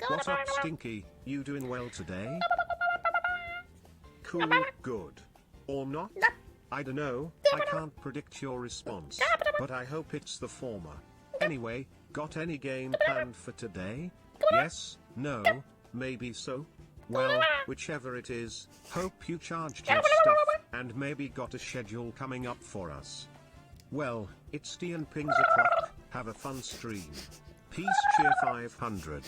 What's up, Stinky? You doing well today? Cool, good. Or not? I don't know, I can't predict your response, but I hope it's the former. Anyway, got any game planned for today? Yes, no, maybe so? Well, whichever it is, hope you charged your stuff, and maybe got a schedule coming up for us. Well, it's tea and pings o'clock, have a fun stream. Peace cheer 500.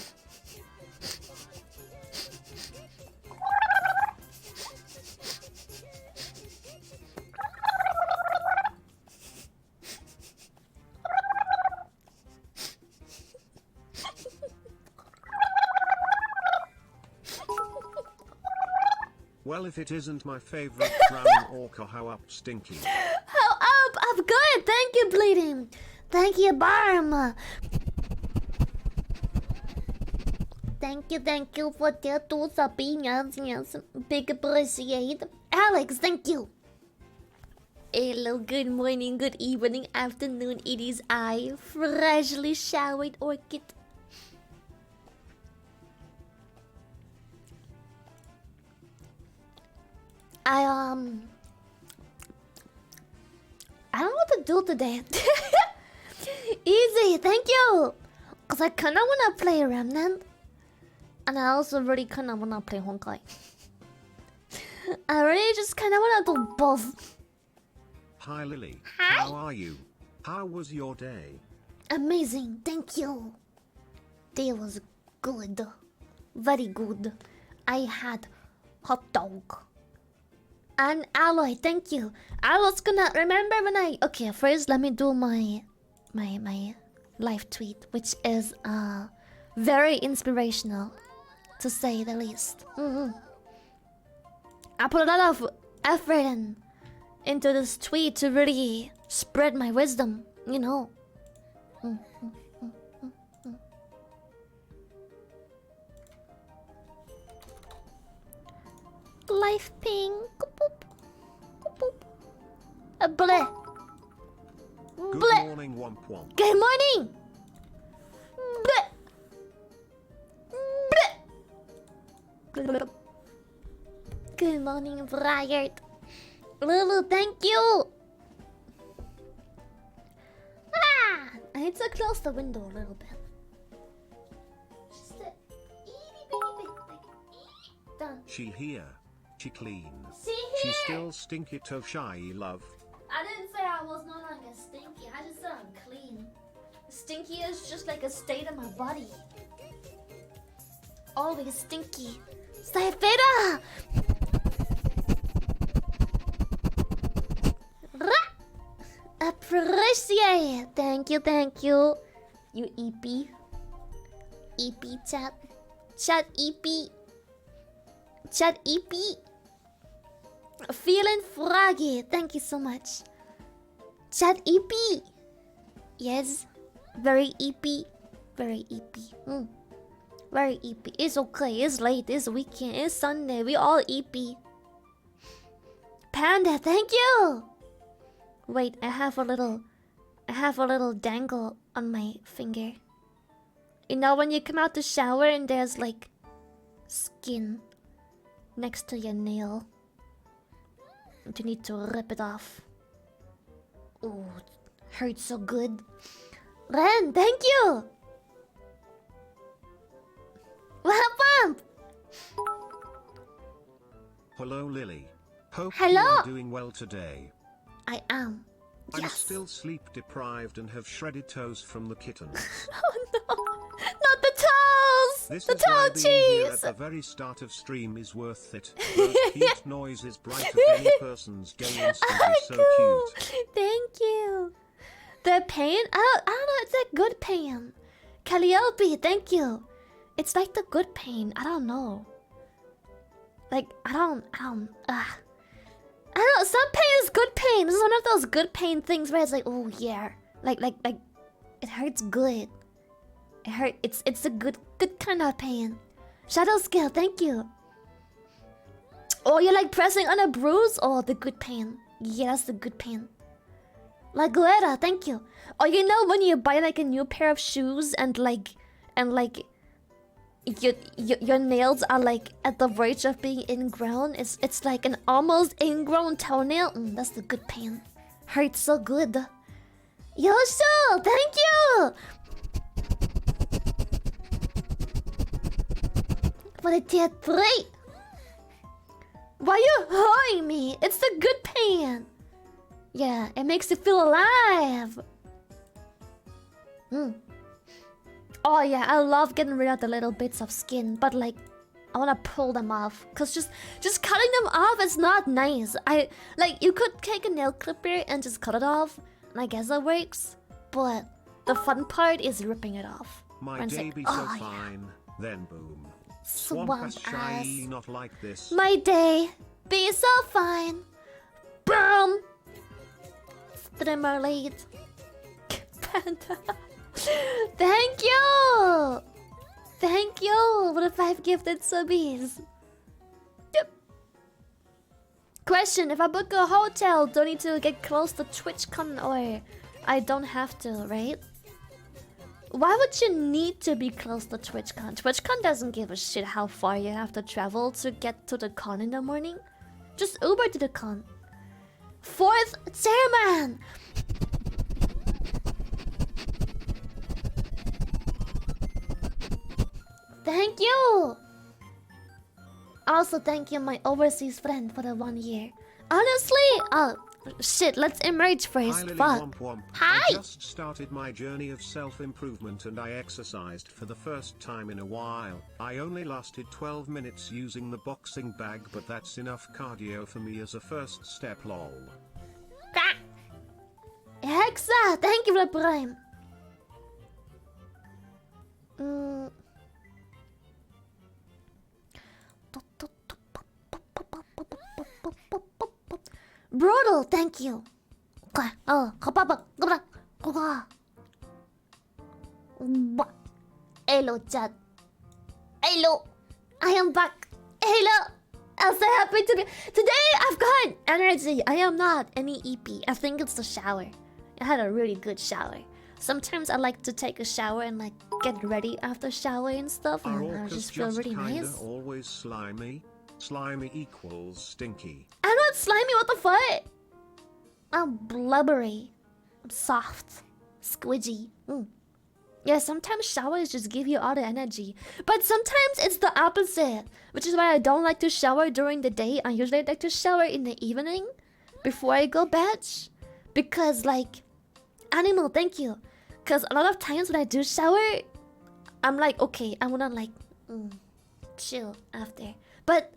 Well, if it isn't my favorite drowning orca, how up, Stinky? How up? I'm good. Thank you, Bleeding. Thank you, Barma. Thank you for the 2 opinions. Yes, big appreciate. Alex, thank you. Hello, good morning, good evening, afternoon. It is I, freshly showered orchid. I don't know what to do today. Easy, thank you. Cause I kinda wanna play Remnant, and I also really kinda wanna play Honkai. I really just kinda wanna do both. Hi Lily. Hi. How are you? How was your day? Amazing, thank you. Day was good, very good. I had hot dog. And alloy, thank you. I was gonna remember when okay, first let me do my live tweet, which is very inspirational, to say the least. I put a lot of effort into this tweet to really spread my wisdom, you know. Life ping. Bleh. Good Bleh. morning, Womp Womp. Good morning. Bleh. Bleh. Good morning, Briart. Lulu, thank you. Ah, I need to close the window a little bit. Just a itty bitty bit. Done. She here. She clean. See She here. still stinky to shy, love. I didn't say I was no longer stinky. I just said I'm clean. Stinky is just like a state of my body. Always stinky. Saifeda! Appreciate. Thank you. You EP. EP chat. Chat EP. Chat EP. Feeling froggy. Thank you so much. Chat EP. Yes. Very EP. Very EP. Very EP. It's okay. It's late. It's weekend. It's Sunday. We all EP. Panda, thank you. Wait, I have a little dangle on my finger. You know when you come out the shower and there's like skin next to your nail, and you need to rip it off. Oh, it hurts so good. Ren, thank you. What? Hello, Lily. Hope Hello. you are doing well today. I am. I'm Yes. still sleep deprived and have shredded toes from the kittens. Oh no, not the toes. This The is why toe being here at cheese. the very start of stream is worth it. Those cute noises bright up any person's day instantly so cute. Thank you. The pain? I don't know. It's a good pain. Calliope, thank you. It's like the good pain. I don't know. Like I don't know. Some pain is good pain. This is one of those good pain things where it's like, oh yeah, like it hurts good. It hurt. It's a good kind of pain. Shadow Scale, thank you. Oh, you're like pressing on a bruise? Oh, the good pain. Yeah, that's the good pain. Laguera, thank you. Oh, you know when you buy like a new pair of shoes and your nails are like at the verge of being ingrown? It's like an almost ingrown toenail. That's the good pain. Hurts so good. Yosho, thank you for the tier 3. Why you hurting me? It's the good pain. Yeah, it makes you feel alive. Oh yeah, I love getting rid of the little bits of skin, but like, I wanna pull them off. Cause just cutting them off is not nice. You could take a nail clipper and just cut it off, and I guess that works. But the fun part is ripping it off. My day be so fine, then boom. Swamp ass. Not like this. My day be so fine. Boom. Streamer lead. Panda. Thank you. Thank you for the 5 gifted subbies. Yep. Question: if I book a hotel, do I need to get close to TwitchCon or I don't have to, right? Why would you need to be close to TwitchCon? TwitchCon doesn't give a shit how far you have to travel to get to the con in the morning. Just Uber to the con. 4th chairman! Thank you! Also thank you my overseas friend for the 1 year. Honestly, shit, let's emerge first. Fuck. Hi! I just started my journey of self-improvement and I exercised for the first time in a while. I only lasted 12 minutes using the boxing bag, but that's enough cardio for me as a first step, lol. Hexa, thank you for the prime. Brutal, thank you. Hello, chat. Hello, I am back. Hello, I'm so happy to be. Today I've got energy. I am not any EP. I think it's the shower. I had a really good shower. Sometimes I like to take a shower and like get ready after shower and stuff, and I just feel really nice. Always slimy. Slimy equals stinky. I'm not slimy, what the fuck? I'm blubbery. I'm soft. Squidgy. Yeah, sometimes showers just give you all the energy. But sometimes it's the opposite. Which is why I don't like to shower during the day. I usually like to shower in the evening before I go bed. Because like... Animal, thank you. Because a lot of times when I do shower, I'm like, okay, I wanna like... chill after. But...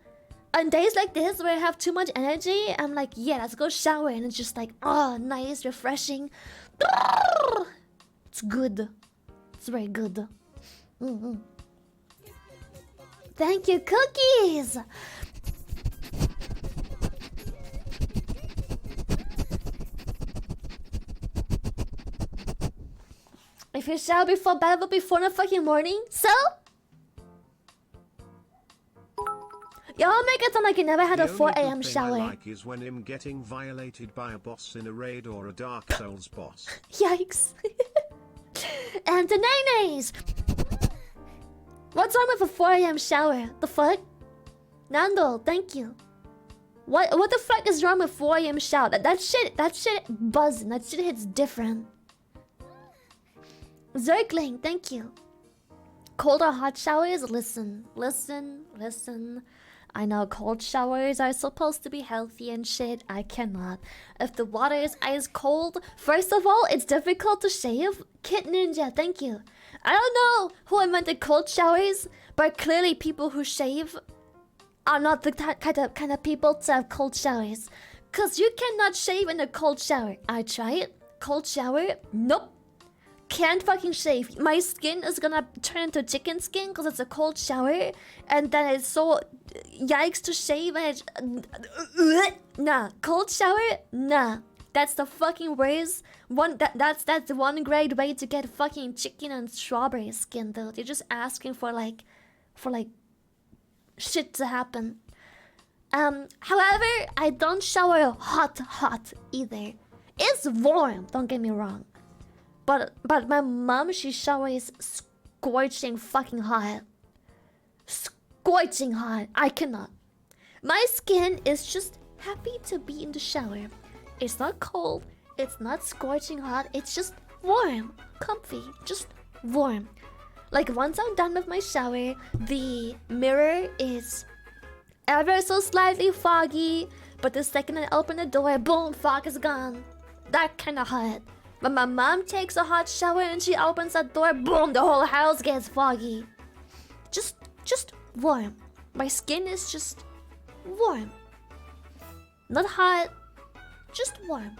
on days like this where I have too much energy, I'm like, yeah, let's go shower. And it's just like, oh, nice, refreshing. It's good. It's very good. Thank you, cookies! If you shower before bed, will be 4 in the fucking morning, so... Y'all make it sound like you never had a 4 a.m. shower. I like is when him getting violated by a boss in a raid or a Dark Souls boss. Yikes. And the nays. What's wrong with a 4 a.m. shower? The fuck? Nando, thank you. What the fuck is wrong with 4 a.m. shower? That shit buzzing. That shit hits different. Zergling, thank you. Cold or hot showers? Listen. I know cold showers are supposed to be healthy and shit. I cannot. If the water is ice cold, first of all, it's difficult to shave. Kit Ninja, thank you. I don't know who invented cold showers, but clearly people who shave are not the kind of people to have cold showers. Cause you cannot shave in a cold shower. I tried. Cold shower? Nope. Can't fucking shave. My skin is gonna turn into chicken skin because it's a cold shower, and then it's so yikes to shave. And nah, cold shower, nah, That's the fucking worst. That's the one great way to get fucking chicken and strawberry skin, dude. You're just asking for like shit to happen. However, I don't shower hot either. It's warm, don't get me wrong. But my mom, she showers scorching fucking hot. Scorching hot. I cannot. My skin is just happy to be in the shower. It's not cold, it's not scorching hot, it's just warm, comfy, just warm. Like once I'm done with my shower, the mirror is ever so slightly foggy, but the second I open the door, boom, fog is gone. That kind of hot. When my mom takes a hot shower and she opens that door, boom, the whole house gets foggy. Just warm. My skin is just warm. Not hot, just warm.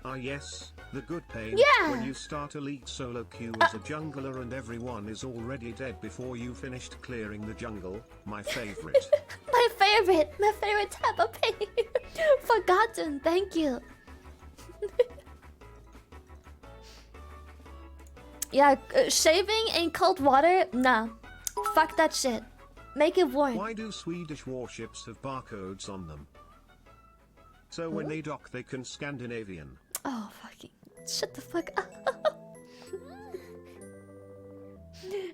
Ah yes, the good pain. Yeah. When you start elite solo queue as a jungler and everyone is already dead before you finished clearing the jungle. My favorite. My favorite type of pain. Forgotten, thank you. Yeah, shaving in cold water? Nah. Fuck that shit. Make it warm. Why do Swedish warships have barcodes on them? So when they dock they can Scandinavian. Oh, fucking... Shut the fuck up.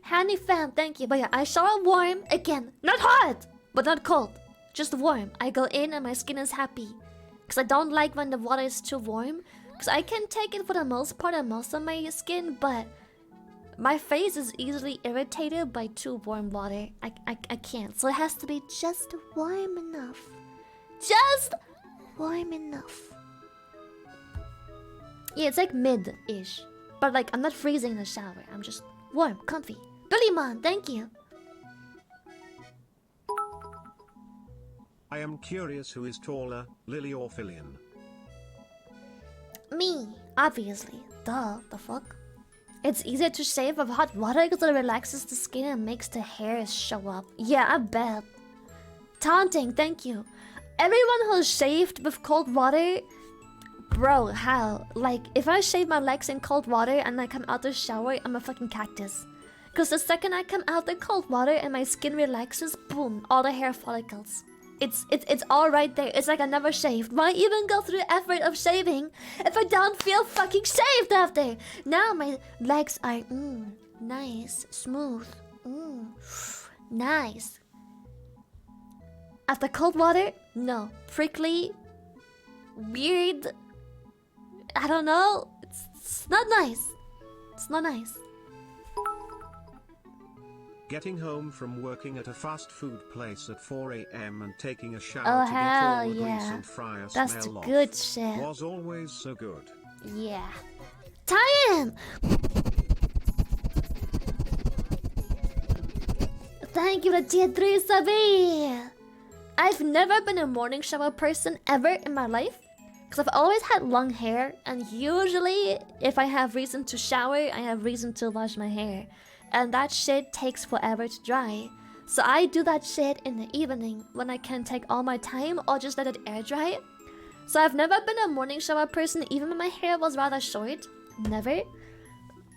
Handy fam, thank you. But yeah, I shower warm. Again, not hot, but not cold. Just warm. I go in and my skin is happy. Because I don't like when the water is too warm. Because I can take it for the most part on most of my skin, but... my face is easily irritated by too warm water. I can't. So it has to be just warm enough. Just warm enough. Yeah, it's like mid-ish. But like, I'm not freezing in the shower. I'm just warm, comfy. Billymon, thank you. I am curious who is taller, Lily or Fillion? Me, obviously. Duh, the fuck? It's easier to shave with hot water because it relaxes the skin and makes the hairs show up. Yeah, I bet. Taunting, thank you. Everyone who's shaved with cold water... Bro, how? Like, if I shave my legs in cold water and I come out the shower, I'm a fucking cactus. Because the second I come out the cold water and my skin relaxes, boom, all the hair follicles. It's all right there. It's like I never shaved. Why even go through the effort of shaving if I don't feel fucking shaved after? Now my legs are nice, smooth, nice. After cold water, no, prickly, weird. I don't know. It's not nice. It's not nice. Getting home from working at a fast food place at 4 AM and taking a shower Oh, to get hell all the grease yeah. and fryer That's the smell off good shit. was always so good. Yeah. Tie-in! Thank you to tier 3 Sabi! I've never been a morning shower person ever in my life. Because I've always had long hair. And usually, if I have reason to shower, I have reason to wash my hair. And that shit takes forever to dry. So I do that shit in the evening when I can take all my time or just let it air dry. So I've never been a morning shower person even when my hair was rather short. Never.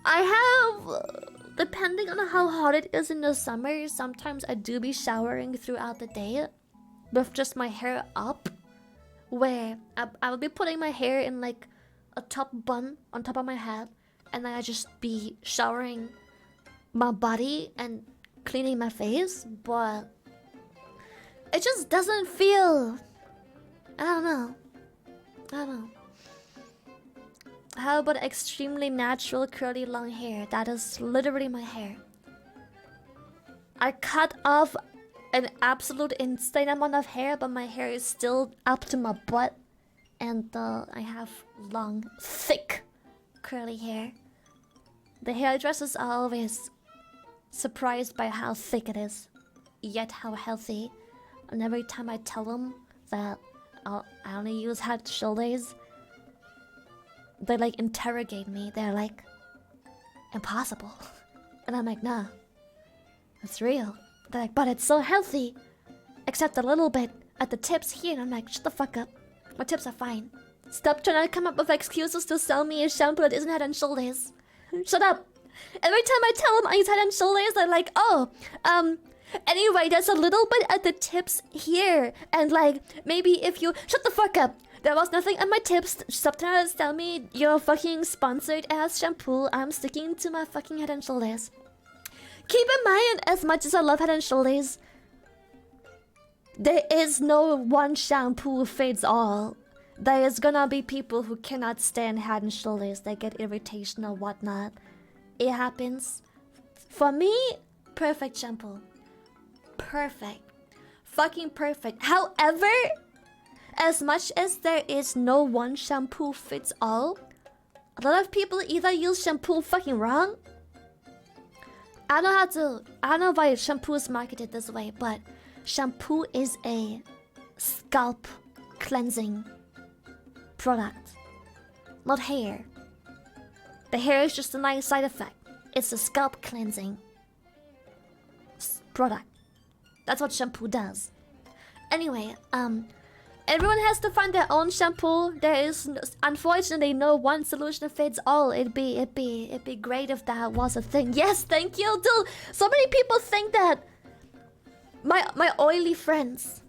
I have, depending on how hot it is in the summer, sometimes I do be showering throughout the day with just my hair up. Where I will be putting my hair in like a top bun on top of my head. And then I just be showering my body and cleaning my face, but it just doesn't feel... I don't know. How about extremely natural curly long hair? That is literally my hair. I cut off an absolute insane amount of hair, but my hair is still up to my butt. And I have long, thick, curly hair. The hairdressers are always surprised by how thick it is, yet how healthy. And every time I tell them that I only use head and shoulders, they like interrogate me. They're like, impossible. And I'm like, nah, it's real. They're like, but it's so healthy. except a little bit at the tips here. And I'm like, shut the fuck up. My tips are fine. Stop trying to come up with excuses to sell me a shampoo that isn't Head and Shoulders. Shut up. Every time I tell them I use Head and Shoulders, they're like, oh, anyway, there's a little bit at the tips here. And like, maybe if you... Shut the fuck up. There was nothing on my tips. Stop trying to tell me your fucking sponsored ass shampoo. I'm sticking to my fucking Head and Shoulders. Keep in mind, as much as I love Head and Shoulders, there is no one shampoo fits all. There is gonna be people who cannot stand Head and Shoulders. They get irritation or whatnot. It happens. For me, perfect shampoo. Perfect. Fucking perfect. However, as much as there is no one shampoo fits all, a lot of people either use shampoo fucking wrong. I don't know why shampoo is marketed this way, but shampoo is a scalp cleansing product, not hair. The hair is just a nice side effect. It's a scalp cleansing product. That's what shampoo does. Anyway, everyone has to find their own shampoo. There is unfortunately no one solution fits all. It'd be great if that was a thing. Yes, thank you, dude. So many people think that my oily friends.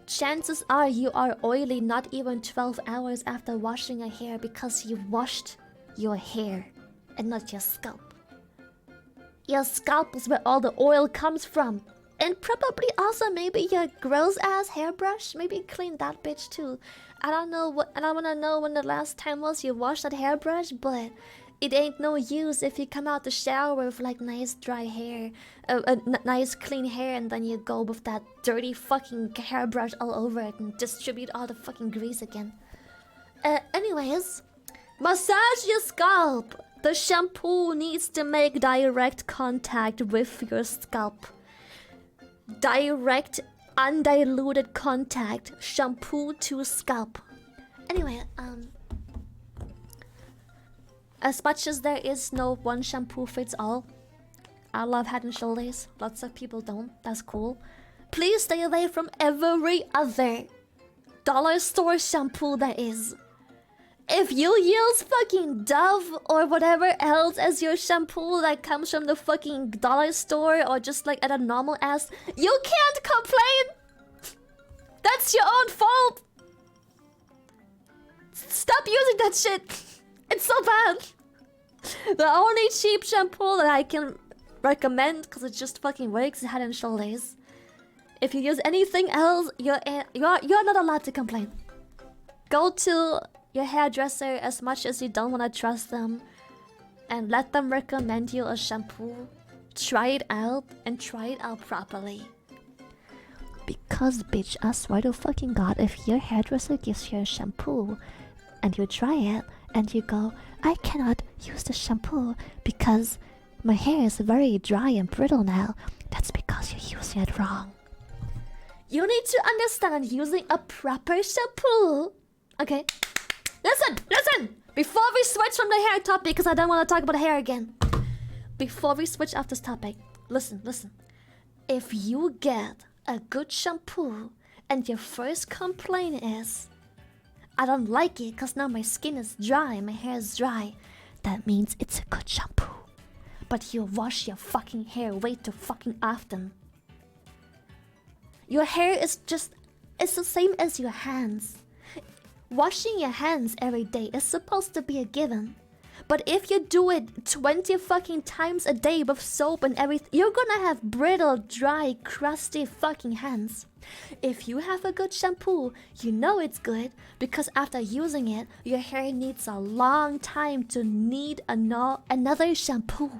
Chances are you are oily not even 12 hours after washing your hair because you washed your hair and not your scalp. Your scalp is where all the oil comes from. And probably also maybe your gross ass hairbrush. Maybe clean that bitch too. I don't wanna know when the last time was you washed that hairbrush, but it ain't no use if you come out the shower with like nice dry hair, nice clean hair, and then you go with that dirty fucking hairbrush all over it and distribute all the fucking grease again. Anyways, massage your scalp. The shampoo needs to make direct contact with your scalp. Direct, undiluted contact. Shampoo to scalp. Anyway, as much as there is no one shampoo fits all, I love Head and Shoulders. Lots of people don't. That's cool. Please stay away from every other dollar store shampoo that is. If you use fucking Dove or whatever else as your shampoo that comes from the fucking dollar store or just like at a normal ass, you can't complain! That's your own fault! Stop using that shit! It's so bad! The only cheap shampoo that I can recommend, because it just fucking works, is Head and Shoulders. If you use anything else, you're not allowed to complain. Go to your hairdresser as much as you don't want to trust them and let them recommend you a shampoo. Try it out and try it out properly. Because bitch, I swear to fucking god, if your hairdresser gives you a shampoo and you try it and you go, I cannot use the shampoo because my hair is very dry and brittle now, that's because you're using it wrong. You need to understand using a proper shampoo. Okay? Listen! Before we switch from the hair topic, because I don't want to talk about hair again. Before we switch off this topic, listen. If you get a good shampoo and your first complaint is, I don't like it because now my skin is dry, my hair is dry, that means it's a good shampoo. But you wash your fucking hair way too fucking often. Your hair is just, it's the same as your hands. Washing your hands every day is supposed to be a given. But if you do it 20 fucking times a day with soap and everything, you're gonna have brittle, dry, crusty fucking hands. If you have a good shampoo, you know it's good because after using it, your hair needs a long time to need another shampoo.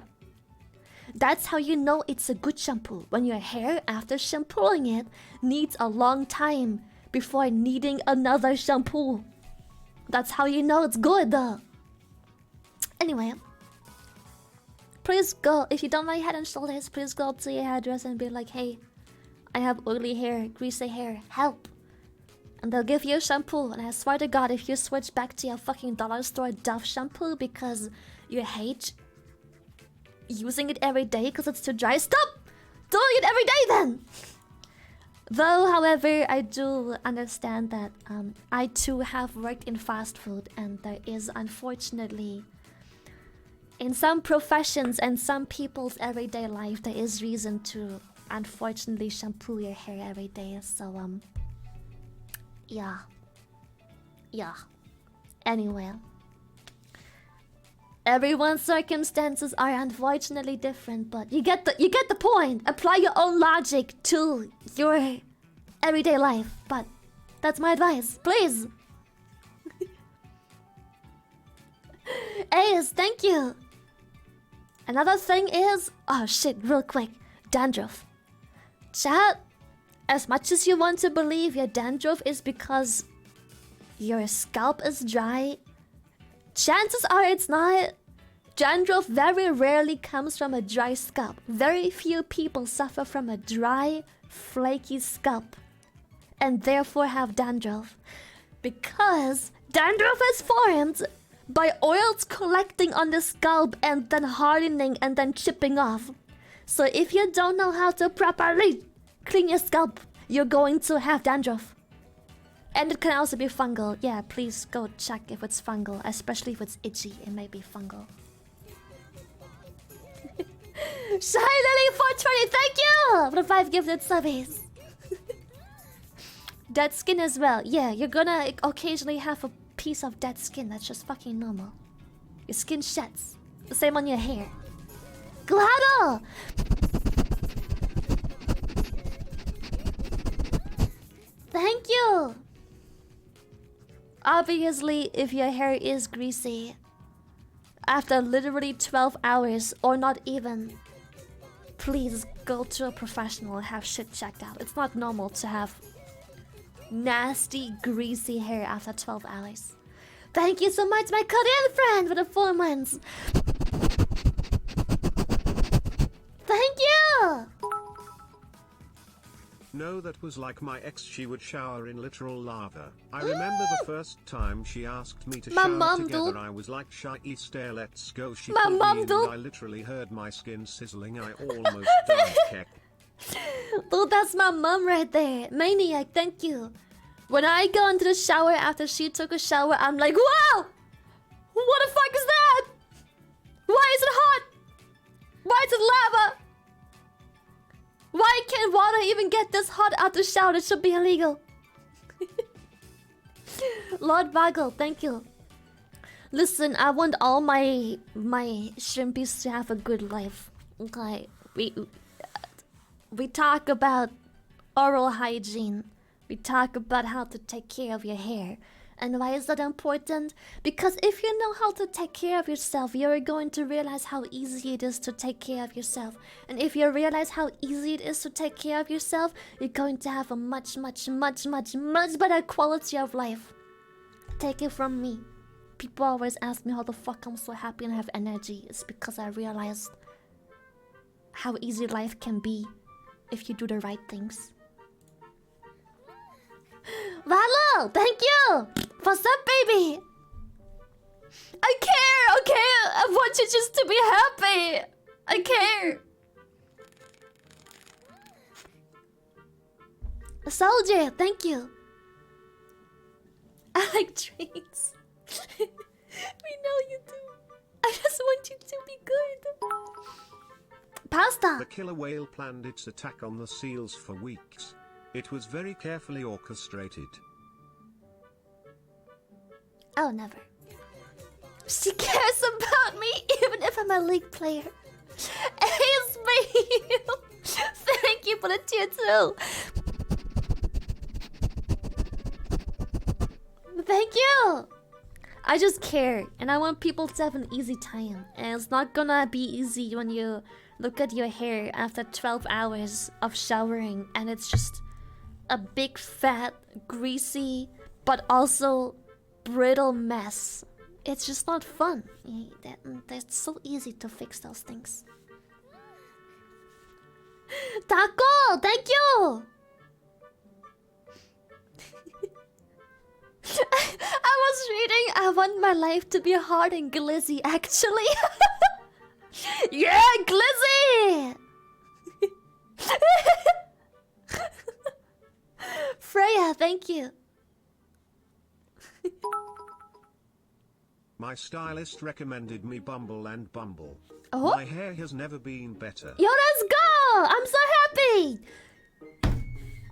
That's how you know it's a good shampoo. When your hair, after shampooing it, needs a long time before needing another shampoo. That's how you know it's good. Anyway, please go, if you don't like Head and Shoulders, please go up to your hairdresser and be like, hey, I have oily hair, greasy hair, help. And they'll give you a shampoo. And I swear to god, if you switch back to your fucking dollar store Dove shampoo because you hate using it every day because it's too dry, stop! doing it every day then. Though, however, I do understand that I too have worked in fast food, and there is unfortunately, in some professions and some people's everyday life, there is reason to unfortunately shampoo your hair every day. So yeah. Anyway, everyone's circumstances are unfortunately different, but you get the point. Apply your own logic to your everyday life. But that's my advice, please. Ace, thank you. Another thing is, oh shit, real quick, dandruff. Chat, as much as you want to believe your dandruff is because your scalp is dry, chances are it's not. Dandruff very rarely comes from a dry scalp. Very few people suffer from a dry, flaky scalp and therefore have dandruff. Because dandruff is formed by oils collecting on the scalp and then hardening and then chipping off. So if you don't know how to properly clean your scalp, you're going to have dandruff. And it can also be fungal. Yeah, please go check if it's fungal, especially if it's itchy. It may be fungal. Shy Lily 420, thank you for the 5 gifted subbies. Dead skin as well. Yeah, you're gonna occasionally have a piece of dead skin. That's just fucking normal. Your skin sheds. The same on your hair. Glado! Thank you! Obviously, if your hair is greasy, after literally 12 hours or not even, please go to a professional and have shit checked out. It's not normal to have nasty, greasy hair after 12 hours. Thank you so much, my Korean friend, for the 4 months. Thank you! No, that was like my ex. She would shower in literal lava. I remember the first time she asked me to shower together. I was like, shy stare, let's go. She pulled me in and I literally heard my skin sizzling. I almost died. Keck. Dude, that's my mom right there. Maniac, thank you. When I go into the shower after she took a shower, I'm like, wow! What the fuck is that? Why is it hot? Why is it lava? Why can't water even get this hot out the shower? It should be illegal. Lord Bagel, thank you. Listen, I want all my shrimpies to have a good life. Okay, we talk about oral hygiene. We talk about how to take care of your hair. And why is that important? Because if you know how to take care of yourself, you're going to realize how easy it is to take care of yourself. And if you realize how easy it is to take care of yourself, you're going to have a much better quality of life. Take it from me. People always ask me how the fuck I'm so happy and have energy. It's because I realized how easy life can be if you do the right things. Valo, thank you! What's up, baby? I care, okay? I want you just to be happy. I care. Soldier, thank you. I like drinks. We know you do. I just want you to be good. Pasta. The killer whale planned its attack on the seals for weeks. It was very carefully orchestrated. Oh, never. She cares about me even if I'm a league player. Ace me! Thank you for the tier 2. Thank you! I just care, and I want people to have an easy time. And it's not gonna be easy when you look at your hair after 12 hours of showering and it's just a big, fat, greasy, but also brittle mess. It's just not fun. It's so easy to fix those things. Taco, thank you! I was reading, I want my life to be hard and glizzy, actually. Yeah, glizzy! Freya, thank you. My stylist recommended me Bumble and Bumble. Oh? My hair has never been better. Yo, let's go! I'm so happy!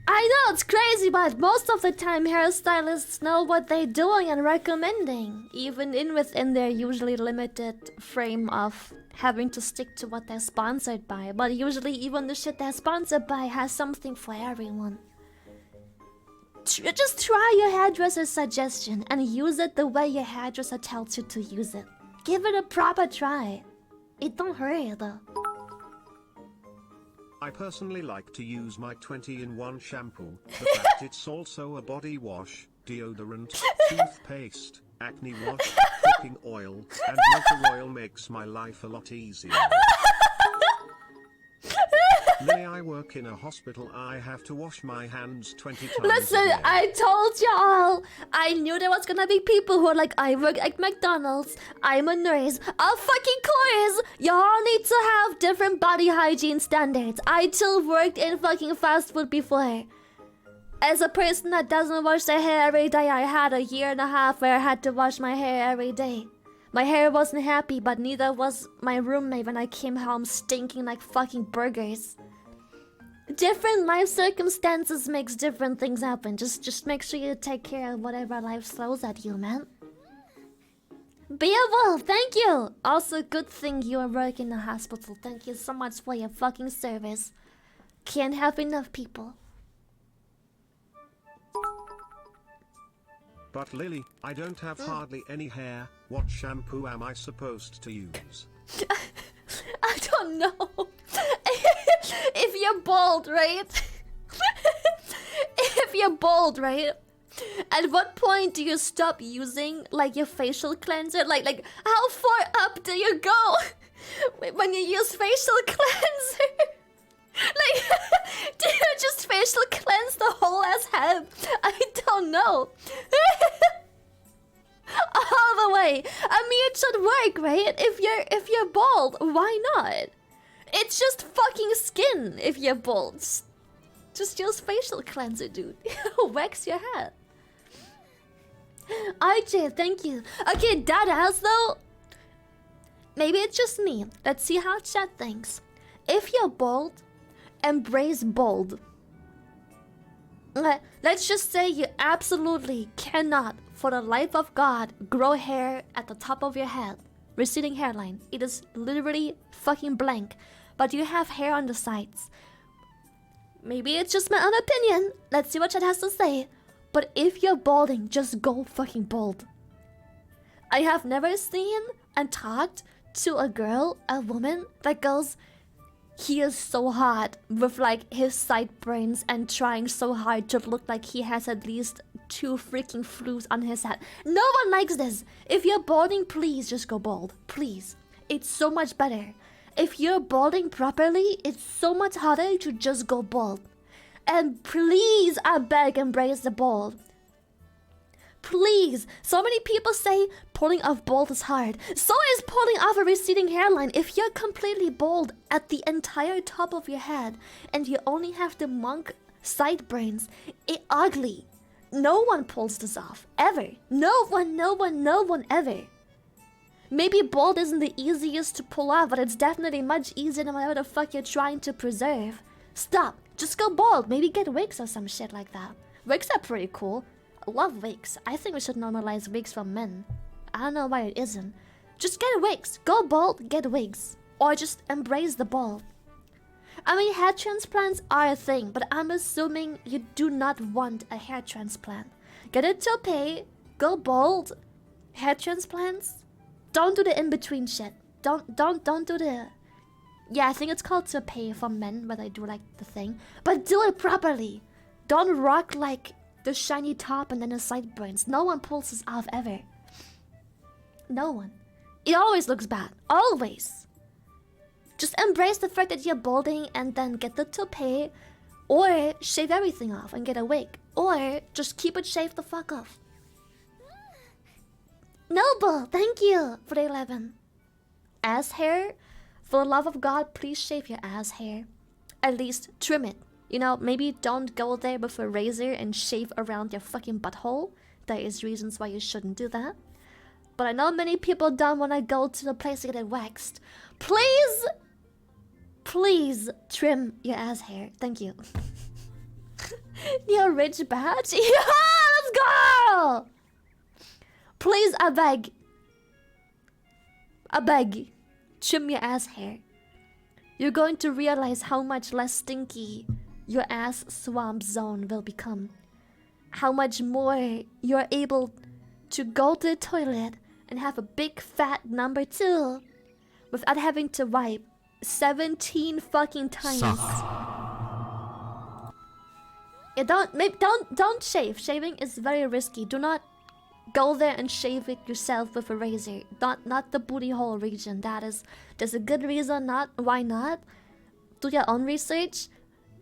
I know it's crazy, but most of the time hairstylists know what they're doing and recommending, even within their usually limited frame of having to stick to what they're sponsored by. But usually even the shit they're sponsored by has something for everyone. Just try your hairdresser's suggestion and use it the way your hairdresser tells you to use it. Give it a proper try. It don't hurt though. I personally like to use my 20-in-1 shampoo. The fact it's also a body wash, deodorant, toothpaste, acne wash, cooking oil, and motor oil makes my life a lot easier. Lily, I work in a hospital. I have to wash my hands 20 times Listen, a day. I told y'all. I knew there was gonna be people who are like, I work at McDonald's. I'm a nurse. Of fucking course. Y'all need to have different body hygiene standards. I too worked in fucking fast food before. As a person that doesn't wash their hair every day, I had a year and a half where I had to wash my hair every day. My hair wasn't happy, but neither was my roommate when I came home stinking like fucking burgers. Different life circumstances makes different things happen. Just make sure you take care of whatever life throws at you, man. Be a wolf, thank you! Also, good thing you are working in a hospital. Thank you so much for your fucking service. Can't have enough people. But Lily, I don't have hardly any hair. What shampoo am I supposed to use? I don't know. If you're bald, right? If you're bald, right? At what point do you stop using like your facial cleanser? Like how far up do you go when you use facial cleanser? Like, do you just facial cleanse the whole ass head? I don't know. All the way. I mean, it should work, right? If you're bald, why not? It's just fucking skin if you're bald. Just use facial cleanser, dude. Wax your head. IJ, thank you. Okay, that ass though. Maybe it's just me. Let's see how chat thinks. If you're bald, embrace bald. Let's just say you absolutely cannot, for the life of God, grow hair at the top of your head. Receding hairline. It is literally fucking blank. But you have hair on the sides. Maybe it's just my own opinion. Let's see what chat has to say. But if you're balding, just go fucking bald. I have never seen and talked to a girl, a woman, that goes, he is so hot with like his sideburns and trying so hard to look like he has at least 2 freaking flus on his head. No one likes this. If you're balding, please just go bald. Please. It's so much better. If you're balding properly, it's so much harder to just go bald. And please, I beg, embrace the bald. Please. So many people say pulling off bald is hard. So is pulling off a receding hairline. If you're completely bald at the entire top of your head and you only have the monk sideburns, it's ugly. No one pulls this off. Ever. No one ever. Maybe bald isn't the easiest to pull off, but it's definitely much easier than whatever the fuck you're trying to preserve. Stop. Just go bald. Maybe get wigs or some shit like that. Wigs are pretty cool. I love wigs. I think we should normalize wigs for men. I don't know why it isn't. Just get wigs. Go bald, get wigs. Or just embrace the bald. I mean, hair transplants are a thing, but I'm assuming you do not want a hair transplant. Get a toupee, go bald. Hair transplants? Don't do the in-between shit. Don't do the... Yeah, I think it's called toupee for men, where they do like the thing. But do it properly. Don't rock like the shiny top and then the sideburns. No one pulls this off ever. No one. It always looks bad. Always. Just embrace the fact that you're balding and then get the toupee. Or shave everything off and get a wig. Or just keep it shaved the fuck off. Noble, thank you for the 11. Ass hair? For the love of God, please shave your ass hair. at least trim it. You know, maybe don't go there with a razor and shave around your fucking butthole. There is reasons why you shouldn't do that. But I know many people don't want to go to the place to get it waxed. Please, please trim your ass hair. Thank you. Your rich badge? Yeah, let's go! Please, I beg. I beg. Trim your ass hair. You're going to realize how much less stinky your ass swamp zone will become. How much more you're able to go to the toilet and have a big fat number 2 without having to wipe 17 fucking times. Yeah, don't shave. Shaving is very risky. Do not go there and shave it yourself with a razor. Not the booty hole region. There's a good reason not. Why not? Do your own research.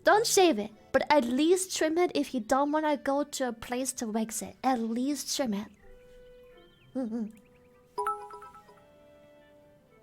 Don't shave it, but at least trim it if you don't want to go to a place to wax it. At least trim it.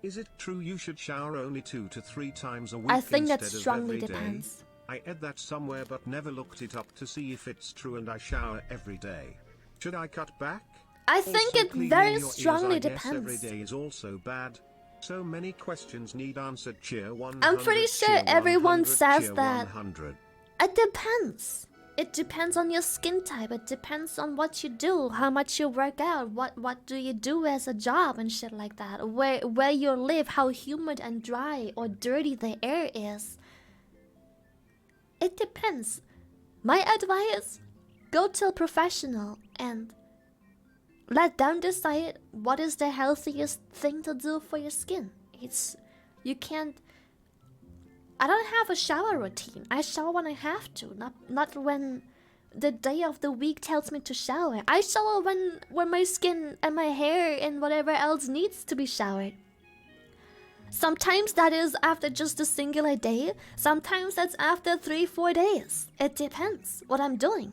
Is it true you should shower only 2 to 3 times a week? I think that instead strongly of every depends. Day? I read that somewhere but never looked it up to see if it's true, and I shower every day. Should I cut back? I think Also, it cleaning very your ears, strongly I guess depends. every day is also bad. So many questions need answered. Cheer 100. I'm pretty sure cheer everyone 100, says cheer that. 100. It depends. It depends on your skin type. It depends on what you do, how much you work out, what do you do as a job and shit like that. Where you live, how humid and dry or dirty the air is. It depends. My advice: go to a professional and let them decide what is the healthiest thing to do for your skin. You can't. I don't have a shower routine. I shower when I have to, not when the day of the week tells me to shower. I shower when my skin and my hair and whatever else needs to be showered. Sometimes that is after just a singular day. Sometimes that's after 3-4 days. It depends what I'm doing.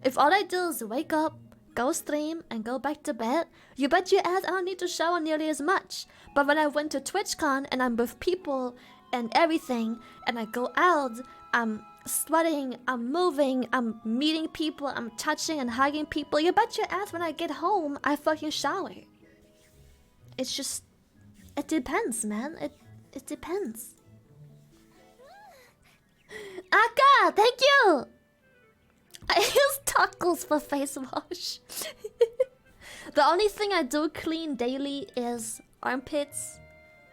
If all I do is wake up, go stream, and go back to bed, you bet your ass I don't need to shower nearly as much. But when I went to TwitchCon and I'm with people and everything, and I go out, I'm sweating, I'm moving, I'm meeting people, I'm touching and hugging people, you bet your ass when I get home, I fucking shower. It's just, it depends, man. It depends. Aka, thank you! I use tacos for face wash. The only thing I do clean daily is armpits,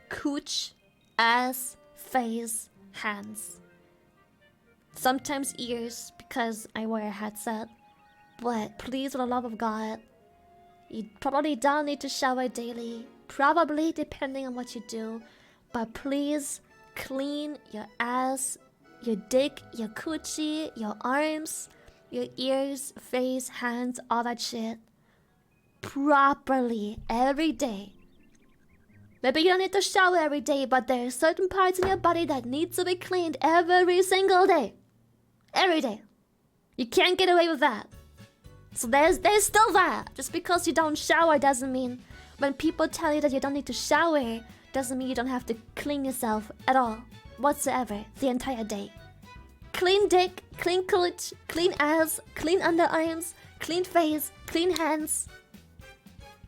cooch, ass, face, hands. Sometimes ears because I wear a headset. But please, for the love of God, you probably don't need to shower daily. Probably depending on what you do. But please clean your ass, your dick, your coochie, your arms, your ears, face, hands, all that shit properly every day. Maybe you don't need to shower every day, but there are certain parts in your body that need to be cleaned every single day. Every day. You can't get away with that. So there's still that. Just because you don't shower doesn't mean, when people tell you that you don't need to shower, doesn't mean you don't have to clean yourself at all, whatsoever, the entire day. Clean dick, clean cooch, clean ass, clean underarms, clean face, clean hands.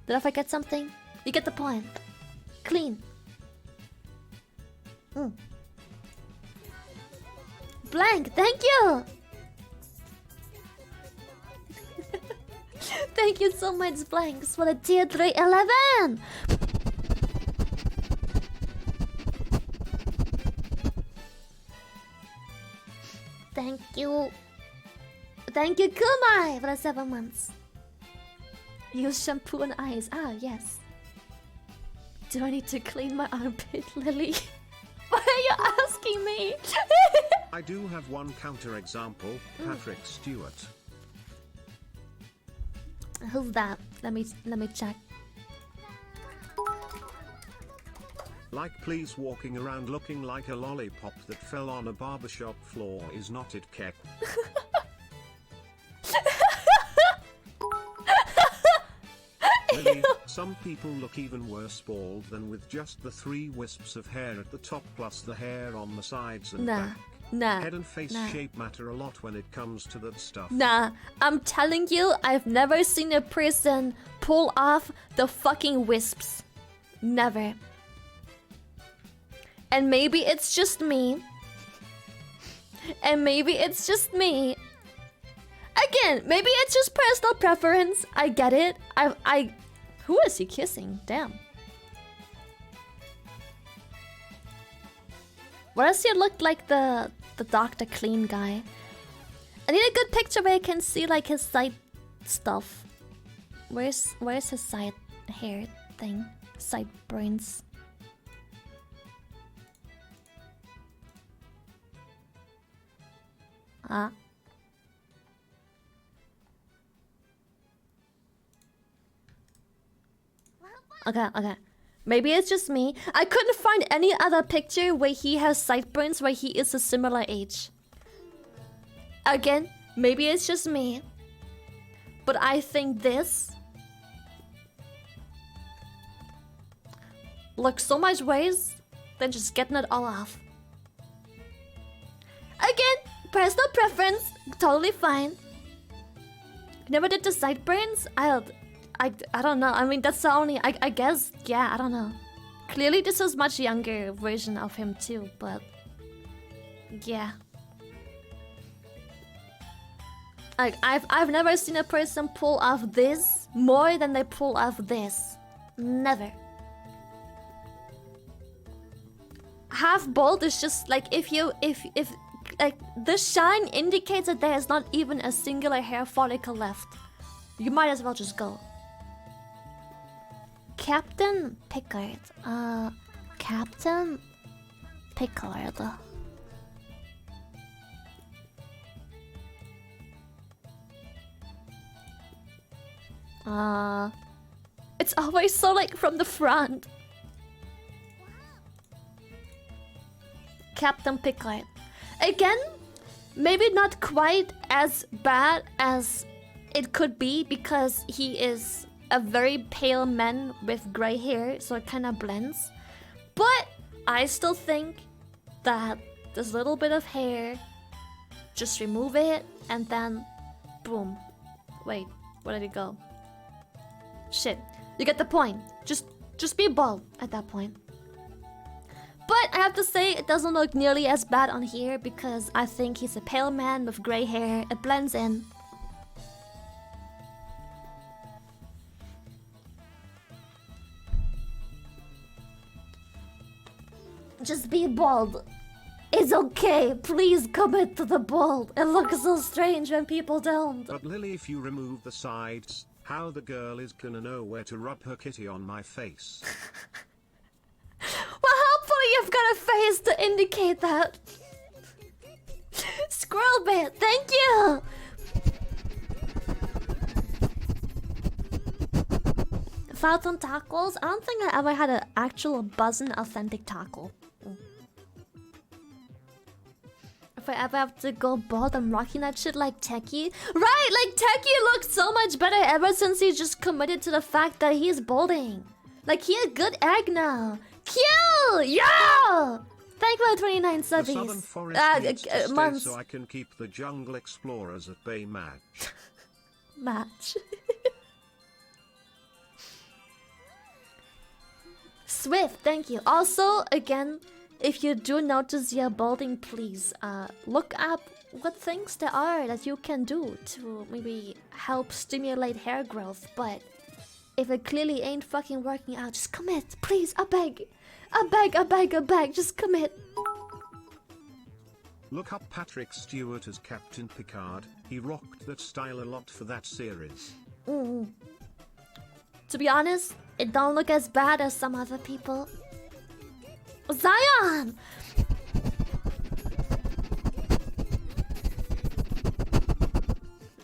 Did I forget something? You get the point. Clean. Blank, thank you! Thank you so much, Blanks, for the tier 311! Thank you. Thank you, Kumai, for the 7 months. Use shampoo and eyes. Ah, yes. Do I need to clean my armpit, Lily? Why are you asking me? I do have one counterexample, Patrick Stewart. Who's that? Let me check. Like, please, walking around looking like a lollipop that fell on a barbershop floor is not it, Keck. Lily, some people look even worse bald than with just the 3 wisps of hair at the top plus the hair on the sides and Nah. back. Nah. Head and face Nah. shape matter a lot when it comes to that stuff. Nah, I'm telling you, I've never seen a person pull off the fucking wisps. Never. And maybe it's just me. And maybe it's just me. Again, maybe it's just personal preference. I get it. Who is he kissing? Damn. Why does he look like the Dr. Clean guy? I need a good picture where I can see like his side stuff. Where's his side hair thing? Sideburns. Huh? Okay. Maybe it's just me. I couldn't find any other picture where he has sideburns where he is a similar age. Again, maybe it's just me. But I think this looks so much worse than just getting it all off. Again, personal preference, totally fine. Never did the sideburns? I don't know. I mean, that's the only... I guess, yeah, I don't know. Clearly, this is much younger version of him too, but... Yeah. Like, I've never seen a person pull off this more than they pull off this. Never. Half bald is just like if like the shine indicates that there is not even a singular hair follicle left. You might as well just go. Captain Pickard. Captain Pickard. It's always so like from the front. Captain Pickard. Again, maybe not quite as bad as it could be because he is a very pale man with gray hair, so it kind of blends. But I still think that this little bit of hair, just remove it and then boom. Wait, where did it go? Shit, you get the point. Just be bald at that point. But I have to say, it doesn't look nearly as bad on here because I think he's a pale man with gray hair. It blends in. Just be bald. It's okay. Please commit to the bald. It looks so strange when people don't. But Lily, if you remove the sides, how the girl is gonna know where to rub her kitty on my face? Well, hopefully you've got a face to indicate that. Squirrel bit, thank you! Fountain tacos? I don't think I ever had an actual buzzin' authentic taco. If I ever have to go bald, I'm rocking that shit like Techie. Right, like Techie looks so much better ever since he just committed to the fact that he's balding. Like, he had good egg now. Kill! Yeah! Thank you for 29 subbies. The Southern Forest needs to stay months. so I can keep the jungle explorers at bay match. Match. Swift, thank you. Also, again, if you do notice you're balding, please look up what things there are that you can do to maybe help stimulate hair growth. But if it clearly ain't fucking working out, just commit, please. I beg, just commit. Look up Patrick Stewart as Captain Picard. He rocked that style a lot for that series. To be honest, it don't look as bad as some other people. Zion!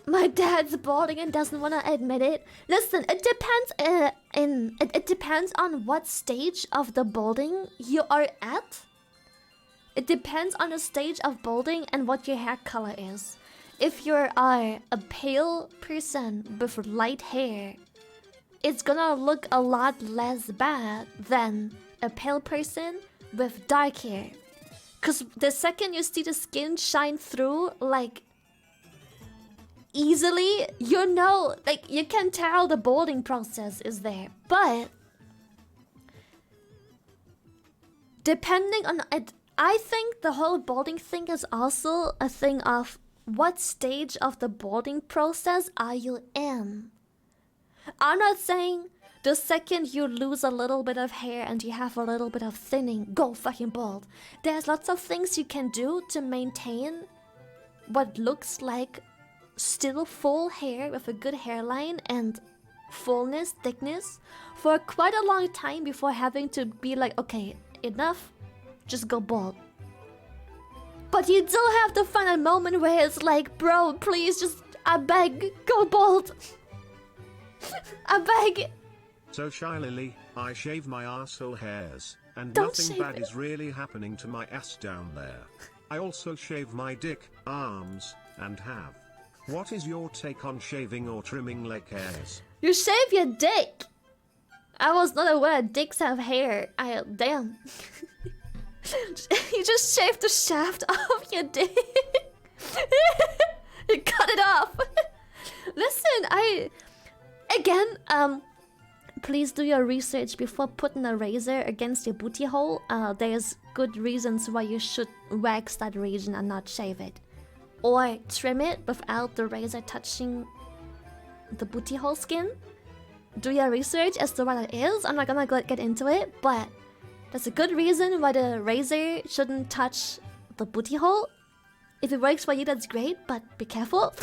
My dad's balding and doesn't want to admit it. Listen, it depends. It depends on what stage of the balding you are at. It depends on the stage of balding and what your hair color is. If you are a pale person with light hair, it's gonna look a lot less bad than a pale person with dark hair. Because the second you see the skin shine through, like, easily, you know, like, you can tell the balding process is there. But depending on it, I think the whole balding thing is also a thing of what stage of the balding process are you in. I'm not saying the second you lose a little bit of hair and you have a little bit of thinning, go fucking bald. There's lots of things you can do to maintain what looks like still full hair with a good hairline and fullness, thickness for quite a long time before having to be like, okay, enough, just go bald. But you do have to find a moment where it's like, bro, please just, I beg, go bald. I beg. So Shy Lily, I shave my arsehole hairs, and Don't nothing shave bad it. is really happening to my ass down there. I also shave my dick, arms, and have. What is your take on shaving or trimming leg hairs? You shave your dick. I was not aware dicks have hair. Damn. You just shaved the shaft off your dick. You cut it off. Listen, please do your research before putting a razor against your booty hole. There's good reasons why you should wax that region and not shave it. Or trim it without the razor touching the booty hole skin. Do your research as to what it is. I'm not gonna get into it, but that's a good reason why the razor shouldn't touch the booty hole. If it works for you, that's great, but be careful.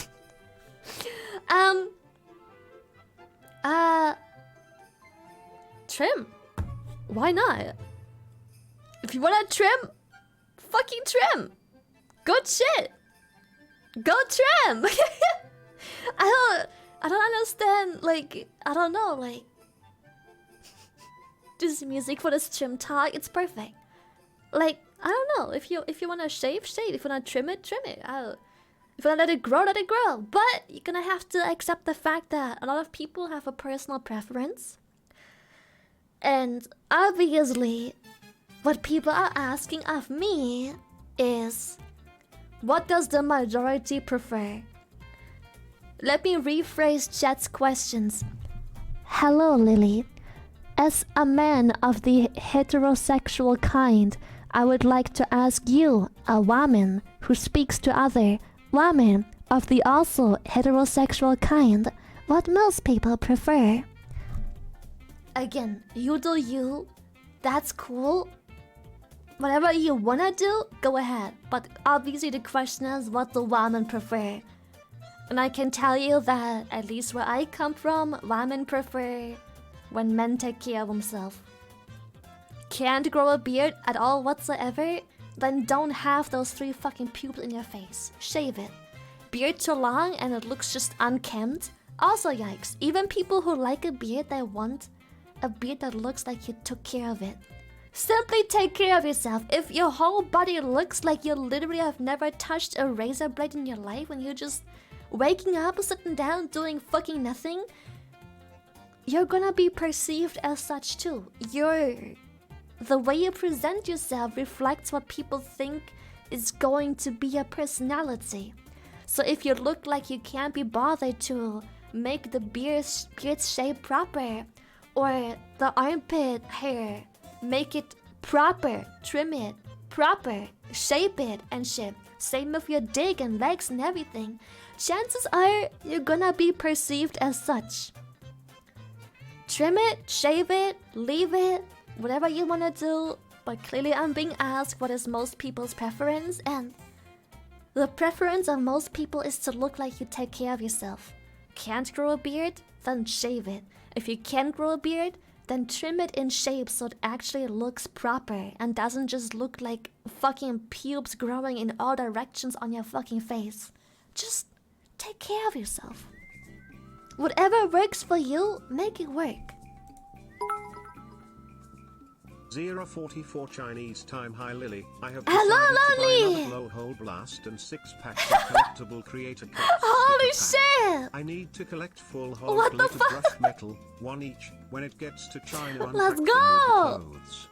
Trim. Why not? If you wanna trim, fucking trim. Good shit. Go trim. I don't understand, like, I don't know, like, this music for this trim talk, it's perfect. Like, I don't know, if you wanna shave, shave. If you wanna trim it, trim it. If you wanna let it grow, let it grow. But you're gonna have to accept the fact that a lot of people have a personal preference. And obviously, what people are asking of me is, what does the majority prefer? Let me rephrase chat's questions. Hello, Lily. As a man of the heterosexual kind, I would like to ask you, a woman who speaks to other women of the also heterosexual kind, what most people prefer. Again, you do you. That's cool. Whatever you wanna do, go ahead. But obviously the question is what the women prefer. And I can tell you that, at least where I come from, women prefer when men take care of themselves. Can't grow a beard at all whatsoever? Then don't have those 3 fucking pubes in your face. Shave it. Beard too long and it looks just unkempt? Also yikes. Even people who like a beard, they want a beard that looks like you took care of it. Simply take care of yourself. If your whole body looks like you literally have never touched a razor blade in your life and you're just waking up, sitting down, doing fucking nothing, you're gonna be perceived as such too. The way you present yourself reflects what people think is going to be your personality. So if you look like you can't be bothered to make the beard shape proper, or the armpit hair, make it proper, trim it proper, shape it and shit. Same with your dick and legs and everything. Chances are you're gonna be perceived as such. Trim it, shave it, leave it, whatever you wanna do. But clearly I'm being asked what is most people's preference, and the preference of most people is to look like you take care of yourself. Can't grow a beard? Then shave it. If you can grow a beard, then trim it in shape so it actually looks proper and doesn't just look like fucking pubes growing in all directions on your fucking face. Just take care of yourself. Whatever works for you, make it work. 044 Chinese time. Hi Lily, I have Hello, decided to buy Lonely! another blowhole blast and 6 packs of collectible creator kits. Holy sticker pack. shit! I need to collect full whole What the glittered fuck? brush metal, 1 each. When it gets to China, Let's unpack them with go! the clothes.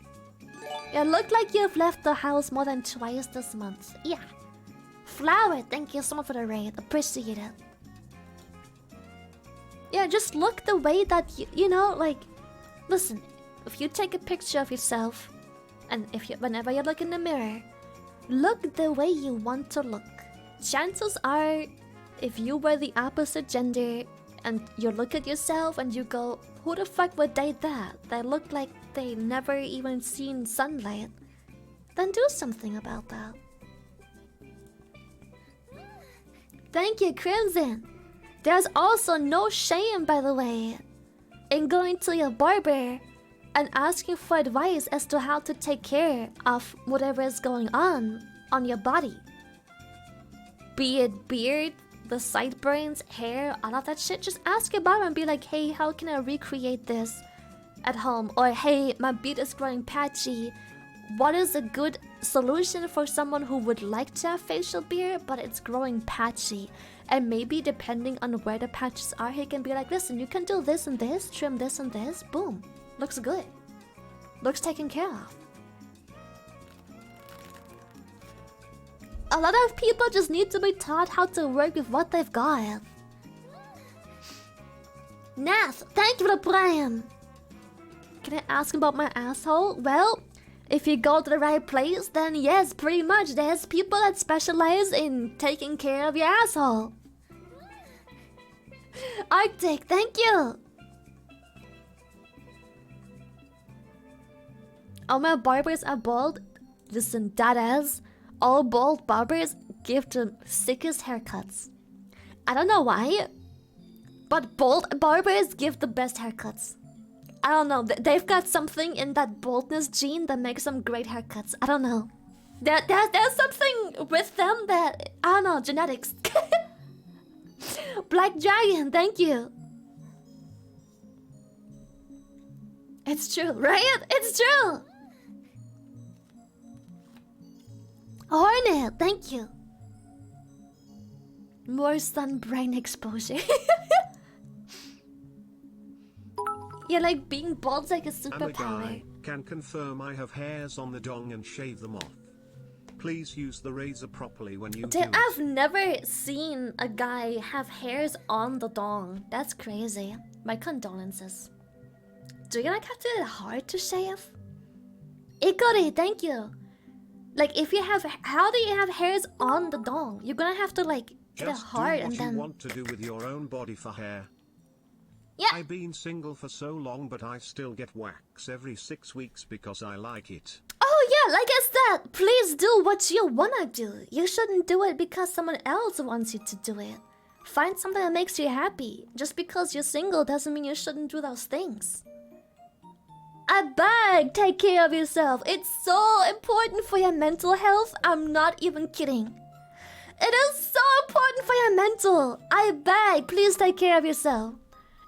You look like you've left the house more than twice this month. Yeah. Flower, thank you so much for the raid. Appreciate it. Yeah, just look the way that you know, like, listen, if you take a picture of yourself, and whenever you look in the mirror, look the way you want to look. Chances are, if you were the opposite gender, and you look at yourself and you go, who the fuck would date that? They look like they never even seen sunlight. Then do something about that. Thank you, Crimson. There's also no shame, by the way, in going to your barber and asking for advice as to how to take care of whatever is going on your body. Be it beard, the sideburns, hair, all of that shit. Just ask your barber and be like, hey, how can I recreate this at home? Or hey, my beard is growing patchy. What is a good solution for someone who would like to have facial beard but it's growing patchy? And maybe depending on where the patches are, he can be like, listen, you can do this and this, trim this and this, boom. Looks good. Looks taken care of. A lot of people just need to be taught how to work with what they've got. Nath, thank you for the plan. Can I ask about my asshole? Well, if you go to the right place, then yes, pretty much. There's people that specialize in taking care of your asshole. Arctic, thank you. All my barbers are bald. Listen, that is, all bald barbers give the sickest haircuts. I don't know why, but bald barbers give the best haircuts. I don't know, they've got something in that baldness gene that makes them great haircuts. I don't know. There's something with them that, I don't know, genetics. Black Dragon, thank you. It's true, right? It's true. Hornet, thank you. More sun brain exposure. Yeah, like being bald's like a superpower. I'm a guy, can confirm I have hairs on the dong and shave them off. Please use the razor properly when you do it. I've never seen a guy have hairs on the dong. That's crazy. My condolences. Do you like have to do it hard to shave? Ikori, thank you. Like if you have, how do you have hairs on the dong? You're gonna have to like get it hard and then. Just do what you want to do with your own body for hair. Yeah. I've been single for so long, but I still get wax every 6 weeks because I like it. Oh yeah, like I said, please do what you wanna do. You shouldn't do it because someone else wants you to do it. Find something that makes you happy. Just because you're single doesn't mean you shouldn't do those things. I beg, take care of yourself. It's so important for your mental health. I'm not even kidding. It is so important for your mental. I beg, please take care of yourself.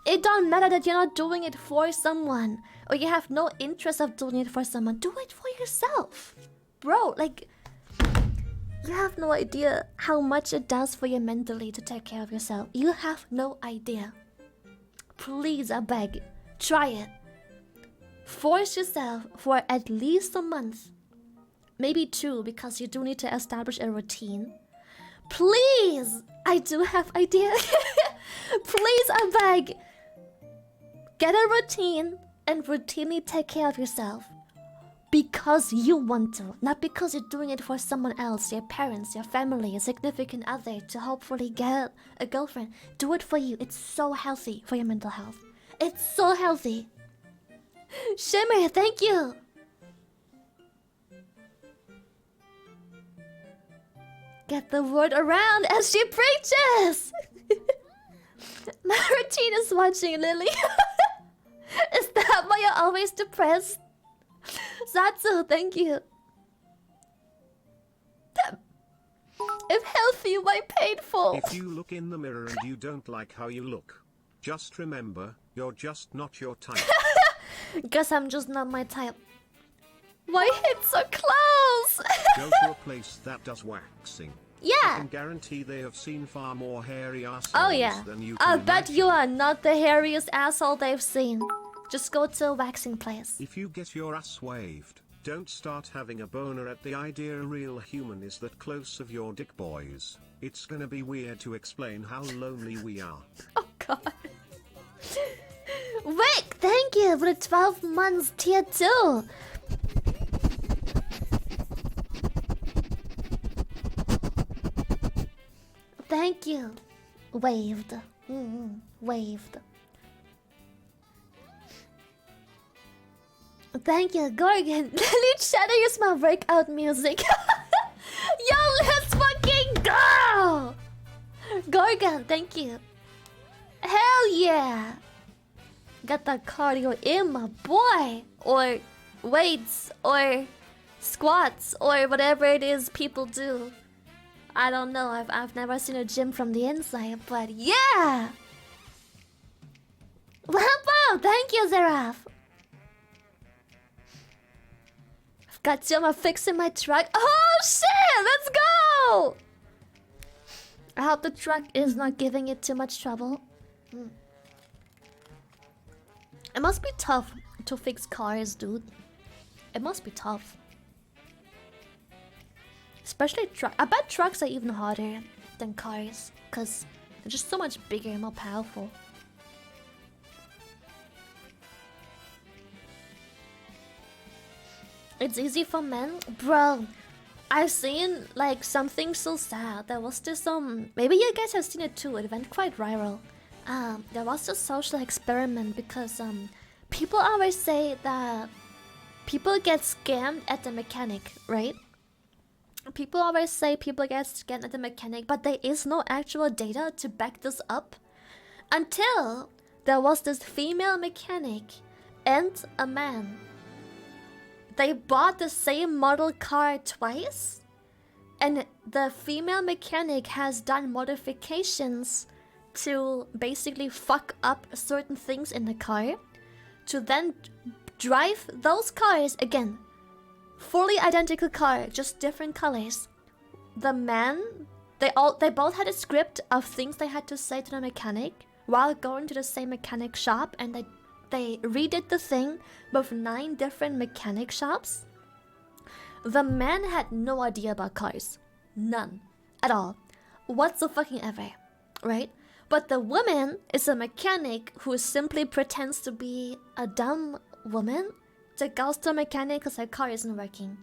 It don't matter that you're not doing it for someone or you have no interest of doing it for someone. Do it for yourself. Bro, like, you have no idea how much it does for you mentally to take care of yourself. You have no idea. Please, I beg, try it. Force yourself for at least a month. Maybe 2 because you do need to establish a routine. Please, I do have ideas. Please, I beg. Get a routine and routinely take care of yourself. Because you want to, not because you're doing it for someone else, your parents, your family, your significant other, to hopefully get a girlfriend. Do it for you. It's so healthy for your mental health. It's so healthy. Shimmer, thank you. Get the word around as she preaches. My routine is watching Lily. Is that why you're always depressed? Satsu, thank you. If healthy, why painful? If you look in the mirror and you don't like how you look, just remember, you're just not your type. Guess I'm just not my type. Why hit so close? Go to a place that does waxing. Yeah. I can guarantee they have seen far more hairy assholes Oh yeah. than you I can bet imagine. you are not the hairiest asshole they've seen. Just go to a waxing place. If you get your ass waved, Don't start having a boner at the idea a real human is that close of your dick, boys. It's gonna be weird to explain how lonely we are. Oh god. Rick, thank you for the 12 months tier 2. Thank you. Waved. Waved. Thank you, Gorgon. Lead Shadow is my workout music. Yo, let's fucking go! Gorgon, thank you. Hell yeah! Got that cardio in, my boy! Or weights, or squats, or whatever it is people do. I don't know, I've never seen a gym from the inside, but yeah! Wow, thank you, Zeraf! I've got some fixing my truck. Oh shit, let's go! I hope the truck is not giving it too much trouble. It must be tough to fix cars, dude. It must be tough. Especially truck. I bet trucks are even harder than cars, because they're just so much bigger and more powerful. It's easy for men? Bro, I've seen like something so sad. There was this maybe you guys have seen it too, it went quite viral. There was this social experiment because people always say that people get scammed at the mechanic, right? People always say people get scammed at the mechanic, but there is no actual data to back this up. Until there was this female mechanic and a man. They bought the same model car twice, and the female mechanic has done modifications to basically fuck up certain things in the car, to then drive those cars again. Fully identical car, just different colors. The man, they both had a script of things they had to say to the mechanic while going to the same mechanic shop, and they redid the thing with 9 different mechanic shops. The man had no idea about cars. None. At all. Whatsoever. Right? But the woman is a mechanic who simply pretends to be a dumb woman that goes to a mechanic because her car isn't working.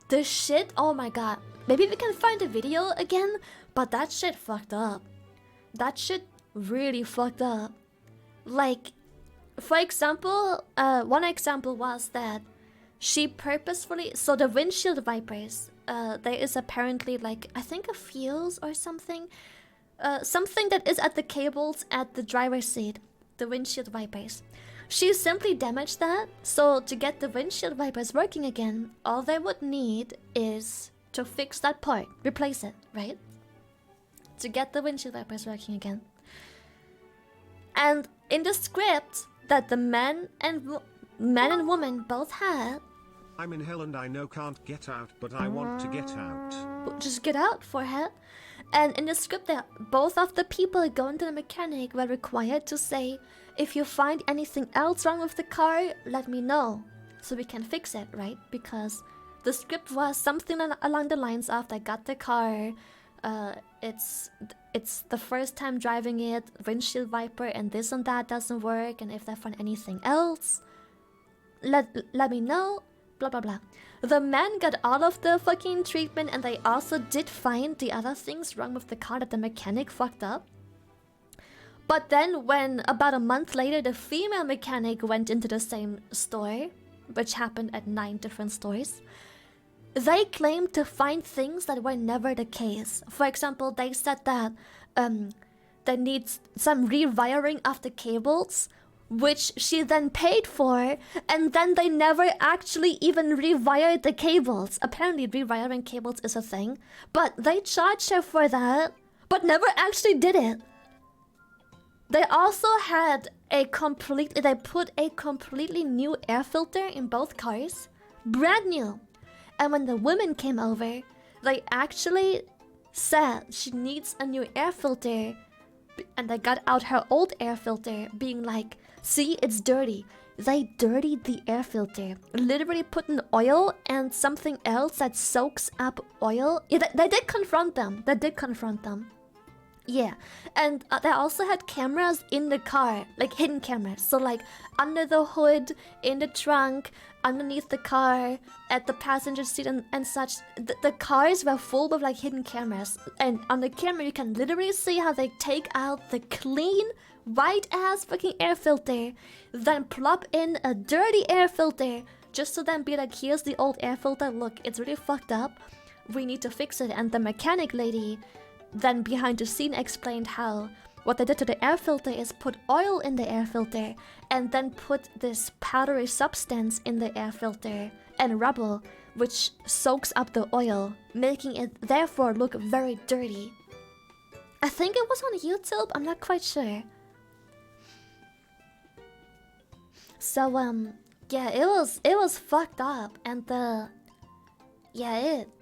The shit, oh my god. Maybe we can find the video again, but that shit fucked up. That shit really fucked up. Like, for example, one example was that she purposefully, so the windshield wipers, there is apparently like, I think a fuse or something, something that is at the cables at the driver's seat, the windshield wipers. She simply damaged that, so to get the windshield wipers working again, all they would need is to fix that part, replace it, right? To get the windshield wipers working again. And in the script that the man and woman both had, I'm in hell and I know can't get out, but I want to get out. Just get out, forehead. And in the script that both of the people going to the mechanic were required to say, if you find anything else wrong with the car, let me know, so we can fix it, right? Because the script was something along the lines of, I got the car, it's the first time driving it, windshield wiper and this and that doesn't work, and if they find anything else, let me know, blah blah blah. The man got all of the fucking treatment, and they also did find the other things wrong with the car that the mechanic fucked up. But then when about a month later the female mechanic went into the same store, which happened at 9 different stores, they claimed to find things that were never the case. For example, they said that they need some rewiring of the cables, which she then paid for, and then they never actually even rewired the cables. Apparently rewiring cables is a thing, but they charged her for that, but never actually did it. They also had they put a completely new air filter in both cars, brand new. And when the woman came over, they actually said she needs a new air filter, and they got out her old air filter, being like, see, it's dirty. they dirtied the air filter. Literally put in oil and something else that soaks up oil. Yeah, they did confront them. They did confront them. Yeah, and they also had cameras in the car, like hidden cameras. So like under the hood, in the trunk, underneath the car, at the passenger seat and such. The cars were full of like hidden cameras. And on the camera you can literally see how they take out the clean, white ass fucking air filter, then plop in a dirty air filter, just to then be like, here's the old air filter, look, it's really fucked up. We need to fix it. And the mechanic lady then behind the scene explained how what they did to the air filter is put oil in the air filter and then put this powdery substance in the air filter and rubble, which soaks up the oil, making it therefore look very dirty. I think it was on YouTube, I'm not quite sure. So yeah, it was fucked up, and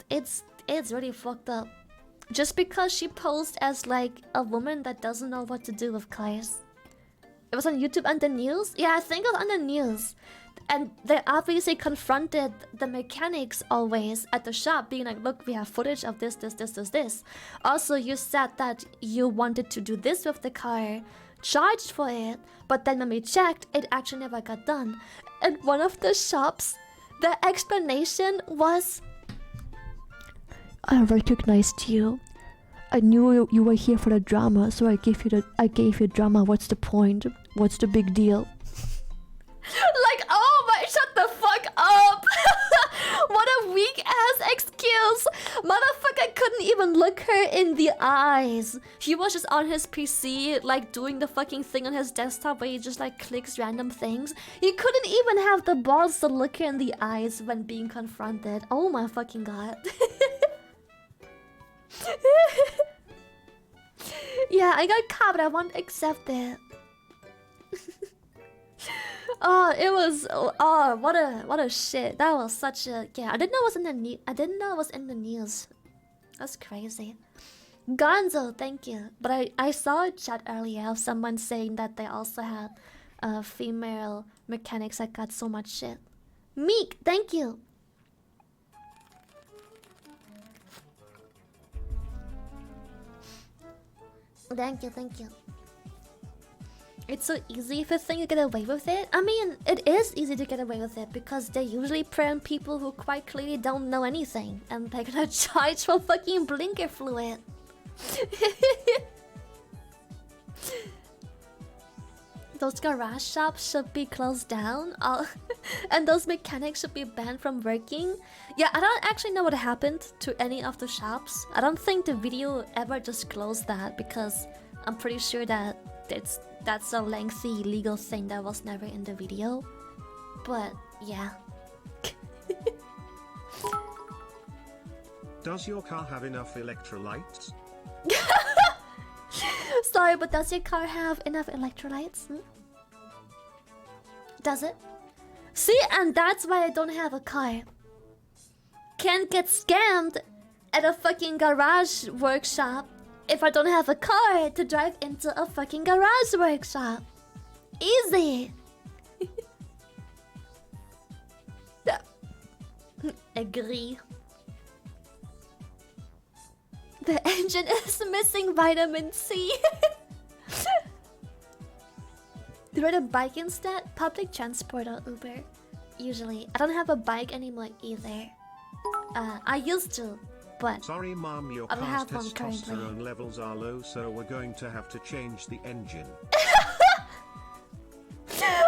it's really fucked up. Just because she posed as like a woman that doesn't know what to do with cars. It was on YouTube and the news? Yeah, I think it was on the news. And they obviously confronted the mechanics always at the shop, being like, look, we have footage of this. Also, you said that you wanted to do this with the car, charged for it, but then when we checked, it actually never got done. And one of the shops, the explanation was, I recognized you. I knew you were here for the drama, so I gave you drama. What's the point? What's the big deal? Like, oh my, shut the fuck up! What a weak ass excuse! Motherfucker couldn't even look her in the eyes. He was just on his PC, like doing the fucking thing on his desktop where he just like clicks random things. He couldn't even have the balls to look her in the eyes when being confronted. Oh my fucking god. Yeah, I got caught, but I won't accept it. Oh, it was what a shit. That was such a I didn't know it was in the news. That's crazy. Gonzo, thank you. But I saw a chat earlier of someone saying that they also had female mechanics that got so much shit. Meek, thank you. Thank you. It's so easy if you think you get away with it. I mean, it is easy to get away with it because they usually prey on people who quite clearly don't know anything, and they're gonna charge for fucking blinker fluid. Those garage shops should be closed down, and those mechanics should be banned from working. Yeah, I don't actually know what happened to any of the shops. I don't think the video ever disclosed that because I'm pretty sure that that's a lengthy legal thing that was never in the video. But yeah. Does your car have enough electrolytes? Sorry, but does your car have enough electrolytes? Does it? See, and that's why I don't have a car. Can't get scammed at a fucking garage workshop if I don't have a car to drive into a fucking garage workshop. Easy. Agree. The engine is missing vitamin C. Do you ride a bike instead? Public transport or Uber? Usually. I don't have a bike anymore either. I used to, but sorry mom, your I don't car's have one currently. testosterone levels are low, so we're going to have to change the engine.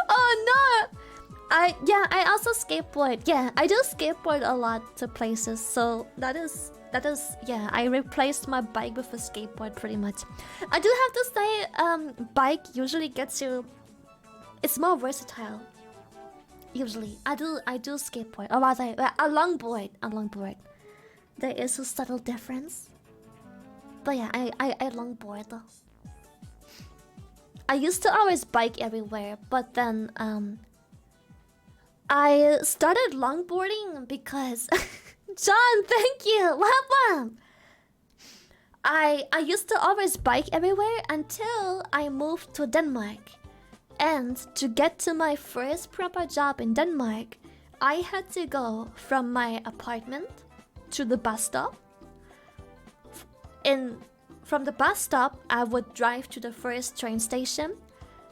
Oh no! I also skateboard. Yeah, I do skateboard a lot to places, so that is yeah, I replaced my bike with a skateboard pretty much. I do have to say, bike usually gets you, it's more versatile. Usually, I do skateboard, or rather, a longboard. There is a subtle difference, but yeah, I longboard though. I used to always bike everywhere, but then I started longboarding because John, thank you, welcome. I used to always bike everywhere until I moved to Denmark. And to get to my first proper job in Denmark, I had to go from my apartment to the bus stop. From the bus stop, I would drive to the first train station.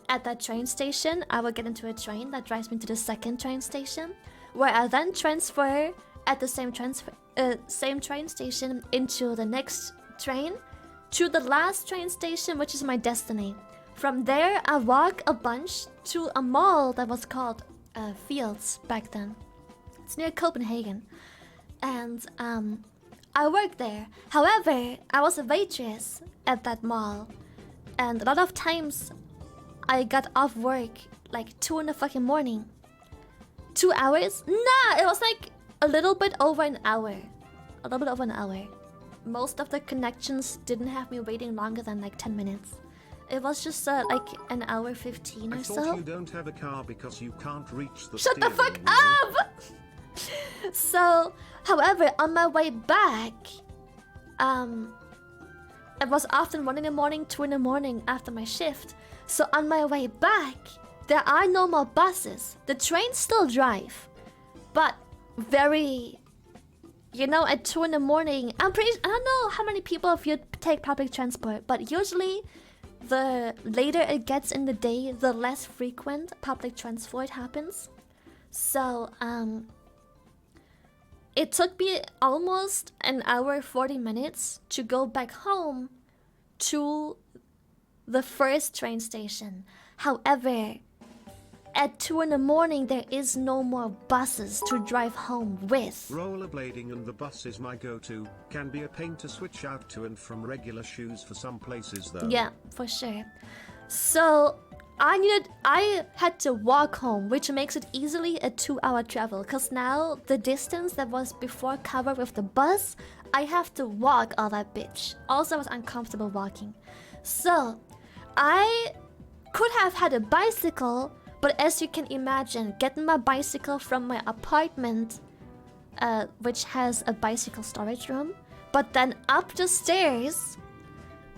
At that train station, I would get into a train that drives me to the second train station, where I then transfer at the same train station into the next train to the last train station, which is my destiny. From there, I walk a bunch to a mall that was called Fields back then. It's near Copenhagen. And I worked there. However, I was a waitress at that mall. And a lot of times, I got off work like 2 in the fucking morning. 2 hours? Nah, it was like a little bit over an hour. A little bit over an hour. Most of the connections didn't have me waiting longer than like 10 minutes. It was just like an hour 15 or so. I thought you don't have a car because you can't reach the Shut the fuck wheel. up! So, however, on my way back, it was often 1 in the morning, 2 in the morning after my shift. So on my way back, there are no more buses. The trains still drive, but very, you know, at 2 in the morning. I don't know how many people of you take public transport, but usually, the later it gets in the day, the less frequent public transport happens. So, it took me almost an hour 40 minutes to go back home to the first train station. However, at 2 in the morning, there is no more buses to drive home with. Rollerblading and the bus is my go-to. Can be a pain to switch out to and from regular shoes for some places though. Yeah, for sure. So I had to walk home, which makes it easily a 2-hour travel. Cause now the distance that was before covered with the bus, I have to walk all that bitch. Also, I was uncomfortable walking. So I could have had a bicycle, but as you can imagine, getting my bicycle from my apartment, which has a bicycle storage room, but then up the stairs,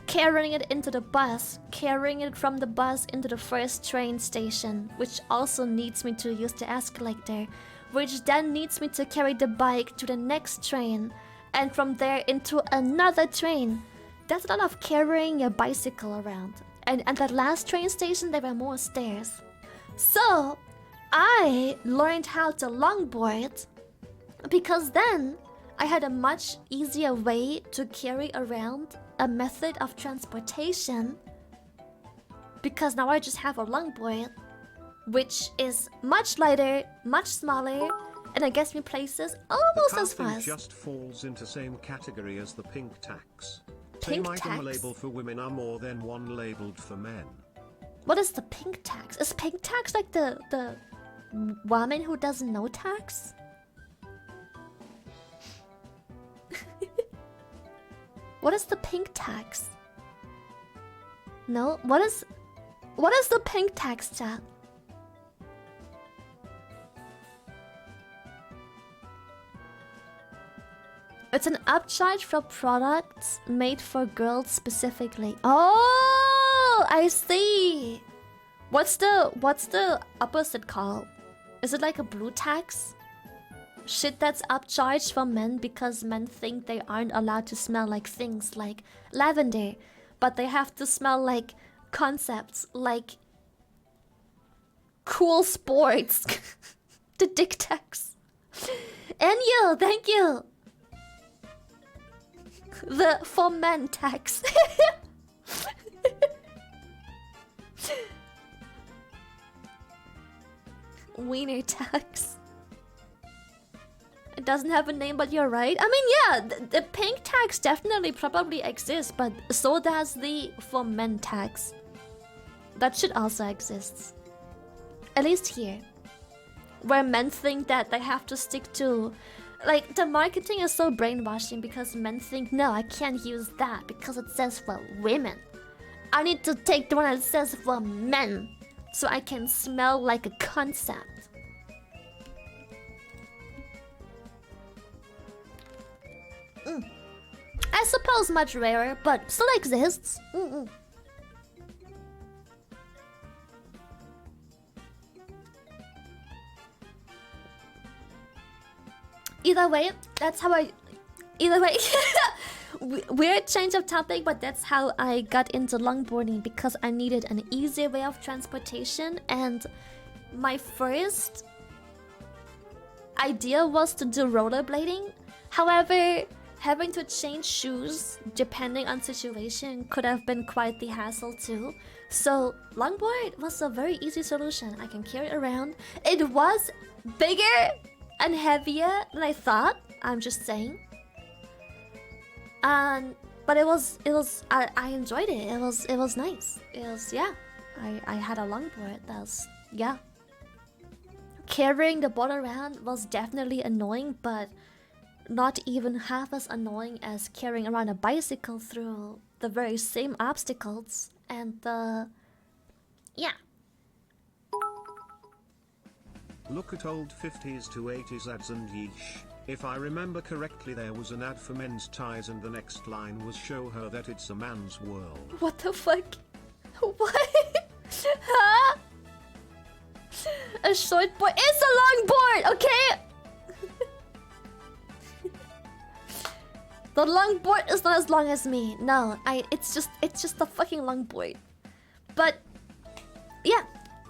carrying it into the bus, carrying it from the bus into the first train station, which also needs me to use the escalator, which then needs me to carry the bike to the next train, and from there into another train. That's a lot of carrying your bicycle around. And at that last train station, there were more stairs. So, I learned how to longboard because then I had a much easier way to carry around a method of transportation, because now I just have a longboard, which is much lighter, much smaller, and it gets me places almost as The car thing fast. just falls into same category as the pink tax. Pink Same item tax? label for women are more than one labeled for men. What is the pink tax? Is pink tax like the woman who doesn't know tax? What is the pink tax? No, what is the pink tax, chat? It's an upcharge for products made for girls specifically. Oh, I see. What's the opposite called? Is it like a blue tax? Shit that's upcharged for men because men think they aren't allowed to smell like things like lavender, but they have to smell like concepts like cool sports. The dick tax. And you, thank you. The for men tax. Wiener tax. It doesn't have a name, but you're right. I mean, yeah, the pink tax definitely probably exists, but so does the for men tax. That should also exist. At least here. Where men think that they have to stick to... Like, the marketing is so brainwashing because men think, no, I can't use that because it says for women. I need to take the one that says for men so I can smell like a concept. I suppose much rarer, but still exists. either way, that's how I. Either way, weird change of topic, but that's how I got into longboarding because I needed an easier way of transportation, and my first idea was to do rollerblading. However, having to change shoes depending on situation could have been quite the hassle too. So longboard was a very easy solution. I can carry it around. It was bigger and heavier than I thought. I'm just saying. But I enjoyed it. It was nice. I had a longboard. Carrying the board around was definitely annoying, but not even half as annoying as carrying around a bicycle through the very same obstacles. And Look at old 50s to 80s ads and yeesh. If I remember correctly, there was an ad for men's ties and the next line was show her that it's a man's world. what the fuck? What? Huh? A short board? It's a long board, okay? The long board is not as long as me. No, it's just a fucking long board. But yeah,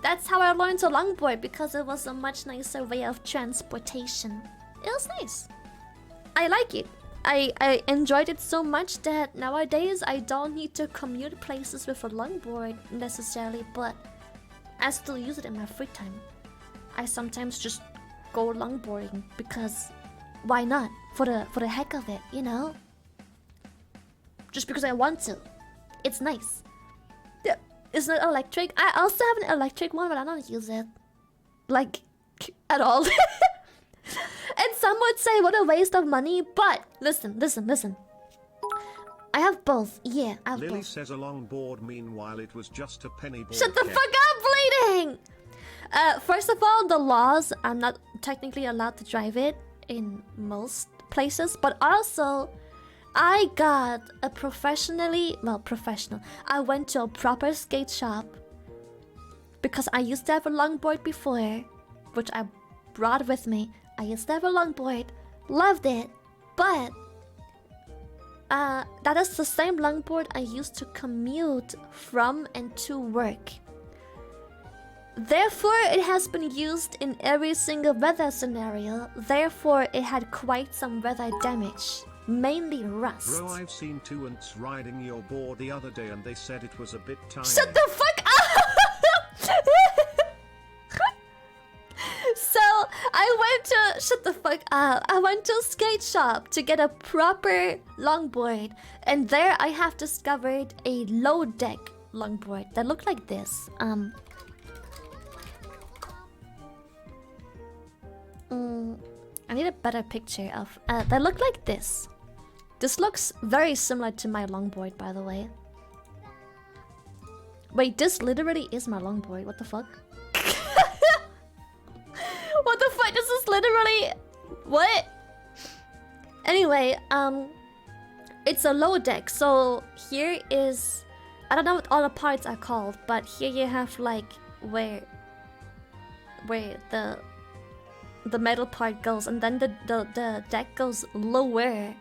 that's how I learned to longboard, because it was a much nicer way of transportation. It was nice. I like it. I enjoyed it so much that nowadays I don't need to commute places with a longboard necessarily, but I still use it in my free time. I sometimes just go longboarding because why not? For the heck of it, you know? Just because I want to. It's nice. Yeah, it's not electric. I also have an electric one, but I don't use it. Like, at all. And some would say what a waste of money, but listen. I have both. Yeah, I have Lily both. says a longboard, meanwhile it was just a penny board. Shut the fuck up, bleeding! First of all, the laws, I'm not technically allowed to drive it in most places, but also I got a professional. I went to a proper skate shop because I used to have a longboard before, which I brought with me. I used to have a longboard, loved it, but that is the same longboard I used to commute from and to work. Therefore, it has been used in every single weather scenario. Therefore, it had quite some weather damage, mainly rust. Bro, I've seen two ants riding your board the other day and they said it was a bit tiny. Shut the fuck up! So, shut the fuck up. I went to a skate shop to get a proper longboard, and there I have discovered a low deck longboard that looked like this. I need a better picture of that looked like this. This looks very similar to my longboard, by the way. Wait, this literally is my longboard. What the fuck? What the fuck? This is literally what? Anyway, it's a low deck. So here is, I don't know what all the parts are called, but here you have like where the metal part goes, and then the deck goes lower,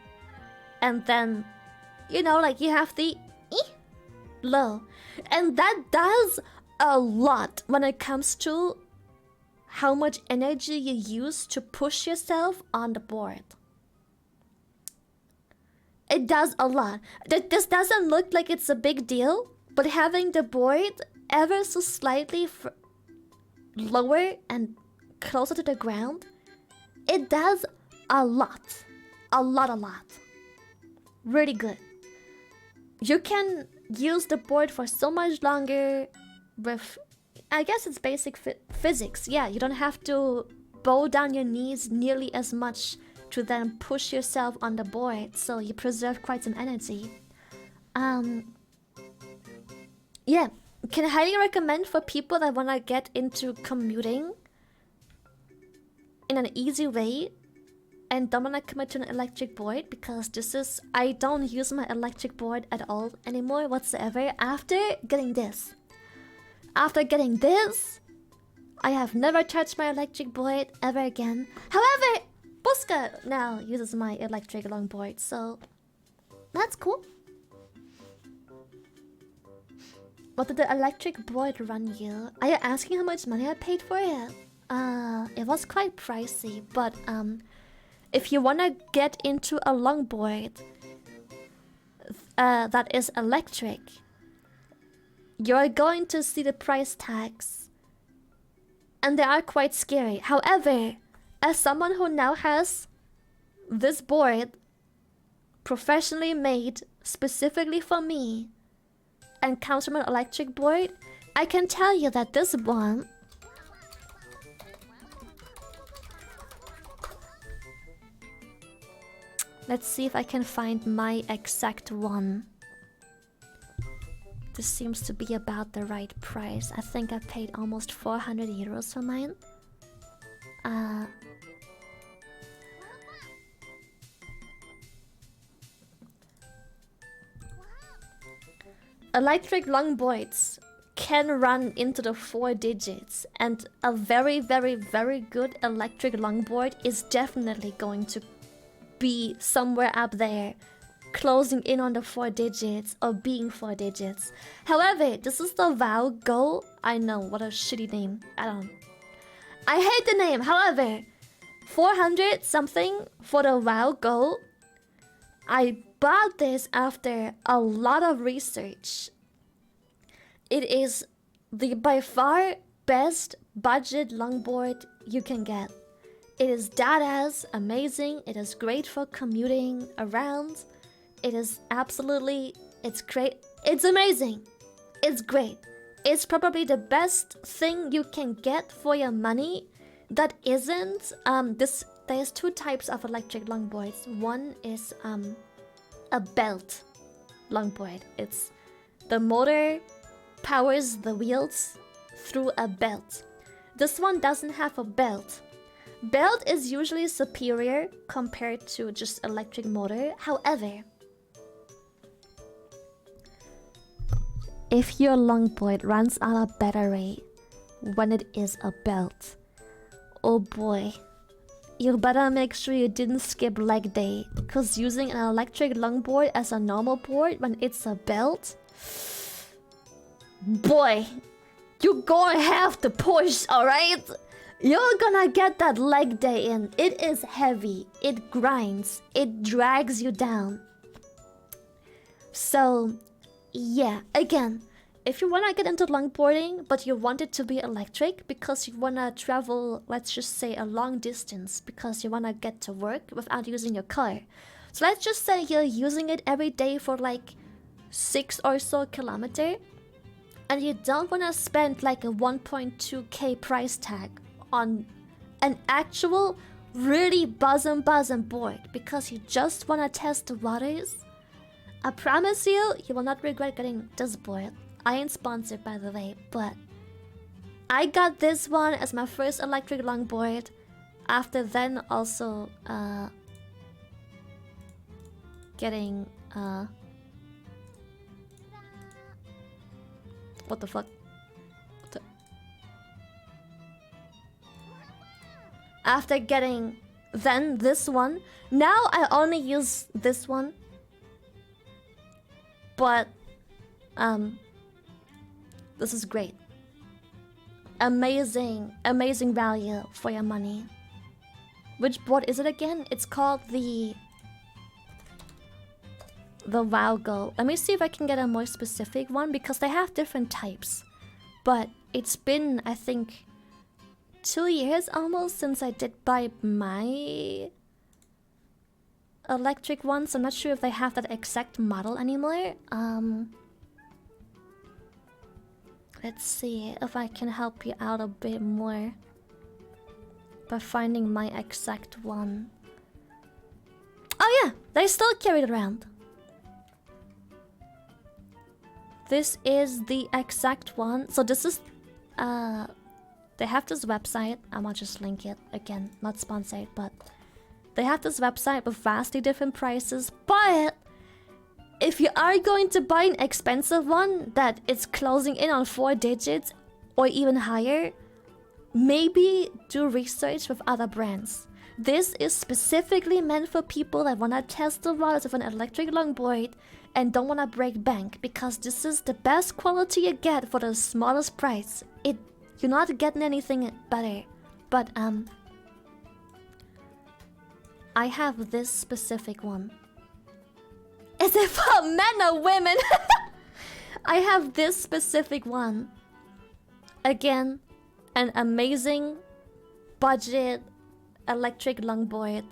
and then you know, like you have the low, and that does a lot when it comes to how much energy you use to push yourself on the board. It does a lot. This doesn't look like it's a big deal, but having the board ever so slightly lower and closer to the ground, it does a lot. A lot. Really good. You can use the board for so much longer with, I guess it's basic physics. Yeah, you don't have to bow down your knees nearly as much to then push yourself on the board, so you preserve quite some energy. Yeah, can highly recommend for people that want to get into commuting in an easy way and don't want to commit to an electric board, because I don't use my electric board at all anymore whatsoever after getting this. After getting this, I have never touched my electric board ever again. However, we'll Orca now uses my electric longboard, so that's cool. What did the electric board run you? Are you asking how much money I paid for it? It was quite pricey, but if you wanna get into a longboard that is electric, you're going to see the price tags, and they are quite scary. However, as someone who now has this board professionally made specifically for me and comes from an electric board, I can tell you that this one let's see if I can find my exact one. This seems to be about the right price. I think I paid almost 400 euros for mine. Electric longboards can run into the 4 digits, and a very, very, very good electric longboard is definitely going to be somewhere up there, closing in on the 4 digits or being 4 digits. However, this is the WoW Go. I know, what a shitty name. I hate the name. However, 400 something for the WoW Go. I bought this after a lot of research. It is the by far best budget longboard you can get. It is badass, amazing. It is great for commuting around. It is absolutely, it's great. It's amazing. It's great. It's probably the best thing you can get for your money that isn't there's 2 types of electric longboards. One is a belt longboard. It's the motor powers the wheels through a belt. This one doesn't have a belt. Belt is usually superior compared to just electric motor. However, if your longboard runs out of battery when it is a belt, oh boy, you better make sure you didn't skip leg day, because using an electric longboard as a normal board when it's a belt, boy, you're gonna have to push, alright? You're gonna get that leg day in. It is heavy, it grinds, it drags you down. So, yeah, again, if you wanna get into longboarding, but you want it to be electric because you wanna travel, let's just say, a long distance because you wanna get to work without using your car. So let's just say you're using it every day for like 6 or so kilometers, and you don't wanna spend like a 1.2k price tag on an actual really buzzing board because you just wanna test the waters. I promise you, you will not regret getting this board. I ain't sponsored, by the way, but I got this one as my first electric longboard. After then, also getting what the fuck? After getting then this one, now I only use this one. But this is great. Amazing value for your money. Which board is it again? It's called the WoW Go. Let me see if I can get a more specific one because they have different types. But it's been, I think, 2 years almost since I did buy my electric one, so I'm not sure if they have that exact model anymore. Let's see if I can help you out a bit more by finding my exact one. Oh yeah, they still carry it around. This is the exact one. So this is they have this website. I might just link it again, not sponsored, but they have this website with vastly different prices. But if you are going to buy an expensive one that is closing in on 4 digits or even higher, maybe do research with other brands. This is specifically meant for people that wanna test the waters of an electric longboard and don't wanna break bank, because this is the best quality you get for the smallest price. You're not getting anything better. But I have this specific one. Is it for men or women? I have this specific one. Again, an amazing budget electric longboard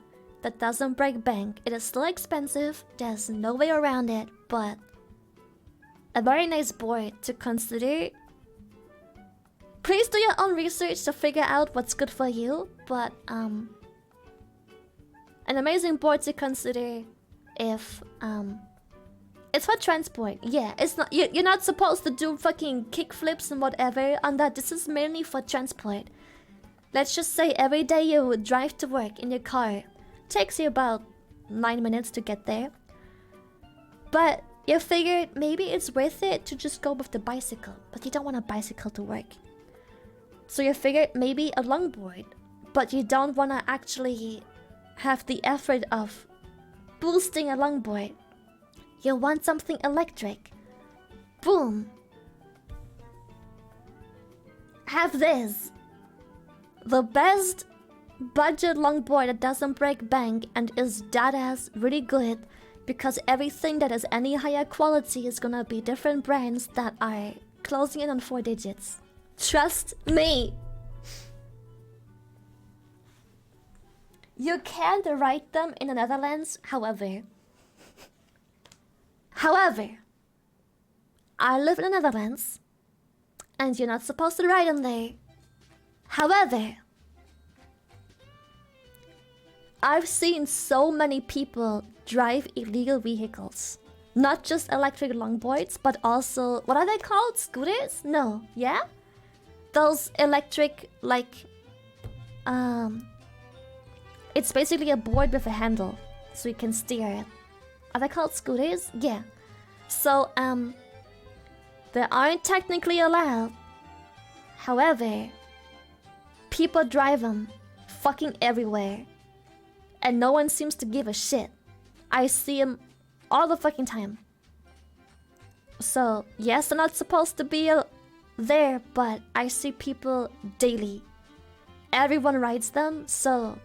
that doesn't break bank. It is still expensive, there's no way around it, but a very nice board to consider. Please do your own research to figure out what's good for you, but an amazing board to consider if it's for transport. Yeah, it's not you're not supposed to do fucking kick flips and whatever on that. This is mainly for transport. Let's just say every day you would drive to work in your car. Takes you about 9 minutes to get there. But you figured maybe it's worth it to just go with the bicycle, but you don't want a bicycle to work. So you figured maybe a longboard, but you don't want to actually have the effort of boosting a longboard. You want something electric. Boom. Have this. The best budget longboard that doesn't break bank and is deadass really good, because everything that is any higher quality is gonna be different brands that are closing in on 4 digits. Trust me. You can't ride them in the Netherlands, however. I live in the Netherlands, and you're not supposed to ride them there. However, I've seen so many people drive illegal vehicles. Not just electric longboards, but also, what are they called? Scooters? No, yeah? Those electric, like, it's basically a board with a handle, so you can steer it. Are they called scooters? Yeah. So, they aren't technically allowed. However, people drive them fucking everywhere, and no one seems to give a shit. I see them all the fucking time. So, yes, they're not supposed to be there, but I see people daily. Everyone rides them, so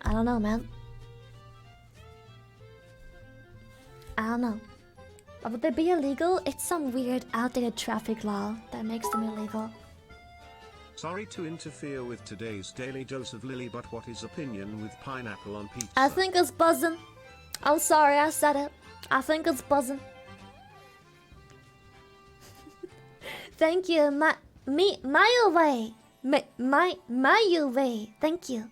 I don't know, man. I don't know. But would they be illegal? It's some weird outdated traffic law that makes them illegal. Sorry to interfere with today's daily dose of Lily, but what is opinion with pineapple on pizza? I think it's buzzing. I'm sorry I said it. I think it's buzzing. Thank you, my way. My way. Thank you.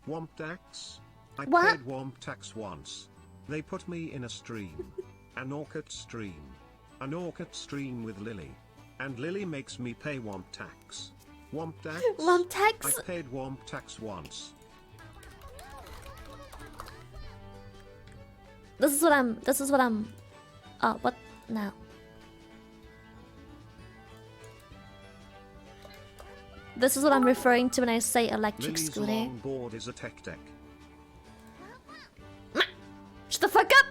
Womp tax? I What? paid womp tax once. They put me in a stream. An Orca stream. An Orca stream with Lily. And Lily makes me pay womp tax. Womp tax? Womp tax? I paid womp tax once. This is what I'm what now? This is what I'm referring to when I say electric Lily's scooter. longboard is a tech deck. Shut the fuck up!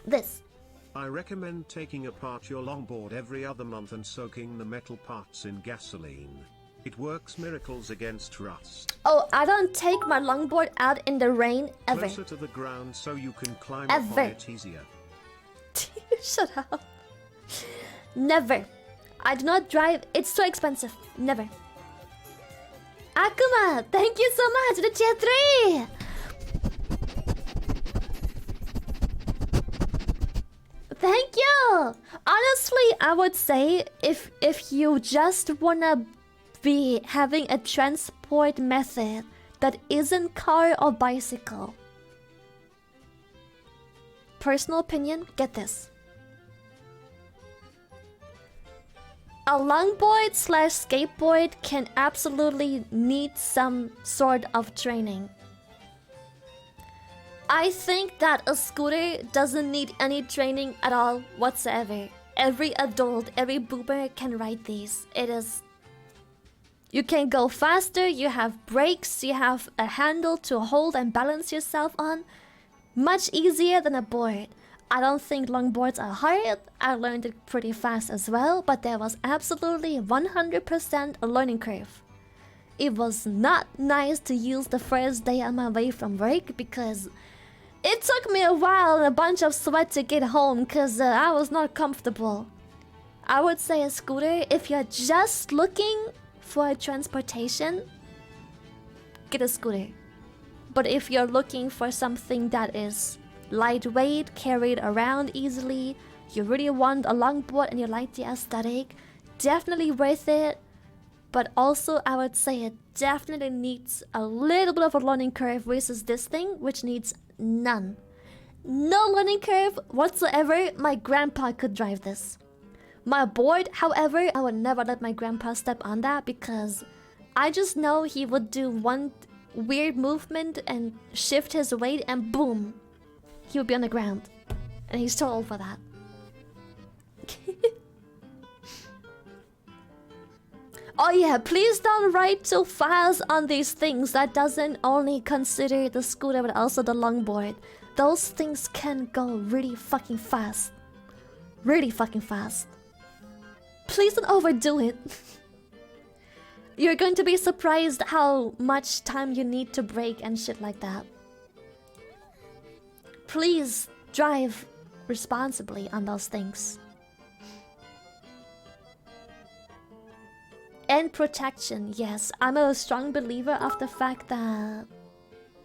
This. I recommend taking apart your longboard every other month and soaking the metal parts in gasoline. It works miracles against rust. Oh, I don't take my longboard out in the rain ever. Closer to the ground so you can climb up on Ever. it easier. Shut up. Never. I do not drive. It's too expensive. Never. Akuma, thank you so much for the tier 3. Thank you. Honestly, I would say if you just wanna be having a transport method that isn't car or bicycle. Personal opinion, get this. A longboard / skateboard can absolutely need some sort of training. I think that a scooter doesn't need any training at all whatsoever. Every adult, every boomer can ride these. It is... You can go faster, you have brakes, you have a handle to hold and balance yourself on. Much easier than a board. I don't think longboards are hard. I learned it pretty fast as well, but there was absolutely 100% a learning curve. It was not nice to use the first day on my way from work because it took me a while and a bunch of sweat to get home because I was not comfortable. I would say a scooter, if you're just looking for transportation, get a scooter. But if you're looking for something that is lightweight, carried around easily, you really want a longboard and you like the aesthetic, definitely worth it. But also I would say it definitely needs a little bit of a learning curve versus this thing, which needs none. No learning curve whatsoever. My grandpa could drive this. My board, however, I would never let my grandpa step on that because I just know he would do one weird movement and shift his weight and boom, he would be on the ground. And he's too old for that. Oh yeah, please don't ride too fast on these things. That doesn't only consider the scooter but also the longboard. Those things can go really fucking fast. Really fucking fast. Please don't overdo it. You're going to be surprised how much time you need to brake and shit like that. Please drive responsibly on those things. And protection, yes. I'm a strong believer of the fact that...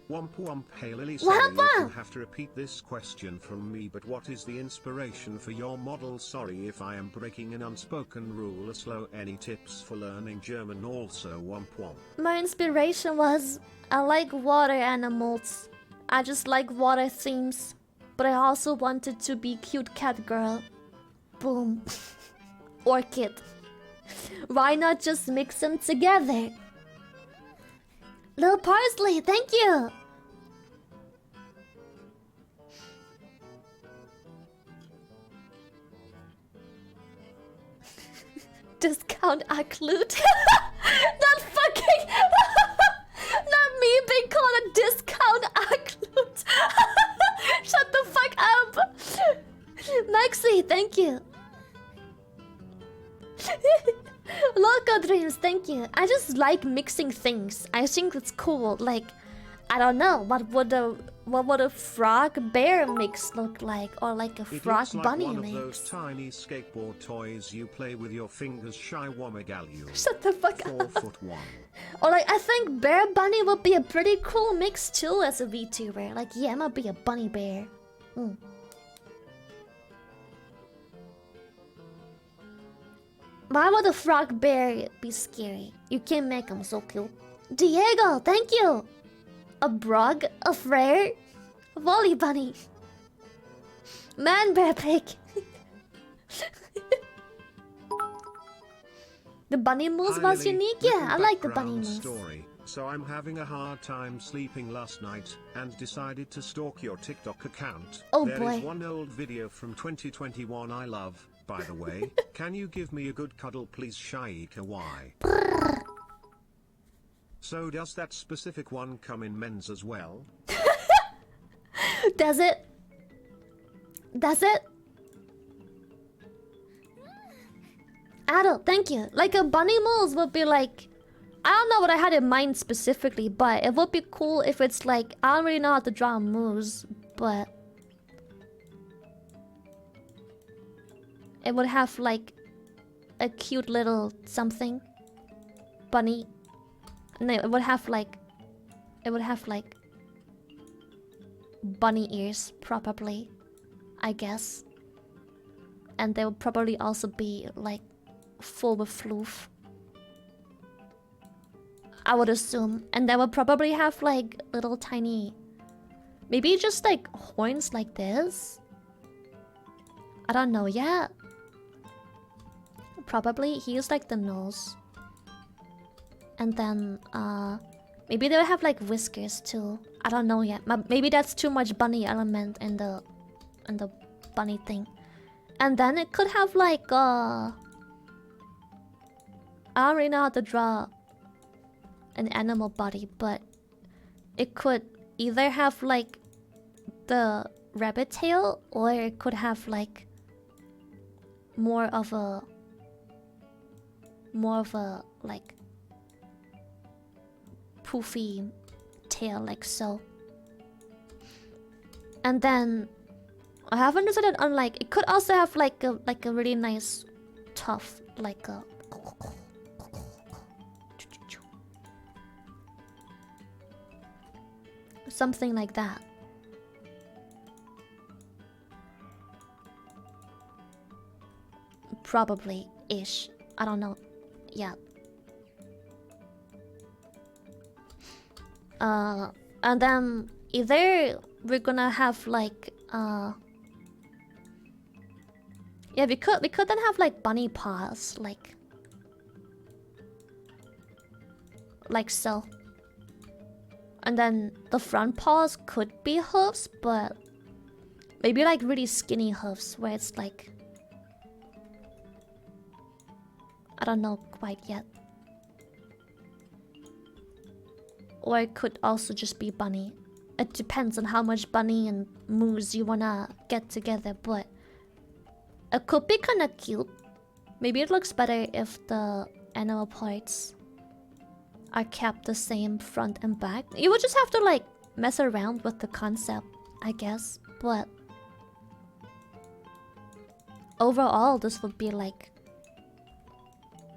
Womp womp, hey Lily, sorry you have to repeat this question from me, but what is the inspiration for your model? Sorry if I am breaking an unspoken rule. Slow, any tips for learning German? Also womp womp. My inspiration was, I like water animals. I just like water themes. But I also wanted to be cute cat girl. Boom. Orchid. Why not just mix them together? Little parsley, thank you! Discount acclude? Not fucking... Not me being called a discount acclude! Shut the fuck up! Maxi, thank you! Loco dreams, thank you. I just like mixing things. I think it's cool. Like, I don't know, what would a frog bear mix look like, or like a frog bunny one mix? Of those tiny skateboard toys you play with your fingers. Shy Womagalu. Shut the fuck up. 4'1". Or like, I think bear bunny would be a pretty cool mix too as a VTuber. Like, yeah, I'm gonna be a bunny bear. Why would a frog bear be scary? You can make them so cute. Diego, thank you! A brog, a frere, a volley bunny. Man bear pig. The bunny moves was unique, yeah, I like the bunny moves. Story. So I'm having a hard time sleeping last night, and decided to stalk your TikTok account. Oh There boy. is one old video from 2021 I love, by the way. Can you give me a good cuddle please, Shaika? Why? So does that specific one come in men's as well? Does it? Does it? Adult, thank you. Like a bunny moves would be like... I don't know what I had in mind specifically, but it would be cool if it's like... I don't really know how to draw moves, but... It would have like... a cute little something. Bunny. No, it would have like... It would have like... bunny ears, probably. I guess. And they would probably also be like... full with floof. I would assume. And they would probably have like little tiny... maybe just like horns like this? I don't know yet. Probably he used like the nose. And then Maybe they would have like whiskers too. I don't know yet. Maybe that's too much bunny element in the bunny thing. And then it could have like I don't really know how to draw an animal body, but it could either have like the rabbit tail, or it could have like more of a like poofy tail, like so. And then I haven't decided on like it could also have like a really nice tough like a something like that. Probably ish. I don't know. Yeah. And then either we're gonna have like yeah, we could then have like bunny paws, like so. And then the front paws could be hooves, but maybe like really skinny hooves where it's like I don't know quite yet. Or it could also just be bunny. It depends on how much bunny and moose you wanna get together, but it could be kinda cute. Maybe it looks better if the animal parts are kept the same front and back. You would just have to like mess around with the concept, I guess. But overall, this would be like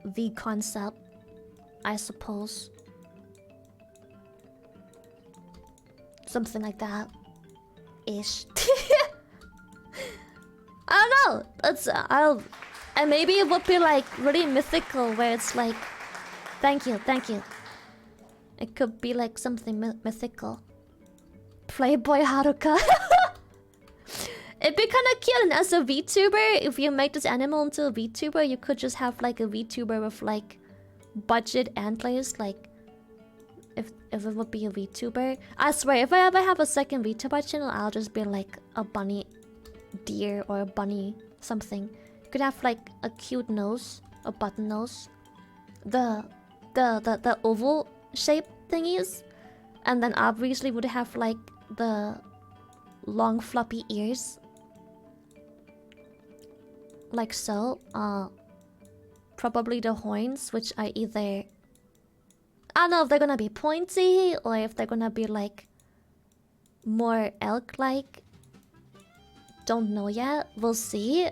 the concept, I suppose. Something like that. Ish. I don't know. It's and maybe it would be like really mythical where it's like thank you. It could be like something mythical. Playboy Haruka. It'd be kind of cute, and as a VTuber, if you make this animal into a VTuber, you could just have like a VTuber with like budget antlers, like if it would be a VTuber. I swear, if I ever have a second VTuber channel, I'll just be like a bunny deer or a bunny something. You could have like a cute nose, a button nose, the oval shape thingies, and then obviously would have like the long floppy ears. Like so. Probably the horns, which are either I don't know if they're gonna be pointy or if they're gonna be like more elk-like. Don't know yet. We'll see.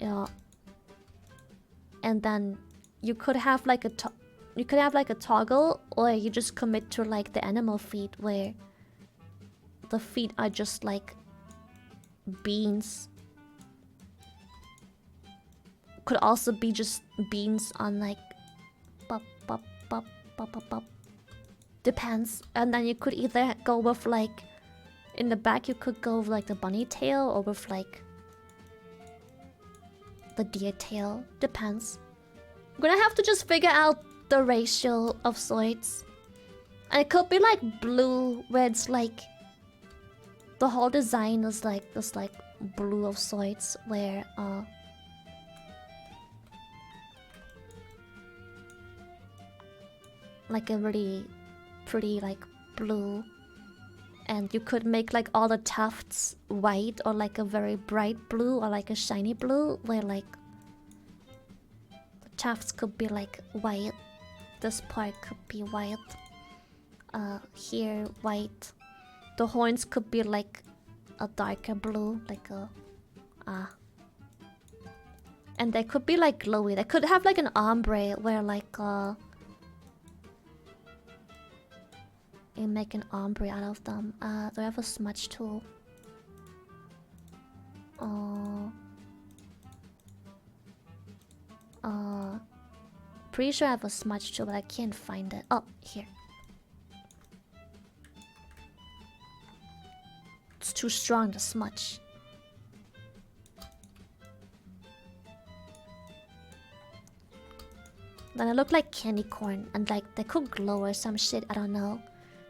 Yeah. And then you could have like a toggle, or you just commit to like the animal feet where the feet are just like beans. Could also be just beans on like pop pop pop pop pop pop. Depends. And then you could either go with like in the back you could go with like the bunny tail, or with like the deer tail. Depends. I'm gonna have to just figure out the ratio of sorts. And it could be like blue, where it's like the whole design is like this like blue of sorts, where like a really pretty like blue, and you could make like all the tufts white, or like a very bright blue, or like a shiny blue, where like the tufts could be like white, this part could be white, here white, the horns could be like a darker blue, like a and they could be like glowy. They could have like an ombre where like you make an ombre out of them. Do I have a smudge tool? Pretty sure I have a smudge tool, but I can't find it. Oh, here. It's too strong to smudge. Then it looked like candy corn, and like they could glow or some shit, I don't know.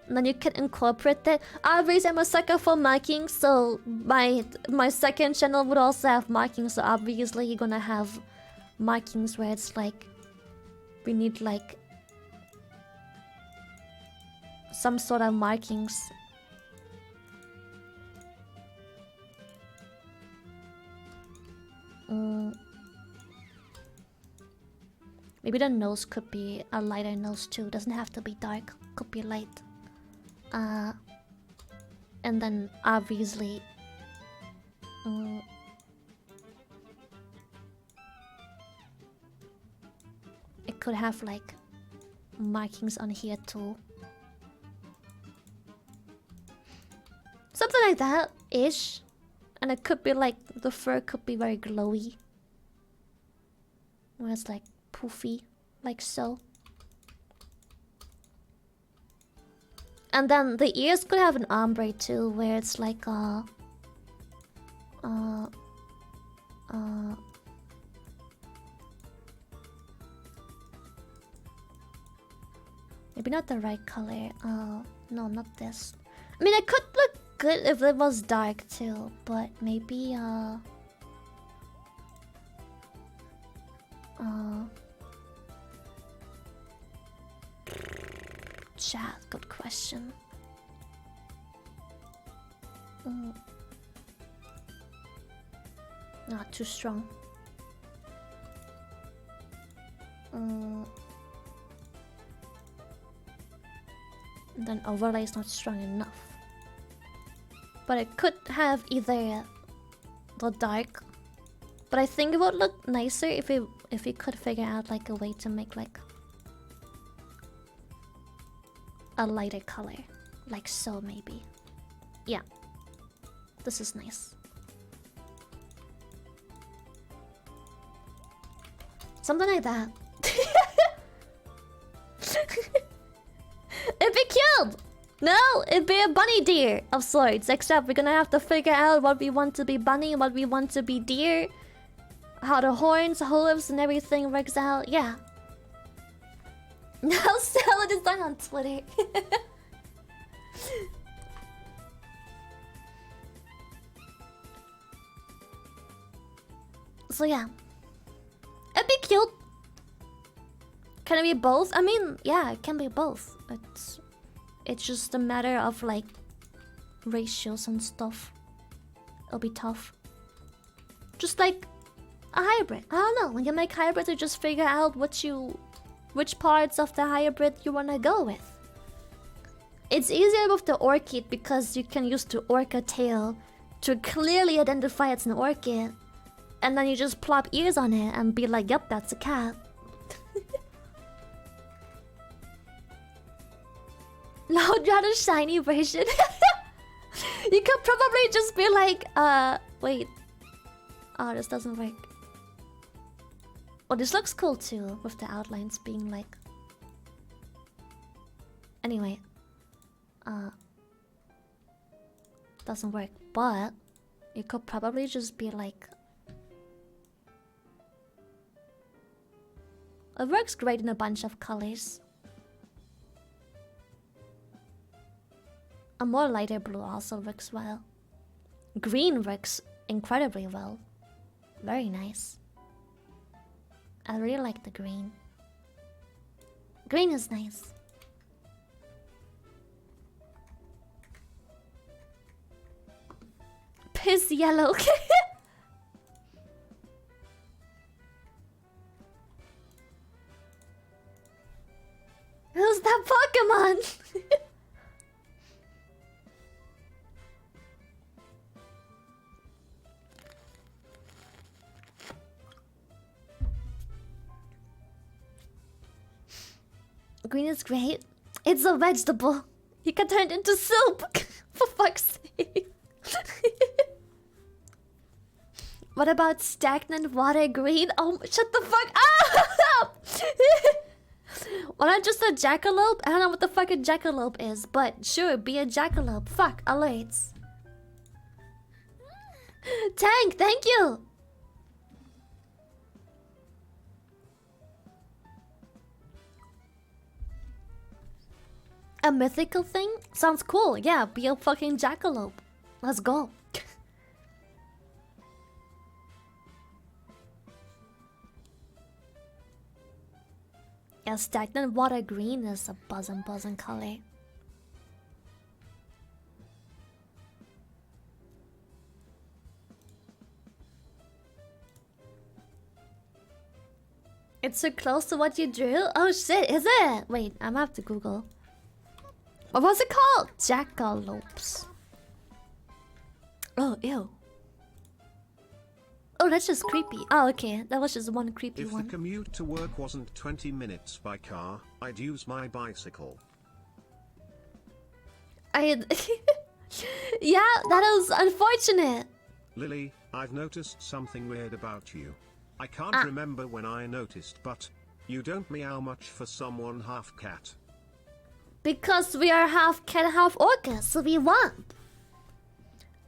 And then you can incorporate that. Obviously, I'm a sucker for markings, so my second channel would also have markings. So obviously, you're gonna have markings where it's like we need like some sort of markings. Maybe the nose could be a lighter nose too. Doesn't have to be dark. Could be light. And then obviously, it could have like markings on here too. Something like that ish. And it could be like the fur could be very glowy. Where it's like poofy, like so. And then the ears could have an ombre too, where it's like maybe not the right color. No, not this. I mean, it could look good if it was dark too, but maybe chat, good question. Not too strong. Then overlay is not strong enough. But it could have either the dark. But I think it would look nicer if we could figure out like a way to make like a lighter color. Like so maybe. Yeah. This is nice. Something like that. It'd be cute! No, it'd be a bunny deer of sorts. Except we're gonna have to figure out what we want to be bunny, what we want to be deer. How the horns, hooves, and everything works out. Yeah. Now sell a design on Twitter. So yeah. It'd be cute. Can it be both? I mean, yeah, it can be both. It's just a matter of like ratios and stuff. It'll be tough. Just like a hybrid. I don't know. When you make hybrids, you just figure out which parts of the hybrid you wanna go with. It's easier with the orchid because you can use the orca tail to clearly identify it's an orchid. And then you just plop ears on it and be like, yep, that's a cat. Loud rather shiny version. You could probably just be like, wait. Oh, this doesn't work. Oh, this looks cool too, with the outlines being like... Anyway. Doesn't work, but... You could probably just be like... It works great in a bunch of colors. A more lighter blue also works well. Green works incredibly well. Very nice. I really like the green. Green is nice. Piss yellow. Who's that Pokemon? Green is great. It's a vegetable. You can turn it into soup. For fuck's sake. What about stagnant water green? Oh, shut the fuck up! Why not just a jackalope? I don't know what the fuck a jackalope is, but sure, be a jackalope. Fuck, alerts. Tank, thank you! A mythical thing? Sounds cool. Yeah, be a fucking jackalope. Let's go. Yeah, stagnant water green is a buzzin' color. It's so close to what you drew? Oh shit, is it? Wait, I'm gonna have to Google. What was it called? Jackalopes. Oh, ew. Oh, that's just creepy. Oh, okay. That was just one creepy one. If the commute to work wasn't 20 minutes by car, I'd use my bicycle. Yeah, that is unfortunate. Lily, I've noticed something weird about you. I can't remember when I noticed, but you don't meow much for someone half cat. Because we are half cat, half orca, so we want.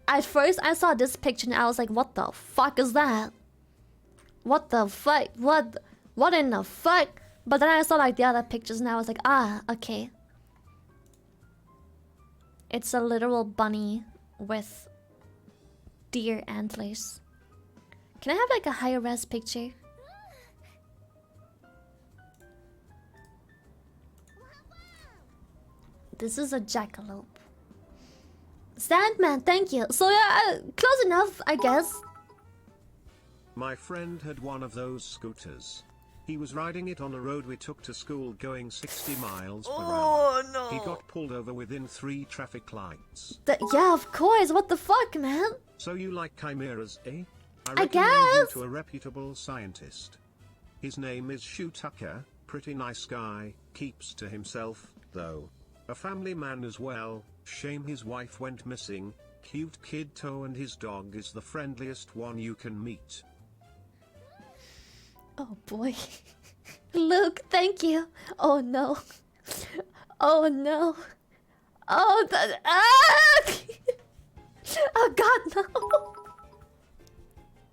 At first, I saw this picture and I was like, what the fuck is that? What the fuck? What in the fuck? But then I saw like the other pictures and I was like, ah, okay. It's a literal bunny with deer antlers. Can I have like a higher res picture? This is a jackalope. Sandman, thank you. So yeah, close enough, I guess. My friend had one of those scooters. He was riding it on a road we took to school going 60 miles per hour. No. He got pulled over within 3 traffic lights. Yeah, of course. What the fuck, man? So you like chimeras, eh? I guess. recommend you to a reputable scientist. His name is Shu Tucker, pretty nice guy, keeps to himself, though. A family man as well, shame his wife went missing, cute kid toe and his dog is the friendliest one you can meet. Oh boy. Luke, thank you. Oh no. Oh no. Oh, oh god, no.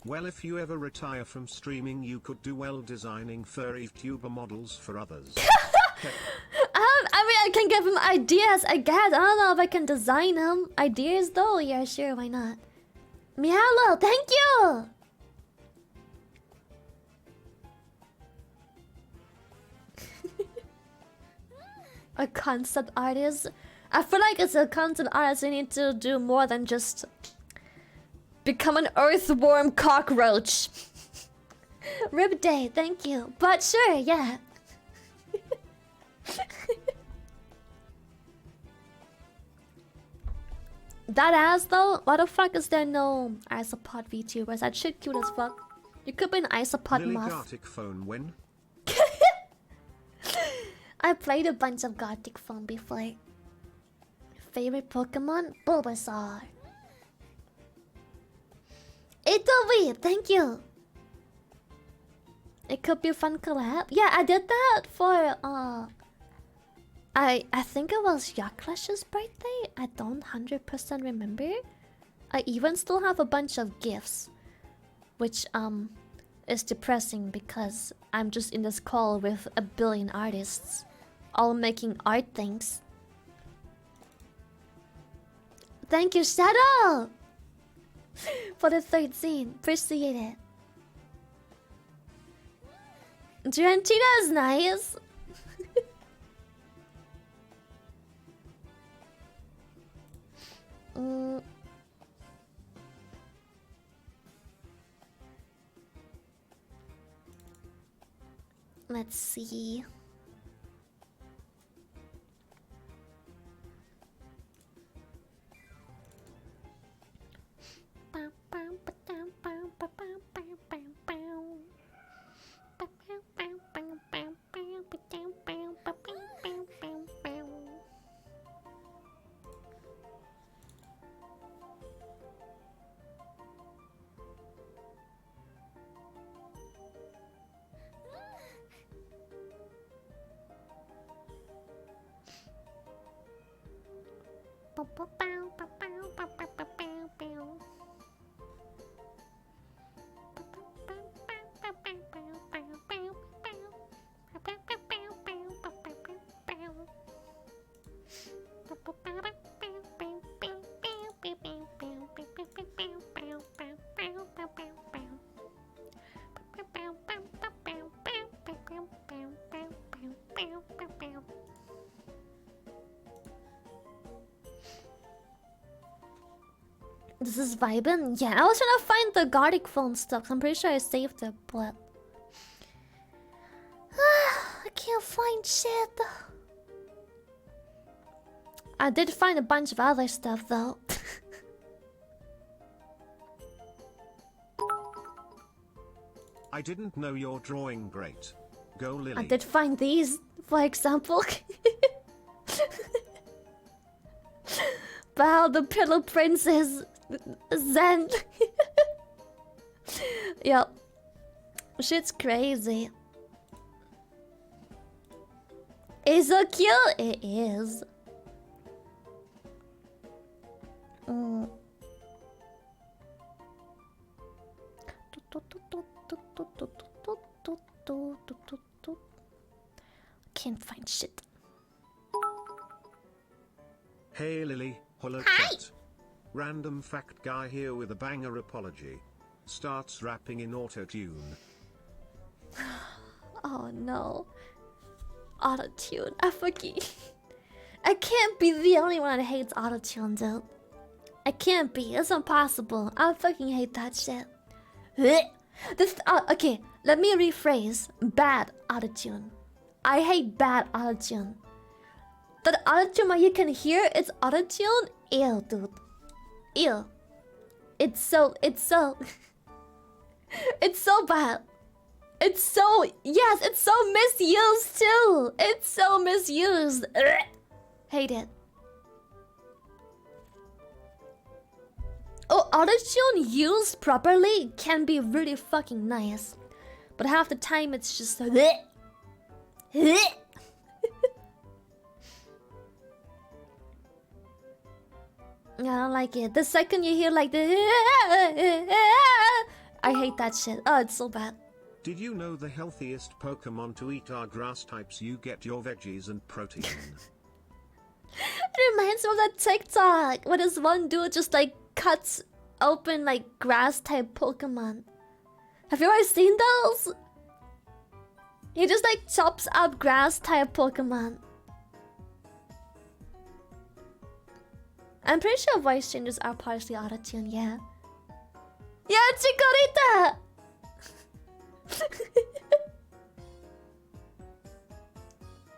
Well, if you ever retire from streaming, you could do well designing furry tuber models for others. I mean, I can give him ideas, I guess. I don't know if I can design them. Ideas, though? Yeah, sure, why not? Mialo, thank you! A concept artist? I feel like as a concept artist, you need to do more than just become an earthworm cockroach. Rib day, thank you. But sure, yeah. That ass though? Why the fuck is there no isopod VTubers? That shit cute as fuck. You could be an isopod Lily muff. Gartic phone when? I played a bunch of Gartic phone before. Favorite Pokemon? Bulbasaur. Itobi, thank you. It could be a fun collab. Yeah, I did that for I think it was Yaklash's birthday. I don't 100% remember. I even still have a bunch of gifts, which is depressing because I'm just in this call with a billion artists, all making art things. Thank you, Shadow, for the 13. Appreciate it. Giantina is nice. Let's see. This is vibing. Yeah, I was trying to find the Gartic phone stuff. I'm pretty sure I saved it, but I can't find shit. I did find a bunch of other stuff though. I didn't know you're drawing great. Go Lily. I did find these, for example. Bow the Pillow Princess Zen. Yep. Shit's crazy. Is it cute? It is. Can't find shit. Hey Lily, hello Hi. chat. Random fact guy here with a banger apology. Starts rapping in auto-tune. Oh no. Autotune. I can't be the only one that hates autotune, dude. I can't be. It's impossible. I fucking hate that shit. Okay, let me rephrase. Bad autotune. I hate bad autotune. That autotune where you can hear it's autotune? Ew, dude. Ew. It's so it's so bad. It's so misused too. It's so misused. Hate it. Oh, autotune used properly can be really fucking nice. But half the time it's just I don't like it. The second you hear like the I hate that shit. Oh, it's so bad. Did you know the healthiest Pokemon to eat are grass types? You get your veggies and protein. It reminds me of that TikTok where this one dude just like cuts open like grass type Pokemon. Have you ever seen those? He just like chops up grass type Pokemon. I'm pretty sure voice changes are partially autotune, yeah. Yeah, Chikorita!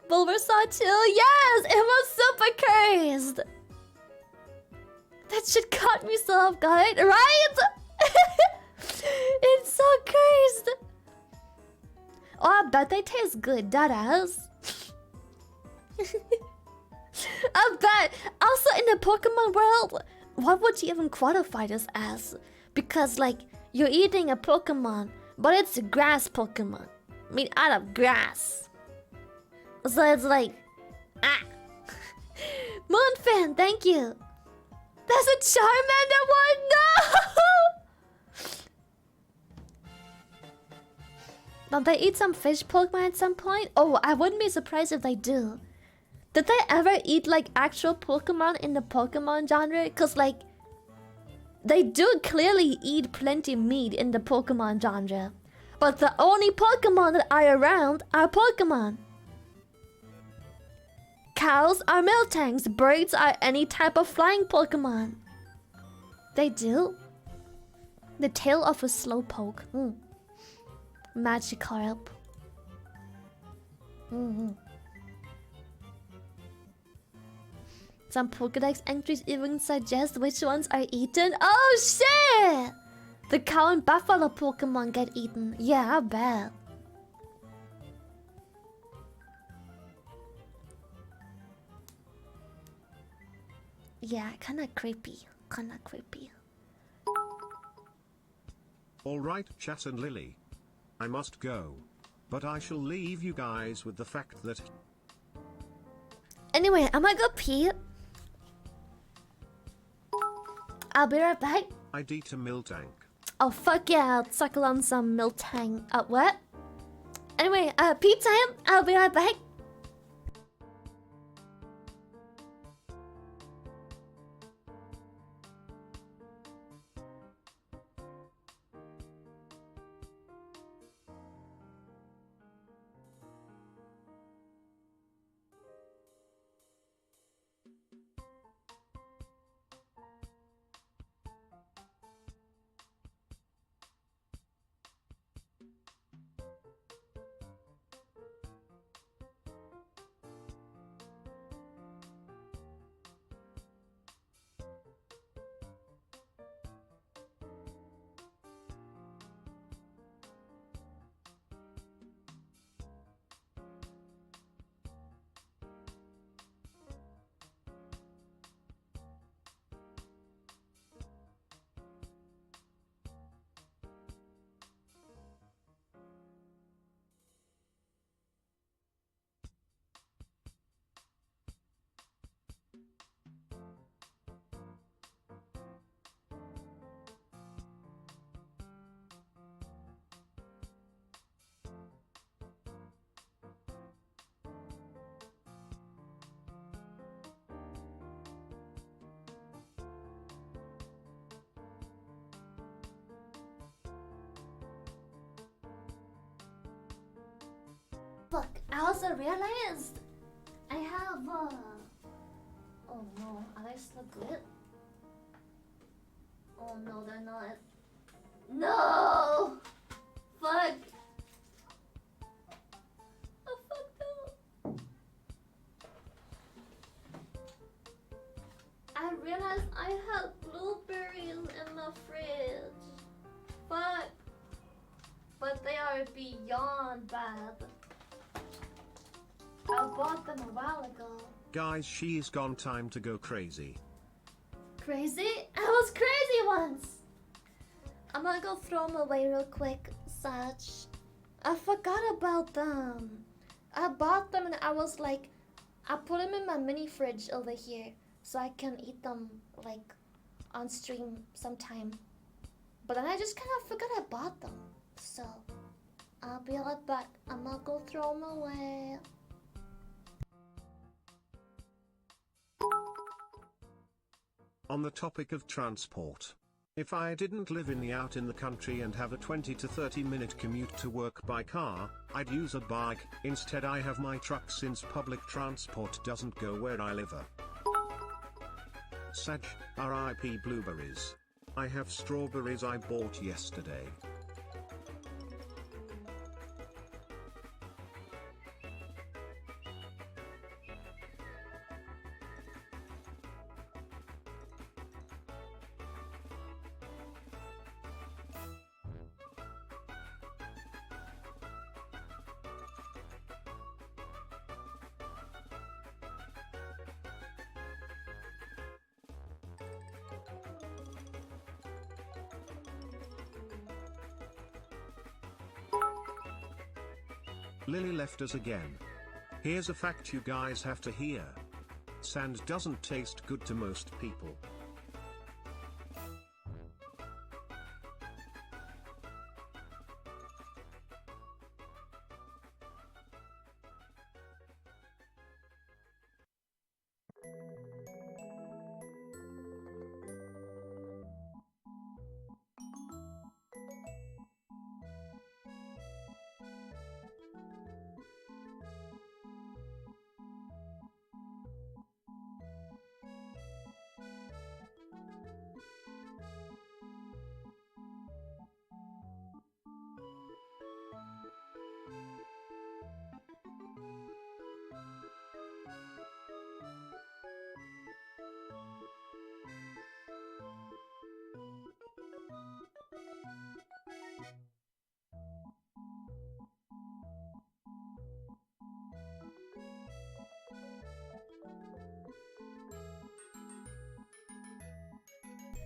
Bulbasaur too? Yes! It was super cursed! That shit caught me so off guard, right? It's so cursed! Oh, I bet they taste good, that ass. I bet. Also, in the Pokemon world, what would you even qualify this as? Because, like, you're eating a Pokemon, but it's a grass Pokemon. Made out of grass. So it's like, ah. Moonfan, thank you. That's a Charmander one? No! Don't they eat some fish Pokemon at some point? Oh, I wouldn't be surprised if they do. Did they ever eat like actual Pokemon in the Pokemon genre? Cause like they do clearly eat plenty meat in the Pokemon genre. But the only Pokemon that are around are Pokemon. Cows are Miltangs, birds are any type of flying Pokemon. They do. The tail of a Slowpoke. Magikarp. Some Pokédex entries even suggest which ones are eaten. Oh shit! The cow and buffalo Pokemon get eaten. Yeah, I bet. Yeah, kinda creepy. Kinda creepy. Alright, Chat and Lily. I must go. But I shall leave you guys with the fact that... Anyway, I'm gonna go pee. I'll be right back. ID to Miltank. Oh fuck yeah, I'll suckle on some Miltang. What? Anyway, pee time. I'll be right back. Fuck, I also realized I have oh no, are they still good? Oh no, they're not. No! Fuck! I fucked up. I realized I had blueberries in the fridge. Fuck! But they are beyond bad. I bought them a while ago. Guys, she's gone, time to go crazy. Crazy? I was crazy once! I'm gonna go throw them away real quick, Sach. I forgot about them. I bought them and I was like, I put them in my mini fridge over here so I can eat them like on stream sometime. But then I just kind of forgot I bought them. So, I'll be right back. I'm gonna go throw them away. On the topic of transport. If I didn't live out in the country and have a 20 to 30 minute commute to work by car, I'd use a bike. Instead I have my truck since public transport doesn't go where I live. Sag, RIP blueberries. I have strawberries I bought yesterday. Lily left us again. Here's a fact you guys have to hear. Sand doesn't taste good to most people.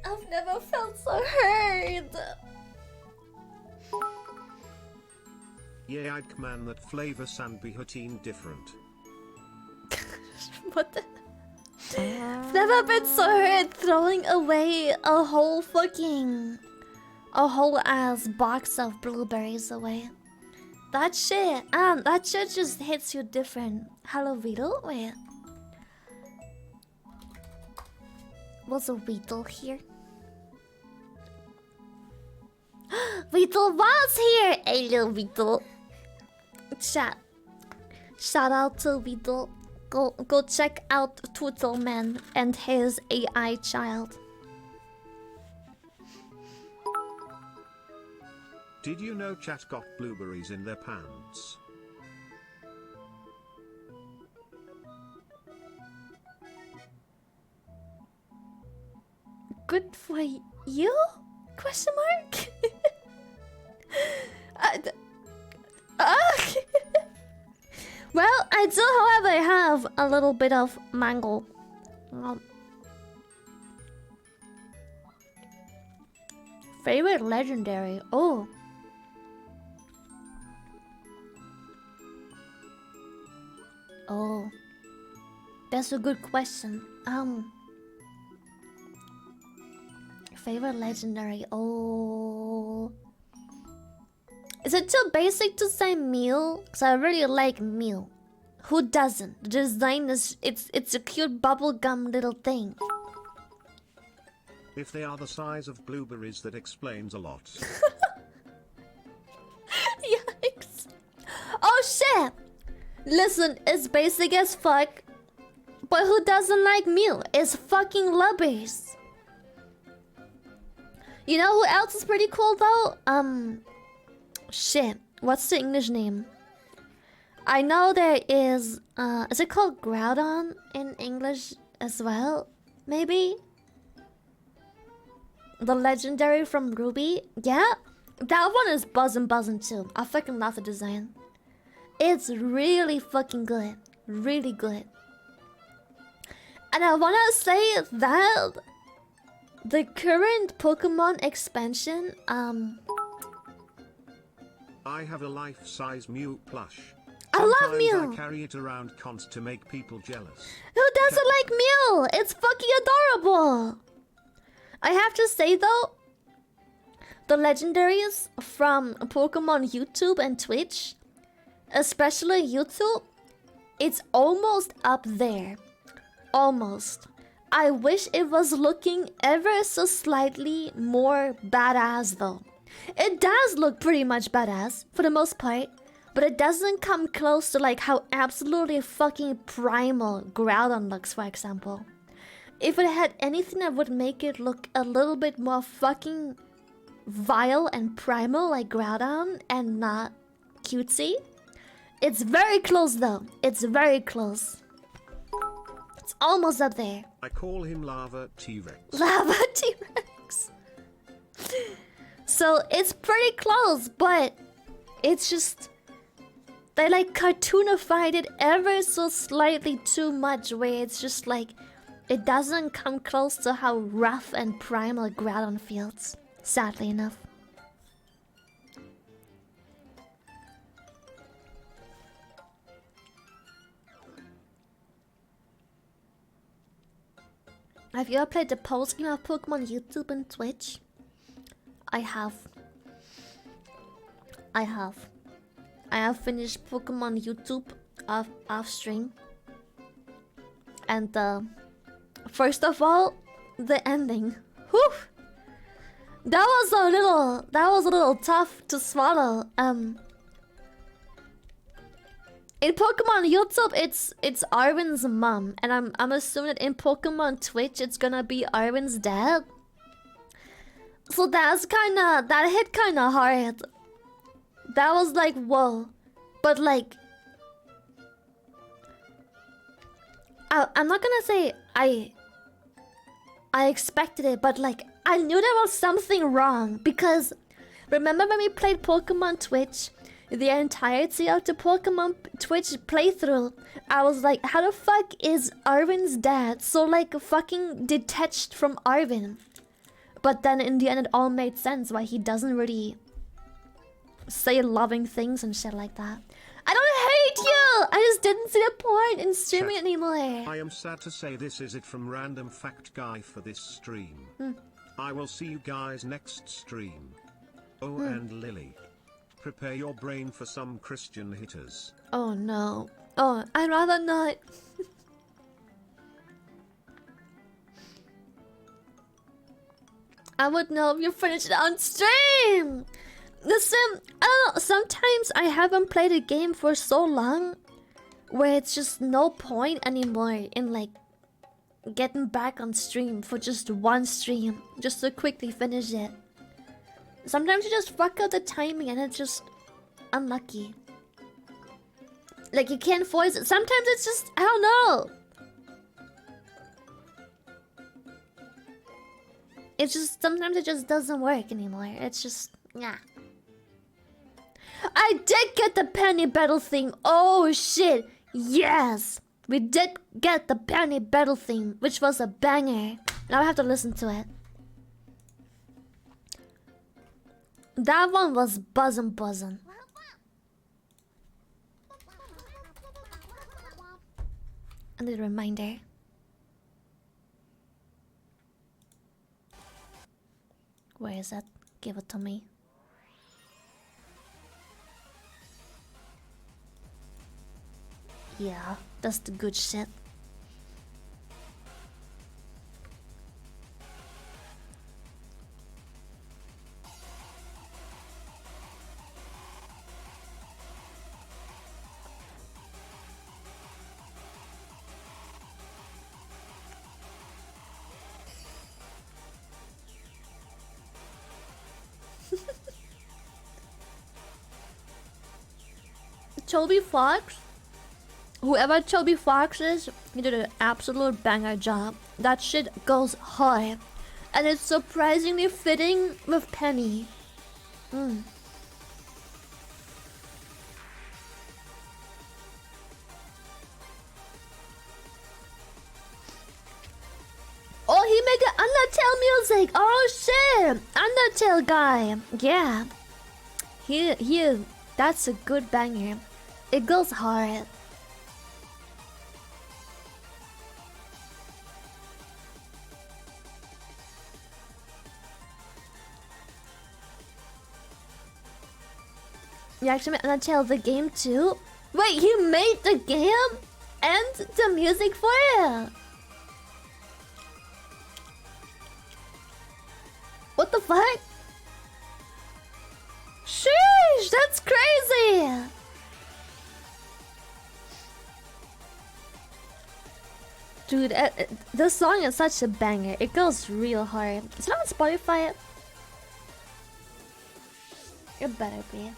I've never felt so hurt. Yeah, I'd man that flavor sand be hutting different. What the? I've never been so hurt throwing away a whole ass box of blueberries away. That shit just hits you different. Hello, Beetle? Wait. Was a Beetle here? Beetle was here! Hello, Beetle. Chat. Shout out to Beetle. Go check out Tootleman and his AI child. Did you know chat got blueberries in their pants? Good for you? Question mark? Well, I do, however, have a little bit of mango. Favorite legendary? Oh. Oh. That's a good question. Favorite legendary? Oh. Is it too basic to say meal? Cause I really like meal. Who doesn't? The design is it's a cute bubblegum little thing. If they are the size of blueberries, that explains a lot. Yikes. Oh shit! Listen, it's basic as fuck. But who doesn't like meal? It's fucking lovers. You know who else is pretty cool though? Shit. What's the English name? I know there is it called Groudon in English as well? Maybe? The legendary from Ruby? Yeah? That one is buzzing too. I fucking love the design. It's really fucking good. Really good. And I wanna say that the current Pokemon expansion, I have a life-size Mew plush. I love Sometimes Mew. I carry it around const to make people jealous. Who doesn't like Mew? It's fucking adorable. I have to say though, the legendaries from Pokemon YouTube and Twitch, especially YouTube, it's almost up there. Almost. I wish it was looking ever so slightly more badass though. It does look pretty much badass for the most part, but it doesn't come close to like how absolutely fucking primal Groudon looks, for example. If it had anything that would make it look a little bit more fucking vile and primal like Groudon and not cutesy. It's very close though. It's very close. It's almost up there. I call him Lava T-Rex. Lava T-Rex. So it's pretty close, but it's just they like cartoonified it ever so slightly too much, where it's just like it doesn't come close to how rough and primal Groudon feels, sadly enough. Have you ever played the post game of Pokemon YouTube and Twitch? I have. I have finished Pokemon YouTube off stream. And first of all, the ending. Whew! That was a little tough to swallow. In Pokemon YouTube, it's Arwen's mom, and I'm assuming that in Pokemon Twitch, it's gonna be Arwen's dad. So that hit kinda hard. That was like, whoa. But like, I'm not gonna say I expected it, but like, I knew there was something wrong. Because remember when we played Pokemon Twitch, the entirety of the Pokemon Twitch playthrough, I was like, how the fuck is Arwen's dad so like fucking detached from Arwen? But then in the end it all made sense why he doesn't really say loving things and shit like that. I don't hate you! I just didn't see the point in streaming anymore. I am sad to say this is it from Random Fact Guy for this stream. I will see you guys next stream. Oh, and Lily, prepare your brain for some Christian hitters. Oh no. Oh, I'd rather not. I would know if you finished it on stream. Listen, I don't know, sometimes I haven't played a game for so long where it's just no point anymore in like getting back on stream for just one stream just to quickly finish it. Sometimes you just fuck up the timing and it's just unlucky. Like you can't force it. Sometimes it's just, I don't know. It's just, sometimes it just doesn't work anymore. It's just, yeah. I did get the penny battle theme. Oh shit. Yes. We did get the penny battle theme, which was a banger. Now I have to listen to it. That one was buzzin'. And a reminder. Where is it? Give it to me. Yeah, that's the good shit. Toby Fox, whoever Toby Fox is, he did an absolute banger job. That shit goes hard. And it's surprisingly fitting with Penny. Oh, he made the Undertale music! Oh shit! Undertale guy! Yeah. That's a good banger. It goes hard. You actually made Undertale the game too? Wait, he made the game and the music for it? What the fuck? Sheesh, that's crazy! Dude, this song is such a banger. It goes real hard. Is it on Spotify? It better be.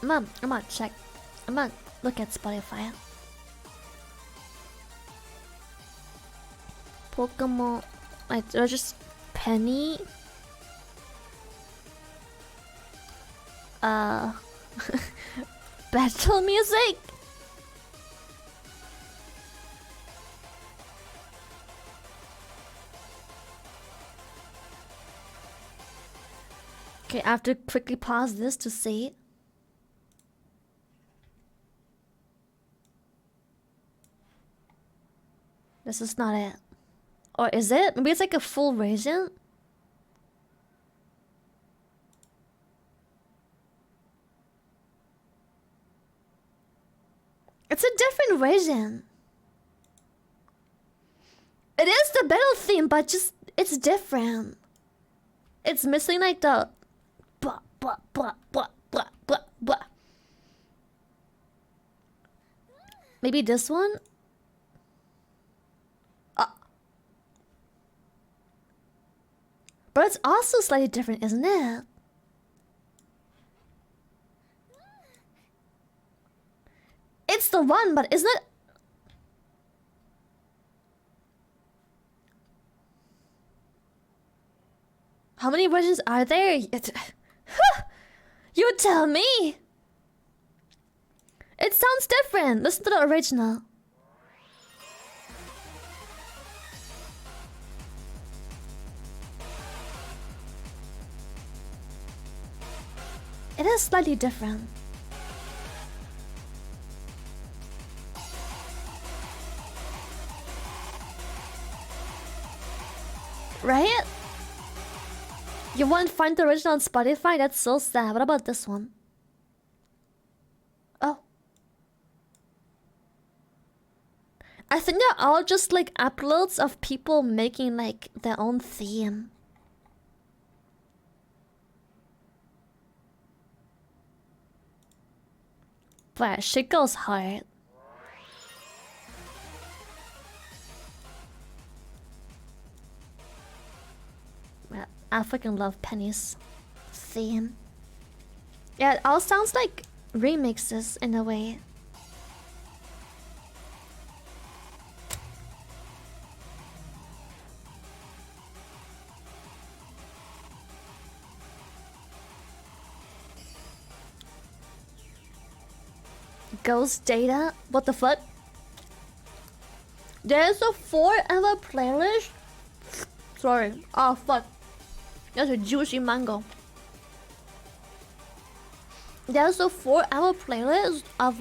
I'm on check. I'm on look at Spotify. Pokemon. Like, they're just Penny. Battle music. Okay, I have to quickly pause this to see. This is not it. Or is it? Maybe it's like a full version? It's a different version. It is the battle theme, but just it's different. It's missing like the blah blah blah blah blah blah blah. Maybe this one? But it's also slightly different, isn't it? It's the one, but isn't it? How many versions are there? You tell me! It sounds different. Listen to the original. It is slightly different. Right? You won't find the original on Spotify? That's so sad. What about this one? Oh. I think they're all just like uploads of people making like their own theme. But shit goes hard. I fucking love Penny's theme. Yeah, it all sounds like remixes in a way. Ghost data? What the fuck? There's a forever playlist? Sorry. Oh fuck. That's a juicy mango. There's a 4-hour playlist of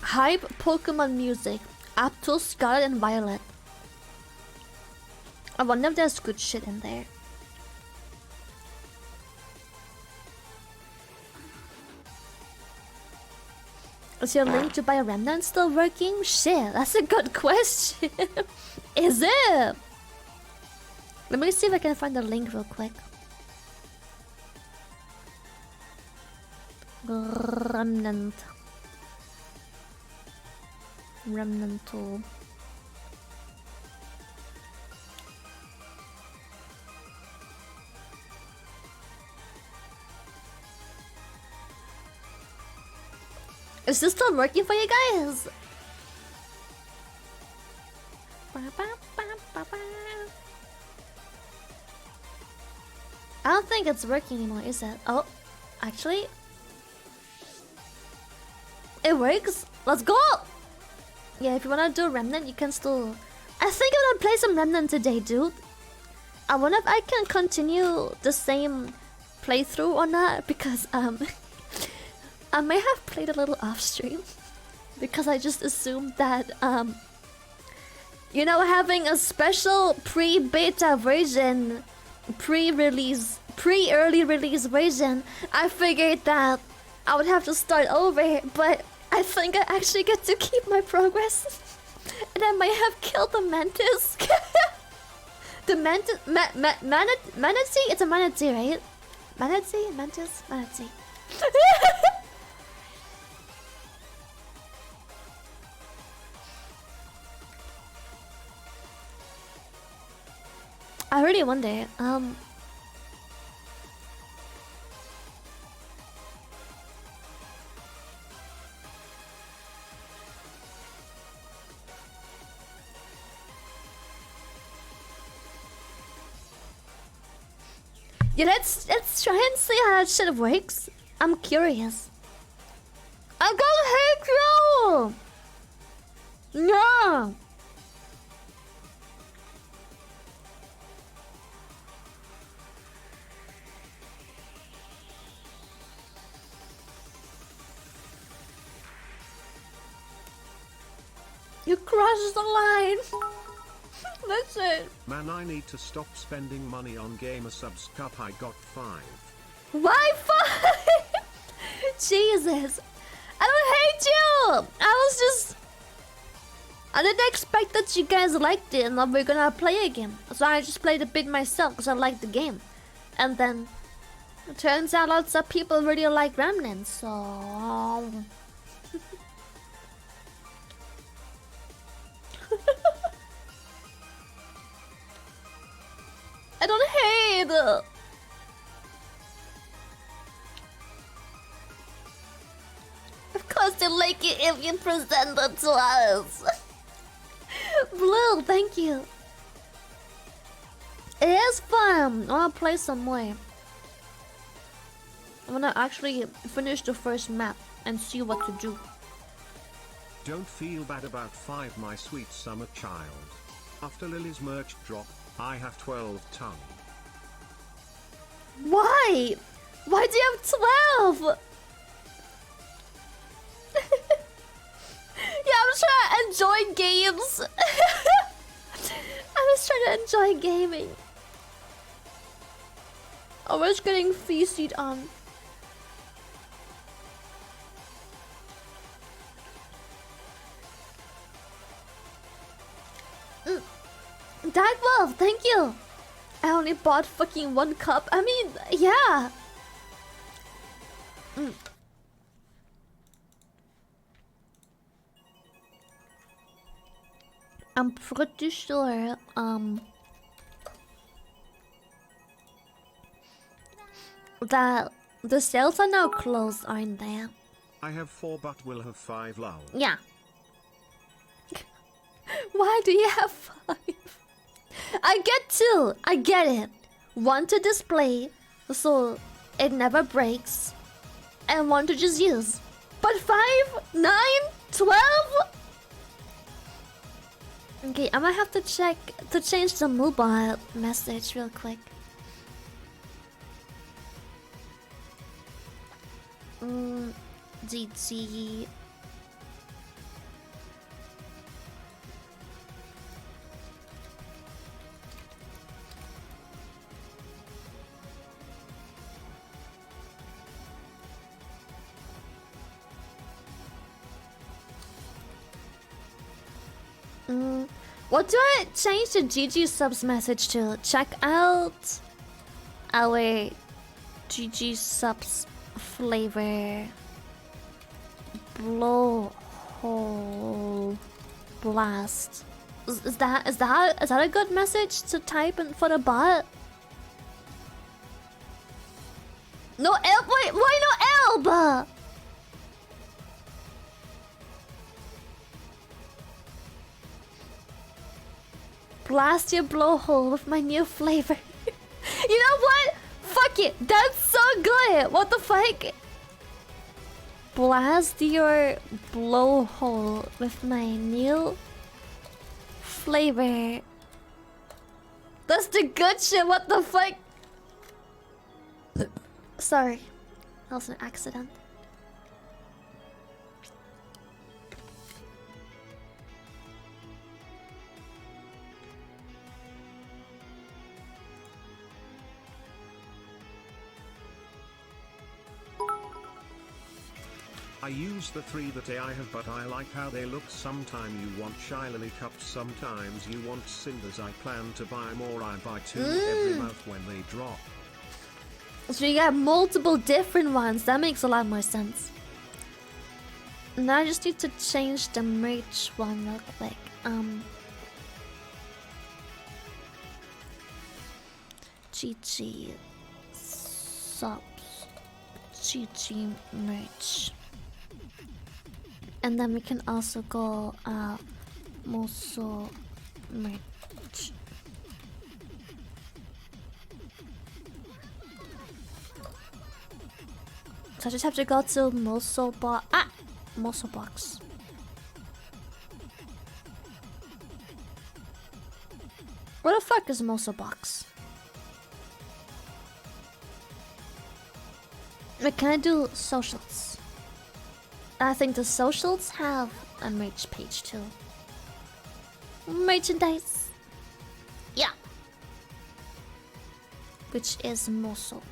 hype Pokemon music up to Scarlet and Violet. I wonder if there's good shit in there. Is your link to buy a Remnant still working? Shit, that's a good question. Is it? Let me see if I can find the link real quick. Remnant 2. Is this still working for you guys? I don't think it's working anymore, is it? Oh, actually, it works. Let's go! Yeah, if you wanna do Remnant, you can still... I think I'm gonna play some Remnant today, dude. I wonder if I can continue the same playthrough or not, because I may have played a little off stream because I just assumed that you know, having a special pre-beta version, pre-release, pre-early release version, I figured that I would have to start over, but I think I actually get to keep my progress. And I might have killed the mantis. The mantis, manatee? It's a manatee, right? Manatee? Mantis? Manatee. I really wonder, yeah, let's try and see how that shit works. I'm curious. I'm gonna hate you! No! You crossed the line! That's it. Man, I need to stop spending money on Gamersupps Cup. I got 5. Why 5? Jesus. I don't hate you! I didn't expect that you guys liked it and that we're gonna play again. So I just played a bit myself because I liked the game. And then it turns out lots of people really like Remnant, so... I don't hate. Of course they like it if you present it to us. Blue, thank you. It is fun. I wanna play some more. I wanna actually finish the first map and see what to do. Don't feel bad about 5, my sweet summer child. After Lily's merch drop, I have 12 tongue. Why? Why do you have 12? Yeah, I'm trying to enjoy games. I was trying to enjoy gaming. I was getting feasted on. Dark Wolf, thank you. I only bought fucking 1 cup. I mean, yeah. I'm pretty sure, that the sales are now closed, aren't they? I have 4 but will have 5 lol. Yeah. Why do you have 5? I get 2. I get it. 1 to display, so it never breaks, and 1 to just use. But 5, 9, 12? Okay, I might have to check to change the mobile message real quick. GG. What do I change the Gamersupps message to? Check out our Gamersupps flavor blowhole blast. Is that a good message to type in for the bot? No L. Wait, why no L? Blast your blowhole with my new flavor. You know what? Fuck it. That's so good. What the fuck? Blast your blowhole with my new flavor. That's the good shit. What the fuck? Sorry. That was an accident. I use the 3 that I have, but I like how they look. Sometime you want shy lily cups, sometimes you want cinders. I plan to buy more. I buy 2 every month when they drop. So you got multiple different ones. That makes a lot more sense. Now I just need to change the merch one real quick. GG subs, GG merch, and then we can also go Moso merch. So I just have to go to Moso Moso box. Where the fuck is Moso box? Wait, can I do socials? I think the socials have a merch page too. Merchandise. Yeah. Which is Moso.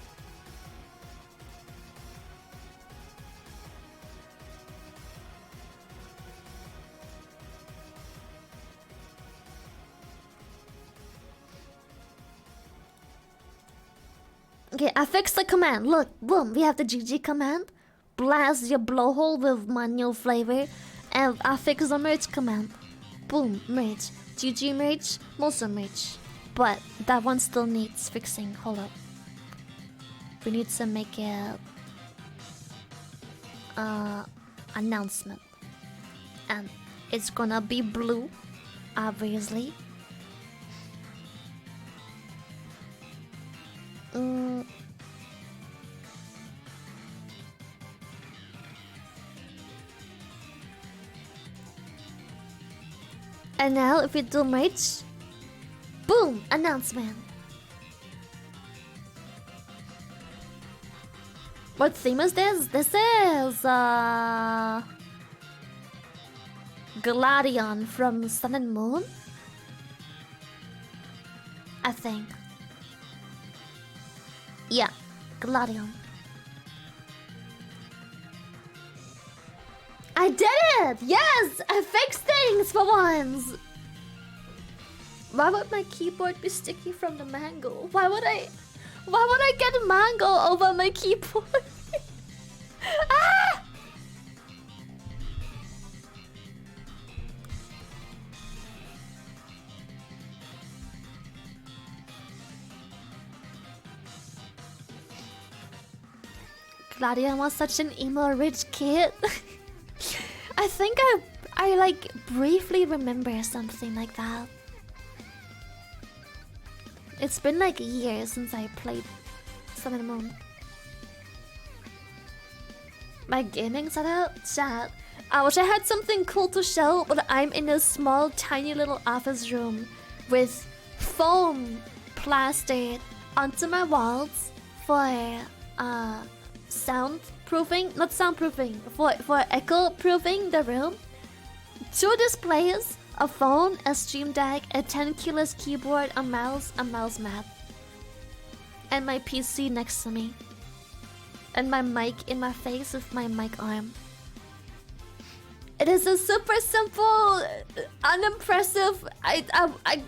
Okay, I fixed the command. Look, boom, we have the GG command. Blast your blowhole with my new flavor. And I fixed the merch command. Boom, merch. GG merch, Moso merch. But that one still needs fixing. Hold up. We need to make a announcement. And it's gonna be blue, obviously. And now if we do merch, boom, announcement. What theme is this? This is Gladion from Sun and Moon, I think. Yeah, Gladion. I did it! Yes! I fixed things for once! Why would my keyboard be sticky from the mango? Why would I get a mango over my keyboard? Ah! Gladion was such an emo rich kid. I think I like briefly remember something like that. It's been like a year since I played Sun and Moon. My gaming setup? Chat. I wish I had something cool to show, but I'm in a small tiny little office room with foam plastered onto my walls for soundproofing, not soundproofing, for echo proofing the room. 2 displays, a phone, a stream deck, a 10-keyless keyboard, a mouse mat, and my PC next to me, and my mic in my face with my mic arm. It is a super simple, unimpressive. I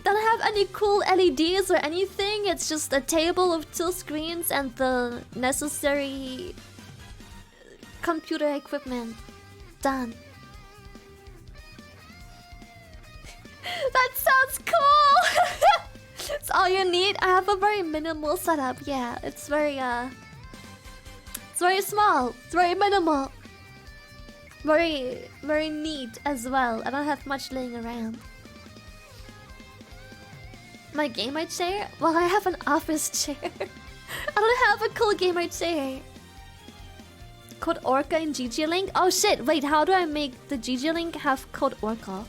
don't have any cool LEDs or anything. It's just a table of 2 screens and the necessary computer equipment. Done. That sounds cool. It's all you need. I have a very minimal setup. Yeah, it's very small. It's very minimal. Very neat as well. I don't have much laying around. My gamer chair? Well, I have an office chair. I don't have a cool gamer chair. Code Orca in GG Link? Oh shit, wait, how do I make the GG Link have code Orca?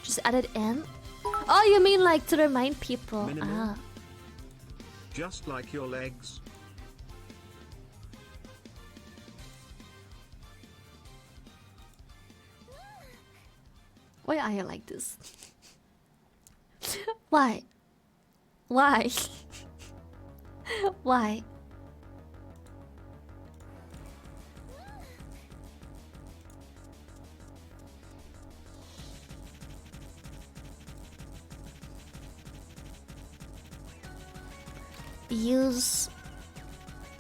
Just add it in? Oh, you mean like to remind people? Minimal. Just like your legs. Why are you like this? Why? Why? Why? Use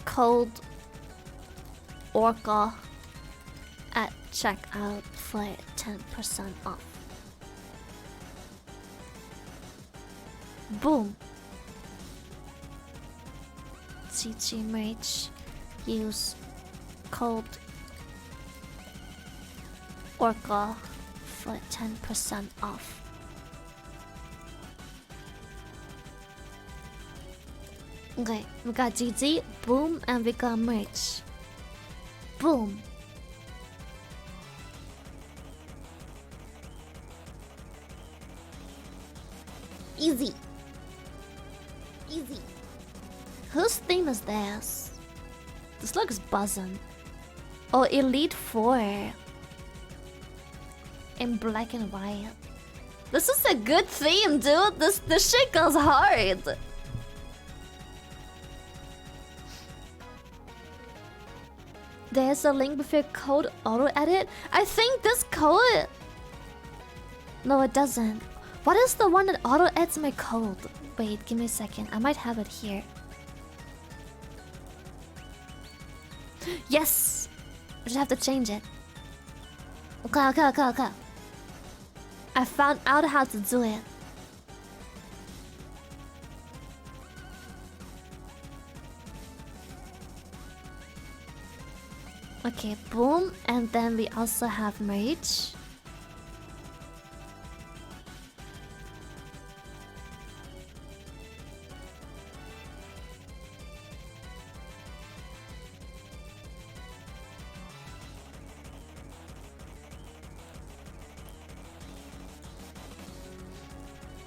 code Orca at checkout for 10% off. Boom. CG merch. Use code Orca for 10% off. Okay, we got GG, boom, and we got merch. Boom. Easy. Easy. Whose theme is this? This looks buzzing. Oh, Elite 4. In black and white. This is a good theme, dude. This shit goes hard. There's a link with your code auto edit. I think this code. No, it doesn't. What is the one that auto edits my code? Wait, give me a second. I might have it here. Yes! I just have to change it. Okay. I found out how to do it. Okay, boom. And then we also have merch.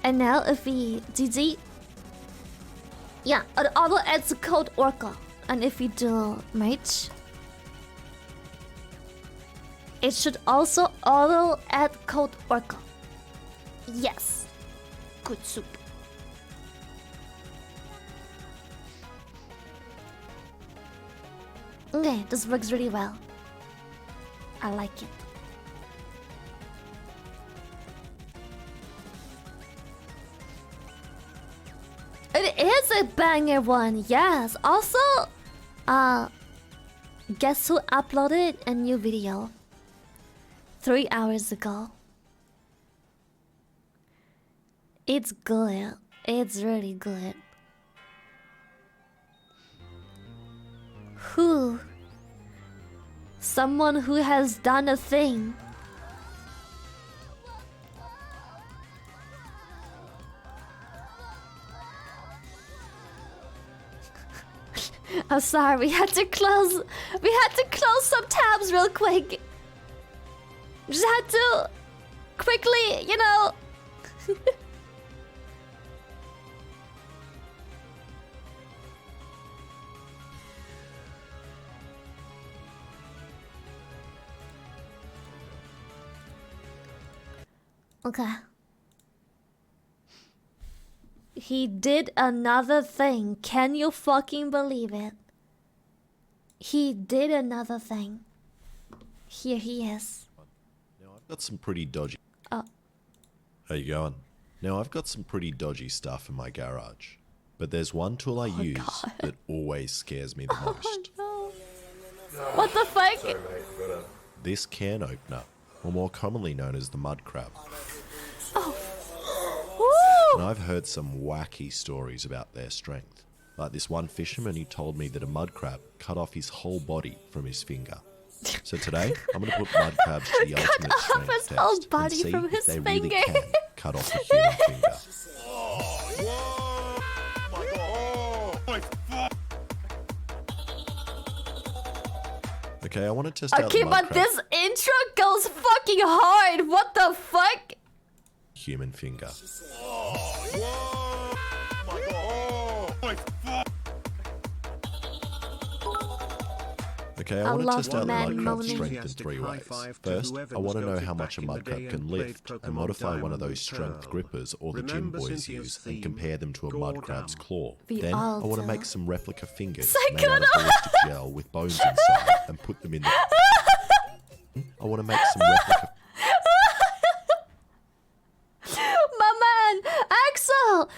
And now if we GG, yeah, it auto adds code Orca. And if we do merch, it should also auto add code Orca. Yes, good soup. Okay, this works really well. I like it. It is a banger one, yes. Also, guess who uploaded a new video 3 hours ago? It's good. It's really good. Who? Someone who has done a thing. I'm sorry, we had to close some tabs real quick. Just had to quickly, you know. Okay. He did another thing. Can you fucking believe it? He did another thing. Here he is. Now I've got some pretty dodgy. Oh. How you going? Now I've got some pretty dodgy stuff in my garage, but there's one tool I use that always scares me the most. No. What the fuck? Sorry, mate, This can opener, or more commonly known as the mud crab. Oh. And I've heard some wacky stories about their strength. Like this one fisherman who told me that a mud crab cut off his whole body from his finger. So today, I'm going to put mud crabs to the ultimate strength his whole test body and see from if his they really finger. can cut off a human finger. Okay, I want to test out Okay, the mud but crab this intro goes fucking hard. What the fuck? human finger. Okay, I want to love test out the man mud crab's moaning. strength in 3 ways. First, I want to know how much a mud crab can lift and modify one of those strength grippers all the gym boys use and compare them to a mud crab's claw. Then, I want to make some replica fingers made out of ballistic gel with bones inside and put them in the... I want to make some replica... My man, Axel!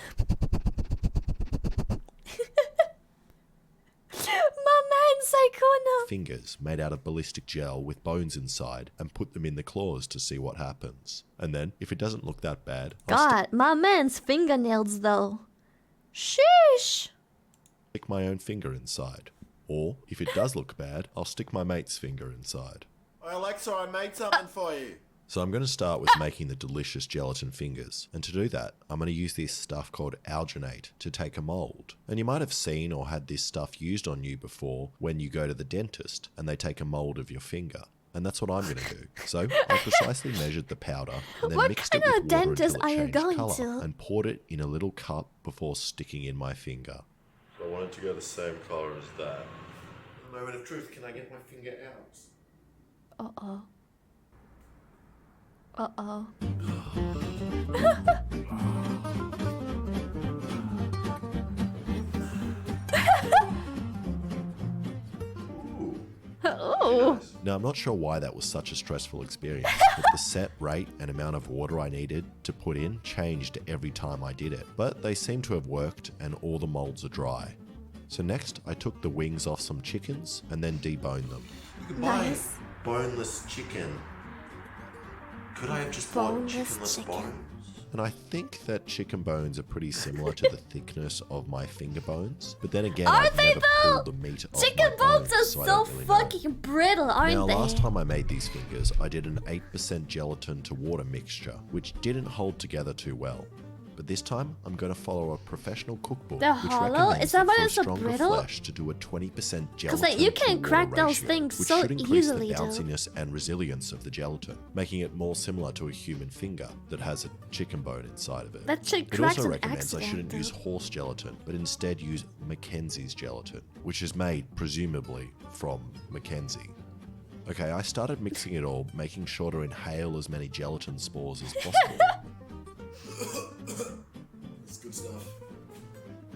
My man, Saikuna! fingers made out of ballistic gel with bones inside and put them in the claws to see what happens. And then, if it doesn't look that bad, I'll God, my man's fingernails though. Sheesh! stick my own finger inside. Or, if it does look bad, I'll stick my mate's finger inside. Hey Alexa, I made something for you. So I'm going to start with making the delicious gelatin fingers. And to do that, I'm going to use this stuff called alginate to take a mold. And you might have seen or had this stuff used on you before when you go to the dentist and they take a mold of your finger. And that's what I'm going to do. So I precisely measured the powder and then What mixed it kind with of water dentist until are it you changed going colour to? and poured it in a little cup before sticking in my finger. So I want it to go the same colour as that. Moment of truth, can I get my finger out? Uh-oh. Uh-oh. Oh. Now, I'm not sure why that was such a stressful experience, but the set rate and amount of water I needed to put in changed every time I did it. But they seem to have worked and all the molds are dry. So next, I took the wings off some chickens and then deboned them. You could Nice. Boneless chicken. Could I have just Boneless chickenless chicken. bones? And I think that chicken bones are pretty similar to the thickness of my finger bones. But then again, Are I've they never though? pulled the meat off Chicken my bones are so I so don't really know. fucking brittle, aren't Now, they? last time I made these fingers, I did an 8% gelatin to water mixture, which didn't hold together too well. But this time, I'm going to follow a professional cookbook, They're which hollow? recommends Is that why for they're so stronger brittle? flesh to do a 20% gelatin Because like, you to can water crack those ratio, things which so should increase easily, the dude. bounciness and resilience of the gelatin, making it more similar to a human finger that has a chicken bone inside of it. That shit It cracks also an recommends I accident, shouldn't use dude. horse gelatin, but instead use Mackenzie's gelatin, which is made, presumably, from Mackenzie. Okay, I started mixing it all, making sure to inhale as many gelatin spores as possible. That's good stuff.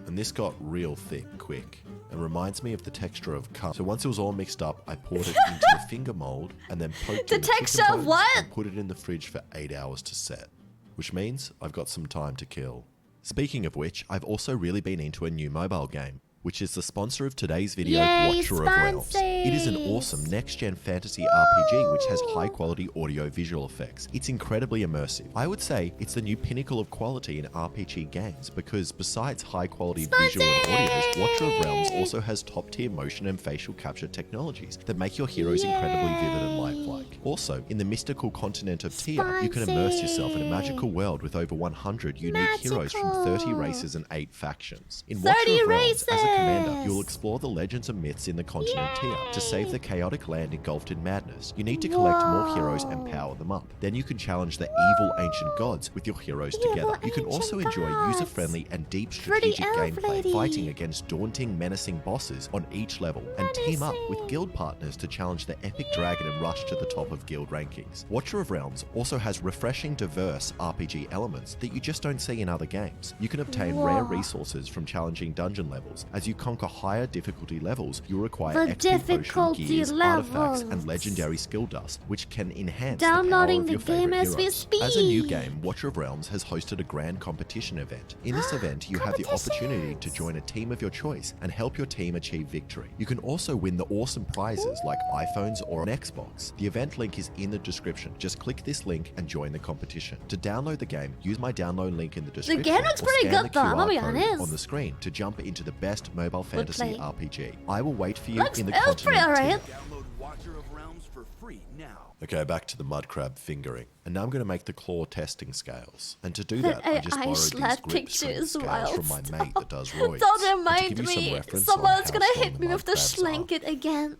And this got real thick quick and reminds me of the texture of cum. So once it was all mixed up, I poured it into the finger mold and then poked The in chicken texture of bones what? and put it in the fridge for 8 hours to set, which means I've got some time to kill. Speaking of which, I've also really been into a new mobile game, which is the sponsor of today's video, Yay, Watcher of Realms. It is an sponsors! awesome next-gen fantasy RPG which has high-quality audio-visual effects. It's incredibly immersive. I would say it's the new pinnacle of quality in RPG games because besides high-quality visual and audios, Watcher of Realms also has top-tier motion and facial capture technologies that make your heroes incredibly vivid and lifelike. Also, in the mystical continent of Tia, you can immerse yourself in a magical world with over 100 unique heroes from 30 races and 8 factions. In Watcher 30 of Realms, as a commander, races! you'll explore the legends and myths in the continent Tia. To save the chaotic land engulfed in madness, you need to collect more heroes and power them up. Then you can challenge the evil ancient gods with your heroes together. You can also ancient enjoy gods. user-friendly and deep Pretty strategic elf gameplay, lady. fighting against daunting, menacing bosses on each level, and team up with Menacing. guild partners to challenge the epic dragon and rush to the top of guild rankings. Watcher of Realms also has refreshing, diverse RPG elements that you just don't see in other games. You can obtain rare Whoa. resources from challenging dungeon levels. As you conquer higher difficulty levels, you require The XP potion, difficulty gears, artifacts, and levels. legendary skill dust, which can enhance Downloading the power the of your game favorite as we heroes. speak. As a new game, Watcher of Realms has hosted a grand competition event. In this event, you have the opportunity to join a team of your choice and help your team achieve victory. You can also win the awesome prizes like iPhones or an Xbox. The event link is in the description. Just click this link and join the competition. To download the game, use my download link in the description. game looks or pretty scan good the though, I'm gonna be QR code honest. on the screen to jump into the best best mobile fantasy play. RPG. I will wait for you Looks in the pretty continent. alright. Download Watcher of Realms for free now. Okay, back to the mud crab fingering. And now I'm going to make the claw testing scales. And to do that, I just AI borrowed these slap grip picture string is scales wild from my mate that does roids. Don't And to remind give you some me. reference on Someone's how gonna strong hit the me mud with the crabs are, schlanket again.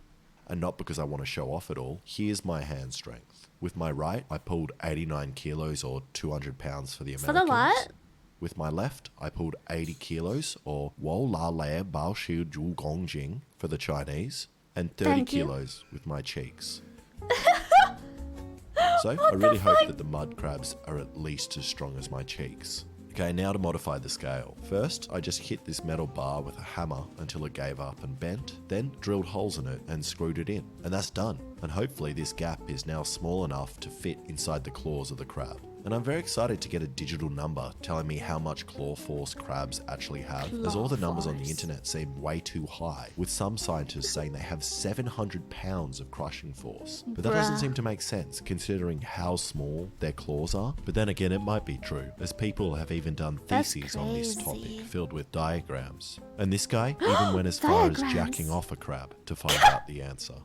and not because I want to show off at all, here's my hand strength. With my right, I pulled 89 kilos or 200 pounds for the For Americans. the what? With my left, I pulled 80 kilos or Wo La Le Bao Shiu Zhu Gong Jing for the Chinese, and 30 Thank you. kilos with my cheeks. So I really hope that the mud crabs are at least as strong as my cheeks. Okay, now to modify the scale. First, I just hit this metal bar with a hammer until it gave up and bent, then drilled holes in it and screwed it in. And that's done. And hopefully this gap is now small enough to fit inside the claws of the crab. And I'm very excited to get a digital number telling me how much claw force crabs actually have, as all the numbers on the internet seem way too high, with some scientists saying they have 700 pounds of crushing force. But that doesn't Bruh. seem to make sense considering how small their claws are. But then again, it might be true, as people have even done That's theses on this crazy. topic filled with diagrams. And this guy even went as far as Diagrams? jacking off a crab to find out the answer.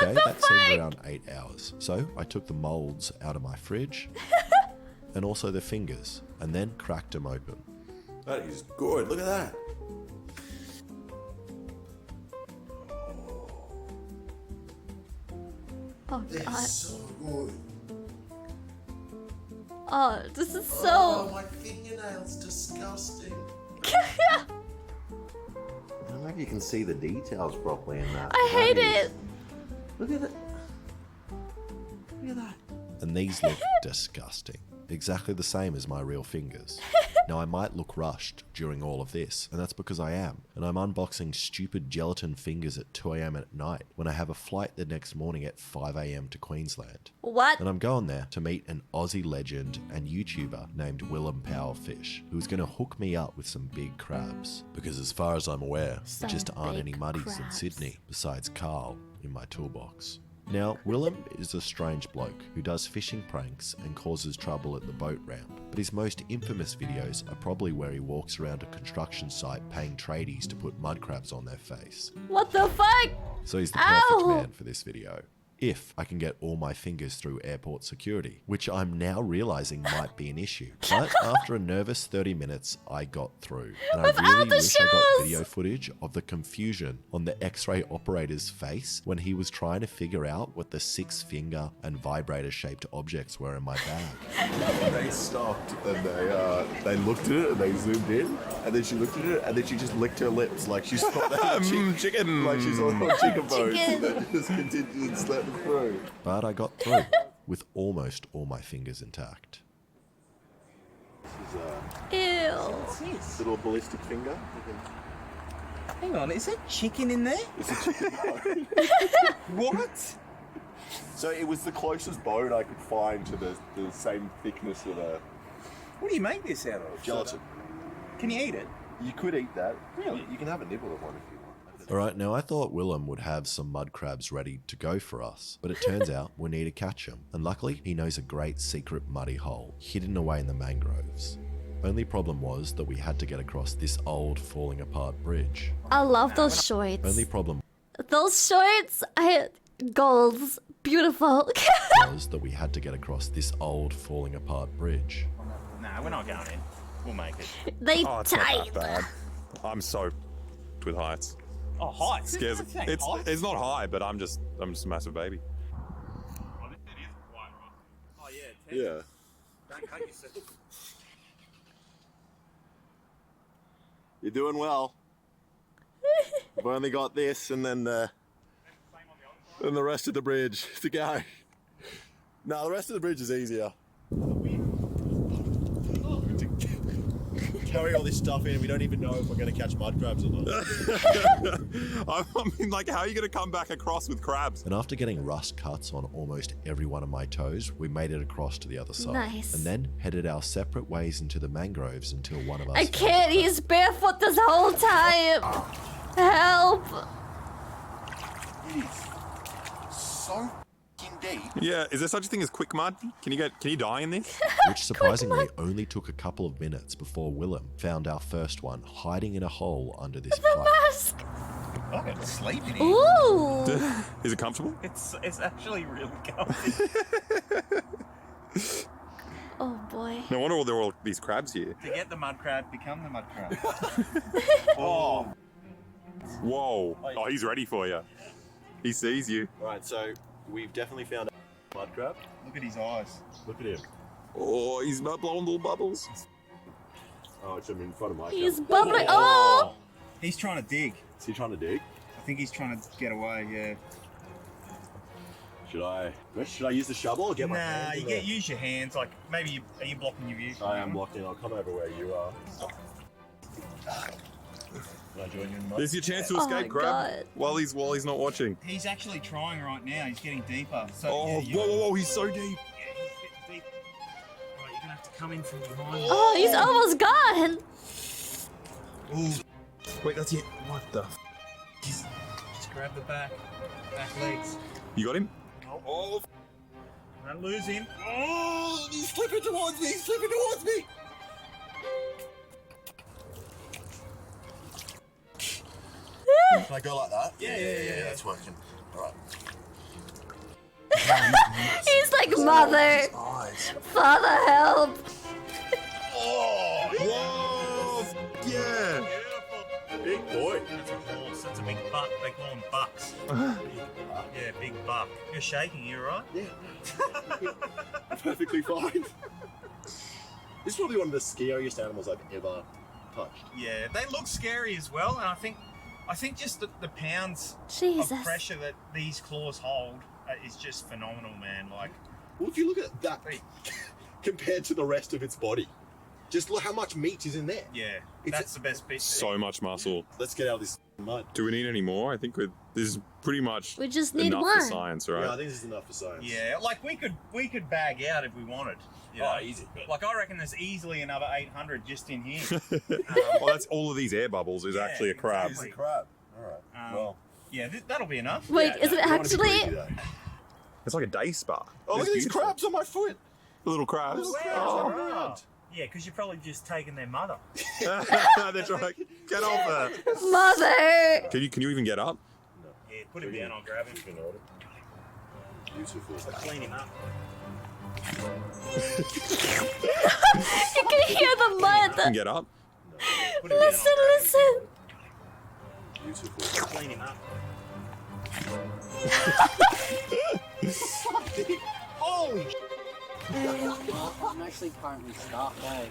Okay, that seemed around 8 hours. So I took the molds out of my fridge and also the fingers, and then cracked them open. That is good. Look at that. Oh That's god. so good. Oh, this is Oh, so. my fingernail's disgusting. I don't know if you can see the details properly in that. I hate it. Look at it. Look at that. And these look disgusting. Exactly the same as my real fingers. Now I might look rushed during all of this, and that's because I am. And I'm unboxing stupid gelatin fingers at 2 AM at night when I have a flight the next morning at 5 AM to Queensland. What? And I'm going there to meet an Aussie legend and YouTuber named Willem Powerfish, who's going to hook me up with some big crabs. Because as far as I'm aware, Some there just aren't any big muddies in crabs. Sydney besides Carl in my toolbox. Now, Willem is a strange bloke who does fishing pranks and causes trouble at the boat ramp, but his most infamous videos are probably where he walks around a construction site paying tradies to put mud crabs on their face. What the fuck? So he's the perfect Ow! man for this video. If I can get all my fingers through airport security, which I'm now realizing might be an issue. But after a nervous 30 minutes, I got through. And I Without really the wish I got shoes! video footage of the confusion on the X-ray operator's face when he was trying to figure out what the 6-finger and vibrator-shaped objects were in my bag. They stopped and they looked at it and they zoomed in and then she looked at it and then she just licked her lips like she saw that chicken. Like she saw the chicken bones and then just continued and slept through. But I got through with almost all my fingers intact. This is Ew. a little ballistic finger. Hang on, is there chicken in there? It's a chicken bone. What? So it was the closest bone I could find to the same thickness of a What do you make this out of? gelatin. Can you eat it? You could eat that. Really? You can have a nibble of one if you want. Alright, now I thought Willem would have some mud crabs ready to go for us, but it turns out we need to catch him. And luckily, he knows a great secret muddy hole, hidden away in the mangroves. Only problem was that we had to get across this old, falling apart bridge. I love those shorts. Only problem Those shorts, goals. Beautiful. was that we had to get across this old, falling apart bridge. Nah, we're not going in. We'll make it. They Oh, it's not tight. that bad. I'm so with heights. Oh, heights. Scares This ain't it's heights. it's not high, but I'm just a massive baby. Oh, yeah. Yeah. Don't cut yourself. You're doing well. I've only got this and then the rest of the bridge to go. No, the rest of the bridge is easier. Carry all this stuff in, we don't even know if we're going to catch mud crabs or not. I mean, like, how are you going to come back across with crabs? And after getting rust cuts on almost every one of my toes, we made it across to the other side. Nice. And then headed our separate ways into the mangroves until one of us I found can't. a crab. He's barefoot this whole time. Help. So skin deep. Yeah, is there such a thing as quick mud? Can you die in this? Which surprisingly only took a couple of minutes before Willem found our first one hiding in a hole under this pipe. Mask. I got to sleep in here. Ooh. Is it comfortable? It's actually really comfy. Oh boy. No wonder there are all these crabs here. To get the mud crab, become the mud crab. Oh. Whoa. Oh, he's ready for you. He sees you. Right, so we've definitely found a mud crab. Look at his eyes. Look at him. Oh, he's blowing little bubbles. Oh, it's in front of my He's bubbling. Oh. He's trying to dig. Is he trying to dig? I think he's trying to get away, yeah. Should I use the shovel or get my Nah, hands in use your hands. Like, maybe are you blocking your view? I am blocked in. I'll come over where you are. Can I join you in the mud? There's your chance to Oh escape, my crab. God. While he's not watching. He's actually trying right now. He's getting deeper. So, Oh, yeah, whoa, he's so deep. Yeah, he's getting deep. Right, you're gonna have to come in from behind. Oh, he's almost gone. Ooh. Wait, that's it. What the? Just grab the back legs. You got him? Oh. Don't lose him. Oh, he's slipping towards me. He's slipping towards me. Can I go like that? Yeah. That's working. All right. He's like, mother, Eyes. father, help. Oh, Whoa! Yeah. Beautiful. big boy. That's a horse. That's a big buck. They call them bucks. Yeah, big buck. You're shaking. You alright? Yeah. Perfectly fine. This is probably one of the scariest animals I've ever touched. Yeah, they look scary as well, and I think just the pounds Jesus. of pressure that these claws hold is just phenomenal, man. Like, Well, if you look at that compared to the rest of its body, just look how much meat is in there. yeah, It's that's the best bit. So much muscle. Let's get out of this mud. Do we need any more? I think this is pretty much We just need enough one. for science, right? Yeah, I think this is enough for science. Yeah, like we could bag out if we wanted. You know? easy. Like I reckon there's easily another 800 just in here. Well, that's all of these air bubbles is Yeah, actually a crab. exactly. It's a crab. All right. Well. Yeah, that'll be enough. Wait, yeah, is it you don't wanna be actually? greedy, though. It's like a day spa. Oh, look It's at these beautiful. crabs on my foot. The little crabs. Little crabs Oh. on around. Yeah, because you're probably just taking their mother. That's right. Get off there. Mother! Can you even get up? Yeah, put him down. I'll grab him. Beautiful. Clean him up. You can hear the You mud. can get up. Put him down. Listen, listen. Beautiful. Clean him up. Holy I'm actually currently stuffed, eh?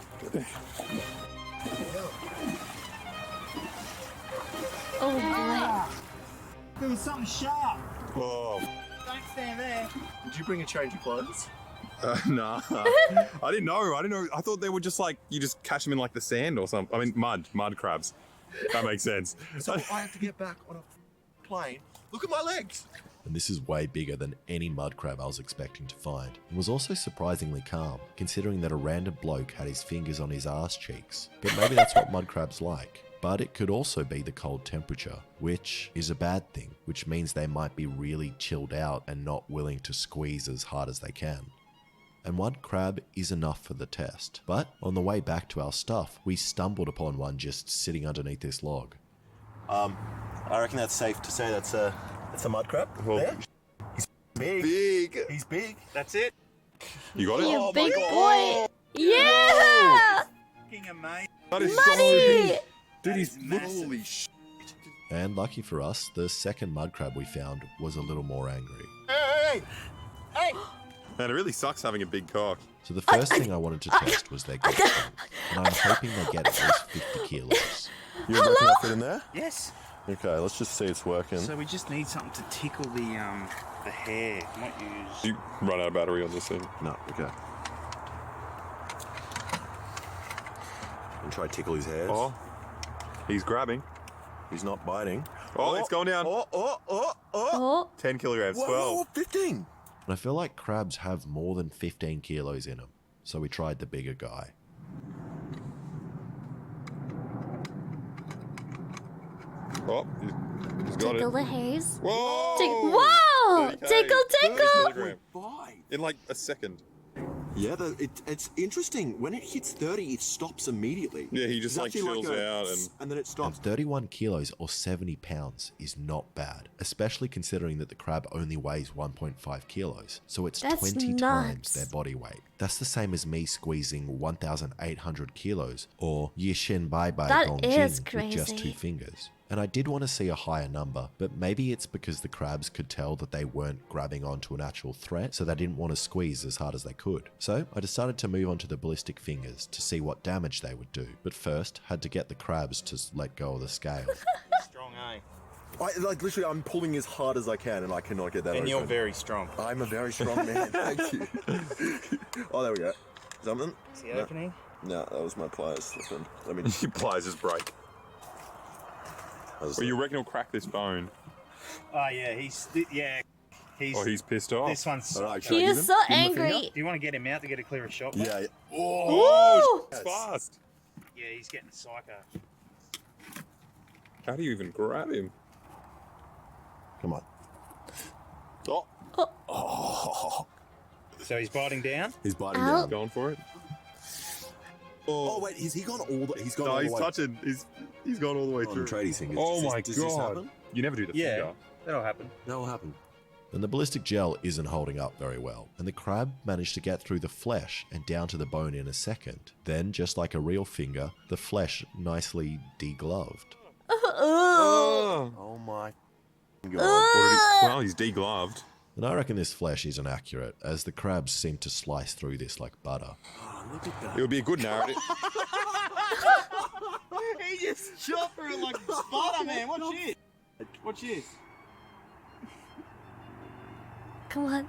Oh There was something sharp. Oh. Don't stand there. Did you bring a change of clothes? Nah. I didn't know. I thought they were just like, you just catch them in like the sand or something. I mean, mud crabs. That makes sense. So I have to get back on a plane. Look at my legs. And this is way bigger than any mud crab I was expecting to find. It was also surprisingly calm, considering that a random bloke had his fingers on his arse cheeks. But maybe that's what mud crabs like. But it could also be the cold temperature, which is a bad thing, which means they might be really chilled out and not willing to squeeze as hard as they can. And one crab is enough for the test. But on the way back to our stuff, we stumbled upon one just sitting underneath this log. I reckon that's safe to say that's a mud crab. Well, there. He's big. Big. He's big. That's it. You got it? You Oh my big God. boy! Yeah! Fucking amazing. That is Muddy! Dude, That he's is massive. holy sh. And lucky for us, the second mud crab we found was a little more angry. Hey! Man, it really sucks having a big cock. So the first thing I wanted to test was their gut strength, and I'm hoping they get at least 50 kilos. You reckon that fit in there? Yes. Okay, let's just see it's working. So we just need something to tickle the hair. Might use. You run out of battery on this thing. No, okay. And try to tickle his hairs. Oh, he's grabbing. He's not biting. Oh, it's going down. Oh, 10 kilograms, 12. Whoa, 15. And I feel like crabs have more than 15 kilos in them, so we tried the bigger guy. Oh, he's got tickle it. the hairs. Whoa! Whoa! Oh, 30K, tickle, 30 tickle. milligram. In like a second. Yeah, it's interesting. When it hits 30, it stops immediately. Yeah, he just It's like actually chills out and then it And stops. 31 kilos or 70 pounds is not bad, especially considering that the crab only weighs 1.5 kilos, so it's That's 20 nuts. times their body weight. That's the same as me squeezing 1,800 kilos or Yishin Bai Bai That Gong is Jin with just 2 crazy. fingers. And I did want to see a higher number, but maybe it's because the crabs could tell that they weren't grabbing onto an actual threat, so they didn't want to squeeze as hard as they could. So I decided to move on to the ballistic fingers to see what damage they would do, but first had to get the crabs to let go of the scale. Strong, eh? Literally, I'm pulling as hard as I can, and I cannot get that And open. you're very strong. I'm a very strong man. Thank you. Oh, there we go. Something? See the opening? No, that was my pliers slipping. Let me. Your pliers just break. Well, you reckon he'll crack this bone? Oh yeah, he's Or he's pissed off? This one's. All right, should I He give is him? so Give him a finger? angry. Do you want to get him out to get a clearer shot? mate? Yeah. Oh, Yes. it's fast. Yeah, he's getting psycho. How do you even grab him? Come on. Oh. So he's biting down. He's biting Ow. down. Going for it? Oh wait, has he gone all the? He's gone No, all he's the way. touching. He's gone all the way on through. Trady's fingers. Oh Does my this god! happen? You never do the Yeah, finger. that'll happen. That will happen. And the ballistic gel isn't holding up very well, and the crab managed to get through the flesh and down to the bone in a second. Then, just like a real finger, the flesh nicely degloved. Oh. Oh my god. Well, he's degloved. And I reckon this flesh isn't accurate, as the crabs seem to slice through this like butter. Oh, look at that. It would be a good narrative. He just chopped through it like butter, man. Watch this. Watch this. Come on.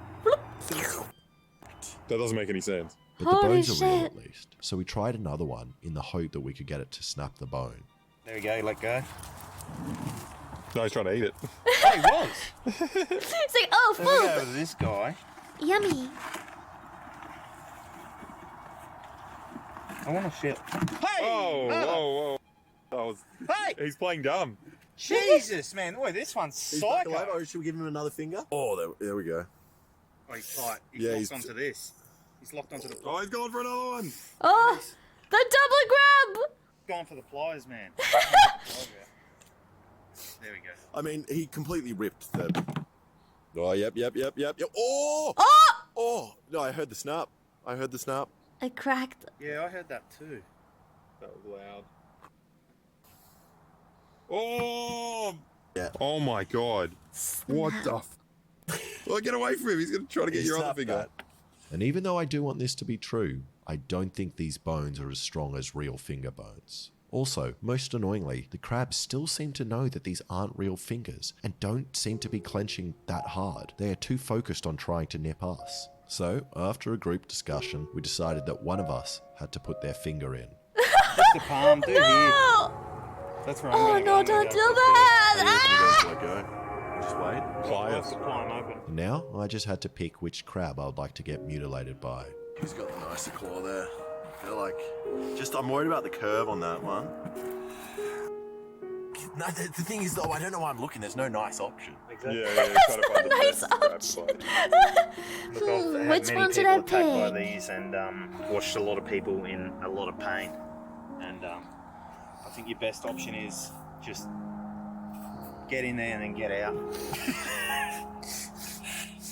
That doesn't make any sense. But the Holy bones are real shit. at least, so we tried another one in the hope that we could get it to snap the bone. There we go. Let go. No, he's trying to eat it. Oh, he was. It's like, oh, So we go food. over to this guy. Yummy. I want to shit. Hey! Oh, Ah! whoa, whoa. That was, Hey! he's playing dumb. Jesus, man. Boy, this one's He's back alive, psycho. or should we give him another finger? Oh, there we go. Oh, he's tight. He's Yeah, locked he's- onto this. He's locked onto the Oh, he's going for another one. Oh, the double grab. Going for the pliers, man. There we go. I mean, he completely ripped the. Oh, yep. Oh! Oh, Oh! No, I heard the snap. I cracked. Yeah, I heard that too. That was loud. Oh! Yeah. Oh my god. What the Well, get away from him. He's going to try to get He your other snapped finger. that. And even though I do want this to be true, I don't think these bones are as strong as real finger bones. Also, most annoyingly, the crabs still seem to know that these aren't real fingers and don't seem to be clenching that hard. They are too focused on trying to nip us. So, after a group discussion, we decided that one of us had to put their finger in. Just the palm, do here. No. That's where I'm Oh gonna no, go. I'm don't gonna do go for that. Let go. Just wait. Pliers. the palm open. And now, I just had to pick which crab I would like to get mutilated by. He's got the nicer claw there. I feel like. I'm worried about the curve on that one. No, the thing is, though, I don't know why I'm looking. There's no nice option. Exactly. Yeah, try to find the Nice best crab option. spot. Look, I've had Which many one should people I attacked by pick? these and watched a lot of people in a lot of pain. And I think your best option is just get in there and then get out.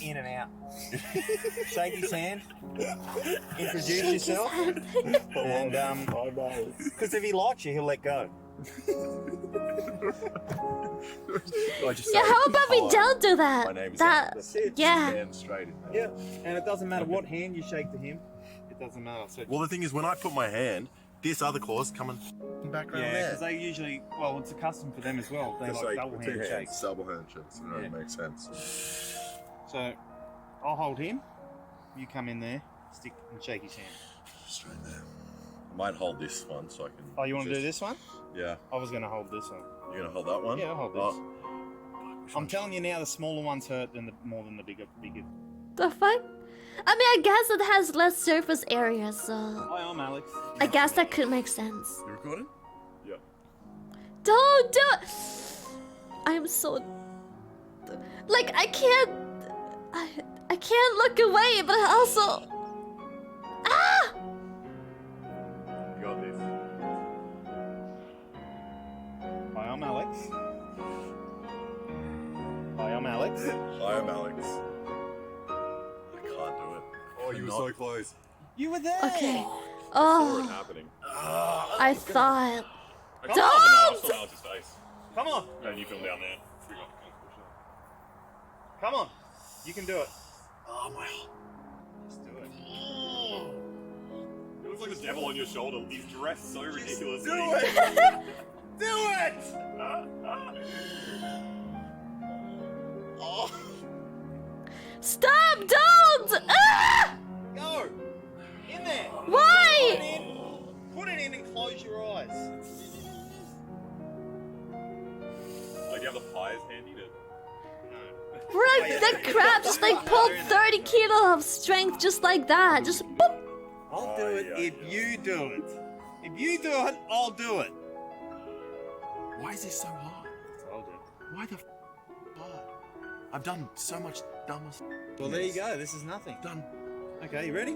In and out. Shake his hand. Introduce yourself. And because if he likes you, he'll let go. Yeah, how about we don't do that? My name is That, That's it. yeah. Stand straight in there. Yeah. And it doesn't matter what hand you shake to him. It doesn't matter. So Well, the thing is, when I put my hand, this other claw's coming back around yeah, there. because they usually, well, it's a custom for them as well. They It's like like double two hands, handshakes. double handshakes. You know, Yeah. it makes sense. So I'll hold him. You come in there, stick and shake his hand. Straight there. I might hold this one so I can. Oh, you want to do this one? Yeah. I was going to hold this one. You're gonna hold that one? Yeah, I'll hold this. Oh. I'm telling you now, the smaller ones hurt than more than the bigger. The fuck? I mean, I guess it has less surface area, so Hi, I'm Alex. I guess that could make sense. You recording? Yeah. Don't do it! I'm so... Like, I can't... I can't look away, but I also... Ah! You got this. Hi, I'm Alex. Hi, I'm Alex. Hi, I'm Alex. I can't do it. Oh, you were so close. You were there. Okay. I saw it Oh, happening. I thought... I Don't! I saw Alex's face. Come on. And you filmed down there. Come on. You can do it. Oh, my. Just do it. It looks like the devil on your shoulder. He's dressed so ridiculously. Do it. Do it. Oh. Stop! Don't! Ah! Go. In there. Why? Put it in and close your eyes. Like, you have the pliers handy to... Bro, that crab just like pulled 30 kilo of strength just like that. Just boop. I'll do it if you do it. If you do it, I'll do it. Why is this so hard? I'll do it. Why the hard? I've done so much dumber stuff. Well, there you go. This is nothing. Done. Okay, you ready?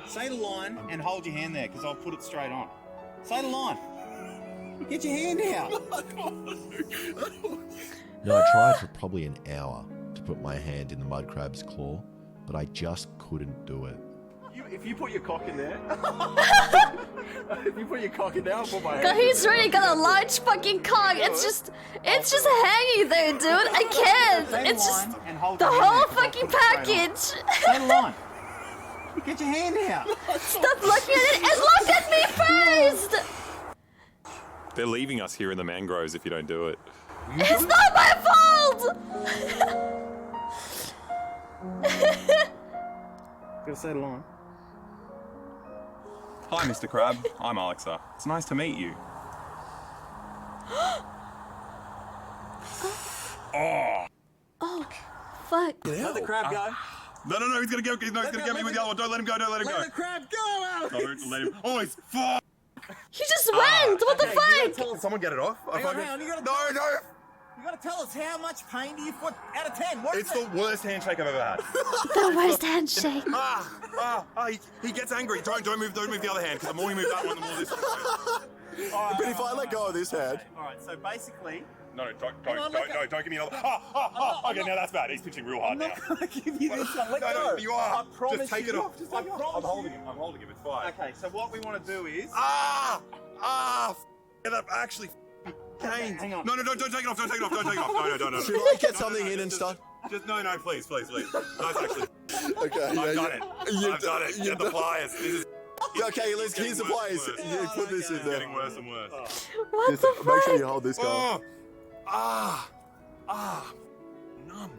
Say the line and hold your hand there, because I'll put it straight on. Say the line. Get your hand out. Now, I tried for probably an hour to put my hand in the mud crab's claw, but I just couldn't do it. If you put your cock in there, if you put your cock in there, I'll put my hand. He's really got a large fucking cock. It's just hanging there, dude. I can't. It's just the whole fucking package. Say the line. Get your hand out. Stop looking at it and look at me first. They're leaving us here in the mangroves if you don't do it. It's not my fault. Gotta say the line. Hi, Mr. Crab. I'm Alexa. It's nice to meet you. Oh. Oh, fuck. Let the crab go. No, he's gonna get me with the other one. Don't let him go, don't let him go. Let the crab go, Alex. Don't let him. Oh, he's fuck. He just went. What the fuck? Can someone get it off? Hang on, you gotta No. You gotta tell us how much pain do you put out of 10? What It's is it? the worst handshake I've ever had. The worst handshake. He gets angry. Don't move the other hand, because the more you move that one, the more this one. But if I let go of this hand, Alright, so basically, No, don't give me another. Okay, now that's bad. He's pitching real hard now. I'm gonna give you this one. Let go. No, you are. I promise Just take you. it off. Just take it off. promise I'm holding you. him. I'm holding him. It's fine. Okay, so what we want to do is. That actually pains. Hang on. No, don't take it off. Don't take it off. Don't take it off. No. should I get something in and start? Just no, please. No, it's actually. Okay, I've done it. I've done it. Get the pliers. This is. Okay, here's the pliers. Worse. You put this in It's there. getting worse and worse. What Just the make sure fuck? you hold this guy. Numb.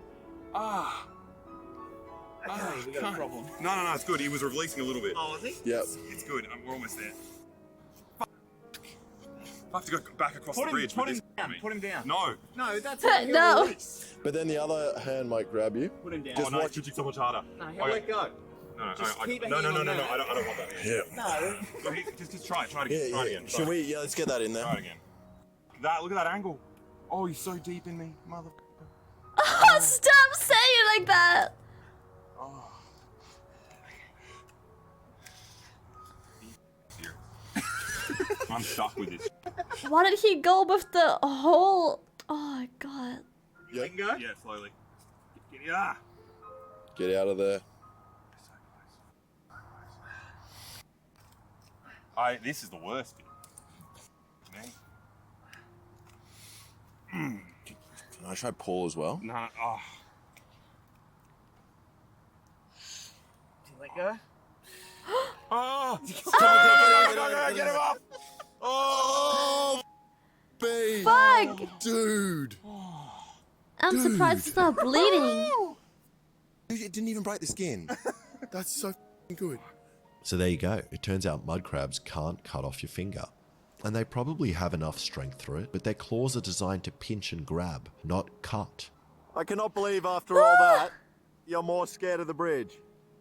Okay, we got a problem. No, it's good. He was releasing a little bit. Oh, is he? Yep. It's good. We're almost there. I have to go back across Put the him, bridge. put with him this- down. Put him down. No. No, that's No. Release. But then the other hand might grab you. Put him down. Just watch it so much harder. No, he'll Okay. let go. No, Just keep a no, hand on I that. don't want that. Yeah. No. No, just try it. Try it again. Try it again. Should we? Yeah, let's get that in there. Try it again. Look at that angle. Oh, he's so deep in me, mother. Oh, stop saying it like that. Oh. I'm stuck with this. Why did he go with the whole... Oh my god. Yep. You can go? Yeah, slowly. Get Get out of there. This is the worst bit. Me. Can I try Paul as well? No. Oh. Did you let go? Oh! Get him off! Oh, babe. Fuck! Dude. I'm surprised it's not bleeding. It didn't even break the skin. That's so good. So there you go. It turns out mud crabs can't cut off your finger. And they probably have enough strength through it, but their claws are designed to pinch and grab, not cut. I cannot believe after all that, you're more scared of the bridge.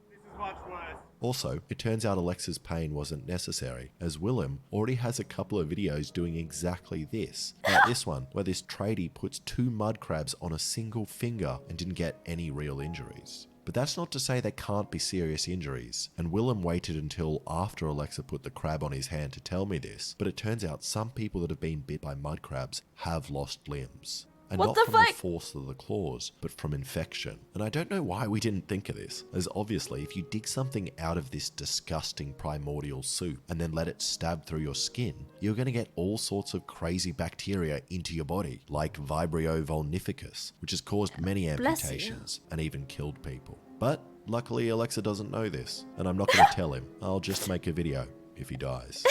This is much worse. Also, it turns out Alexa's pain wasn't necessary, as Willem already has a couple of videos doing exactly this. Like this one, where this tradie puts 2 mud crabs on a single finger and didn't get any real injuries. But that's not to say there can't be serious injuries, and Willem waited until after Alexa put the crab on his hand to tell me this, but it turns out some people that have been bit by mud crabs have lost limbs. And What not the from fuck? the force of the claws, but from infection. And I don't know why we didn't think of this, as obviously if you dig something out of this disgusting primordial soup and then let it stab through your skin, you're going to get all sorts of crazy bacteria into your body, like Vibrio vulnificus, which has caused many Bless you. amputations and even killed people. But luckily Alexa doesn't know this, and I'm not going to tell him. I'll just make a video if he dies.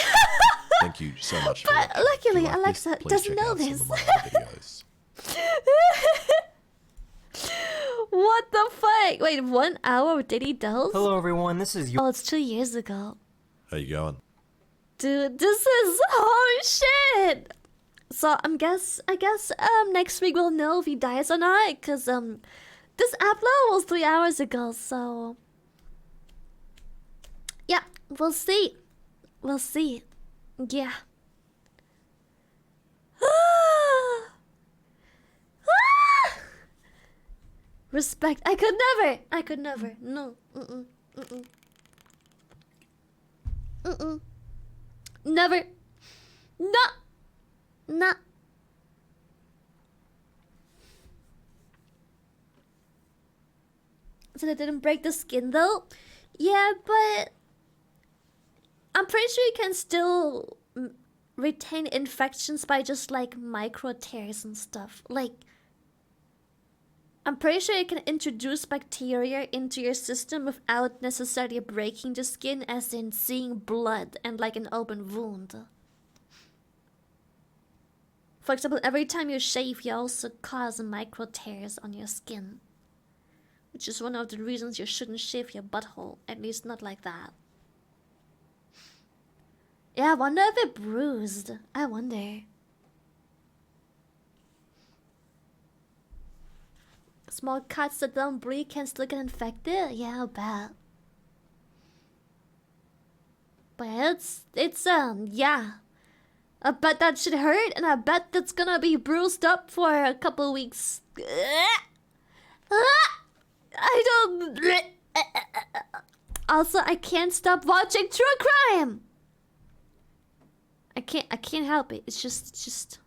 Thank you so much for But watching. If you luckily, like Alexa this, please doesn't check know out some this. of my other videos. What the fuck? Wait, 1 hour with Diddy Dolls? Hello everyone, this is Oh, it's 2 years ago. How you going? Dude, this is holy shit. So I guess next week we'll know if he dies or not, cause this upload was 3 hours ago. So yeah, we'll see. We'll see. Yeah. Respect. I could never. I could never. No. Mm-mm. Mm-mm. Mm-mm. Never. No. No. So they didn't break the skin though? Yeah, but I'm pretty sure you can still retain infections by just like micro tears and stuff. Like, I'm pretty sure you can introduce bacteria into your system without necessarily breaking the skin, as in seeing blood and like an open wound. For example, every time you shave, you also cause micro tears on your skin. Which is one of the reasons you shouldn't shave your butthole, at least not like that. Yeah, I wonder if it bruised. I wonder. Small cuts that don't bleed can still get infected? Yeah, I bet. But yeah. I bet that should hurt, and I bet that's gonna be bruised up for a couple weeks. I don't... Also, I can't stop watching true crime! I can't help it. It's just...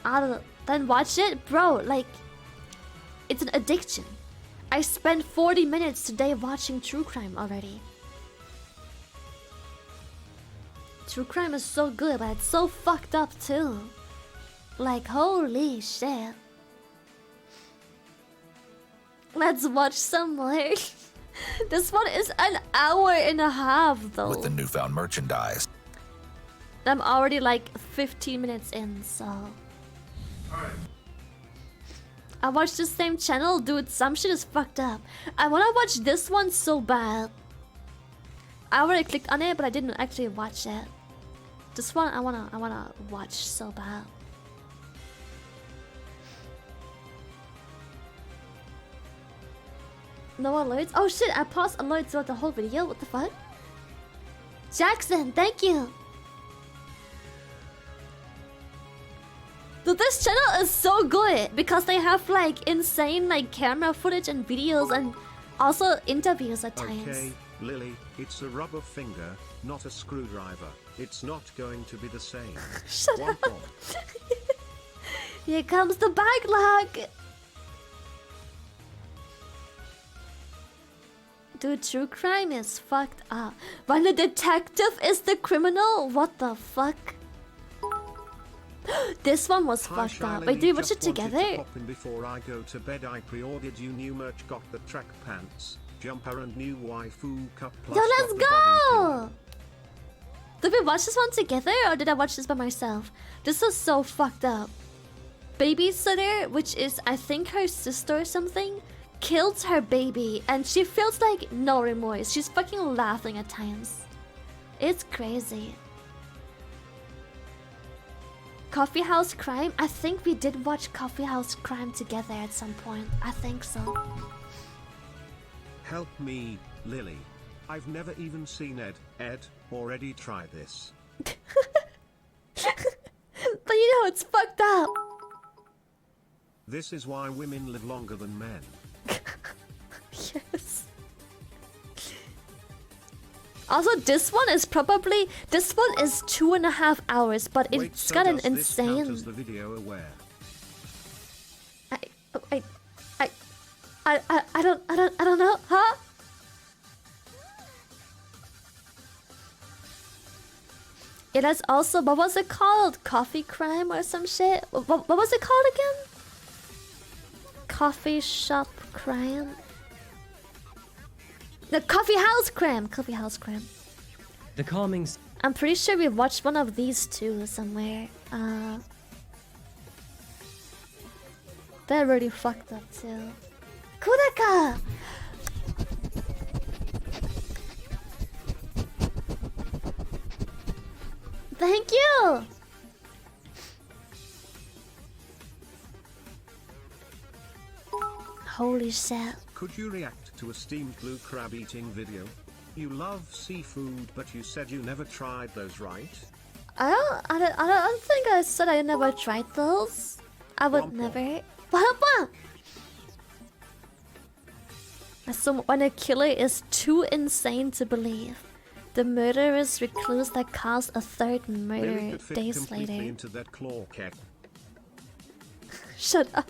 I'll then watch it, bro. Like, it's an addiction. I spent 40 minutes today watching true crime already. True crime is so good, but it's so fucked up too. Like, holy shit. Let's watch some more. This one is an hour and a half though. With the newfound merchandise. I'm already like 15 minutes in, so... I watched the same channel, dude. Some shit is fucked up. I wanna watch this one so bad. I already clicked on it, but I didn't actually watch it. This one I wanna watch so bad. No alerts? Oh shit, I paused alerts throughout the whole video. What the fuck? Jackson, thank you. Dude, this channel is so good because they have like insane like camera footage and videos and also interviews at times. Okay, Lily, it's a rubber finger, not a screwdriver. It's not going to be the same. Shut up. Here comes the backlog. Dude, true crime is fucked up. When the detective is the criminal? What the fuck? This one was fucked up. Wait, did we watch it together? Before I go to bed, I pre-ordered you new merch, got the track pants, jumper, and new waifu cup. Yo, let's go! Did we watch this one together, or did I watch this by myself? This was so fucked up. Babysitter, which is I think her sister or something, killed her baby, and she feels like no remorse. She's fucking laughing at times. It's crazy. Coffee House Crime? I think we did watch Coffee House Crime together at some point. I think so. Help me, Lily. I've never even seen Ed, or Eddie try this. But you know, it's fucked up. This is why women live longer than men. Also, this one is 2.5 hours, but Wait, it's so got an does this count insane. as the video aware? I don't know, huh? It has also, what was it called? Coffee crime or some shit? What was it called again? Coffee shop crime? The coffee house crime! Coffee house crime. The calming. I'm pretty sure we watched one of these two somewhere. They're really fucked up too. Kudaka! Thank you! Holy shit. Could you react to a steamed blue crab eating video? You love seafood, but you said you never tried those, right? I don't think I said I never tried those. I would Womp never. What? So when a killer is too insane to believe, the murderous recluse that caused a third Really murder could fit days completely later. into that claw cap. Shut up.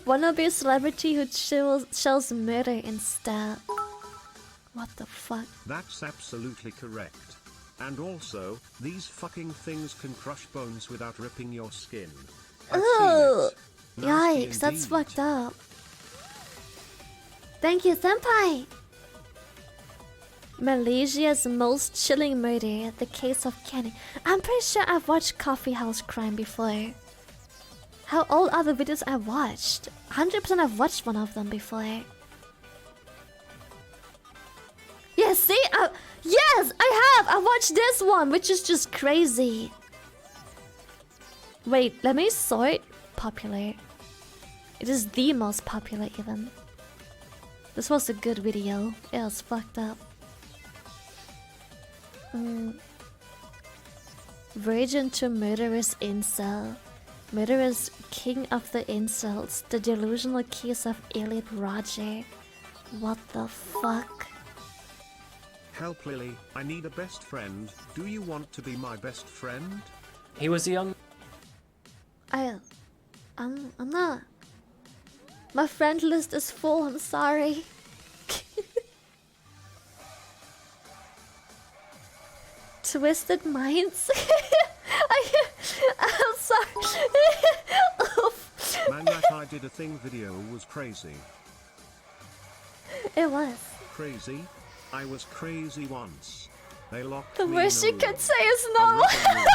Wannabe celebrity who shows murder instead. What the fuck? That's absolutely correct. And also, these fucking things can crush bones without ripping your skin. I've seen Ugh. it. Nasty Yikes, that's indeed. fucked up. Thank you, senpai! Malaysia's most chilling murder, the case of Kenny. I'm pretty sure I've watched Coffee House Crime before. How old are the videos I watched? 100% I've watched one of them before. Yes, see? Yes, I have! I watched this one, which is just crazy. Wait, let me sort popular. It is the most popular even. This was a good video. It was fucked up. Virgin to murderous incel. Murderous king of the incels. The delusional case of Elliot Roger. What the fuck? Help Lily, I need a best friend. Do you want to be my best friend? He was a young. I'm not. My friend list is full, I'm sorry. Twisted Minds? I'm sorry. Oof. Man, that I did a thing video was crazy. It was. Crazy? I was crazy once. They locked The me worst in a you could room. say is A no. rubber room.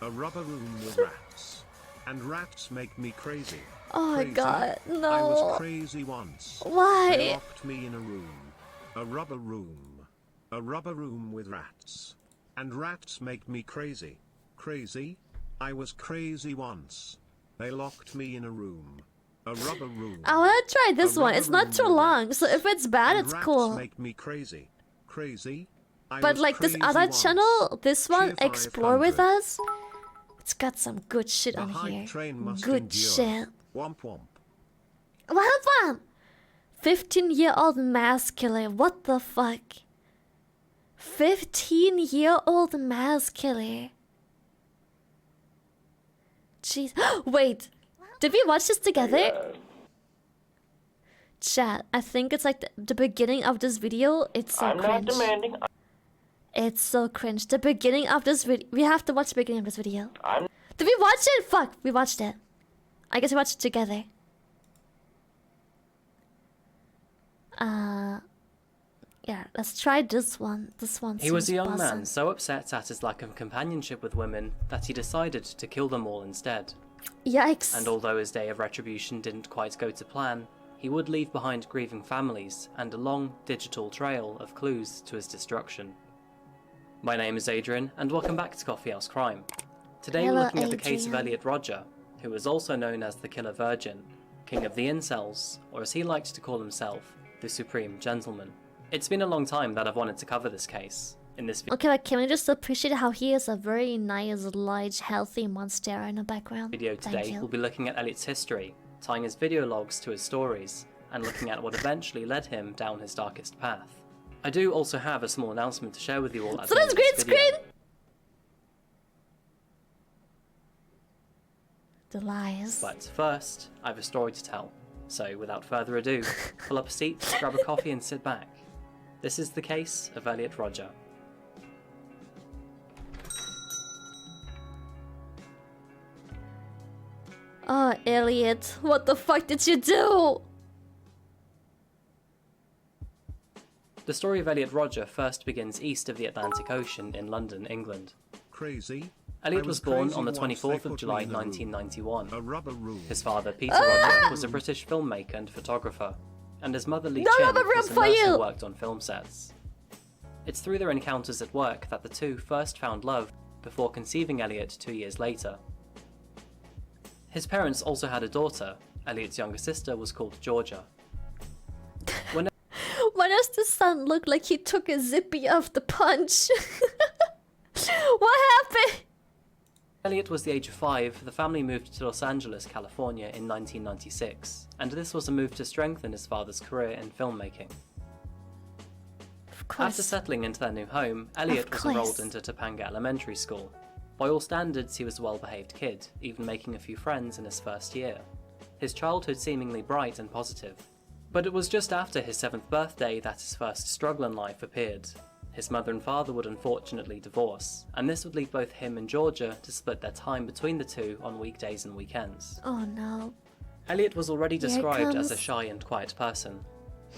A rubber room with rats. And rats make me crazy. Oh my Crazy? god, no. I was crazy once. Why? They locked me in a room. A rubber room. A rubber room with rats. And rats make me crazy. Crazy? I was crazy once. They locked me in a room. A rubber room. I wanna try this A one. rubber It's not room too with long, rats. so if it's bad, And it's rats cool. make me crazy. Crazy? I But was like this crazy other once. channel, this one, Cheer Explore with 500. Us, it's got some good shit The on hype here. train must Good endure. shit. Womp womp. What one? 15-year-old mass killer. What the fuck? 15-year-old mass killer. Jeez. Wait. Did we watch this together? Chat, I think it's like the beginning of this video. It's so cringe. I'm not demanding. It's so cringe. The beginning of this video. We have to watch the beginning of this video. I'm. Did we watch it? Fuck, we watched it. I guess we watched it together. Yeah, let's try this one. This one. He was a seems young buzzing. man so upset at his lack of companionship with women that he decided to kill them all instead. Yikes. And although his day of retribution didn't quite go to plan, he would leave behind grieving families and a long digital trail of clues to his destruction. My name is Adrian, and welcome back to Coffee House Crime. Today Hello, we're looking at the case of Adrian. Elliot Roger, who is also known as the Killer Virgin, King of the Incels, or as he likes to call himself, the Supreme Gentleman. It's been a long time that I've wanted to cover this case. In this Okay, like, can we just appreciate how he is a very nice, large, healthy monster in the background? video Thank today, you. we'll be looking at Elliot's history, tying his video logs to his stories, and looking at what eventually led him down his darkest path. I do also have a small announcement to share with you all at So the that's end of green this video. screen. The lies. But first, I have a story to tell. So without further ado, pull up a seat, grab a coffee and sit back. This is the case of Elliot Roger. Oh, Elliot, what the fuck did you do? The story of Elliot Roger first begins east of the Atlantic Ocean in London, England. Crazy. Elliot I was born crazy on the once they 24th of put me July in the room. 1991. A rubber room. His father, Peter Roger, was a British filmmaker and photographer, and his mother, Lee No Chin, rubber room was a for nurse who you! worked on film sets. It's through their encounters at work that the two first found love before conceiving Elliot 2 years later. His parents also had a daughter. Elliot's younger sister was called Georgia. Why does the son look like he took a zippy off the punch? What happened? Elliot was the age of 5, the family moved to Los Angeles, California in 1996, and this was a move to strengthen his father's career in filmmaking. Of course. After settling into their new home, Elliot was enrolled into Topanga Elementary School. By all standards, he was a well-behaved kid, even making a few friends in his first year. His childhood seemingly bright and positive. But it was just after his 7th birthday that his first struggle in life appeared. His mother and father would unfortunately divorce, and this would lead both him and Georgia to split their time between the two on weekdays and weekends. Oh no. Elliot was already Here it described as comes. a shy and quiet person.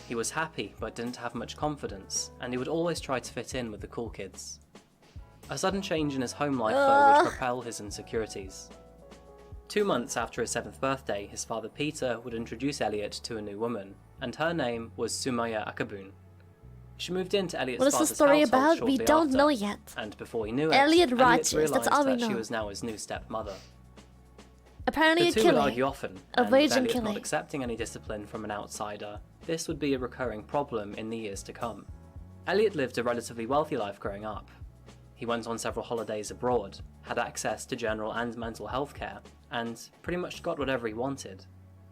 He was happy but didn't have much confidence, and he would always try to fit in with the cool kids. A sudden change in his home life though would propel his insecurities. 2 months after his 7th birthday, his father Peter would introduce Elliot to a new woman, and her name was Sumaya Akabun. She moved into Elliot's What is the father's story household about? shortly We don't after, know yet. and before he knew it, Elliot Elliot Rogers, realised that's all we that she know. was now his new stepmother. Apparently The a two would killer. argue often, A and with virgin Elliot killer. not accepting any discipline from an outsider, this would be a recurring problem in the years to come. Elliot lived a relatively wealthy life growing up. He went on several holidays abroad, had access to general and mental health care, and pretty much got whatever he wanted.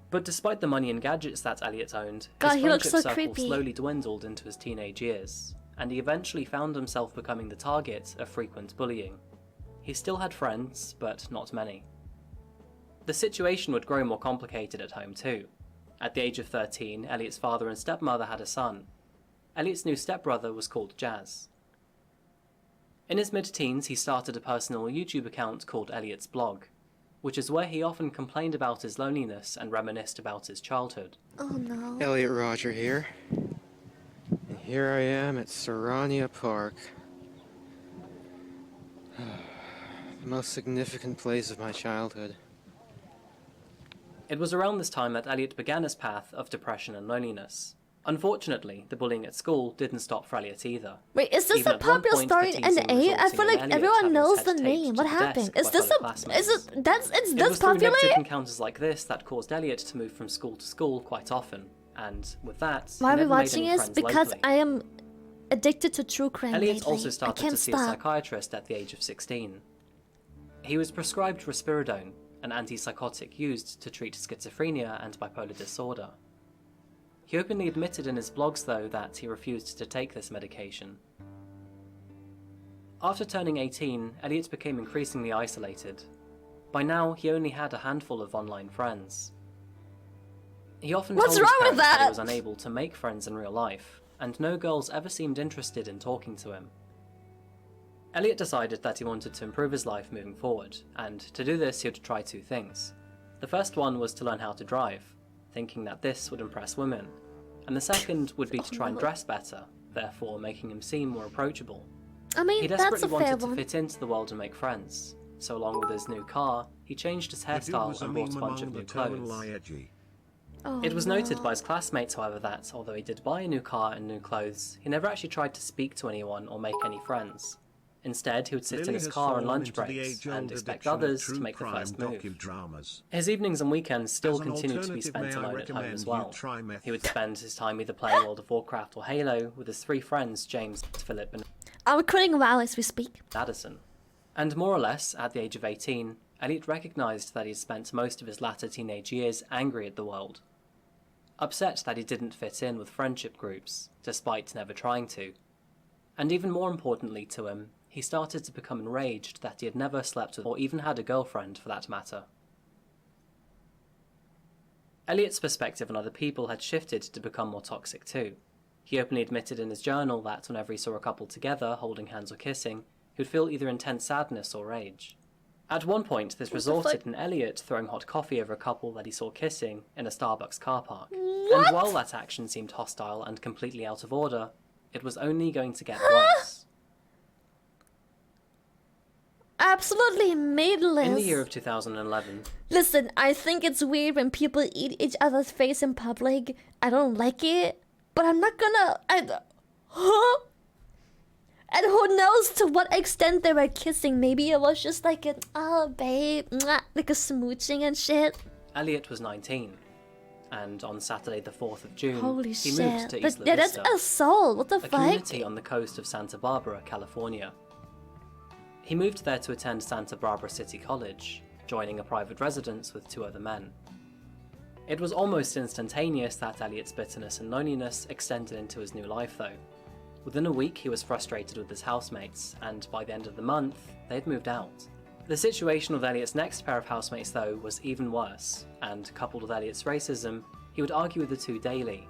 But despite the money and gadgets that Elliot owned, God, his he looks friendship so circle creepy. slowly dwindled into his teenage years, and he eventually found himself becoming the target of frequent bullying. He still had friends, but not many. The situation would grow more complicated at home too. At the age of 13, Elliot's father and stepmother had a son. Elliot's new stepbrother was called Jazz. In his mid-teens, he started a personal YouTube account called Elliot's Blog, which is where he often complained about his loneliness and reminisced about his childhood. Oh no. Elliot Roger here. And here I am at Serrania Park. The most significant place of my childhood. It was around this time that Elliot began his path of depression and loneliness. Unfortunately, the bullying at school didn't stop for Elliot either. Wait, is this Even a at one popular point, story the in teasing NA? I resulting feel in like Elliot everyone having knows his the head taped name. to What the happened? desk Is by this fellow a classmates. it's It this was through popular? negative encounters like this that caused Elliot to move from school to school quite often, and with that, Why he are we never made watching any this? friends because locally. I am addicted to true crime Elliot lately. also I started can't to see a stop. psychiatrist at the age of 16. He was prescribed risperidone, an antipsychotic used to treat schizophrenia and bipolar disorder. He openly admitted in his blogs, though, that he refused to take this medication. After turning 18, Elliot became increasingly isolated. By now, he only had a handful of online friends. He often What's told his wrong with parents that he that? was unable to make friends in real life, and no girls ever seemed interested in talking to him. Elliot decided that he wanted to improve his life moving forward, and to do this he would try 2 things. The first one was to learn how to drive, thinking that this would impress women, and the second would be to try and dress better, therefore making him seem more approachable. I mean, He that's desperately a fair wanted to one. fit into the world and make friends, so along with his new car, he changed his The dude hairstyle was a and bought a meme bunch of among new the terminal clothes. edgy. Oh, It was noted no. by his classmates, however, that although he did buy a new car and new clothes, he never actually tried to speak to anyone or make any friends. Instead, he would sit in Lily his has car on fallen lunch into the breaks age-old and expect addiction of others true to make the crime first move. docudramas. His evenings and weekends still As an continued to be alternative, spent may I alone at home recommend as you well. try meth? He would spend his time either playing World of Warcraft or Halo with his 3 friends, James, Philip and I'm recording WoW as we speak. Addison. And more or less, at the age of 18, Elliot recognised that he had spent most of his latter teenage years angry at the world. upset that he didn't fit in with friendship groups, despite never trying to. And even more importantly to him, he started to become enraged that he had never slept with or even had a girlfriend for that matter. Elliot's perspective on other people had shifted to become more toxic too. He openly admitted in his journal that whenever he saw a couple together, holding hands or kissing, he would feel either intense sadness or rage. At one point, this resulted in Elliot throwing hot coffee over a couple that he saw kissing in a Starbucks car park. What? And while that action seemed hostile and completely out of order, it was only going to get worse. Absolutely meaningless. In the year of 2011... Listen, I think it's weird when people eat each other's face in public. I don't like it, but I'm not gonna... And who knows to what extent they were kissing. Maybe it was just like an, oh babe, mwah, like a smooching and shit. Elliot was 19, and on Saturday the 4th of June, Holy he shit. moved to Isla Yeah, that's Vista, assault. What the a fuck? community on the coast of Santa Barbara, California. He moved there to attend Santa Barbara City College, joining a private residence with 2 other men. It was almost instantaneous that Elliot's bitterness and loneliness extended into his new life though. Within a week he was frustrated with his housemates, and by the end of the month, they had moved out. The situation with Elliot's next pair of housemates though was even worse, and coupled with Elliot's racism, he would argue with the 2 daily,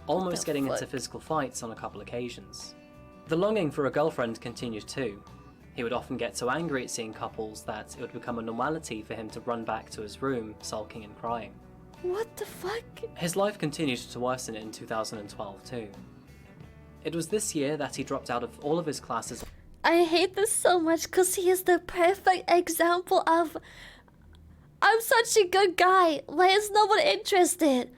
almost getting into physical fights on a couple occasions. The longing for a girlfriend continued too. He would often get so angry at seeing couples that it would become a normality for him to run back to his room, sulking and crying. What the fuck? His life continued to worsen in 2012 too. It was this year that he dropped out of all of his classes. I hate this so much because he is the perfect example of, I'm such a good guy, why is no one interested?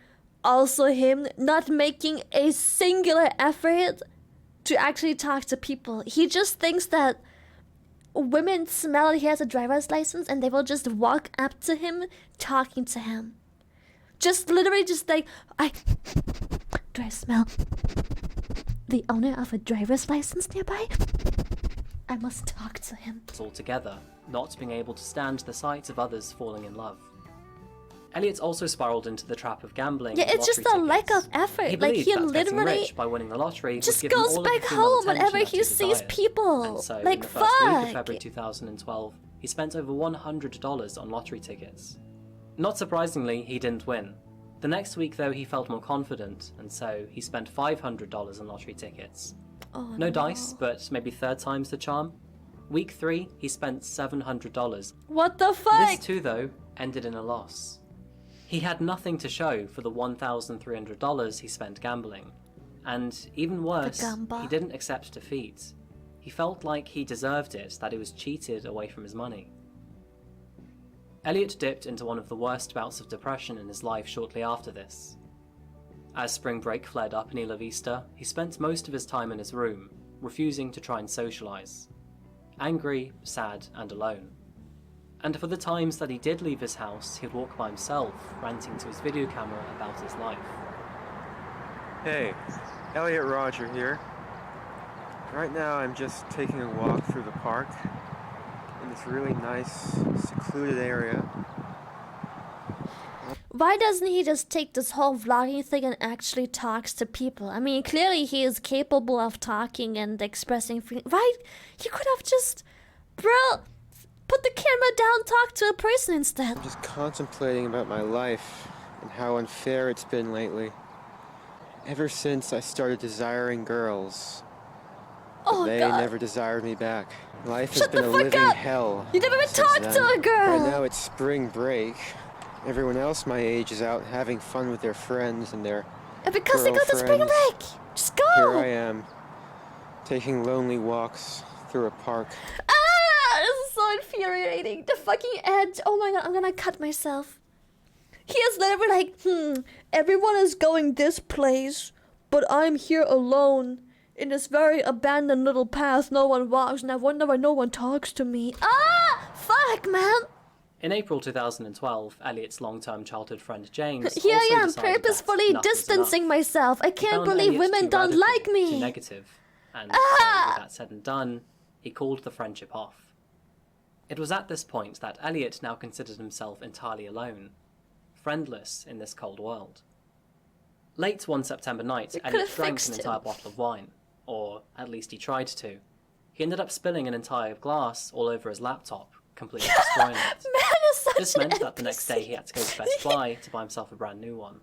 Also him not making a singular effort to actually talk to people. He just thinks that women smell that he has a driver's license and they will just walk up to him talking to him. Just literally just like, do I smell the owner of a driver's license nearby? I must talk to him. Altogether, not being able to stand the sight of others falling in love. Elliot also spiraled into the trap of gambling. Yeah, it's just a lack of effort. He like believed he that getting literally rich by winning the lottery just would give him goes all back of the female home attention whenever that he sees desired. people. And so, like in the first week of fuck. February 2012, he spent over $100 on lottery tickets. Not surprisingly, he didn't win. The next week, though, he felt more confident, and so he spent $500 on lottery tickets. Oh, no dice, but maybe 3rd time's the charm. Week 3, he spent $700. What the fuck? This too, though, ended in a loss. He had nothing to show for the $1,300 he spent gambling. And even worse, he didn't accept defeat. He felt like he deserved it, that he was cheated away from his money. Elliot dipped into one of the worst bouts of depression in his life shortly after this. As spring break flared up in Isla Vista, he spent most of his time in his room, refusing to try and socialise. Angry, sad, and alone. And for the times that he did leave his house, he'd walk by himself, ranting to his video camera about his life. Hey, Elliot Roger here. Right now I'm just taking a walk through the park in this really nice, secluded area. Why doesn't he just take this whole vlogging thing and actually talks to people? I mean, clearly he is capable of talking and expressing feelings. Right? He could have just, bro, put the camera down, talk to a person instead. I'm just contemplating about my life and how unfair it's been lately. Ever since I started desiring girls, but they never desired me back. Life has been a living hell. You never even talked to a girl! Right now it's spring break. Everyone else my age is out having fun with their friends and their because they got the spring break! Just go! Here I am, taking lonely walks through a park. Ah! This is so infuriating. The fucking edge. Oh my god, I'm gonna cut myself. He is literally like, everyone is going this place, but I'm here alone in this very abandoned little path no one walks, and I wonder why no one talks to me. Ah! Fuck, man! In April 2012, Elliot's long-term childhood friend James Here I am, decided purposefully that enough was distancing myself. I He can't found believe Elliot women too don't radical, like me. Too negative, and so with that said and done, he called the friendship off. It was at this point that Elliot now considered himself entirely alone, friendless in this cold world. Late one September night, could've Elliot drank fixed an him. entire bottle of wine. Or, at least he tried to. He ended up spilling an entire glass all over his laptop, completely destroying it. Man is such This meant an that the next day he had to go to Best Buy to buy himself a brand new one.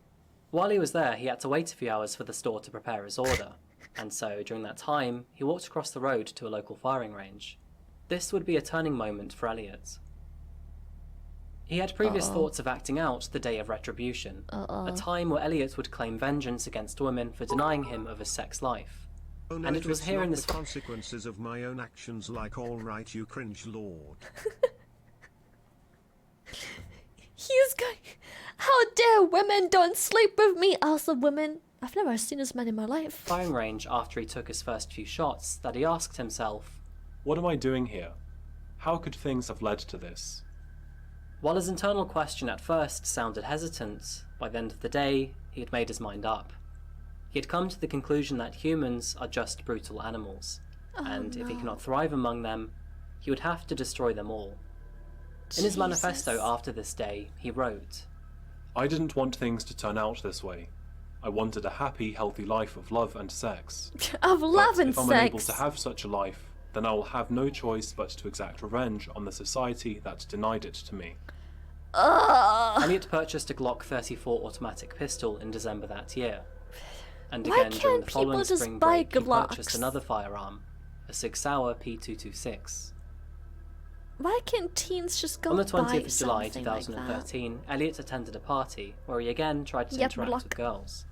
While he was there, he had to wait a few hours for the store to prepare his order, and so during that time, he walked across the road to a local firing range. This would be a turning moment for Elliot. He had previous thoughts of acting out the day of retribution, a time where Elliot would claim vengeance against women for denying him of his sex life. Oh no, And it was it's here not in this the consequences of my own actions, like all right, you cringe lord. He's going. How dare women don't sleep with me? Also, women. I've never seen this man in my life. Firing range after he took his first few shots that he asked himself, what am I doing here? How could things have led to this? While his internal question at first sounded hesitant, by the end of the day, he had made his mind up. He had come to the conclusion that humans are just brutal animals, and if he cannot thrive among them, he would have to destroy them all. In his manifesto after this day, he wrote, I didn't want things to turn out this way. I wanted a happy, healthy life of love and sex. Of love and if I'm sex. unable to have such a life, then I will have no choice but to exact revenge on the society that denied it to me. Elliot purchased a Glock 34 automatic pistol in December that year. And Why again during can't the following people just spring buy break, he purchased Glocks? another firearm, a 6-hour P226. Why can't teens just go On the buy 20th of July something like that? 2013, Elliot attended a party where he again tried to Yep, interact block. with girls.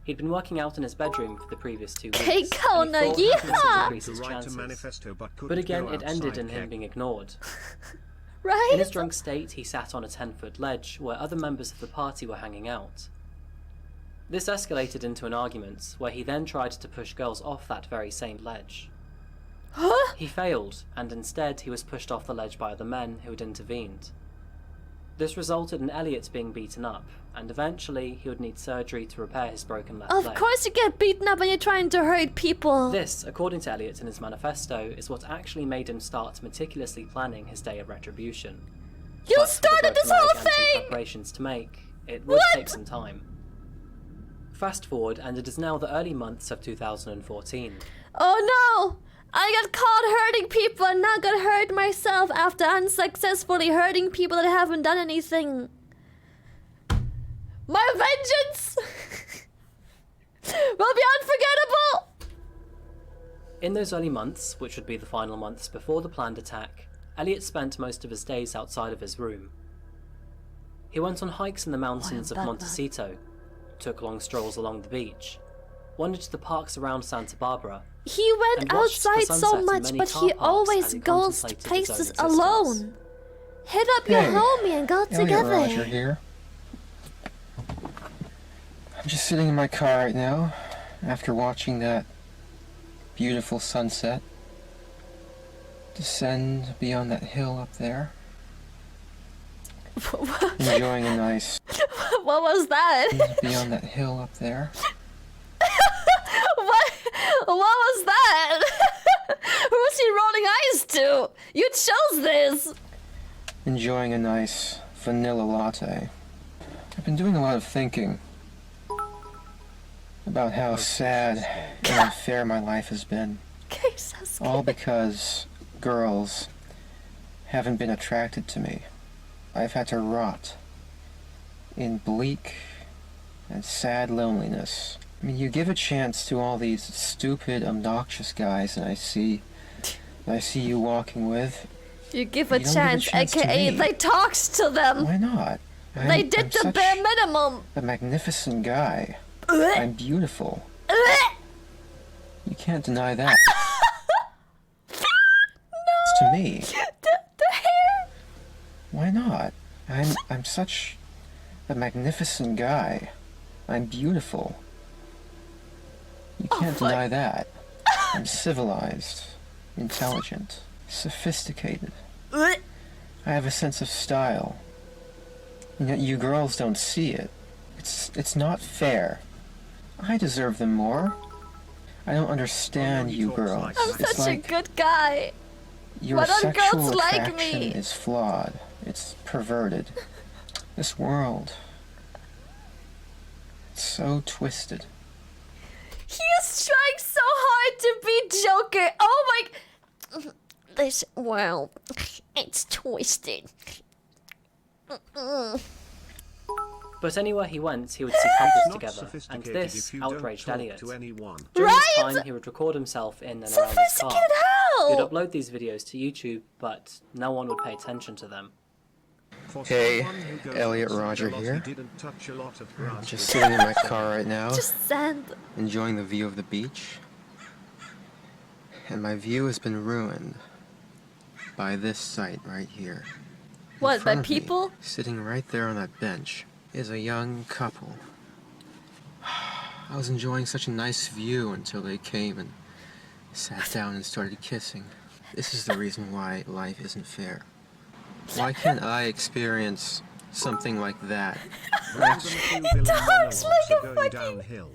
He'd been working out in his bedroom for the previous 2 weeks. Okay, and he Kona, thought having this would yeehaw! increase his To write a chances. manifesto, but But couldn't again, go it ended outside, in him Kev. being ignored. Right? In his drunk state, he sat on a 10-foot ledge where other members of the party were hanging out. This escalated into an argument, where he then tried to push girls off that very same ledge. Huh? He failed, and instead he was pushed off the ledge by other men who had intervened. This resulted in Elliot being beaten up, and eventually he would need surgery to repair his broken left leg. Of course you get beaten up when you're trying to hurt people. This, according to Elliot in his manifesto, is what actually made him start meticulously planning his day of retribution. You But with the started this broken whole leg and some thing! preparations to make, it would take some time. Fast forward, and it is now the early months of 2014. Oh no! I got caught hurting people and now got hurt myself after unsuccessfully hurting people that haven't done anything. My vengeance will be unforgettable! In those early months, which would be the final months before the planned attack, Elliot spent most of his days outside of his room. He went on hikes in the mountains of Wild Montecito, took long strolls along the beach, wandered to the parks around Santa Barbara. He went and watched the outside so sunset in much, many but car he parks always as he goes to contemplated his own places existence. alone. Hit up your Hey, homie and go Elliot together. Roger here. I'm just sitting in my car right now after watching that beautiful sunset descend beyond that hill up there. Enjoying a nice What was that? beyond that hill up there. What was that? Who's he rolling eyes to? You chose this. Enjoying a nice vanilla latte. I've been doing a lot of thinking about how sad and unfair my life has been. Okay, Sasuke. All because girls haven't been attracted to me. I've had to rot in bleak and sad loneliness. I mean, you give a chance to all these stupid, obnoxious guys that I see you walking with. You give a You don't chance, give a chance to aka me. they talks to them. Why not? They did I'm the such bare minimum. a magnificent guy. I'm beautiful. You can't deny that. It's to me. The hair. Why not? I'm such a magnificent guy. I'm beautiful. You can't deny that. I'm civilized, intelligent, sophisticated. I have a sense of style. You know, you girls don't see it. It's not fair. I deserve them more. I don't understand you girls. I'm It's such a like good guy. your Why don't sexual girls like attraction me? is flawed. It's perverted. This world, it's So twisted. He is trying so hard to be Joker. Oh my... This world, it's twisted. But anywhere he went, he would see couples together, and this outraged Elliot. During this time, he would record himself in and around his car. He'd upload these videos to YouTube, but no one would pay attention to them. Hey, Elliot Roger here. I'm just sitting in my car right now, enjoying the view of the beach. And my view has been ruined by this sight right here. What, by people? Sitting right there on that bench is a young couple. I was enjoying such a nice view until they came and sat down and started kissing. This is the reason why life isn't fair. Why can't I experience something like that? It talks like a fucking... downhill.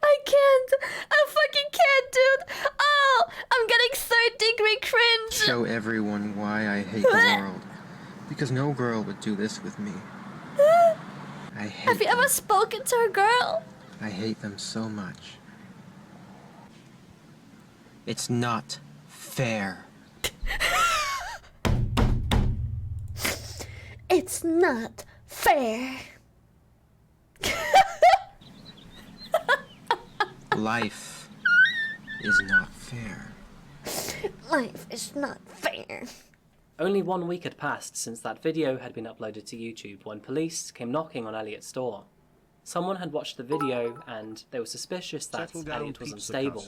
I can't. I fucking can't, dude. Oh, I'm getting third-degree cringe. Show everyone why I hate the world. Because no girl would do this with me. I hate Have you ever spoken to a girl? I hate them so much. It's not fair. It's not fair. Life is not fair. Life is not fair. Only 1 week had passed since that video had been uploaded to YouTube when police came knocking on Elliot's door. Someone had watched the video and they were suspicious that Elliot was unstable.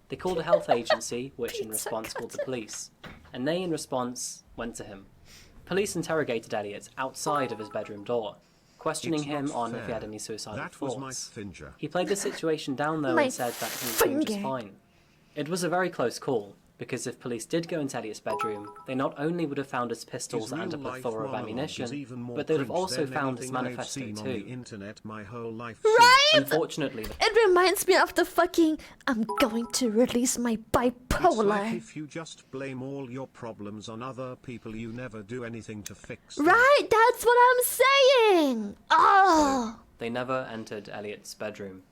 They called a health agency, which in response called the police, and they in response went to him. Police interrogated Elliot outside of his bedroom door, questioning him on if he had any suicidal thoughts. He played the situation down though and said that he was doing just fine. It was a very close call, because if police did go into Elliot's bedroom, they not only would have found his pistols and a plethora of ammunition, but they'd have also found his manifesto too. Right? Unfortunately, it reminds me of the fucking I'm going to release my bipolar. It's like if you just blame all your problems on other people, you never do anything to fix them. Right, that's what I'm saying. Oh. They never entered Elliot's bedroom.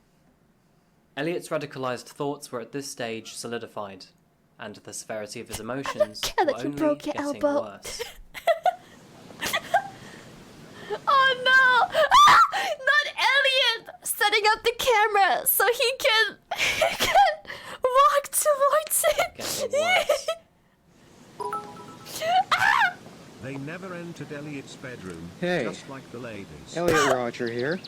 Elliot's radicalized thoughts were at this stage solidified, and the severity of his emotions were only getting worse. Oh no! Ah! Not Elliot! Setting up the camera so he can walk towards it. Ah! They never entered Elliot's bedroom, Hey, just like the ladies. Elliot Roger here.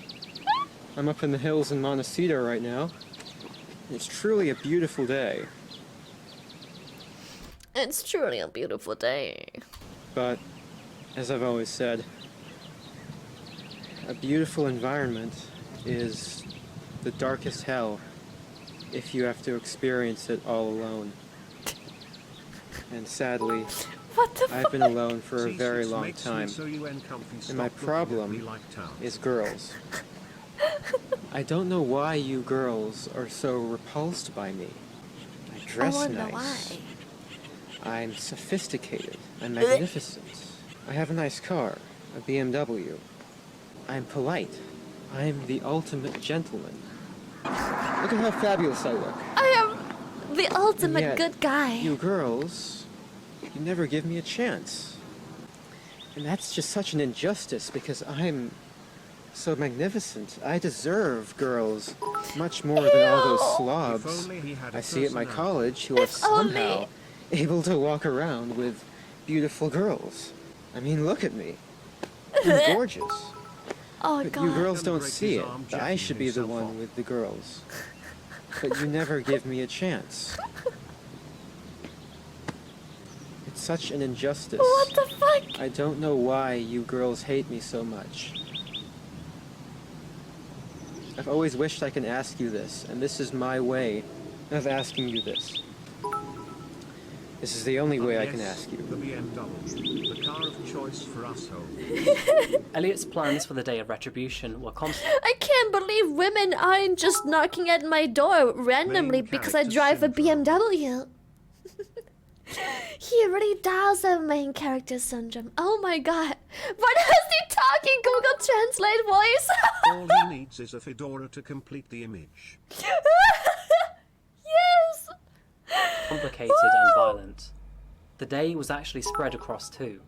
I'm up in the hills in Montecito right now. It's truly a beautiful day. It's truly a beautiful day. But, as I've always said, a beautiful environment is the darkest hell if you have to experience it all alone. And sadly, I've been alone for a very long time. And my problem is girls. I don't know why you girls are so repulsed by me. I dress nice. I'm sophisticated. I'm magnificent. I have a nice car, a BMW. I'm polite. I'm the ultimate gentleman. Look at how fabulous I look. I am the ultimate good guy. You girls, you never give me a chance. And that's just such an injustice because I'm so magnificent. I deserve girls much more than all those slobs I see at my college who are somehow able to walk around with beautiful girls. I mean, look at me. I'm gorgeous. Oh, but God. you girls don't see it. I should be the one with the girls. But you never give me a chance. It's such an injustice. What the fuck? I don't know why you girls hate me so much. I've always wished I could ask you this, and this is my way of asking you this. This is the only way I can ask you. The BMW, the car of choice for us home. Elliot's plans for the day of retribution were constant. I can't believe women aren't just knocking at my door randomly because I drive a BMW. He really does have main character syndrome. Oh my god. What is he talking? Google Translate voice? All he needs is a fedora to complete the image. Yes! Complicated and violent. The day was actually spread across two.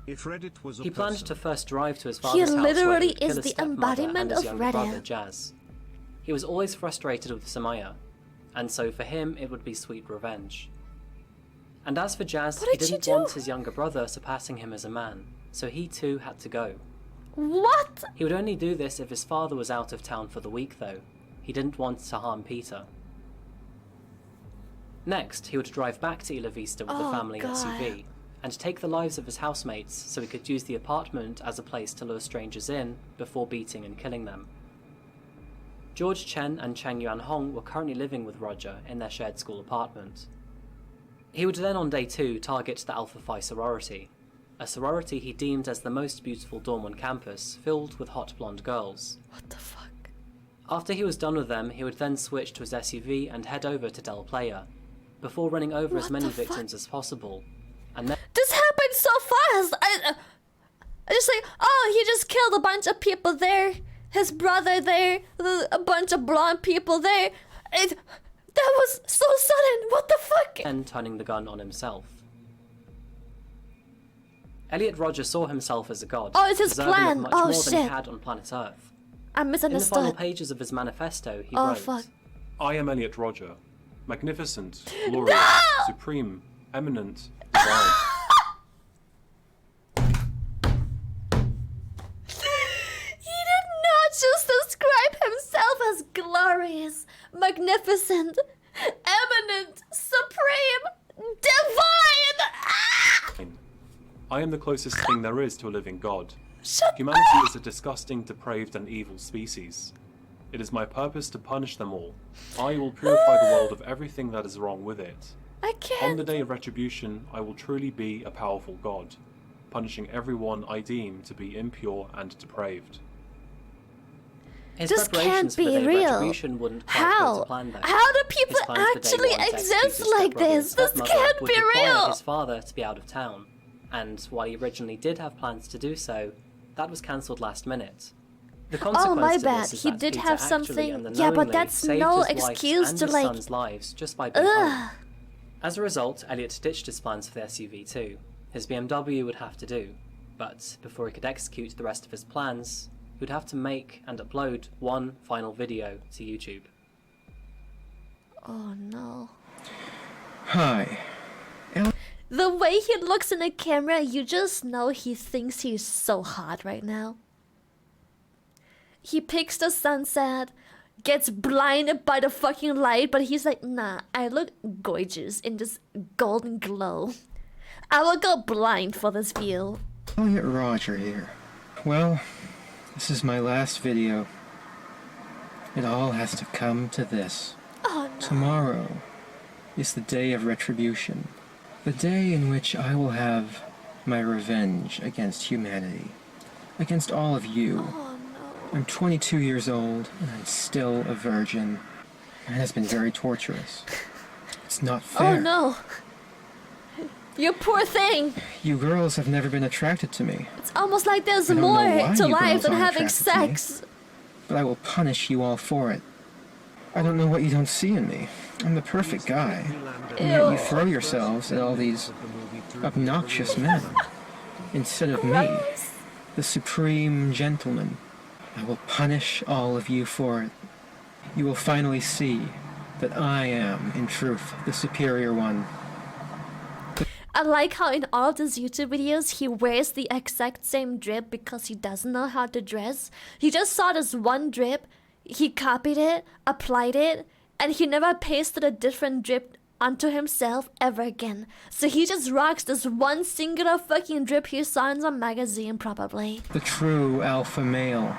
If Reddit was a He planned person, to first drive to his father's house literally where he would kill is his the stepmother embodiment and his of younger Reddit. brother, Jazz. He was always frustrated with Samaya, and so for him it would be sweet revenge. And as for Jazz, he didn't want his younger brother surpassing him as a man, so he too had to go. What? He would only do this if his father was out of town for the week though. He didn't want to harm Peter. Next, he would drive back to Isla Vista with the family SUV, and take the lives of his housemates so he could use the apartment as a place to lure strangers in before beating and killing them. George Chen and Chang Yuan Hong were currently living with Roger in their shared school apartment. He would then on day 2 target the Alpha Phi sorority, a sorority he deemed as the most beautiful dorm on campus, filled with hot blonde girls. What the fuck? After he was done with them, he would then switch to his SUV and head over to Del Playa, before running over as many victims as possible. And then this happened so fast! I just like, oh, he just killed a bunch of people there, his brother there, a bunch of blonde people there. That was so sudden, what the fuck? And turning the gun on himself. Elliot Roger saw himself as a god, Oh, it's his deserving plan. of much Oh, more than he shit. had on planet Earth. I In the final misunderstood. pages of his manifesto, he Oh, wrote, fuck. I am Elliot Roger, magnificent, glorious, supreme, eminent, divine. He did not just describe himself as glorious, magnificent, eminent, supreme, divine! Ah! I am the closest thing there is to a living god. Shut Humanity up! is a disgusting, depraved, and evil species. It is my purpose to punish them all. I will purify the world of everything that is wrong with it. I can't. On the day of retribution, I will truly be a powerful god, punishing everyone I deem to be impure and depraved. His This preparations can't for the be day of real. retribution wouldn't quite go How? to plan though. How do people His plan for day actually one to execute exist his like stepbrother and this? This stepmother can't would be require real. his father to be out of town, and while he originally did have plans to do so, that was cancelled last minute. The consequence Oh, my to bad. this is He that did Peter have actually something. and Yeah, but unknowingly that's saved no his wife's excuse and to his like. son's lives just by being Ugh. home. As a result, Elliot ditched his plans for the SUV too. His BMW would have to do, but before he could execute the rest of his plans, he would have to make and upload one final video to YouTube. Oh no. Hi. The way he looks in the camera, you just know he thinks he's so hot right now. He picks the sunset, gets blinded by the fucking light, but he's like, nah, I look gorgeous in this golden glow. I will go blind for this view. Elliot Roger here. Well, this is my last video. It all has to come to this. Oh no. Tomorrow is the day of retribution. The day in which I will have my revenge against humanity. Against all of you. Oh no. I'm 22 years old, and I'm still a virgin. And it has been very torturous. It's not fair. Oh no. You poor thing. You girls have never been attracted to me. It's almost like there's I don't know more why to you life girls than aren't having attracted to me, sex. but I will punish you all for it. I don't know what you don't see in me. I'm the perfect guy. And yet you throw yourselves at all these obnoxious men. Instead of me, the supreme gentleman. I will punish all of you for it. You will finally see that I am, in truth, the superior one. I like how in all of his YouTube videos he wears the exact same drip because he doesn't know how to dress. He just saw this one drip, he copied it, applied it, and he never pasted a different drip onto himself ever again. So he just rocks this one singular fucking drip he saw in some magazine probably. The true alpha male.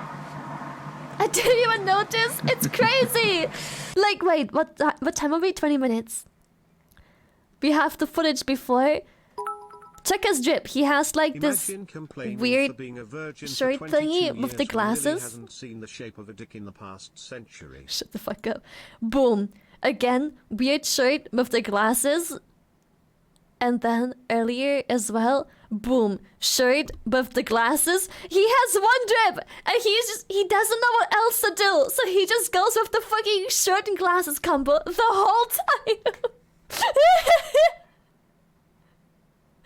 I didn't even notice. It's crazy. Like, wait, what time are we? 20 minutes. We have the footage before. Check his drip. He has like this weird shirt thingy with the glasses. Hasn't seen the shape of a dick in the past century. Shut the fuck up. Boom. Again, weird shirt with the glasses. And then earlier as well, boom, shirt with the glasses. He has one drip, and he doesn't know what else to do, so he just goes with the fucking shirt and glasses combo the whole time.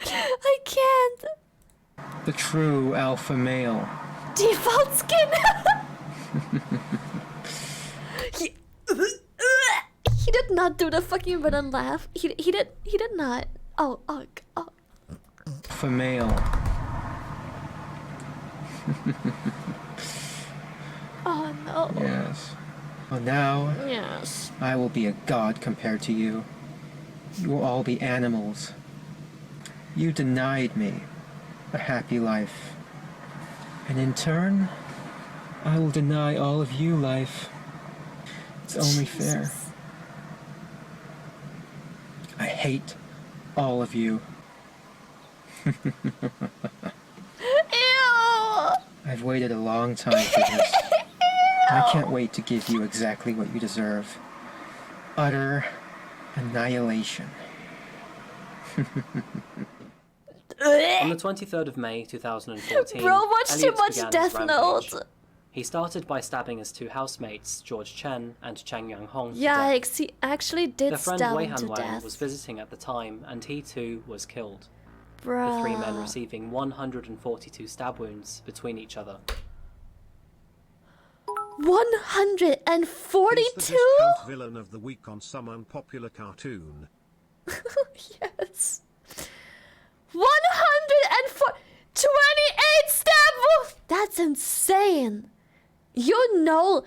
I can't. The true alpha male. Default skin. He did not do the fucking villain laugh. He did not. Oh. Alpha male. Oh no. Yes. Well now, yes. I will be a god compared to you. You will all be animals. You denied me a happy life. And in turn, I will deny all of you life. It's only fair. I hate all of you. Ew! I've waited a long time for this. I can't wait to give you exactly what you deserve. Utter annihilation. On the 23rd of May 2014, Bro, watch too Elliot much began his Death rampage. Note. He started by stabbing his two housemates, George Chen and Chang Yang-hong, to death. Yikes, he actually did Their friend stab Wei him to Han Wang death. was visiting at the time, and he too was killed. Bruh. The three men receiving 142 stab wounds between each other. 142? He's the discount villain of the week on some unpopular cartoon. Yes. 104, 28 stab wounds. That's insane. You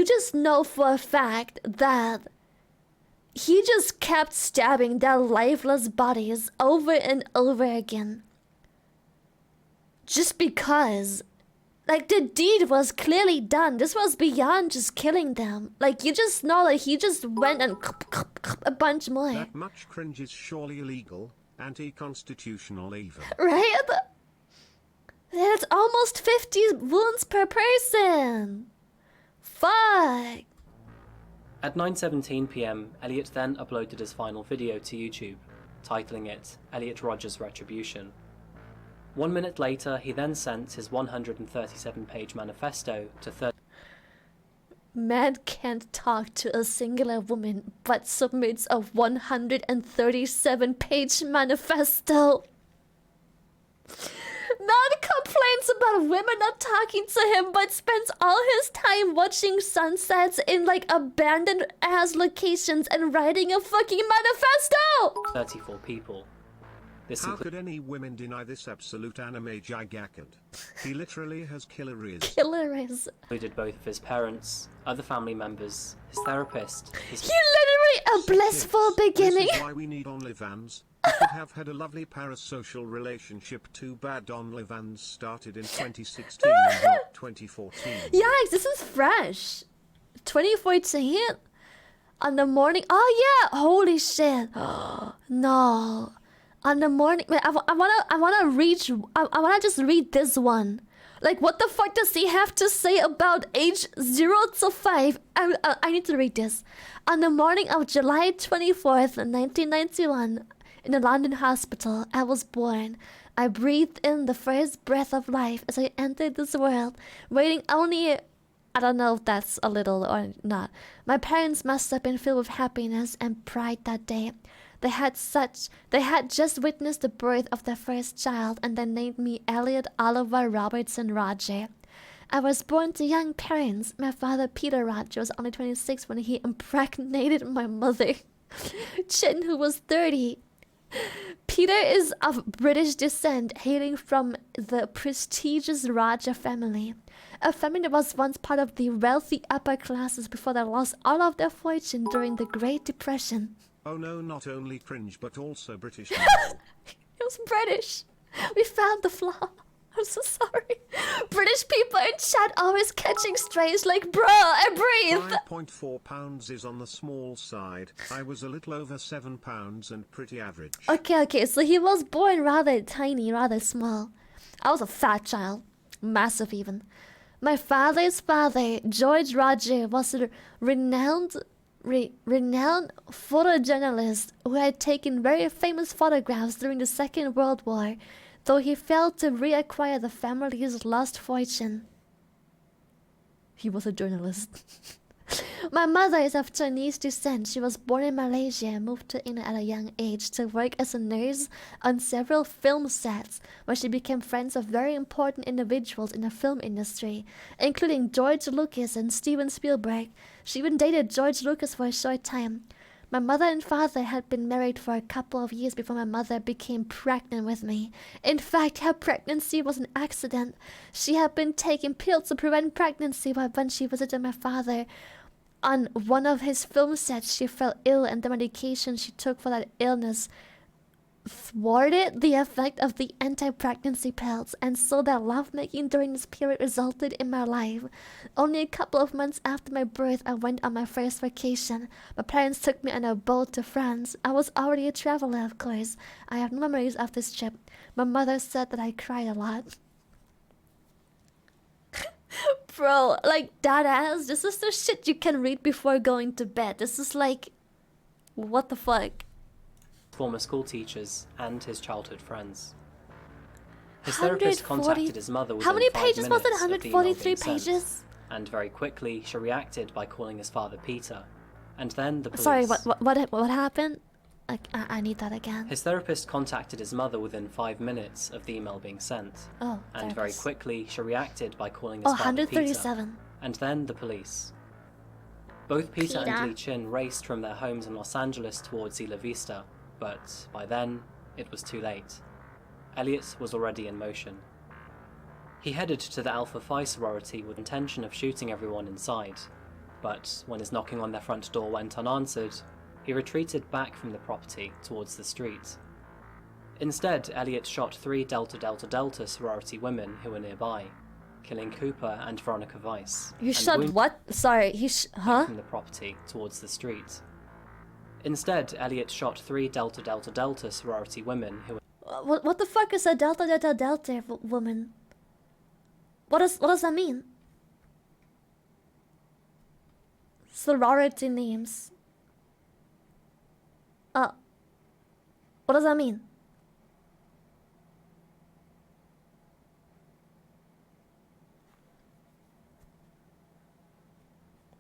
just know for a fact that he just kept stabbing their lifeless bodies over and over again. Just because. Like, the deed was clearly done. This was beyond just killing them. Like, you just know that he just went and a bunch more. That much cringe is surely illegal, anti-constitutional even. Right? That's almost 50 wounds per person. Fuck. At 9:17 PM, Elliot then uploaded his final video to YouTube, titling it Elliot Roger's Retribution. 1 minute later, he then sent his 137-page manifesto to 30. Man can't talk to a singular woman, but submits a 137-page manifesto. Man complains about women not talking to him, but spends all his time watching sunsets in like abandoned ass locations and writing a fucking manifesto. 34 people. This How could any women deny this absolute anime gigackard? He literally has killer is. Killer is. included both of his parents, other family members, his therapist, his... You literally a blissful beginning. This is why we need OnlyFans. We could have had a lovely parasocial relationship. Too bad OnlyFans started in 2016 and not 2014. Yikes, this is fresh. 2014? On the morning. Oh yeah, holy shit. No. On the morning. Wait, I wanna just read this one. Like, what the fuck does he have to say about age 0 to 5? I need to read this. On the morning of July 24th, 1991, in a London hospital, I was born. I breathed in the first breath of life as I entered this world, waiting only... I don't know if that's a little or not. My parents must have been filled with happiness and pride that day. They had just witnessed the birth of their first child, and they named me Elliot Oliver Robertson Roger. I was born to young parents. My father, Peter Roger, was only 26 when he impregnated my mother, Chin, who was 30. Peter is of British descent, hailing from the prestigious Roger family, a family that was once part of the wealthy upper classes before they lost all of their fortune during the Great Depression. Oh no, not only cringe but also British. It was British. We found the flaw. I'm so sorry. British people in chat always catching strays like, bruh, I breathe. 5.4 pounds is on the small side. I was a little over 7 pounds and pretty average. Okay, so he was born rather tiny, rather small. I was a fat child. Massive even. My father's father, George Roger, was a renowned photojournalist who had taken very famous photographs during the Second World War, though he failed to reacquire the family's lost fortune. He was a journalist. My mother is of Chinese descent. She was born in Malaysia and moved to India at a young age to work as a nurse on several film sets, where she became friends of very important individuals in the film industry, including George Lucas and Steven Spielberg. She even dated George Lucas for a short time. My mother and father had been married for a couple of years before my mother became pregnant with me. In fact, her pregnancy was an accident. She had been taking pills to prevent pregnancy, but when she visited my father on one of his film sets, she fell ill, and the medication she took for that illness thwarted the effect of the anti-pregnancy pills, and so that lovemaking during this period resulted in my life. Only a couple of months after my birth, I went on my first vacation. My parents took me on a boat to France. I was already a traveler, of course. I have no memories of this trip. My mother said that I cried a lot. Bro, like, that ass, this is the shit you can read before going to bed. This is like, what the fuck? Former school teachers and his childhood friends. His therapist contacted his mother within 5 minutes. How many pages was it? 143 pages? And very quickly, she reacted by calling his father Peter. And then the police. Sorry, what happened? I need that again. His therapist contacted his mother within 5 minutes of the email being sent. Oh, and very quickly, she reacted by calling his father 137. Peter. And then the police. Both Peter and Lee Chin raced from their homes in Los Angeles towards Isla Vista, but by then, it was too late. Elliot was already in motion. He headed to the Alpha Phi sorority with the intention of shooting everyone inside, but when his knocking on their front door went unanswered, he retreated back from the property towards the street. Instead, Elliot shot 3 Delta Delta Delta sorority women who were nearby, killing Cooper and Veronica Weiss. You shot what? Sorry, from the property towards the street. Instead, Elliot shot 3 Delta Delta Delta sorority women who were... What the fuck is a Delta Delta Delta woman? What does that mean? Sorority names. What does that mean?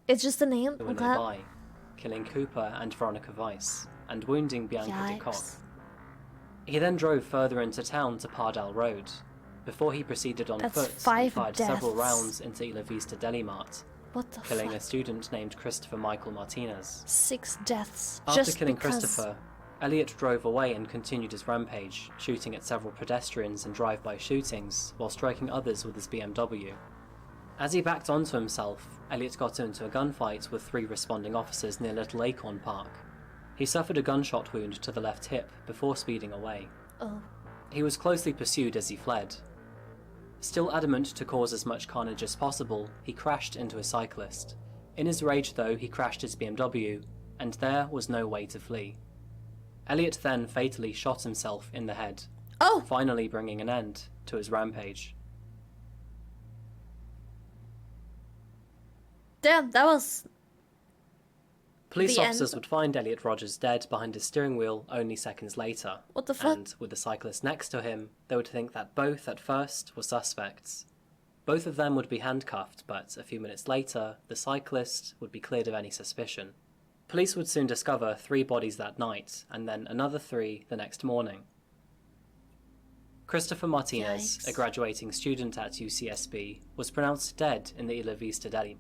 It's just a name? Who were nearby, killing Cooper and Veronica Weiss, and wounding Bianca de Kock. He then drove further into town to Pardal Road, before he proceeded on foot and fired several rounds into Isla Vista Deli Mart, killing a student named Christopher Michael Martinez. 6 deaths. After killing Christopher, Elliot drove away and continued his rampage, shooting at several pedestrians in drive-by shootings, while striking others with his BMW. As he backed onto himself, Elliot got into a gunfight with 3 responding officers near Little Acorn Park. He suffered a gunshot wound to the left hip before speeding away. He was closely pursued as he fled. Still adamant to cause as much carnage as possible, he crashed into a cyclist. In his rage though, he crashed his BMW, and there was no way to flee. Elliot then fatally shot himself in the head, finally bringing an end to his rampage. Damn, that was... Police officers would find Elliot Rogers dead behind his steering wheel only seconds later. What the fuck? And with the cyclist next to him, they would think that both at first were suspects. Both of them would be handcuffed, but a few minutes later, the cyclist would be cleared of any suspicion. Police would soon discover 3 bodies that night, and then another 3 the next morning. Christopher Martinez, a graduating student at UCSB, was pronounced dead in the Isla Vista Deli.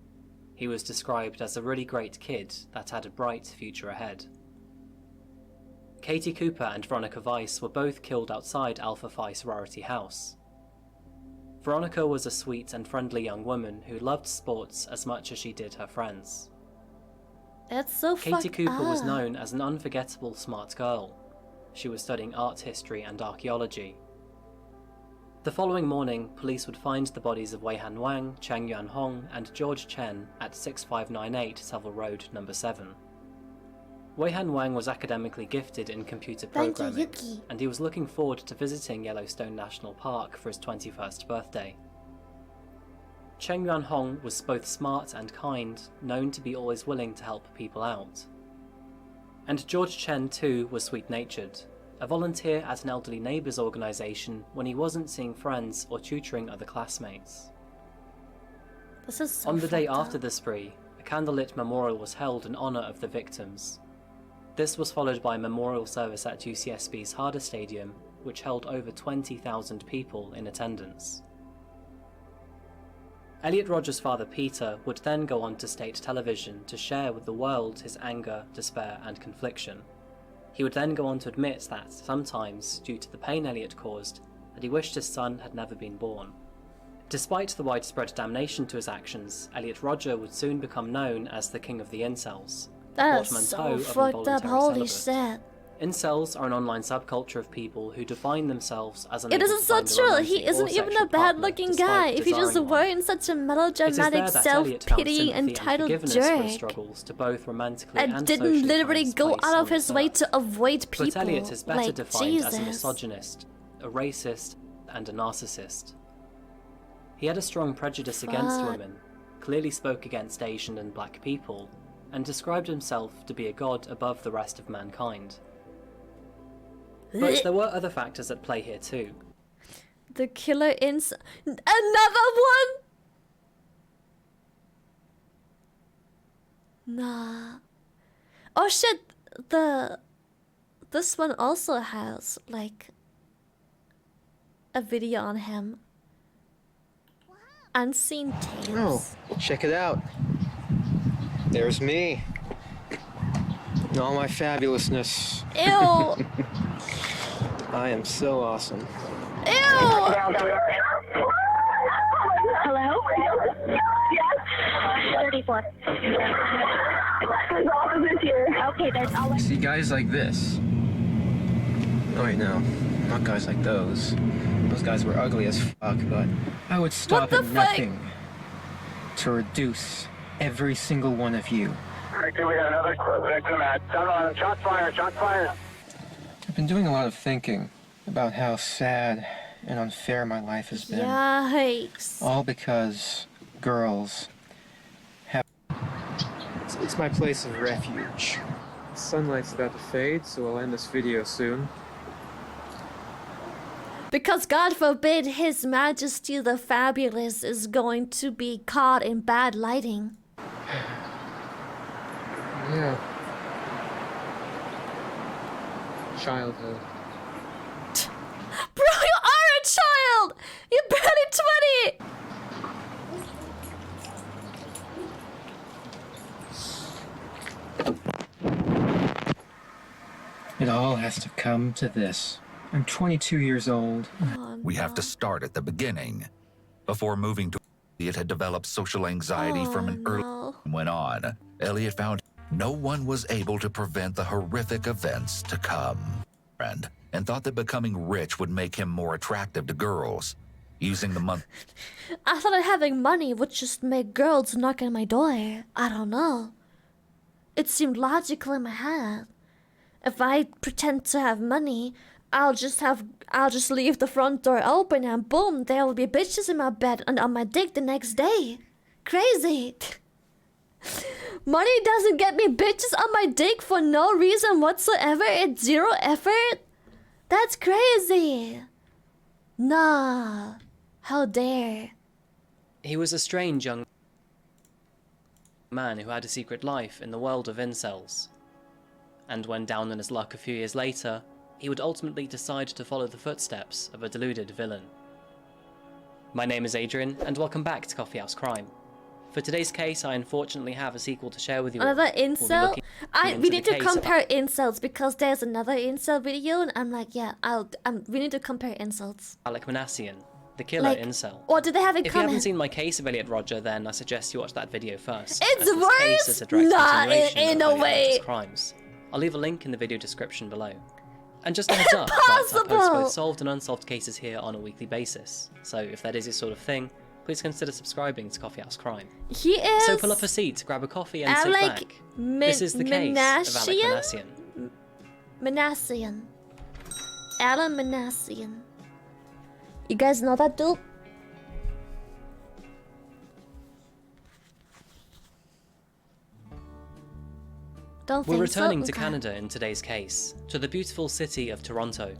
He was described as a really great kid that had a bright future ahead. Katie Cooper and Veronica Weiss were both killed outside Alpha Phi sorority house. Veronica was a sweet and friendly young woman who loved sports as much as she did her friends. That's so Katie Cooper was known as an unforgettable smart girl. She was studying art history and archaeology. The following morning, police would find the bodies of Wei-Han Wang, Cheng Yuan Hong, and George Chen at 6598 Savile Road, number 7. Wei-Han Wang was academically gifted in computer programming, and he was looking forward to visiting Yellowstone National Park for his 21st birthday. Cheng Yuan Hong was both smart and kind, known to be always willing to help people out. And George Chen too was sweet-natured, a volunteer at an elderly neighbours organisation when he wasn't seeing friends or tutoring other classmates. This is so On the day fucked after up. the spree, a candlelit memorial was held in honour of the victims. This was followed by a memorial service at UCSB's Harder Stadium, which held over 20,000 people in attendance. Elliot Roger's father Peter would then go on to state television to share with the world his anger, despair and confliction. He would then go on to admit that, sometimes, due to the pain Elliot caused, that he wished his son had never been born. Despite the widespread damnation to his actions, Elliot Roger would soon become known as the king of the incels. That's Portmanteau so of fucked up, involuntary holy celibate. shit. Incels are an online subculture of people who define themselves as It unable isn't to so find a true, romantic he isn't or even sexual a bad partner looking despite guy if he just desiring one. weren't such a It is melodramatic, there that Elliot found self-pitying, sympathy and entitled forgiveness for his jerk. struggles to both romantically And and didn't socially literally find go space out on of his this way earth. to avoid people. But Elliot is better like, defined Jesus. as a misogynist, a racist, and a narcissist. He had a strong prejudice against Fuck. women, clearly spoke against Asian and black people, and described himself to be a god above the rest of mankind. But there were other factors at play here too. The killer another one? Nah. Oh shit, this one also has, like, a video on him. Unseen tapes. Oh, check it out. There's me. In all my fabulousness. Ew! I am so awesome. Ew! Hello? Yes? 34. There's officers here. Okay, there's all. See guys like this. Oh wait, no. Not guys like those. Those guys were ugly as fuck, but I would stop at nothing to reduce every single one of you. Okay, we got another victim at shots fired, shots fired. I've been doing a lot of thinking about how sad and unfair my life has been. Yikes. All because girls have... It's my place of refuge. The sunlight's about to fade, so I'll end this video soon. Because God forbid His Majesty the Fabulous is going to be caught in bad lighting. Yeah. Childhood. Bro, you are a child! You're barely 20! It all has to come to this. I'm 22 years old. We have to start at the beginning. Before moving to Elliot had developed social anxiety from an early went on. Elliot found no one was able to prevent the horrific events to come. And thought that becoming rich would make him more attractive to girls. Using the month I thought that having money would just make girls knock on my door. I don't know. It seemed logical in my head. If I pretend to have money, I'll just leave the front door open and boom, there will be bitches in my bed and on my dick the next day. Crazy. Money doesn't get me bitches on my dick for no reason whatsoever. It's zero effort. That's crazy. Nah. How dare. He was a strange young man who had a secret life in the world of incels. And when down on his luck a few years later, he would ultimately decide to follow the footsteps of a deluded villain. My name is Adrian, and welcome back to Coffee House Crime. For today's case, I unfortunately have a sequel to share with you. Another incel? We need to case of compare incels because there's another incel video and I'm like, yeah, we need to compare incels. Alec Manassian, the killer Like, incel. what do they have in If you common? haven't seen my case of Elliot Roger, then I suggest you watch that video first. It's as this worse? case is a direct Nah, continuation in of a Elliot way. Roger's crimes. I'll leave a link in the video description below. And just a heads up, that I post Impossible! both solved and unsolved cases here on a weekly basis. So if that is your sort of thing, please consider subscribing to Coffee House Crime. He is. So pull up a seat, grab a coffee, and sit Alec back. This is the case of Alec Manassian. Manassian. Alan Manassian. You guys know that dude? Don't We're think so? returning to Okay. Canada in today's case, to the beautiful city of Toronto.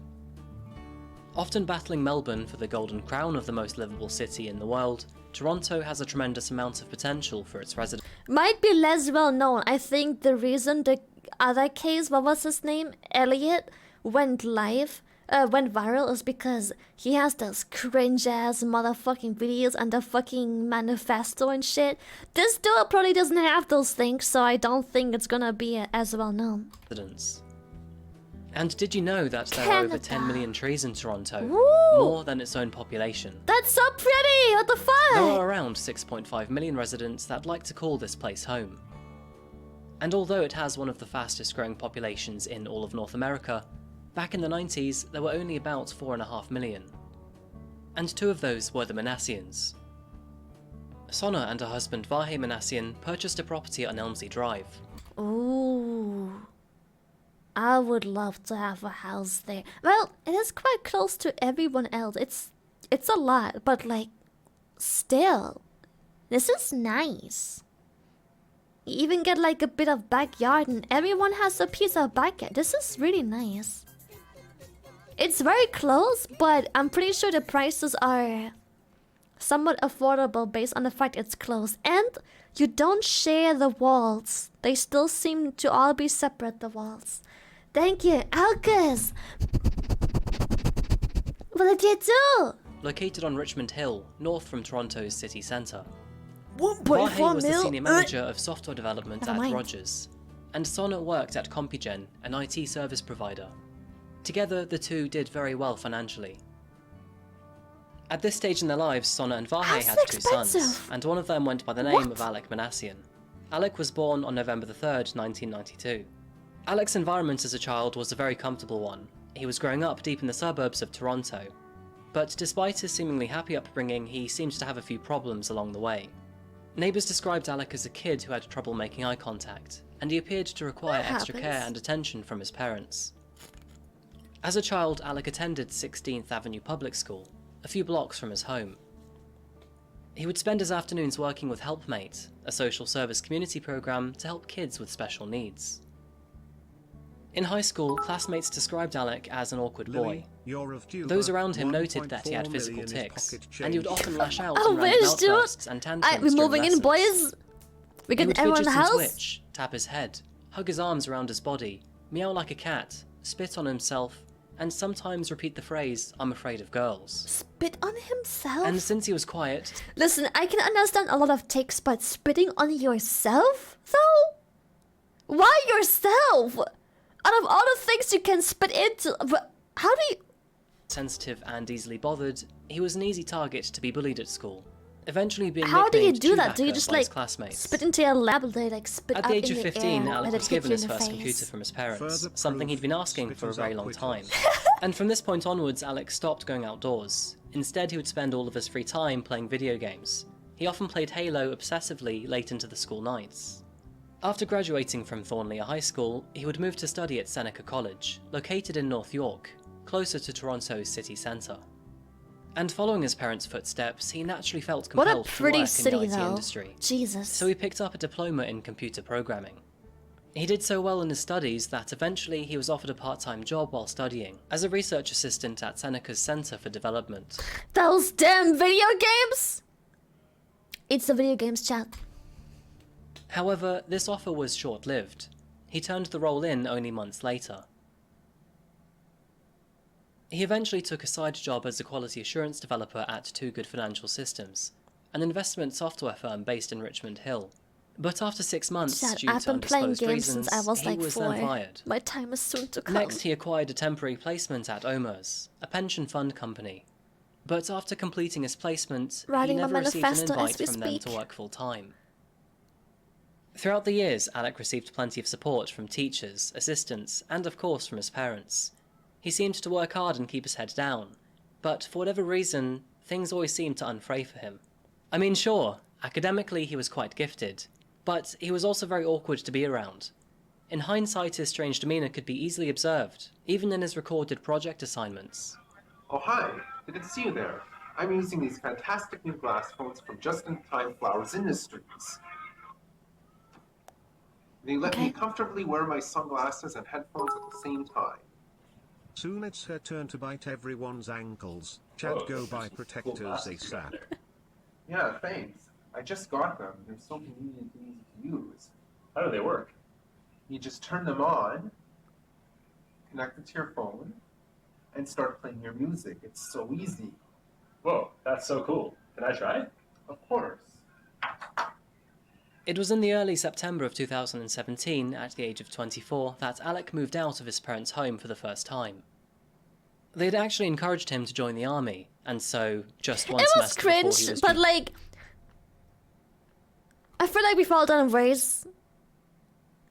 Often battling Melbourne for the golden crown of the most livable city in the world, Toronto has a tremendous amount of potential for its residents. Might be less well known. I think the reason the other case, what was his name? Elliot, went viral is because he has those cringe ass motherfucking videos and the fucking manifesto and shit. This dude probably doesn't have those things, so I don't think it's gonna be as well known. And did you know that there are over 10 million trees in Toronto? Woo! More than its own population. That's so pretty! What the fuck? There are around 6.5 million residents that like to call this place home. And although it has one of the fastest growing populations in all of North America, back in the 90s there were only about 4.5 million. And 2 of those were the Manassians. Sonna and her husband Vahe Manassian purchased a property on Elmslie Drive. Ooh. I would love to have a house there. Well, it is quite close to everyone else. It's a lot, but like, still, this is nice. You even get like a bit of backyard and everyone has a piece of backyard. This is really nice. It's very close, but I'm pretty sure the prices are somewhat affordable based on the fact it's close. And you don't share the walls. They still seem to all be separate, the walls. Thank you, Alcus! What did you do? Located on Richmond Hill, north from Toronto's city centre. 1.4 Vahe was the mil? senior manager of software development Never at mind. Rogers, and Sonna worked at Compugen, an IT service provider. Together, the two did very well financially. At this stage in their lives, Sonna and Vahe How's had it 2 sons, expensive? and one of them went by the name What? of Alec Manassian. Alec was born on November the 3rd, 1992. Alec's environment as a child was a very comfortable one. He was growing up deep in the suburbs of Toronto. But despite his seemingly happy upbringing, he seemed to have a few problems along the way. Neighbours described Alec as a kid who had trouble making eye contact, and he appeared to require That extra care happens. and attention from his parents. As a child, Alec attended 16th Avenue Public School, a few blocks from his home. He would spend his afternoons working with Helpmate, a social service community program to help kids with special needs. In high school, classmates described Alec as an awkward boy. Lily, you're of due Those for around him noted that he had 1.4 physical million in his tics, pocket and he would change. often lash out I and random wish, dude. outbursts and tantrums Alright, we're during moving in, lessons. boys. We He get would everyone fidget in the and house. twitch, tap his head, hug his arms around his body, meow like a cat, spit on himself, and sometimes repeat the phrase, "I'm afraid of girls." Spit on himself? And since he was quiet, Listen, I can understand a lot of tics, but spitting on yourself, though? Why yourself? Out of all the things you can spit into, how do you... sensitive and easily bothered, he was an easy target to be bullied at school, eventually being How do you nicknamed do that? Do you Chewbacca just by his like classmates. spit into your lab and they like spit At up the age in of the 15, air, Alec let it was hit given you his in the first face? computer from his parents, Further something he'd been proof, asking for a spitters very are long quitters. time. And from this point onwards, Alec stopped going outdoors. Instead, he would spend all of his free time playing video games. He often played Halo obsessively late into the school nights. After graduating from Thornlea High School, he would move to study at Seneca College, located in North York, closer to Toronto's city centre. And following his parents' footsteps, he naturally felt What a compelled to pretty work city, in the IT though. industry. Jesus. So he picked up a diploma in computer programming. He did so well in his studies that eventually he was offered a part-time job while studying, as a research assistant at Seneca's Centre for Development. Those damn video games! It's the video games chat. However, this offer was short-lived. He turned the role in only months later. He eventually took a side job as a quality assurance developer at Too Good Financial Systems, an investment software firm based in Richmond Hill. But after 6 months, Chat, due I've to been playing undisclosed games reasons, since I was he like was 4. then fired. My time is soon to come. Next, he acquired a temporary placement at OMERS, a pension fund company. But after completing his placement, Writing he my never received an manifesto as invite we from them to speak. work full-time. Throughout the years, Alec received plenty of support from teachers, assistants, and of course from his parents. He seemed to work hard and keep his head down, but for whatever reason, things always seemed to unfray for him. I mean, sure, academically he was quite gifted, but he was also very awkward to be around. In hindsight, his strange demeanour could be easily observed, even in his recorded project assignments. Oh, hi. Good to see you there. I'm using these fantastic new glass phones from Just-in-Time Flowers Industries. They let me comfortably wear my sunglasses and headphones at the same time. Soon it's her turn to bite everyone's ankles. Chad, go buy protectors ASAP. Yeah, thanks. I just got them. They're so convenient and easy to use. How do they work? You just turn them on, connect it to your phone, and start playing your music. It's so easy. Whoa, that's so cool. Can I try? Of course. It was in the early September of 2017, at the age of 24, that Alec moved out of his parents' home for the first time. They'd actually encouraged him to join the army, and so, just one It was semester before he cringe, was but like, I feel like we fall down ways.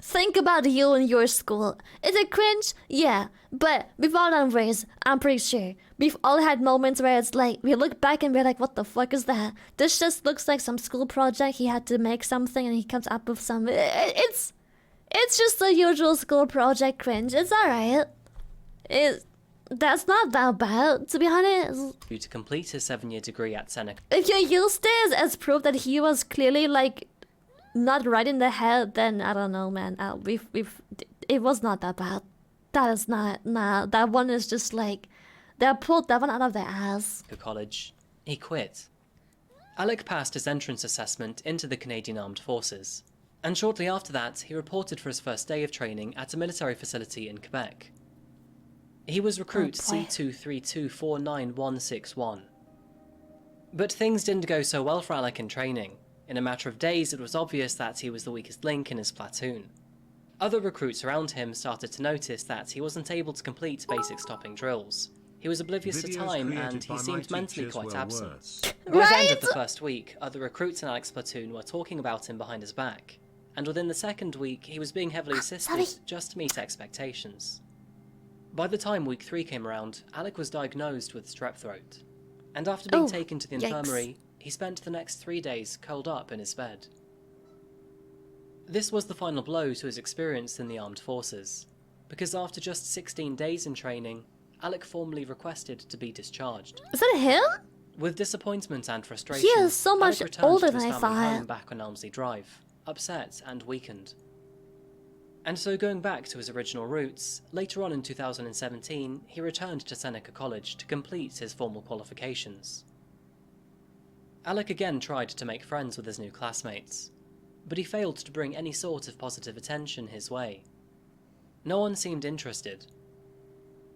Think about you and your school. Is it cringe? Yeah, but we've all done ways, I'm pretty sure. We've all had moments where it's like, we look back and we're like, what the fuck is that? This just looks like some school project. He had to make something and he comes up with some... It's just the usual school project cringe. It's alright. That's not that bad, to be honest. to complete his 7-year degree at Seneca. If you used this as proof that he was clearly like not right in the head, then I don't know, man. It was not that bad. That is not, nah. That one is just like they pulled that one out of their ass. College. He quit. Alec passed his entrance assessment into the Canadian Armed Forces, and shortly after that, he reported for his first day of training at a military facility in Quebec. He was recruit C23249161. But things didn't go so well for Alec in training. In a matter of days, it was obvious that he was the weakest link in his platoon. Other recruits around him started to notice that he wasn't able to complete basic stopping drills. He was oblivious to time, and he seemed mentally quite absent. By the end of the first week, other recruits in Alec's platoon were talking about him behind his back, and within the second week, he was being heavily assisted just to meet expectations. By the time week 3 came around, Alec was diagnosed with strep throat, and after being taken to the infirmary, he spent the next 3 days curled up in his bed. This was the final blow to his experience in the armed forces, because after just 16 days in training, Alec formally requested to be discharged. Is that him? With disappointment and frustration, He is so much Alec returned older to his than I family thought. home back on Elmsley Drive, upset and weakened. And so going back to his original roots, later on in 2017, he returned to Seneca College to complete his formal qualifications. Alec again tried to make friends with his new classmates, but he failed to bring any sort of positive attention his way. No one seemed interested.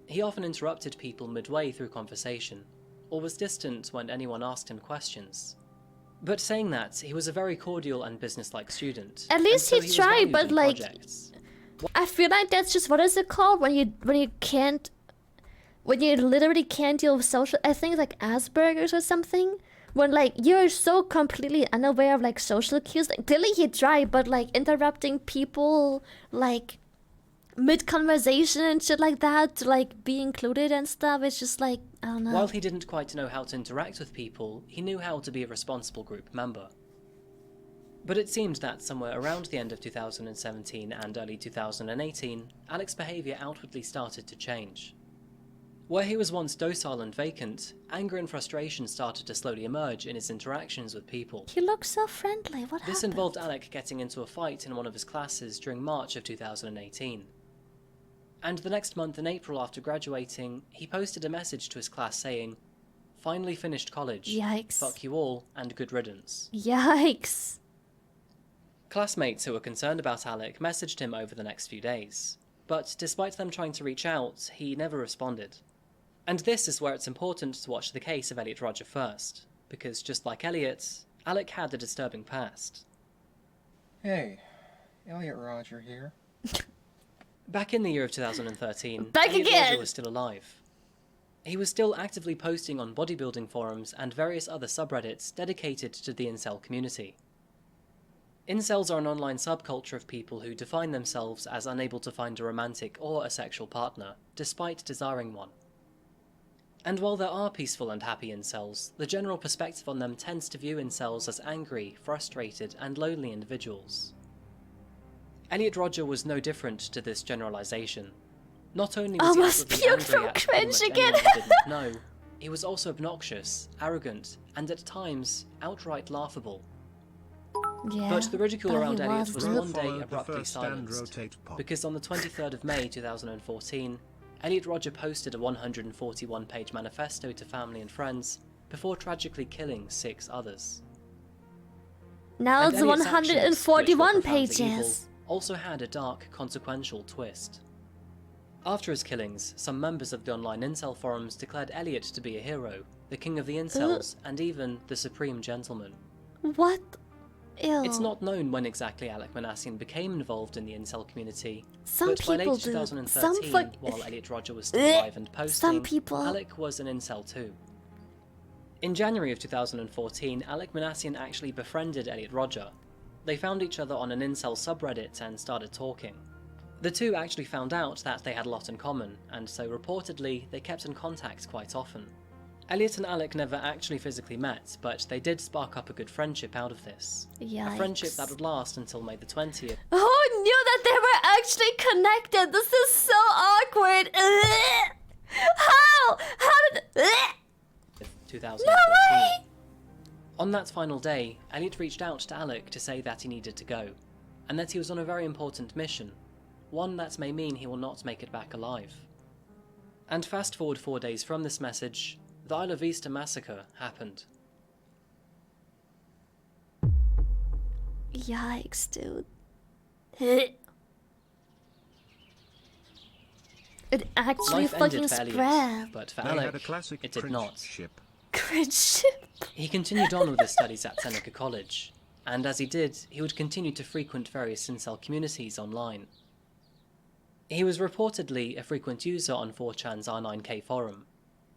He often interrupted people midway through conversation, or was distant when anyone asked him questions. But saying that, he was a very cordial and businesslike student. At least and so he was tried, valued but in like, projects. I feel like that's just, what is it called when you literally can't deal with social, I think it's like Asperger's or something, when like you're so completely unaware of like social cues. Like, clearly he tried, but like interrupting people like mid-conversation and shit like that to like be included and stuff, it's just like, I don't know. While he didn't quite know how to interact with people, he knew how to be a responsible group member. But it seemed that somewhere around the end of 2017 and early 2018, Alec's behaviour outwardly started to change. Where he was once docile and vacant, anger and frustration started to slowly emerge in his interactions with people. He looks so friendly, what This happened? involved Alec getting into a fight in one of his classes during March of 2018. And the next month in April after graduating, he posted a message to his class saying, "Finally finished college. Yikes. Fuck you all, and good riddance." Yikes. Classmates who were concerned about Alec messaged him over the next few days, but despite them trying to reach out, he never responded. And this is where it's important to watch the case of Elliot Roger first, because just like Elliot, Alec had a disturbing past. Hey, Elliot Roger here. Back in the year of 2013, Back Elliot again! Roger was still alive. He was still actively posting on bodybuilding forums and various other subreddits dedicated to the incel community. Incels are an online subculture of people who define themselves as unable to find a romantic or a sexual partner, despite desiring one. And while there are peaceful and happy incels, the general perspective on them tends to view incels as angry, frustrated, and lonely individuals. Elliot Roger was no different to this generalization. Not only was he outwardly angry at pretty much anyone he didn't know, he was also obnoxious, arrogant, and at times outright laughable. Yeah, but the ridicule around Elliot was one day Followed the abruptly first stand silenced, rotate pop. because on the 23rd of May 2014, Elliot Roger posted a 141-page manifesto to family and friends before tragically killing 6 others. Now And it's Elliot's actions, which were 141 profoundly evil, pages. also had a dark, consequential twist. After his killings, some members of the online incel forums declared Elliot to be a hero, the king of the incels, and even the supreme gentleman. What? Ew. It's not known when exactly Alec Manassian became involved in the incel community, Some but by people late do. 2013, Some while Elliot Roger was still alive and posting, Some people. Alec was an incel too. In January of 2014, Alec Manassian actually befriended Elliot Roger. They found each other on an incel subreddit and started talking. The two actually found out that they had a lot in common, and so reportedly they kept in contact quite often. Elliot and Alec never actually physically met, but they did spark up a good friendship out of this. Yikes. A friendship that would last until May the 20th. Who knew that they were actually connected? This is so awkward. How? How did... 2014. No way! On that final day, Elliot reached out to Alec to say that he needed to go, and that he was on a very important mission, one that may mean he will not make it back alive. And fast forward 4 days from this message, the Isla Vista massacre happened. Yikes, dude. It actually Life fucking ended for Elliot, spread. but for They had Alec, a classic it did cringe not. ship. Cringe. He continued on with his studies at Seneca College, and as he did, he would continue to frequent various incel communities online. He was reportedly a frequent user on 4chan's R9K forum,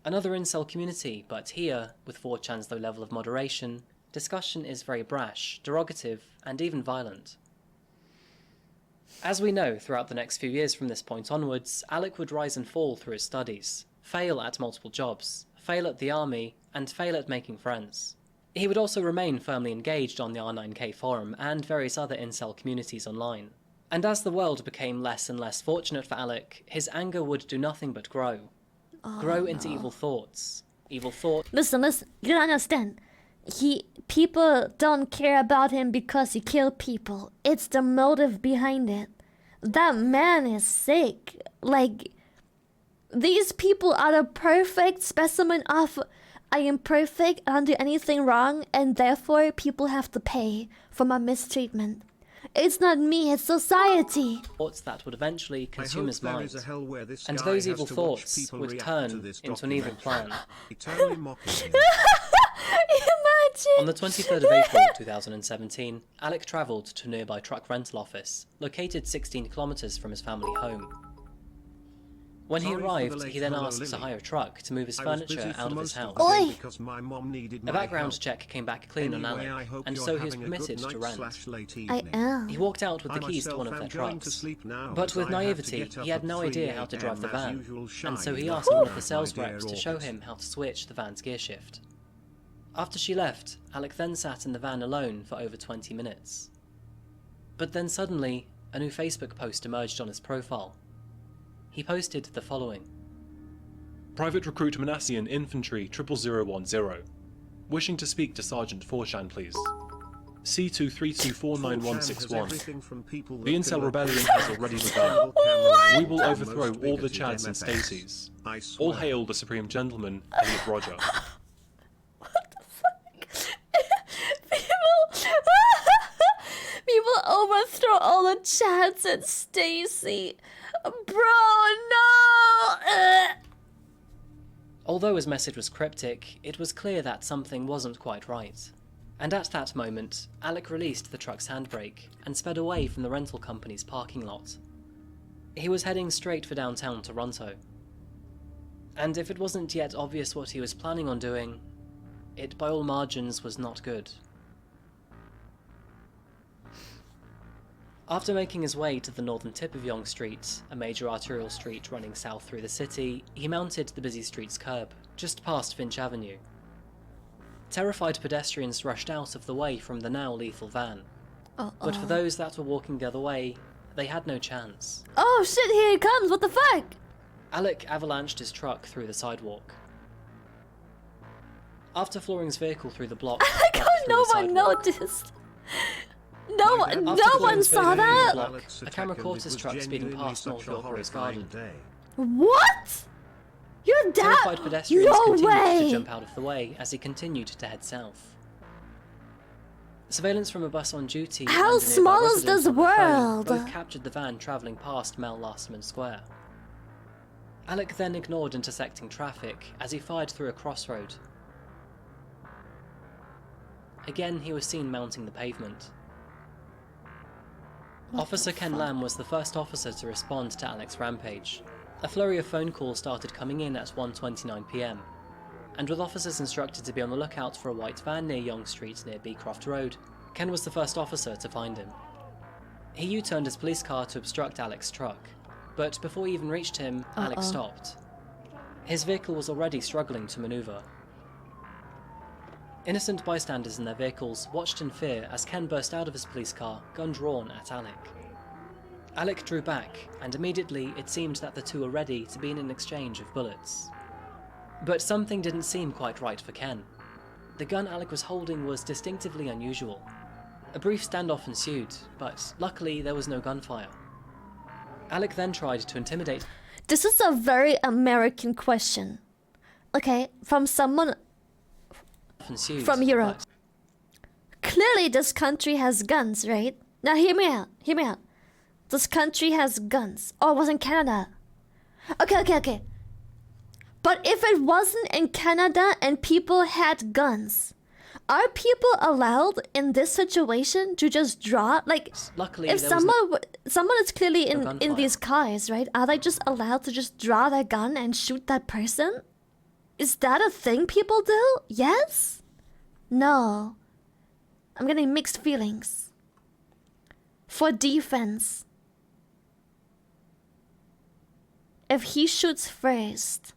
another incel community, but here, with 4chan's low level of moderation, discussion is very brash, derogative, and even violent. As we know, throughout the next few years from this point onwards, Alec would rise and fall through his studies, fail at multiple jobs, fail at the army, and fail at making friends. He would also remain firmly engaged on the R9K forum and various other incel communities online. And as the world became less and less fortunate for Alec, his anger would do nothing but grow. Grow into evil thoughts. Evil thoughts. Listen, you don't understand. People don't care about him because he killed people. It's the motive behind it. That man is sick. Like, these people are the perfect specimen of I am perfect, I don't do anything wrong, and therefore people have to pay for my mistreatment. It's not me, it's society. Thoughts that would eventually consume his mind. There is a hell where this And guy those has evil to watch thoughts people would react turn to this into an evil plan. Eternally mocking him. Imagine. On the 23rd of April 2017, Alec travelled to a nearby truck rental office, located 16 kilometres from his family home. When he arrived, he then asked to hire a truck to move his furniture out of his house. Because my mom needed A my background help. check came back clean on Anyway, I Alec, hope and you're so he was having a good permitted to night rent. / late I evening. am. He walked out with the I keys to myself one of am their going to trucks, sleep now, but as with I have to naivety, get up he had at no 3 idea how to drive the a.m. as van, usual, and so he shining asked one of my the sales dear reps to show Orcas. him how to switch the van's gear shift. After she left, Alec then sat in the van alone for over 20 minutes. But then suddenly, a new Facebook post emerged on his profile. He posted the following. Private Recruit Manassian Infantry 00010. Wishing to speak to Sergeant 4chan, please. C2324961. The Incel Rebellion has already begun. We will overthrow all the Chads and Stacys. All hail the Supreme Gentleman, Elliot Roger. People overthrow all the Chads and Stacy. Bro, no! Although his message was cryptic, it was clear that something wasn't quite right. And at that moment, Alec released the truck's handbrake and sped away from the rental company's parking lot. He was heading straight for downtown Toronto. And if it wasn't yet obvious what he was planning on doing, it by all margins was not good. After making his way to the northern tip of Yonge Street, a major arterial street running south through the city, he mounted the busy street's curb, just past Finch Avenue. Terrified pedestrians rushed out of the way from the now lethal van. But for those that were walking the other way, they had no chance. Oh shit, here he comes, what the fuck? Alec avalanched his truck through the sidewalk. After flooring his vehicle through the block, no one noticed. No one saw that. A camera caught his truck speeding past North York Rose Garden. What? You're Terrified pedestrians No continued way. to jump out of the way as he continued to head south. Surveillance from a bus on duty How and a nearby small is residence this on the phone world? both captured the van travelling past Mel Lastman Square. Alec then ignored intersecting traffic as he fired through a crossroad. Again, he was seen mounting the pavement. Officer Ken Lamb was the first officer to respond to Alec's rampage. A flurry of phone calls started coming in at 1:29 PM, and with officers instructed to be on the lookout for a white van near Yonge Street near Beecroft Road, Ken was the first officer to find him. He U-turned his police car to obstruct Alec's truck, but before he even reached him, Alec stopped. His vehicle was already struggling to maneuver. Innocent bystanders in their vehicles watched in fear as Ken burst out of his police car, gun drawn at Alec. Alec drew back, and immediately it seemed that the two were ready to begin an exchange of bullets. But something didn't seem quite right for Ken. The gun Alec was holding was distinctively unusual. A brief standoff ensued, but luckily there was no gunfire. Alec then tried to intimidate. This is a very American question. Okay, from someone from Europe. Clearly this country has guns, right? Now hear me out, hear me out. This country has guns. Oh, it was in Canada. Okay. But if it wasn't in Canada and people had guns, are people allowed in this situation to just draw? Like, luckily, if someone is clearly in these cars, right? Are they just allowed to just draw their gun and shoot that person? Is that a thing people do? Yes? No. I'm getting mixed feelings. For defense. If he shoots first.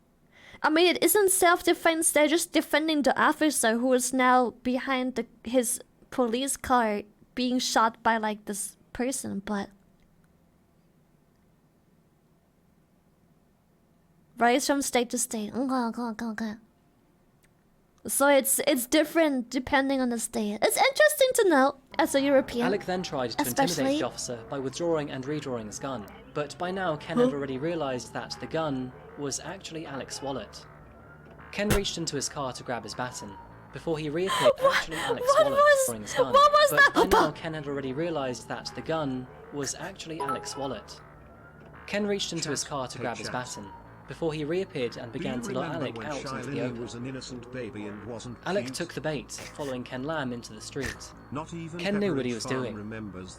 I mean, it isn't self-defense, they're just defending the officer who is now behind his police car being shot by, like, this person, but... Varies from state to state. Okay. So it's different depending on the state. It's interesting to know as a European. Alec then tried to intimidate the officer by withdrawing and redrawing his gun, but by now Ken had already realised that the gun was actually Alec's wallet. Ken reached into his car to grab his baton before he reappeared actually Alec's wallet drawing his gun. What was that? By now Ken had already realised that the gun was actually Alec's wallet. Ken reached into his car to grab his baton before he reappeared and began to lure Alec out into the open. Was an innocent baby and wasn't Alec cute? took the bait, following Ken Lamb into the street. Not even Ken knew what he was doing.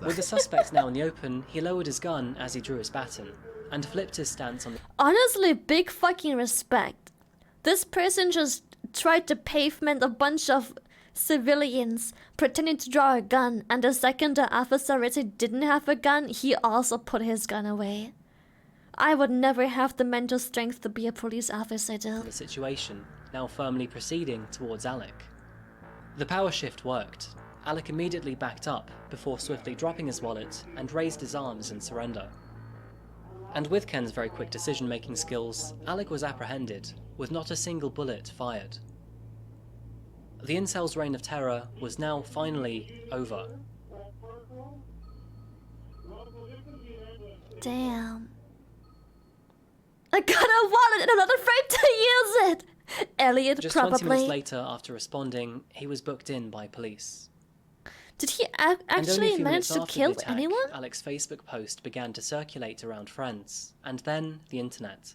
With the suspect now in the open, he lowered his gun as he drew his baton, and flipped his stance on the... Honestly, big fucking respect. This person just tried to pavement a bunch of civilians pretending to draw a gun, and the second the officer really didn't have a gun, he also put his gun away. I would never have the mental strength to be a police officer, though. The situation, now firmly proceeding towards Alec. The power shift worked. Alec immediately backed up before swiftly dropping his wallet and raised his arms in surrender. And with Ken's very quick decision-making skills, Alec was apprehended, with not a single bullet fired. The incel's reign of terror was now finally over. Damn. I got a wallet and another frame to use it! Elliot, Just probably. 20 minutes later, after responding, he was booked in by police. Did he And only a actually few manage minutes to after kill the attack, anyone? Alec's Facebook post began to circulate around friends, and then the internet.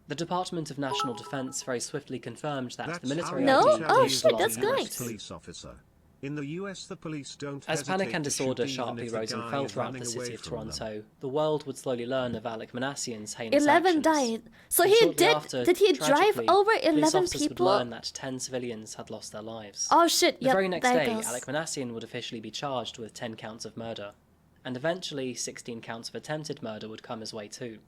The Department of National Defense very swiftly confirmed that the military ID Oh shit, that's nice. Police officer. In the US, the police don't As panic hesitate and to shoot disorder even sharply if the rose and guy fell is throughout the running city away of from them. Toronto, the world would slowly learn of Alec Manassian's heinous 11 actions. died. So And he shortly did. after, Did he drive tragically, over police 11 officers people? would learn that 10 civilians had lost their lives. Oh shit! The Yep, very next there it day, goes. Alec Manassian would officially be charged with 10 counts of murder. and eventually 16 counts of attempted murder would come his way too.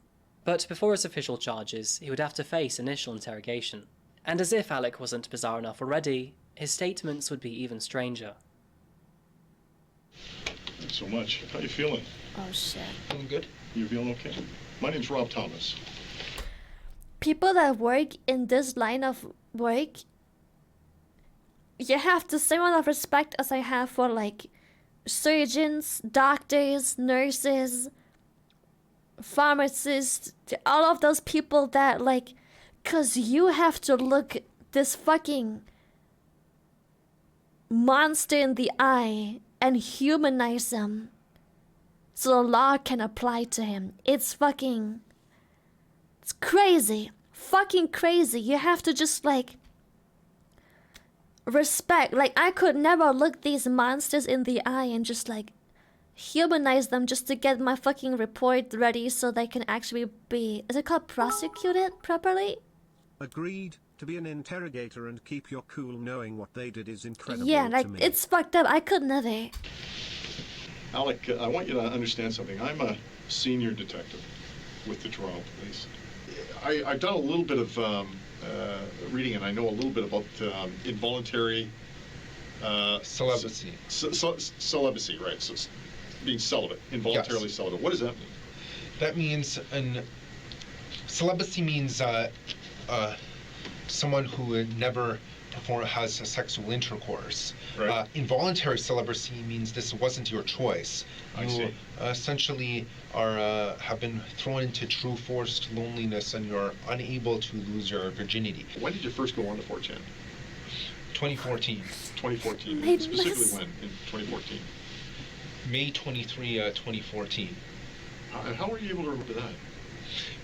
But before his official charges, he would have to face initial interrogation. And as if Alec wasn't bizarre enough already, his statements would be even stranger. Thanks so much. How you feeling? Oh shit. Feeling good? You feeling okay? My name's Rob Thomas. People that work in this line of work, you have the same amount of respect as I have for like surgeons, doctors, nurses, pharmacists, all of those people that like, cause you have to look this fucking monster in the eye and humanize him so the law can apply to him. It's fucking, it's crazy, fucking crazy. You have to just like respect. Like I could never look these monsters in the eye and just like humanize them just to get my fucking report ready so they can actually be, is it called prosecuted properly? Agreed. To be an interrogator and keep your cool knowing what they did is incredible. Yeah, like to me. it's fucked up. I could never. Alec, I want you to understand something. I'm a senior detective with the Toronto Police. I've done a little bit of reading, and I know a little bit about involuntary celibacy. Celibacy, right? So being celibate, involuntarily celibate. What does that mean? That means celibacy means someone who never has sexual intercourse. Right. Involuntary celibacy means this wasn't your choice. You essentially are have been thrown into true forced loneliness, and you're unable to lose your virginity. When did you first go on to 4chan? 2014. 2014. Specifically when in 2014? May 23, 2014. And how were you able to remember that?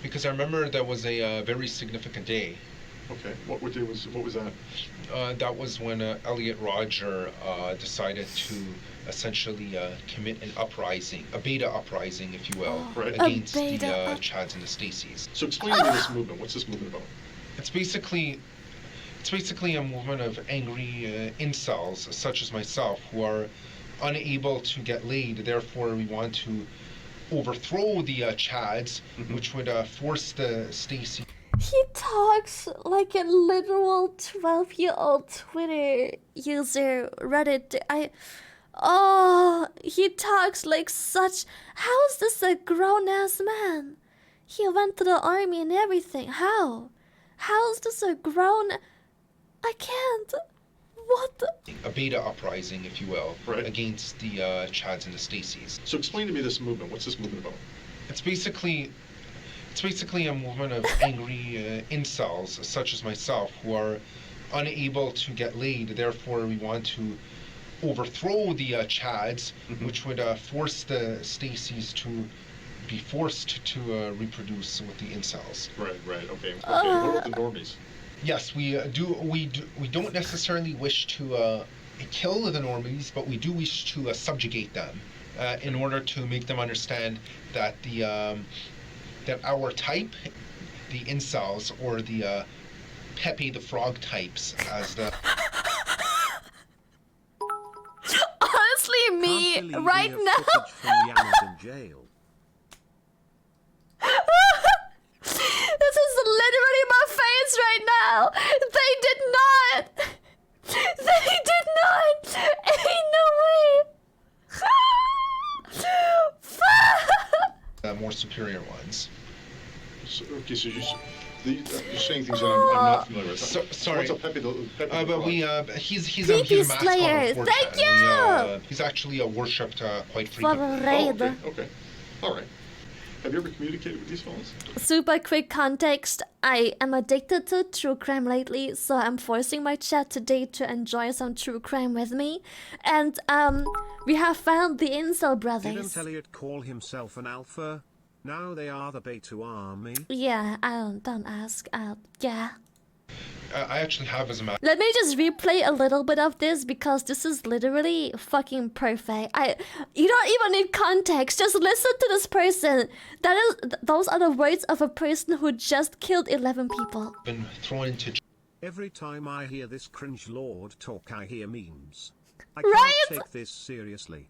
Because I remember that was a very significant day. Okay. What was that? That was when Elliot Roger decided to essentially commit an uprising, a beta uprising, if you will, against the Chads and the Stacys. So explain to me this movement. What's this movement about? It's basically a movement of angry incels, such as myself, who are unable to get laid. Therefore, we want to overthrow the Chads, which would force the Stacey. He talks like a literal 12-year-old Twitter user, Reddit. He talks like such. How is this a grown-ass man? He went to the army and everything. How? How is this a grown? I can't. What the? A beta uprising, if you will, against the Chads and the Stacys. So explain to me this movement. What's this movement about? It's basically a movement of angry incels, such as myself, who are unable to get laid. Therefore, we want to overthrow the Chads, which would force the Stacys to be forced to reproduce with the incels. Right. Okay. What about the normies? Yes, we don't necessarily wish to kill the normies, but we do wish to subjugate them in order to make them understand that that our type, the incels, or the Pepe the Frog types, as the... Honestly, me, right now... From jail. This is literally my face right now! They did not! They did not! Ain't no way! more superior ones. So, okay, so you're saying things that I'm not familiar with. Sorry. What's a Pepe the but Frog? he's a mascot of Thank you! He's actually worshipped quite frequently. Okay. All right. Have you ever communicated with these fellas? Super quick context. I am addicted to true crime lately, so I'm forcing my chat today to enjoy some true crime with me. And we have found the Incel brothers. Didn't Elliot call himself an alpha? Now they are the Beta army. Yeah, don't ask. Yeah. I actually have as a matter. Let me just replay a little bit of this because this is literally fucking perfect. You don't even need context. Just listen to this person. Those are the words of a person who just killed 11 people. Been thrown into. Every time I hear this cringe lord talk, I hear memes. I right? can't take this seriously.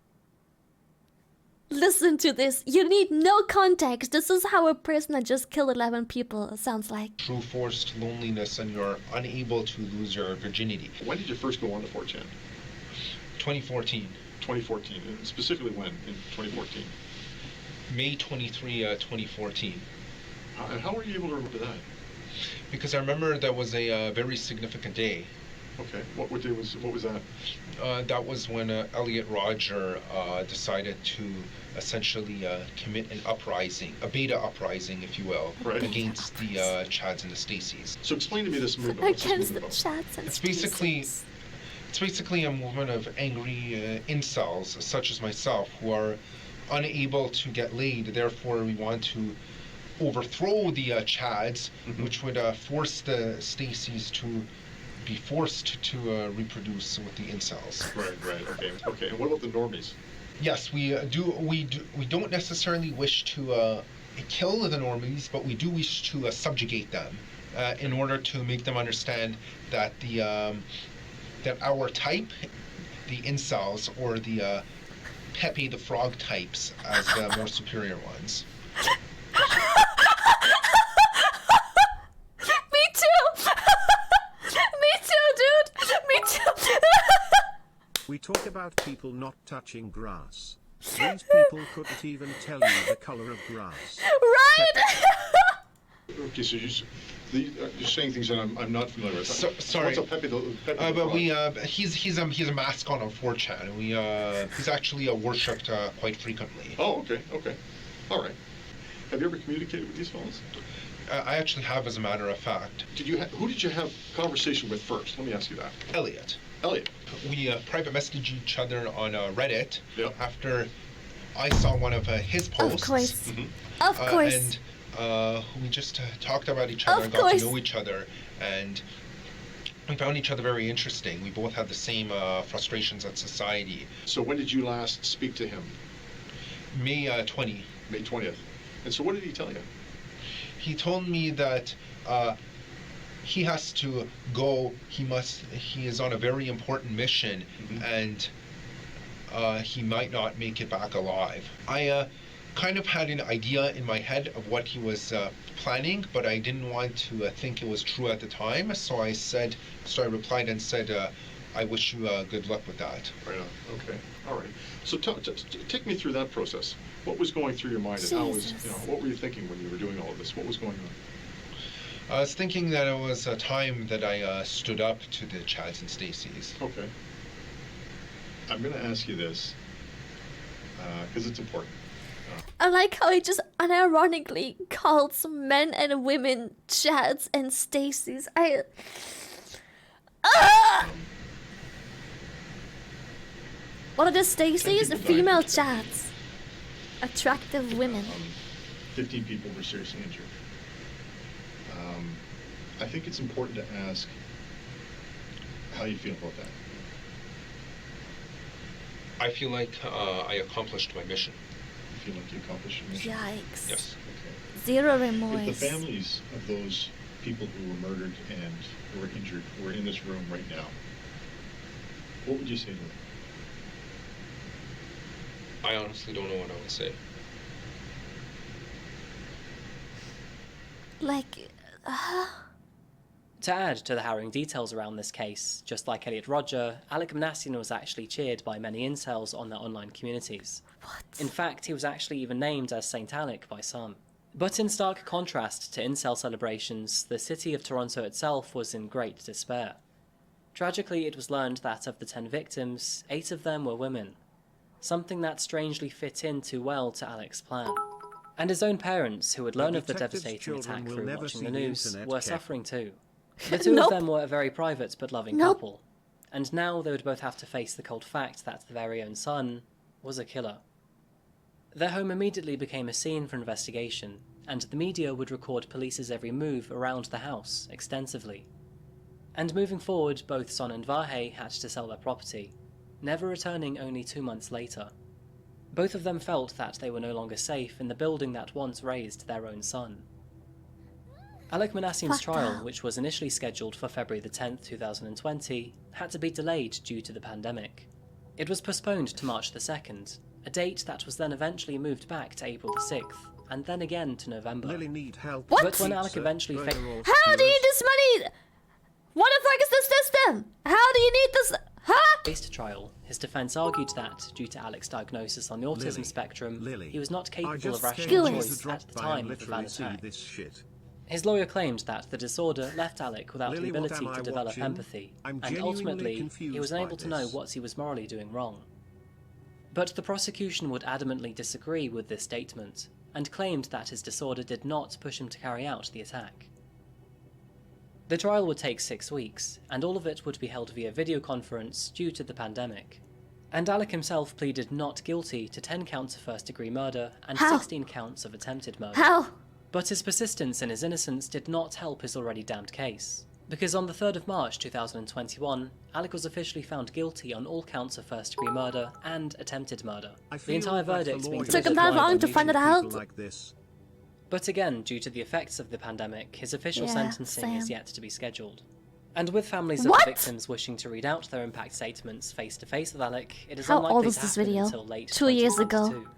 Listen to this. You need no context. This is how a person that just killed 11 people sounds like. Through forced loneliness and you're unable to lose your virginity. When did you first go on to 4chan? 2014. 2014, and specifically when in 2014? May 23, 2014. And how were you able to remember that? Because I remember that was a very significant day. Okay, what was that? That was when Elliot Roger decided to essentially commit an uprising, a beta uprising, if you will, right, against the Chads and the Stacys. So explain to me this movement. Against the Chads and It's basically a movement of angry incels, such as myself, who are unable to get laid. Therefore, we want to overthrow the Chads, which would force the Stacys to be forced to reproduce with the incels. Right. Okay. And what about the normies? Yes, we don't necessarily wish to kill the normies, but we do wish to subjugate them in order to make them understand that that our type, the incels or the Pepe the Frog types, as the more superior ones. We talk about people not touching grass. These people couldn't even tell you the color of grass. Right! Okay, so you're saying things that I'm not familiar with. Sorry. What's a Pepe the but he's a mascot on 4chan. He's actually worshipped quite frequently. Oh, okay. All right. Have you ever communicated with these fellas? I actually have, as a matter of fact. Who did you have conversation with first? Let me ask you that. Elliot. We private messaged each other on Reddit after I saw one of his posts. Of course. Of course. And we just talked about each other and got to know each other. And we found each other very interesting. We both had the same frustrations at society. So when did you last speak to him? May 20. May 20th. And so what did he tell you? He told me that he has to go. He is on a very important mission, and he might not make it back alive. I kind of had an idea in my head of what he was planning, but I didn't want to think it was true at the time. So I replied and said, I wish you good luck with that. Right on. Okay. All right. So take me through that process. What was going through your mind, and what were you thinking when you were doing all of this? What was going on? I was thinking that it was a time that I stood up to the Chads and Stacys. Okay. I'm going to ask you this, because it's important. I like how he just unironically called some men and women Chads and Stacys. What are the Stacys? Female Chads. Attractive women. 15 people were seriously injured. I think it's important to ask how you feel about that. I feel like I accomplished my mission. You feel like you accomplished your mission? Yikes. Yes. Okay. Zero remorse. If the families of those people who were murdered and who were injured were in this room right now, what would you say to them? I honestly don't know what I would say. To add to the harrowing details around this case, just like Elliot Roger, Alec Manassian was actually cheered by many incels on their online communities. What? In fact, he was actually even named as Saint Alec by some. But in stark contrast to incel celebrations, the city of Toronto itself was in great despair. Tragically, it was learned that of the 10 victims, 8 of them were women. Something that strangely fit in too well to Alec's plan. And his own parents, who had learned of the devastating attack through watching the news, were suffering too. The two of them were a very private but loving couple, and now they would both have to face the cold fact that their very own son was a killer. Their home immediately became a scene for investigation, and the media would record police's every move around the house extensively. And moving forward, both Son and Vahe had to sell their property, never returning only 2 months later. Both of them felt that they were no longer safe in the building that once raised their own son. Alec Manassian's trial, which was initially scheduled for February the 10th, 2020, had to be delayed due to the pandemic. It was postponed to March the 2nd, a date that was then eventually moved back to April the 6th, and then again to November. Lily need help. But when Alec eventually How do you need this money? What the fuck is this system? How do you need this? Huh? Faced trial, his defense argued that, due to Alec's diagnosis on the autism spectrum, he was not capable of rational choice at the time of the van attack. His lawyer claimed that the disorder left Alec without the ability to develop empathy, and ultimately, he was unable to know what he was morally doing wrong. But the prosecution would adamantly disagree with this statement, and claimed that his disorder did not push him to carry out the attack. The trial would take 6 weeks, and all of it would be held via video conference due to the pandemic. And Alec himself pleaded not guilty to 10 counts of first-degree murder and 16 counts of attempted murder. How? But his persistence in his innocence did not help his already damned case, because on the 3rd of March 2021, Alec was officially found guilty on all counts of first-degree murder and attempted murder. The entire verdict being took him that long to find it out. But again, due to the effects of the pandemic, his official sentencing is yet to be scheduled. And with families of the victims wishing to read out their impact statements face-to-face with Alec, it is How unlikely old is to this happen video? until late 2 years ago. 2022.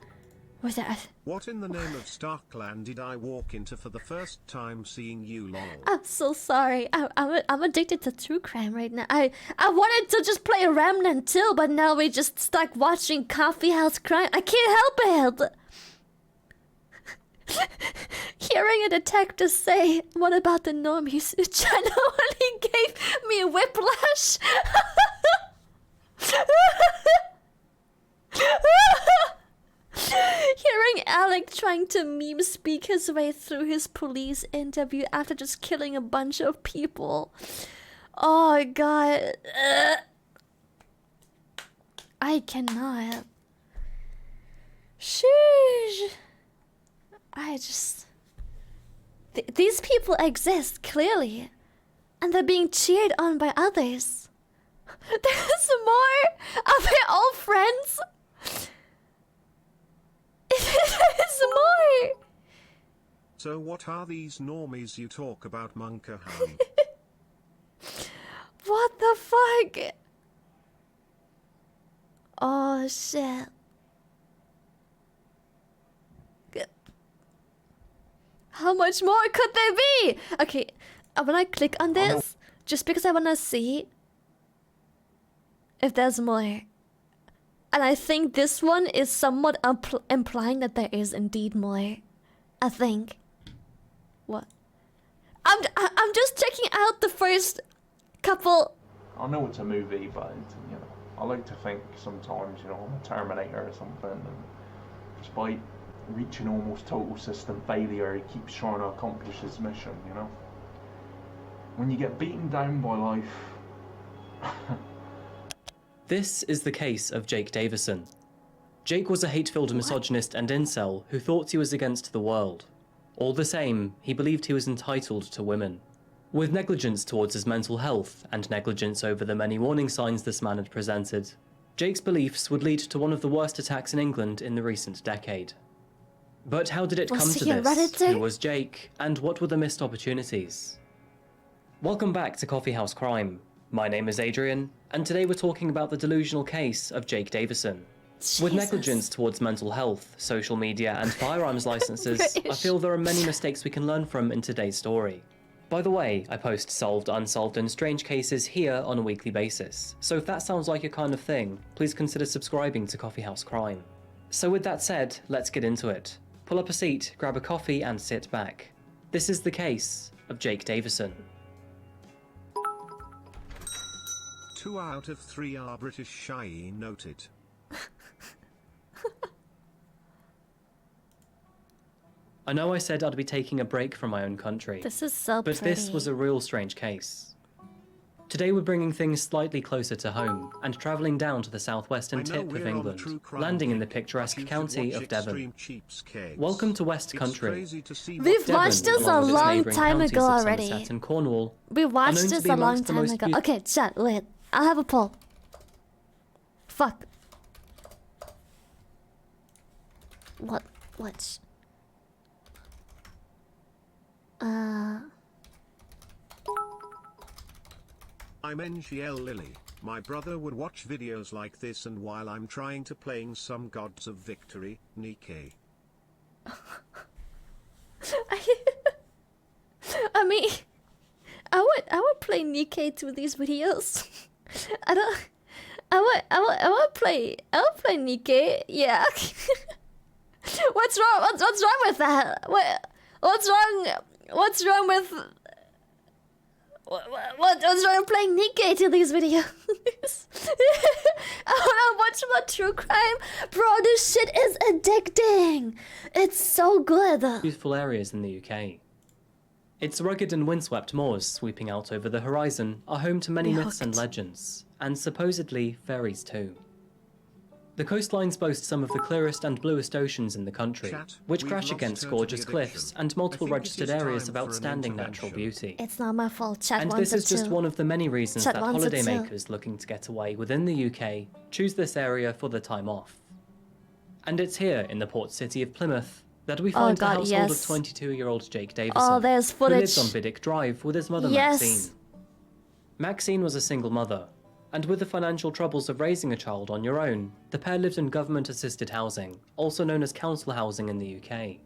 Was that? What in the name of Starkland did I walk into for the first time seeing you, lol? I'm so sorry. I'm addicted to true crime right now. I wanted to just play Remannt 2, but now we just stuck watching Coffee House Crime. I can't help it. Hearing a detective say, "What about the normies?" genuinely gave me a whiplash. Hearing Alec trying to meme speak his way through his police interview after just killing a bunch of people. Oh god. I cannot. Sheesh. I just... these people exist, clearly. And they're being cheered on by others. There's more? Are they all friends? There's more! So what are these normies you talk about, Munkerham? What the fuck? Oh shit. How much more could there be? Okay, when I click on this, just because I wanna see if there's more. And I think this one is somewhat implying that there is indeed more. I think. What? I'm just checking out the first couple. I know it's a movie, but you know, I like to think sometimes, you know, I'm a Terminator or something, and despite reaching almost total system failure, he keeps trying to accomplish his mission, you know. When you get beaten down by life. This is the case of Jake Davison. Jake was a hate-filled misogynist and incel who thought he was against the world. All the same, he believed he was entitled to women. With negligence towards his mental health and negligence over the many warning signs this man had presented, Jake's beliefs would lead to one of the worst attacks in England in the recent decade. But how did it come to this? Who was Jake, and what were the missed opportunities? Welcome back to Coffee House Crime. My name is Adrian, and today we're talking about the delusional case of Jake Davison. With negligence towards mental health, social media, and firearms licenses, I feel there are many mistakes we can learn from in today's story. By the way, I post solved, unsolved, and strange cases here on a weekly basis, so if that sounds like your kind of thing, please consider subscribing to Coffee House Crime. So with that said, let's get into it. Pull up a seat, grab a coffee, and sit back. This is the case of Jake Davison. 2 out of 3 are British shy noted. I know I said I'd be taking a break from my own country. This is so But this was a real strange case. Today we're bringing things slightly closer to home and travelling down to the southwestern tip of England, landing in the picturesque county of Devon. Welcome to West Country. We've watched this a long time ago already. And Cornwall We watched this a long time ago. Okay, chat, wait. I'll have a poll. Fuck. What? I'm NGL Lily. My brother would watch videos like this, and while I'm trying to playing some Gods of Victory, Nikkei. I mean, I would play Nikkei to these videos. I would play Nikkei. Yeah. What's wrong? What's wrong with that? What's wrong? What's wrong with? What's wrong with playing Nikkei to these videos? I wanna watch more true crime, bro. This shit is addicting. It's so good. Beautiful areas in the UK. Its rugged and windswept moors sweeping out over the horizon are home to many myths and legends, and supposedly fairies too. The coastlines boast some of the clearest and bluest oceans in the country, which crash against gorgeous cliffs and multiple registered areas of outstanding natural beauty. It's not my fault. Chat And wants this is it just too. one of the many reasons Chat that wants it too. holidaymakers looking to get away within the UK choose this area for the time off. And it's here in the port city of Plymouth that we find the God, household yes. of 22-year-old Jake Davison, Oh, there's who lives footage. on Biddick Drive with his mother Yes. Maxine. Maxine was a single mother, and with the financial troubles of raising a child on your own, the pair lived in government-assisted housing, also known as council housing in the UK.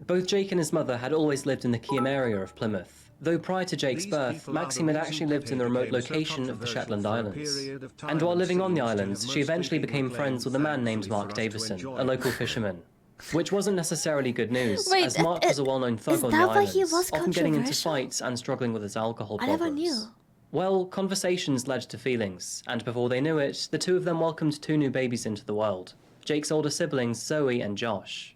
Both Jake and his mother had always lived in the Keam area of Plymouth, though prior to Jake's birth, Maxine had actually lived in the remote location of the Shetland Islands. And while living on the islands, she eventually became friends with a man named Mark Davison, a local fisherman. Which wasn't necessarily good news, Wait, as Mark was a well-known thug on the that why he islands, was often getting into controversial? fights and struggling with his alcohol I problems. never knew. Well, conversations led to feelings, and before they knew it, the two of them welcomed two new babies into the world, Jake's older siblings Zoe and Josh.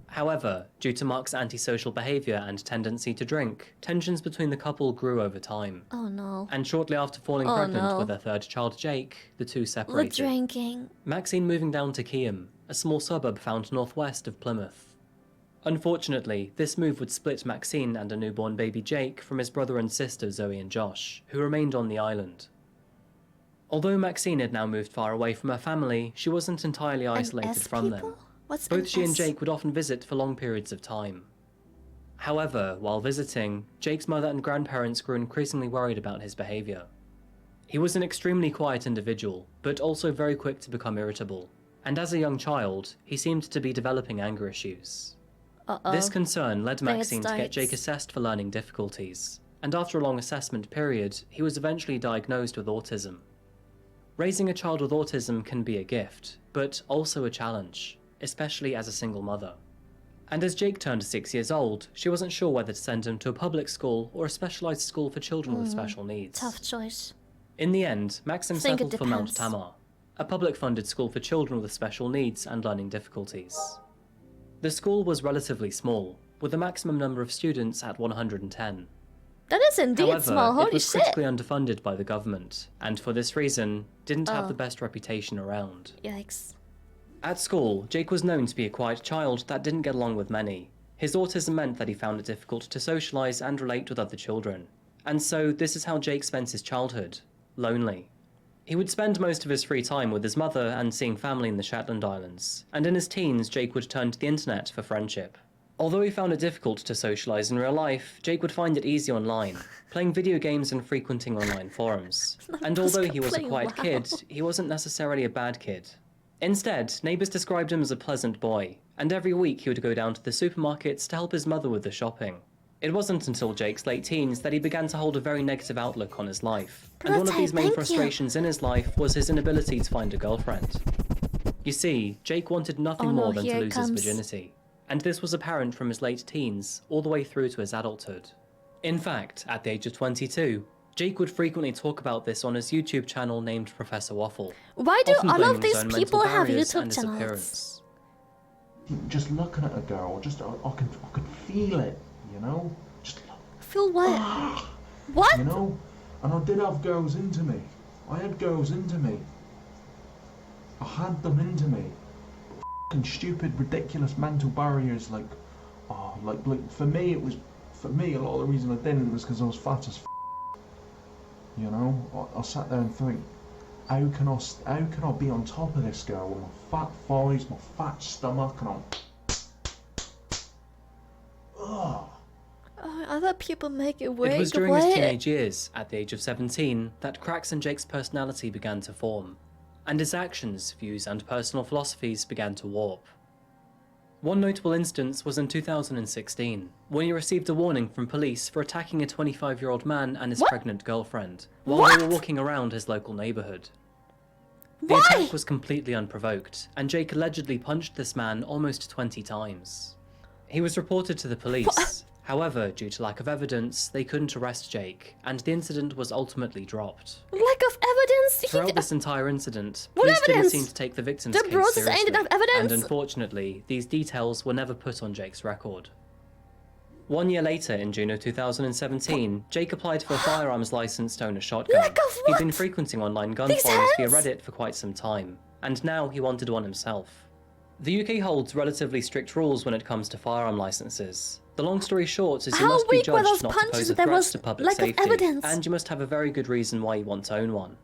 However, due to Mark's antisocial behaviour and tendency to drink, tensions between the couple grew over time. Oh no. And shortly after falling Oh, pregnant no. with their third child Jake, the two The separated. drinking. Maxine moving down to Keam, a small suburb found northwest of Plymouth. Unfortunately, this move would split Maxine and a newborn baby Jake from his brother and sister Zoe and Josh, who remained on the island. Although Maxine had now moved far away from her family, she wasn't entirely isolated from them. What's Both an she and S? Jake would often visit for long periods of time. However, while visiting, Jake's mother and grandparents grew increasingly worried about his behaviour. He was an extremely quiet individual, but also very quick to become irritable, and as a young child, he seemed to be developing anger issues. This concern led There it Maxine to get starts. Jake assessed for learning difficulties, and after a long assessment period, he was eventually diagnosed with autism. Raising a child with autism can be a gift, but also a challenge, especially as a single mother. And as Jake turned 6 years old, she wasn't sure whether to send him to a public school or a specialised school for children with special needs. Tough choice. In the end, Maxim Think it settled for Mount depends. Tamar, a public-funded school for children with special needs and learning difficulties. The school was relatively small, with a maximum number of students at 110. That is indeed However, small. it Holy was shit. critically underfunded by the government, and for this reason, didn't have Oh. the best reputation around. Yikes. At school, Jake was known to be a quiet child that didn't get along with many. His autism meant that he found it difficult to socialise and relate with other children. And so, this is how Jake spent his childhood. Lonely. He would spend most of his free time with his mother and seeing family in the Shetland Islands, and in his teens, Jake would turn to the internet for friendship. Although he found it difficult to socialise in real life, Jake would find it easy online, playing video games and frequenting online forums. And although he was a playing quiet WoW. kid, he wasn't necessarily a bad kid. Instead, neighbours described him as a pleasant boy, and every week he would go down to the supermarkets to help his mother with the shopping. It wasn't until Jake's late teens that he began to hold a very negative outlook on his life, and one of these main thank you. frustrations in his life was his inability to find a girlfriend. You see, Jake wanted nothing Oh no, more than to here it lose his comes. virginity, and this was apparent from his late teens all the way through to his adulthood. In fact, at the age of 22, Jake would frequently talk about this on his YouTube channel named Professor Waffle. Why do often all blaming of his these own people mental have barriers YouTube and his channels? appearance. Just looking at a girl, I could feel it, you know? Just Feel what? What? You know? And I did have girls into me. I had girls into me. I had them into me. Fucking stupid, ridiculous mental barriers like for me a lot of the reason I didn't was because I was fat as you know? I sat there and think, how can I be on top of this girl with my fat thighs, my fat stomach, and I'm Other but people make it work. It was during his What? teenage years, at the age of 17, that cracks in Jake's personality began to form, and his actions, views, and personal philosophies began to warp. One notable instance was in 2016, when he received a warning from police for attacking a 25-year-old man and his pregnant girlfriend, while they were walking around his local neighborhood. The attack was completely unprovoked, and Jake allegedly punched this man almost 20 times. He was reported to the police. However, due to lack of evidence, they couldn't arrest Jake, and the incident was ultimately dropped. Lack of evidence? Throughout this entire incident, What police didn't evidence? seem to take the victim's The case bruises seriously, ain't enough evidence. and unfortunately, these details were never put on Jake's record. 1 year later, in June of 2017, Jake applied for a firearms license to own a shotgun. Lack of He'd what? been frequenting online gun These forums via hands? Reddit for quite some time, and now he wanted one himself. The UK holds relatively strict rules when it comes to firearm licenses. The long story short is you How must be weak were those judged not to punches pose a if there threat was to public lack of safety, evidence? and you must have a very good reason why you want to own one.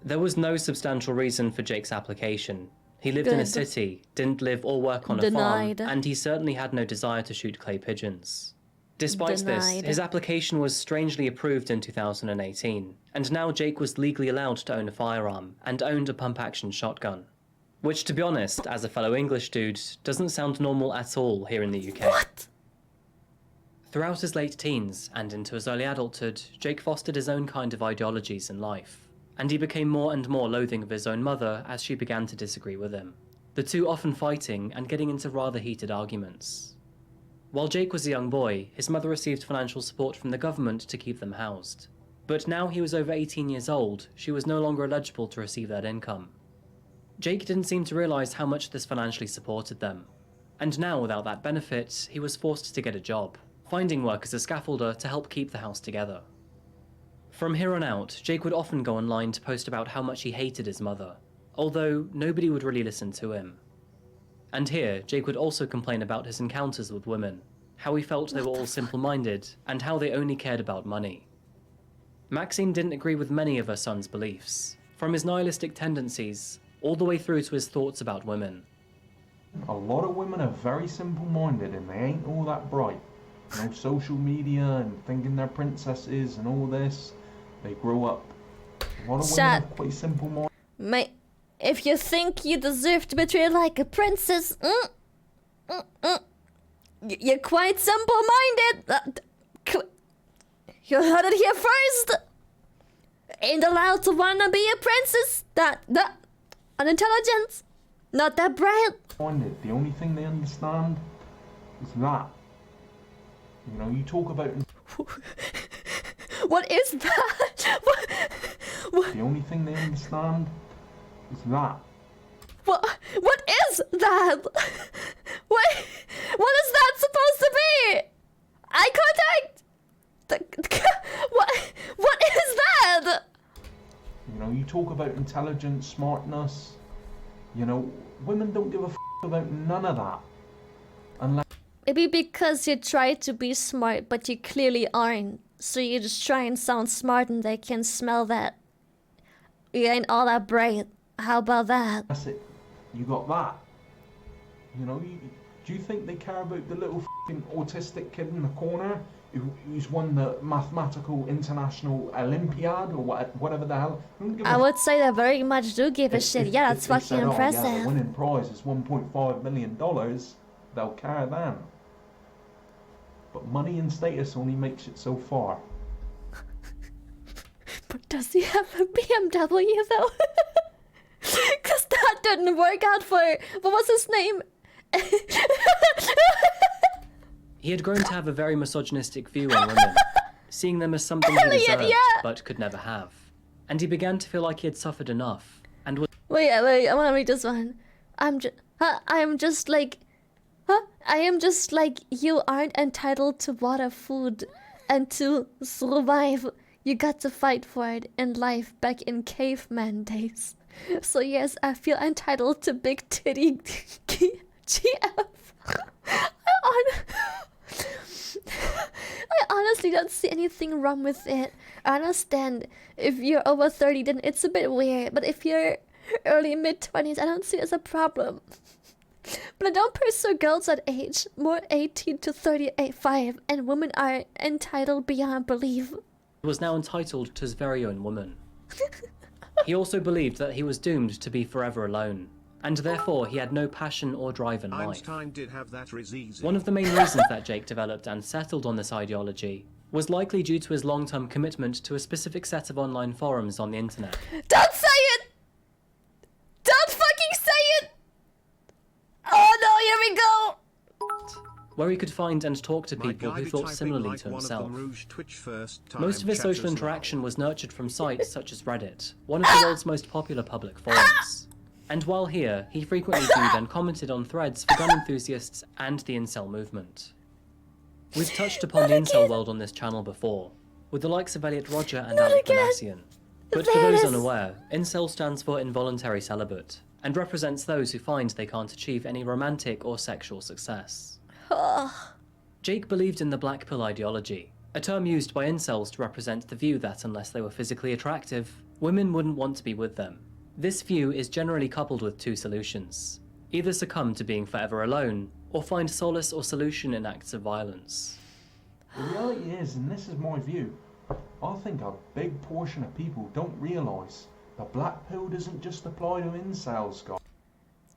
There was no substantial reason for Jake's application. He lived in a Good. city, didn't live or work on Denied. a farm, and he certainly had no desire to shoot clay pigeons. Despite this, Denied. his application was strangely approved in 2018, and now Jake was legally allowed to own a firearm, and owned a pump-action shotgun. Which, to be honest, as a fellow English dude, doesn't sound normal at all here in the UK. What? Throughout his late teens, and into his early adulthood, Jake fostered his own kind of ideologies in life, and he became more and more loathing of his own mother as she began to disagree with him, the two often fighting and getting into rather heated arguments. While Jake was a young boy, his mother received financial support from the government to keep them housed. But now he was over 18 years old, she was no longer eligible to receive that income. Jake didn't seem to realise how much this financially supported them. And now, without that benefit, he was forced to get a job, finding work as a scaffolder to help keep the house together. From here on out, Jake would often go online to post about how much he hated his mother, although nobody would really listen to him. And here, Jake would also complain about his encounters with women, how he felt they were all simple-minded, and how they only cared about money. Maxine didn't agree with many of her son's beliefs, from his nihilistic tendencies, all the way through to his thoughts about women. A lot of women are very simple-minded and they ain't all that bright. You know, social media and thinking they're princesses and all this. They grow up. A lot of women are quite simple-minded. Mate, if you think you deserve to be treated like a princess, you're quite simple-minded. You heard it here first. Ain't allowed to wanna be a princess. That unintelligent, not that bright. The only thing they understand is that. You know, you talk about. What is that? What? The only thing they understand is that. What is that? What is that supposed to be? Eye contact? What is that? You know, you talk about intelligence, smartness. You know, women don't give a about none of that. Unless. Maybe because you try to be smart, but you clearly aren't. So you just try and sound smart and they can smell that. You ain't all that bright. How about that? That's it. You got that. You know, do you think they care about the little autistic kid in the corner who's won the mathematical international Olympiad or whatever the hell? I would say they very much do give a shit. Yeah, that's fucking said, impressive. Oh, yeah, the winning prize is $1.5 million. They'll care them. But money and status only makes it so far. But does he have a BMW though? Cause that didn't work out for, what was his name? He had grown to have a very misogynistic view on women, seeing them as something he Elliot, deserved yeah. but could never have. And he began to feel like he had suffered enough, and was— Wait, I wanna read this one. I am just like you aren't entitled to water, food, and to survive. You got to fight for it in life back in caveman days. So yes, I feel entitled to big titty GF. I honestly don't see anything wrong with it. I understand if you're over 30, then it's a bit weird. But if you're early mid-20s, I don't see it as a problem. But don't pursue girls that age more 18 to 35, and women are entitled beyond belief. He was now entitled to his very own woman. He also believed that he was doomed to be forever alone, and therefore he had no passion or drive in life. Einstein did have that easy. One of the main reasons that Jake developed and settled on this ideology was likely due to his long-term commitment to a specific set of online forums on the internet. Don't say it! Don't fucking say it! Oh no, here we go! Where he could find and talk to people who thought similarly to himself. Most of his social interaction was nurtured from sites such as Reddit, one of the world's most popular public forums. And while here, he frequently viewed and commented on threads for gun enthusiasts and the incel movement. We've touched upon the incel world on this channel before, with the likes of Elliot Roger and Alex Vanessian. But for those unaware, incel stands for involuntary celibate, and represents those who find they can't achieve any romantic or sexual success. Jake believed in the black pill ideology, a term used by incels to represent the view that unless they were physically attractive, women wouldn't want to be with them. This view is generally coupled with two solutions: either succumb to being forever alone, or find solace or solution in acts of violence. The reality is, and this is my view, I think a big portion of people don't realise the black pill doesn't just apply to incels, guys.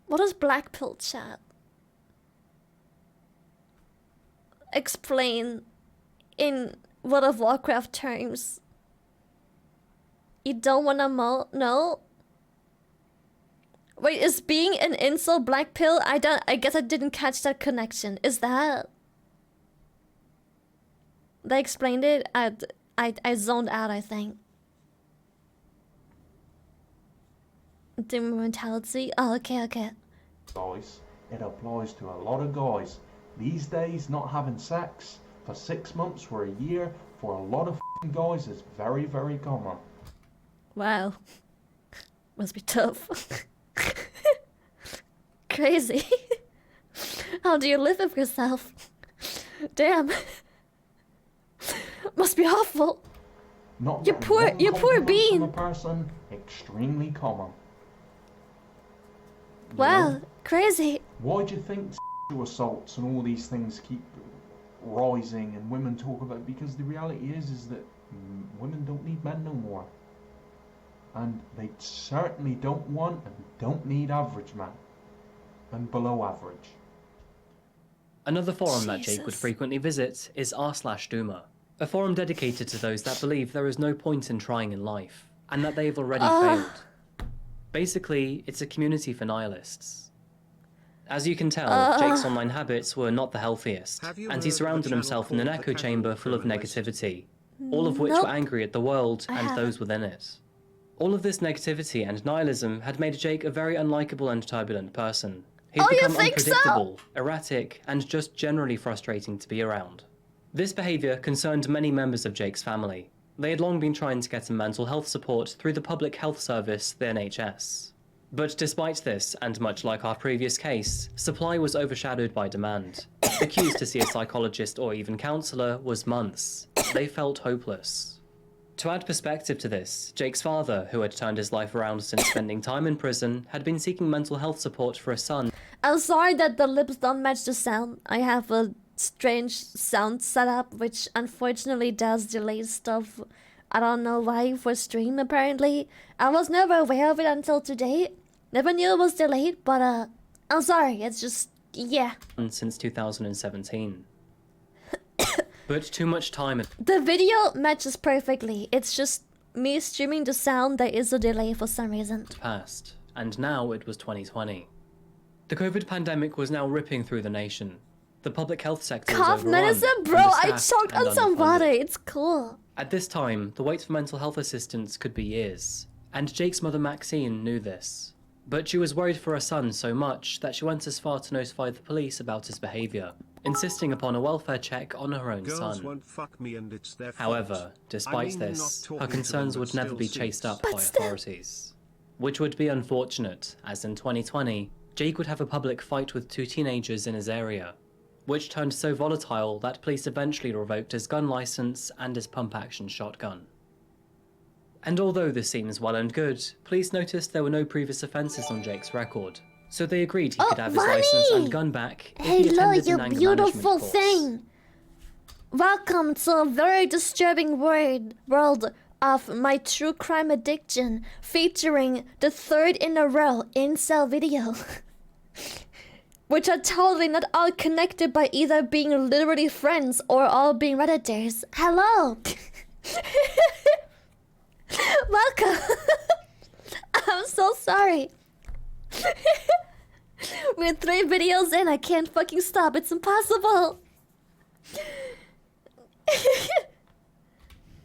What is black pill, chat? Explain in World of Warcraft terms. You don't wanna no? Wait, is being an incel black pill? I guess I didn't catch that connection. Is that... They explained it? I zoned out, I think. Doom mentality? Oh, okay. Guys, it applies to a lot of guys. These days, not having sex for 6 months or a year for a lot of guys is very, very common. Wow. Must be tough. Crazy. How do you live with yourself? Damn. Must be awful. Not you poor bean. A person, extremely common. Wow, crazy. Why do you think sexual assaults and all these things keep rising and women talk about it? Because the reality is that women don't need men no more. And they certainly don't want and don't need average men. And below average. Another forum that Jake would frequently visit is r/Doomer, a forum dedicated to those that believe there is no point in trying in life, and that they have already failed. Basically, it's a community for nihilists. As you can tell, Jake's online habits were not the healthiest, and he surrounded himself in an echo chamber full of negativity, all of which were angry at the world and those within it. All of this negativity and nihilism had made Jake a very unlikable and turbulent person. He'd become unpredictable, erratic, and just generally frustrating to be around. This behaviour concerned many members of Jake's family. They had long been trying to get him mental health support through the public health service, the NHS. But despite this, and much like our previous case, supply was overshadowed by demand. The queues to see a psychologist or even counsellor was months. They felt hopeless. To add perspective to this, Jake's father, who had turned his life around since spending time in prison, had been seeking mental health support for a son. I'm sorry that the lips don't match the sound. I have a strange sound setup, which unfortunately does delay stuff. I don't know why for stream, apparently. I was never aware of it until today. Never knew it was delayed, but I'm sorry, it's just, yeah. Since 2017. But too much time had The video matches perfectly. It's just me streaming the sound. There is a delay for some reason. passed, and now it was 2020. The COVID pandemic was now ripping through the nation. The public health sector was Cough overrun, medicine, bro. I understaffed, choked and on some underfunded. water. It's cool. At this time, the wait for mental health assistance could be years, and Jake's mother Maxine knew this. But she was worried for her son so much that she went as far to notify the police about his behaviour, insisting upon a welfare check on her own Girls son. won't fuck me and it's their fault. However, despite I mean, this, not talking her to concerns them, would but never still be suits. chased up by authorities. Which would be unfortunate, as in 2020, Jake would have a public fight with two teenagers in his area, which turned so volatile that police eventually revoked his gun license and his pump-action shotgun. And although this seems well and good, police noticed there were no previous offences on Jake's record. So they agreed he could have his license and gun back if he Hello, attended you an anger beautiful management course. thing. Welcome to a very disturbing world of my true crime addiction, featuring the third in a row incel video. Which are totally not all connected by either being literally friends or all being Redditors. Hello! Welcome! I'm so sorry. We're 3 videos in, I can't fucking stop, it's impossible!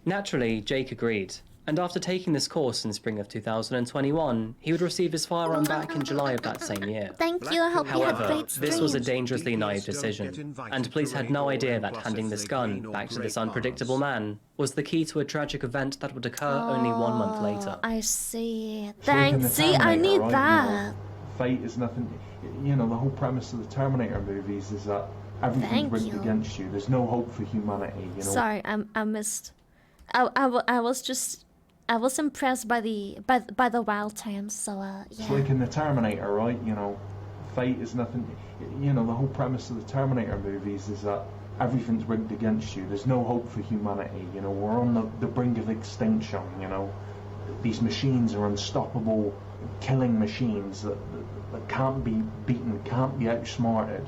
Naturally, Jake agreed, and after taking this course in spring of 2021, he would receive his firearm back in July of that same year. Thank you, I hope you have However, great this was a streams. dangerously naive decision, and police had no idea that handing this gun back to this unpredictable man was the key to a tragic event that would occur only 1 month later. I see. It's like in the Thanks. See, I Terminator, need right? that. Fate is nothing. You know, the whole premise of the Terminator movies is that everything's Thank rigged you. against you. There's no hope for humanity. You know. Sorry, I missed. I was impressed by the wild times. So yeah. It's like in the Terminator, right? You know, fate is nothing. You know, the whole premise of the Terminator movies is that everything's rigged against you. There's no hope for humanity. You know, we're on the brink of extinction. You know, these machines are unstoppable, killing machines that can't be beaten, can't be outsmarted.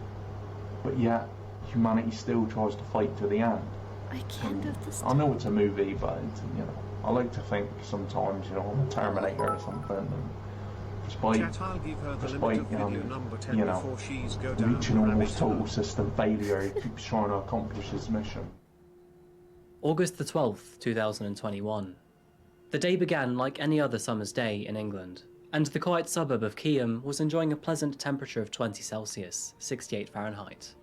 But yet, humanity still tries to fight to the end. I can't do this. I know it's a movie, but you know, I like to think sometimes, you know, I'm a Terminator or something. And despite reaching almost total system failure, he keeps trying to accomplish his mission. August the 12th, 2021. The day began like any other summer's day in England, and the quiet suburb of Keyham was enjoying a pleasant temperature of 20 Celsius, 68 Fahrenheit.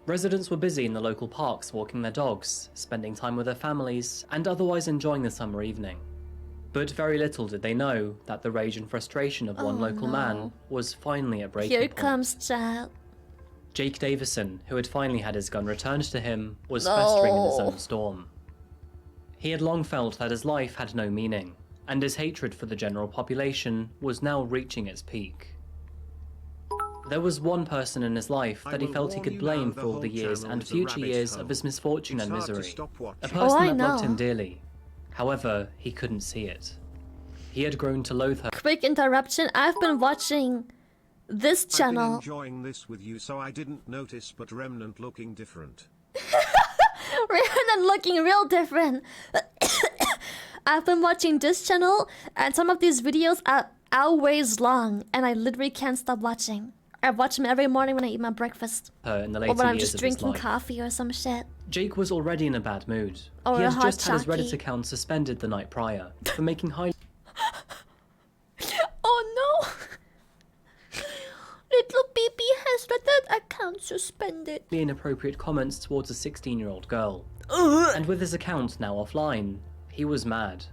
Residents were busy in the local parks walking their dogs, spending time with their families, and otherwise enjoying the summer evening. But very little did they know that the rage and frustration of one local man was finally at breaking Here point. comes child. Jake Davison, who had finally had his gun returned to him, was festering in his own storm. He had long felt that his life had no meaning, and his hatred for the general population was now reaching its peak. There was one person in his life that he felt he could blame for all the years and future years of his misfortune and misery. A person that loved him dearly. However, he couldn't see it. He had grown to loathe her. Quick interruption. I've been watching this channel. I've been enjoying this with you, so I didn't notice, but Remnant looking different. Remnant looking real different. I've been watching this channel, and some of these videos are hours long, and I literally can't stop watching. I watch them every morning when I eat my breakfast. In the or when I'm years just of his drinking life. coffee or some shit. Jake was already in a bad mood. Or He a had hot just had his chocolate. Reddit account suspended the night prior for making highly Oh no! Little baby has Reddit account suspended. inappropriate comments towards a 16-year-old girl. And with his account now offline, he was mad.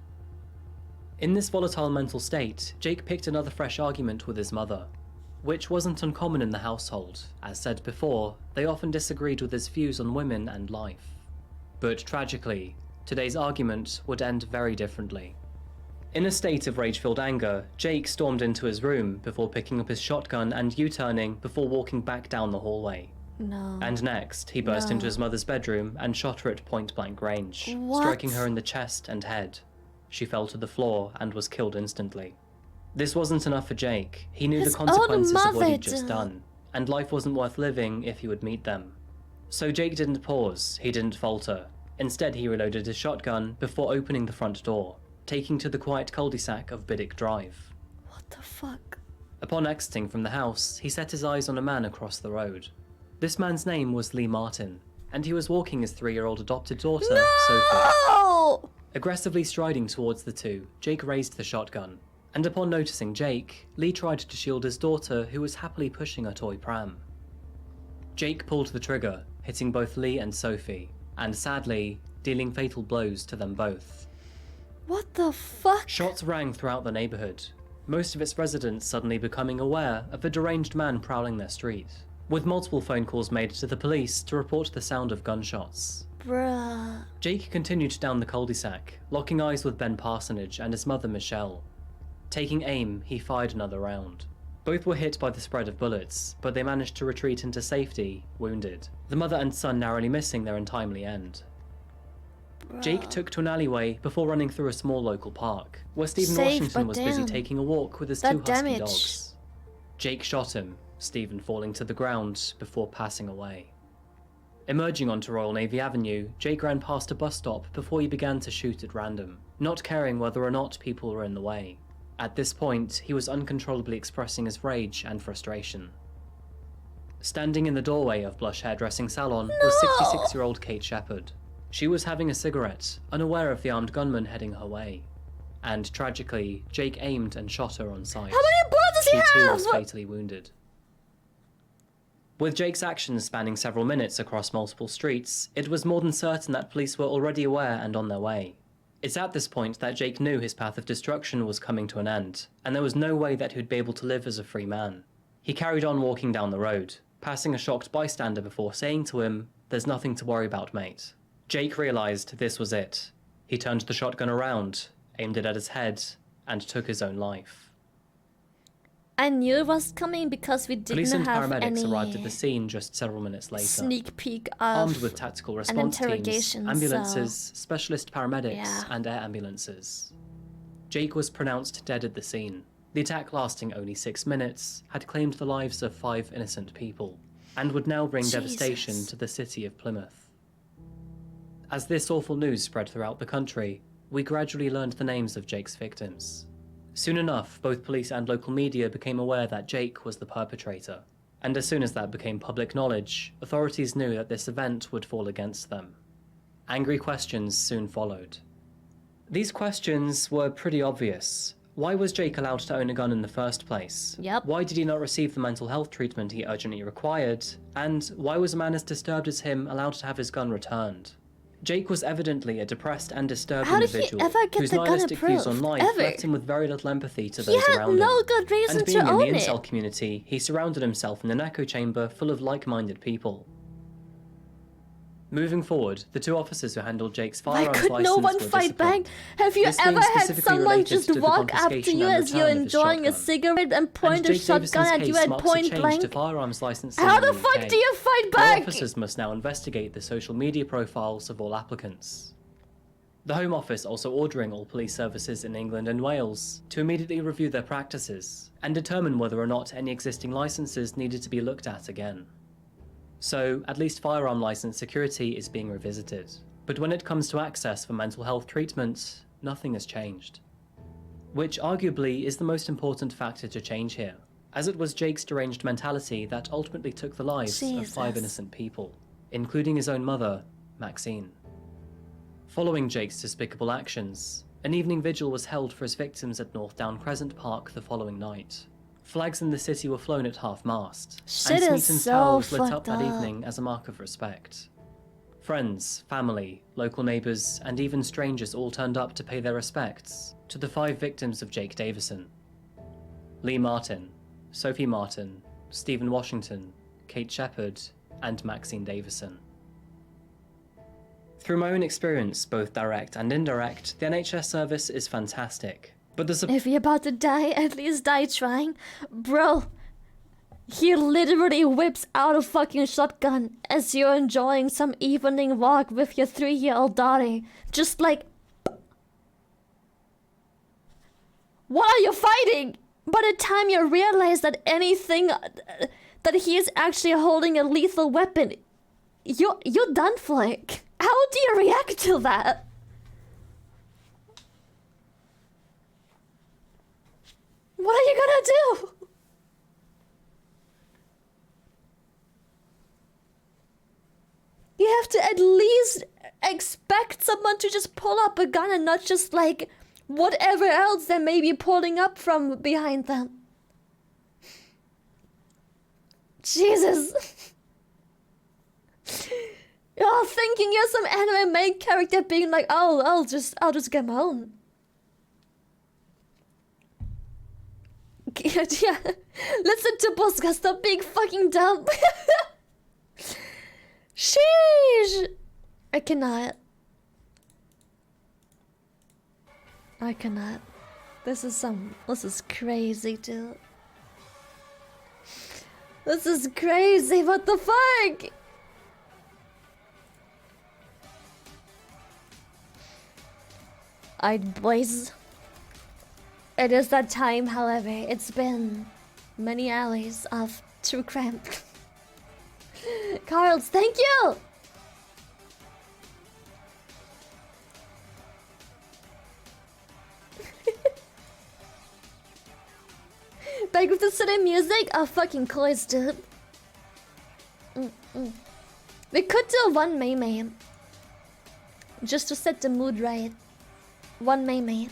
In this volatile mental state, Jake picked another fresh argument with his mother, which wasn't uncommon in the household. As said before, they often disagreed with his views on women and life. But tragically, today's argument would end very differently. In a state of rage-filled anger, Jake stormed into his room before picking up his shotgun and U-turning before walking back down the hallway. No. And next, he burst No. into his mother's bedroom and shot her at point-blank range, What? striking her in the chest and head. She fell to the floor and was killed instantly. This wasn't enough for Jake. He knew His the own consequences of what mother he'd just did. done, and life wasn't worth living if he would meet them. So Jake didn't pause, he didn't falter. Instead, he reloaded his shotgun before opening the front door, taking to the quiet cul-de-sac of Biddick Drive. What the fuck? Upon exiting from the house, he set his eyes on a man across the road. This man's name was Lee Martin, and he was walking his 3-year-old adopted daughter, Sophie. Oh! Aggressively striding towards the two, Jake raised the shotgun, and upon noticing Jake, Lee tried to shield his daughter, who was happily pushing a toy pram. Jake pulled the trigger, hitting both Lee and Sophie, and sadly, dealing fatal blows to them both. What the fuck? Shots rang throughout the neighborhood, most of its residents suddenly becoming aware of a deranged man prowling their street, with multiple phone calls made to the police to report the sound of gunshots. Bruh. Jake continued down the cul-de-sac, locking eyes with Ben Parsonage and his mother Michelle. Taking aim, he fired another round. Both were hit by the spread of bullets, but they managed to retreat into safety, wounded, the mother and son narrowly missing their untimely end. Jake took to an alleyway before running through a small local park, where Stephen Washington was busy taking a walk with his two husky dogs. Jake shot him, Stephen falling to the ground before passing away. Emerging onto Royal Navy Avenue, Jake ran past a bus stop before he began to shoot at random, not caring whether or not people were in the way. At this point, he was uncontrollably expressing his rage and frustration. Standing in the doorway of Blush Hairdressing Salon was 66-year-old Kate Shepherd. She was having a cigarette, unaware of the armed gunman heading her way. And tragically, Jake aimed and shot her on sight. How many bullets does he have? She too was fatally wounded. With Jake's actions spanning several minutes across multiple streets, it was more than certain that police were already aware and on their way. It's at this point that Jake knew his path of destruction was coming to an end, and there was no way that he'd be able to live as a free man. He carried on walking down the road, passing a shocked bystander before saying to him, "There's nothing to worry about, mate." Jake realised this was it. He turned the shotgun around, aimed it at his head, and took his own life. I knew it was coming because we Police didn't and have paramedics any arrived at the scene just several minutes later. sneak peek of armed with tactical an response teams, interrogation, ambulances, so- specialist paramedics, Yeah. and air ambulances. Jake was pronounced dead at the scene. The attack, lasting only 6 minutes, had claimed the lives of 5 innocent people, and would now bring devastation to the city of Plymouth. As this awful news spread throughout the country, we gradually learned the names of Jake's victims. Soon enough, both police and local media became aware that Jake was the perpetrator. And as soon as that became public knowledge, authorities knew that this event would fall against them. Angry questions soon followed. These questions were pretty obvious. Why was Jake allowed to own a gun in the first place? Why did he not receive the mental health treatment he urgently required? And why was a man as disturbed as him allowed to have his gun returned? Jake was evidently a depressed and disturbed individual whose nihilistic views on life left him with very little empathy to those around him. no good reason And being to in the own it. incel community, he surrounded himself in an echo chamber full of like-minded people. Moving forward, the 2 officers who handled Jake's Why firearms could license no one were fight back? disciplined. Have you This ever being had specifically someone related just to the walk up to confiscation you and as you're return of his enjoying a shotgun. cigarette and point a Jake shotgun Davison's at you case at marks a point change blank? to firearms licensing How in the the fuck UK. do you fight Law back? officers must now investigate the social media profiles of all applicants. The Home Office also ordering all police services in England and Wales to immediately review their practices and determine whether or not any existing licenses needed to be looked at again. So, at least firearm license security is being revisited. But when it comes to access for mental health treatment, nothing has changed. Which arguably is the most important factor to change here, as it was Jake's deranged mentality that ultimately took the lives of 5 innocent people, including his own mother, Maxine. Following Jake's despicable actions, an evening vigil was held for his victims at North Down Crescent Park the following night. Flags in the city were flown at half-mast, Shit and is Smeaton's so Tower was lit up fucked that up. evening as a mark of respect. Friends, family, local neighbours, and even strangers all turned up to pay their respects to the 5 victims of Jake Davison. Lee Martin, Sophie Martin, Stephen Washington, Kate Shepherd, and Maxine Davison. Through my own experience, both direct and indirect, the NHS service is fantastic. But the If you're about to die, at least die trying. Bro, he literally whips out a fucking shotgun as you're enjoying some evening walk with your 3-year-old daughter. Just like... What are you fighting? By the time you realize that anything... that he is actually holding a lethal weapon, you're done for it. How do you react to that? What are you gonna do? You have to at least expect someone to just pull up a gun and not just like whatever else they may be pulling up from behind them. Jesus. You're thinking you're some anime main character being like, oh, I'll just get my own. Yeah, listen to Bosca, stop being fucking dumb. Sheesh. I cannot. This is crazy, dude. This is crazy. What the fuck? Alright, boys. It is that time, however. It's been many hours of true crime. Carls, thank you! Back with the city music? Oh, fucking course, dude. We could do one May. Just to set the mood right. One May.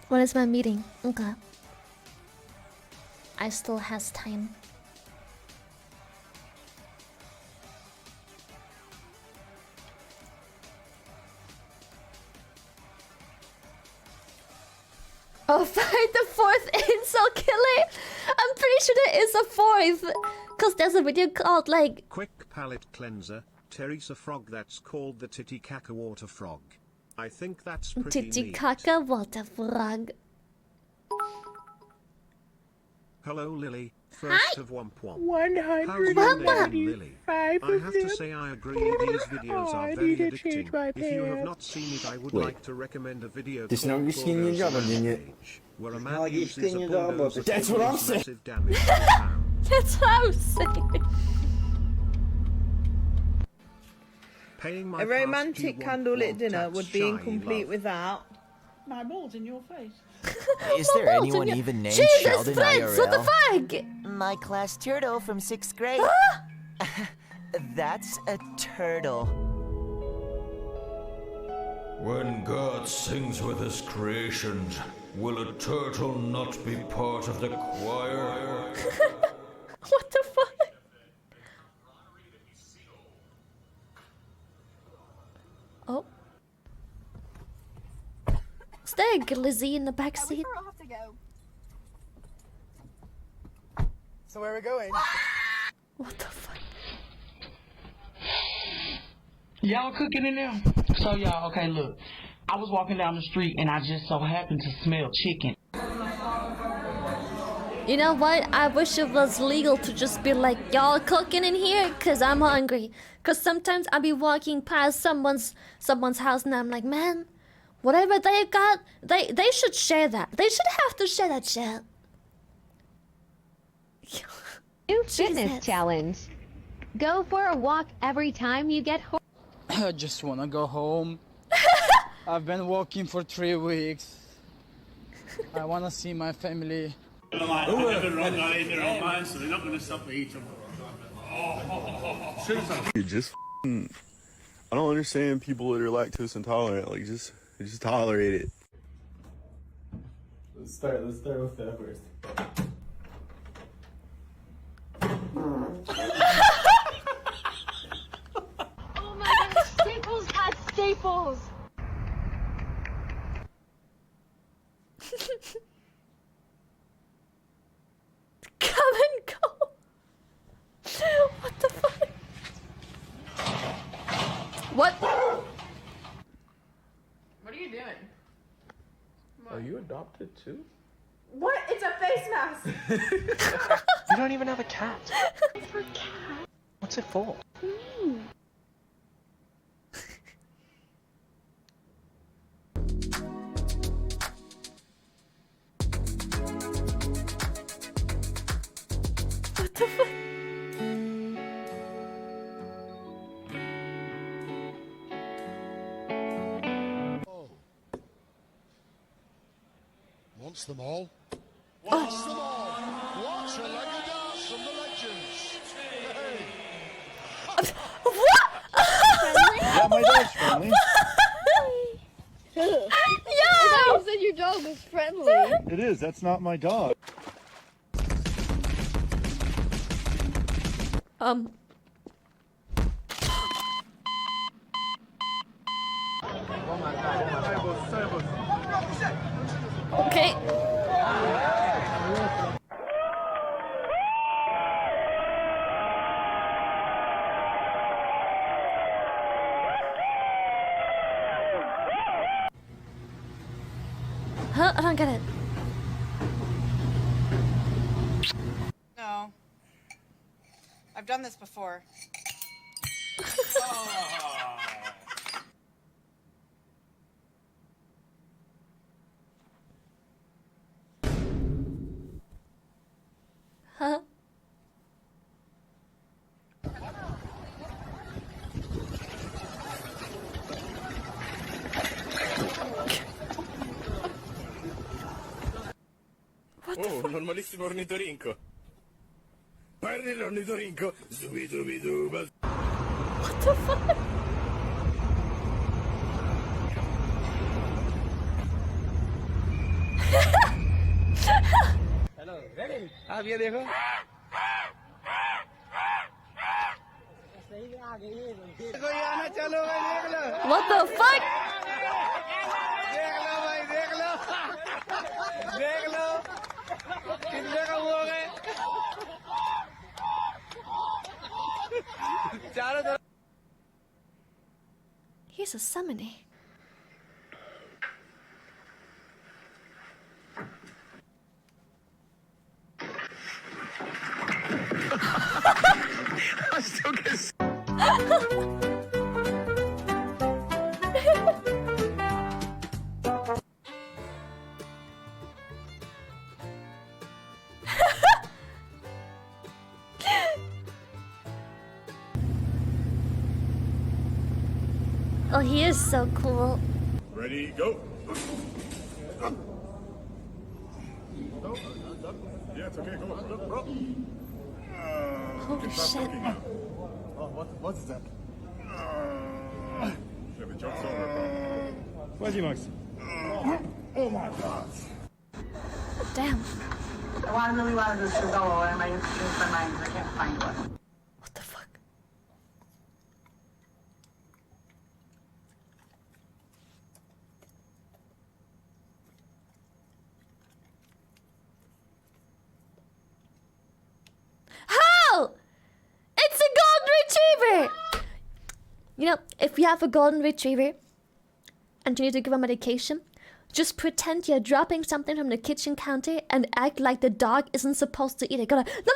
When is my meeting? Okay. I still has time. Oh, fight the fourth incel killer! I'm pretty sure there is a fourth! Cause there's a video called like... Quick palate cleanser, Teresa frog that's called the Titicaca water frog. I think that's pretty neat. Titicaca water frog. Hello Lily, first of Womp Womp. 185 I have to say I agree these videos are very addicting. If you have not seen it, I would like to recommend a video Ty się called nauczysz nie działa, nie. where a man uses a bulldozer to That's what I'm cause saying. massive damage to the town. That's what I was saying. Paying my A romantic past due candlelit Womp dinner Womp would be shy incomplete love. without my balls in your face. Is there anyone even named Jesus, Sheldon Fritz, IRL? what the fuck? My class turtle from 6th grade. That's a turtle. When God sings with his creations, will a turtle not be part of the choir? What the fuck? Oh. Is there a glizzy in the backseat? So where are we going? What the fuck? Y'all cooking in there? So y'all, okay, look. I was walking down the street and I just so happened to smell chicken. You know what? I wish it was legal to just be like, y'all cooking in here? Cause I'm hungry. Cause sometimes I'll be walking past someone's house and I'm like, man, whatever they got, they should share that. They should have to share that shit. New fitness challenge. Go for a walk every time you get home. I just wanna go home. I've been walking for 3 weeks. I wanna see my family. You just I don't understand people that are lactose intolerant. Like just tolerate it. Let's start with that first. Oh my gosh, Staples had Staples! Come and go. What the fuck? What? What are you doing? Are you adopted too? What? It's a face mask! You don't even have a cat. It's for cat. What's it for? Me. What the fuck? Wants them all. Wants them all. Watch a leggy dance from the legends. Hey. What? Yeah, my dog's friendly. Yo! I thought you said your dog was friendly. It is. That's not my dog. Okay. Huh? I don't get it. No. I've done this before. Huh? Normalissimo ornitorinco. Parli l'ornitorinco. Zubidubiduba. What the fuck? Hello, ready? आप ये देखो कोई आना चलो भाई देख लो What the fuck? देख लो भाई देख लो देख लो कितने का हुआ है चारों तरफ He's a summoner. I still get Oh, he is so cool. Ready, go. Yeah, it's okay, go. Holy shit. Oh, what is that? Yeah, the joke's over. Where's Max? Oh my god. Damn. I really wanted this to go away. My mind, I can't find one. What the fuck? How? It's a golden retriever! You know, if you have a golden retriever and you need to give a medication, just pretend you're dropping something from the kitchen counter and act like the dog isn't supposed to eat it. Go like, no.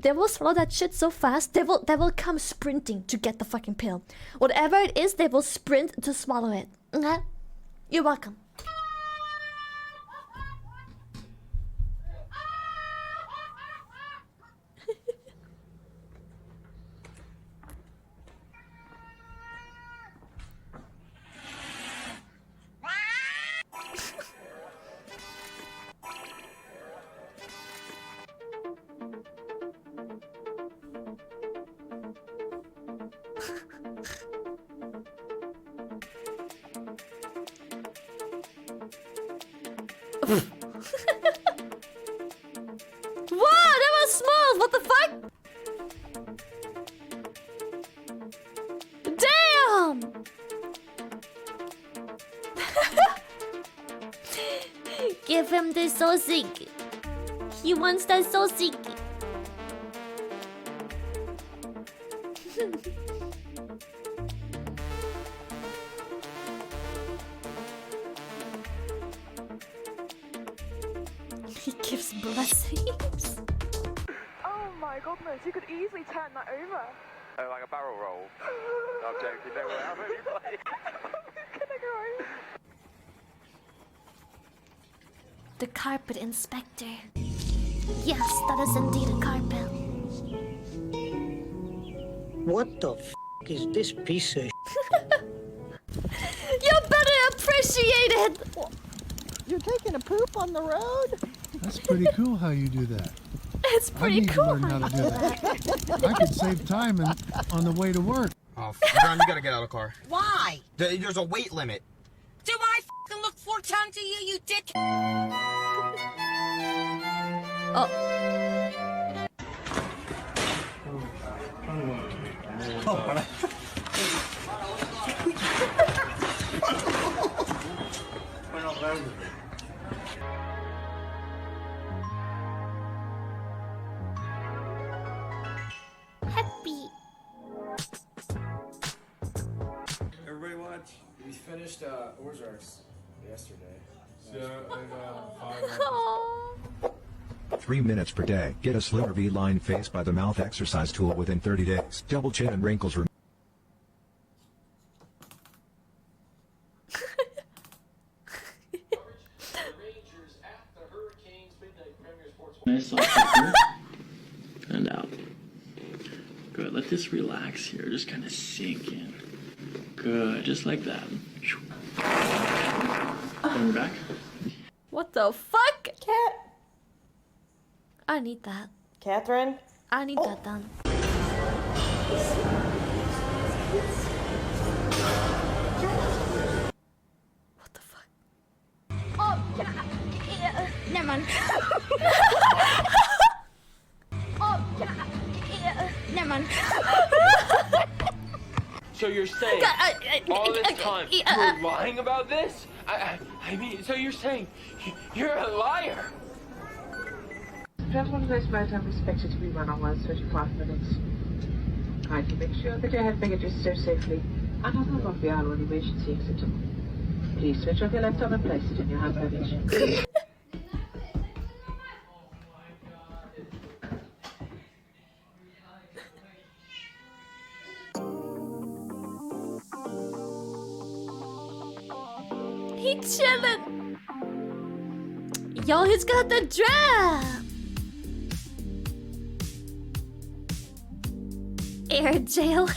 They will swallow that shit so fast, they will come sprinting to get the fucking pill. Whatever it is, they will sprint to swallow it. Okay? You're welcome. Wow, that was small! What the fuck? Damn! Give him the sausage. He wants that sausage. He gives blessings. Oh my goodness, you could easily turn that over. Oh, like a barrel roll? I'm joking, don't worry, I've only played. The carpet inspector. Yes, that is indeed a carpet. What the f is this piece of You better appreciate it! You're taking a poop on the road? That's pretty cool how you do that. It's pretty I need cool to learn how to do that. I could save time on the way to work. Oh, John, you gotta get out of the car. Why? There's a weight limit. Do I f***ing look 4 times to you, you dick? Oh. Happy. Everybody watch. We finished Ozarks yesterday, 3 minutes per day. Get a slimmer V-line face by the mouth exercise tool within 30 days. Double chin and wrinkles. Nice soft pepper. And out. Good. Let this relax here. Just kind of sink in. Good. Just like that. And we're back. What the fuck? Cat. I need that. Catherine? I need that done. What the fuck? Oh, yeah. Never mind. Oh, yeah. Never mind. So you're saying all this time you were lying about this? I mean, so you're saying you're a liar? Perhaps one of those modes I'm expected to be run on 35 minutes. Kindly make sure that your handbag is stored safely and has not the aisle or emergency exit. Please switch off your laptop and place it in your hand luggage. He chillin'. Yo, he's got the drop. Air jail.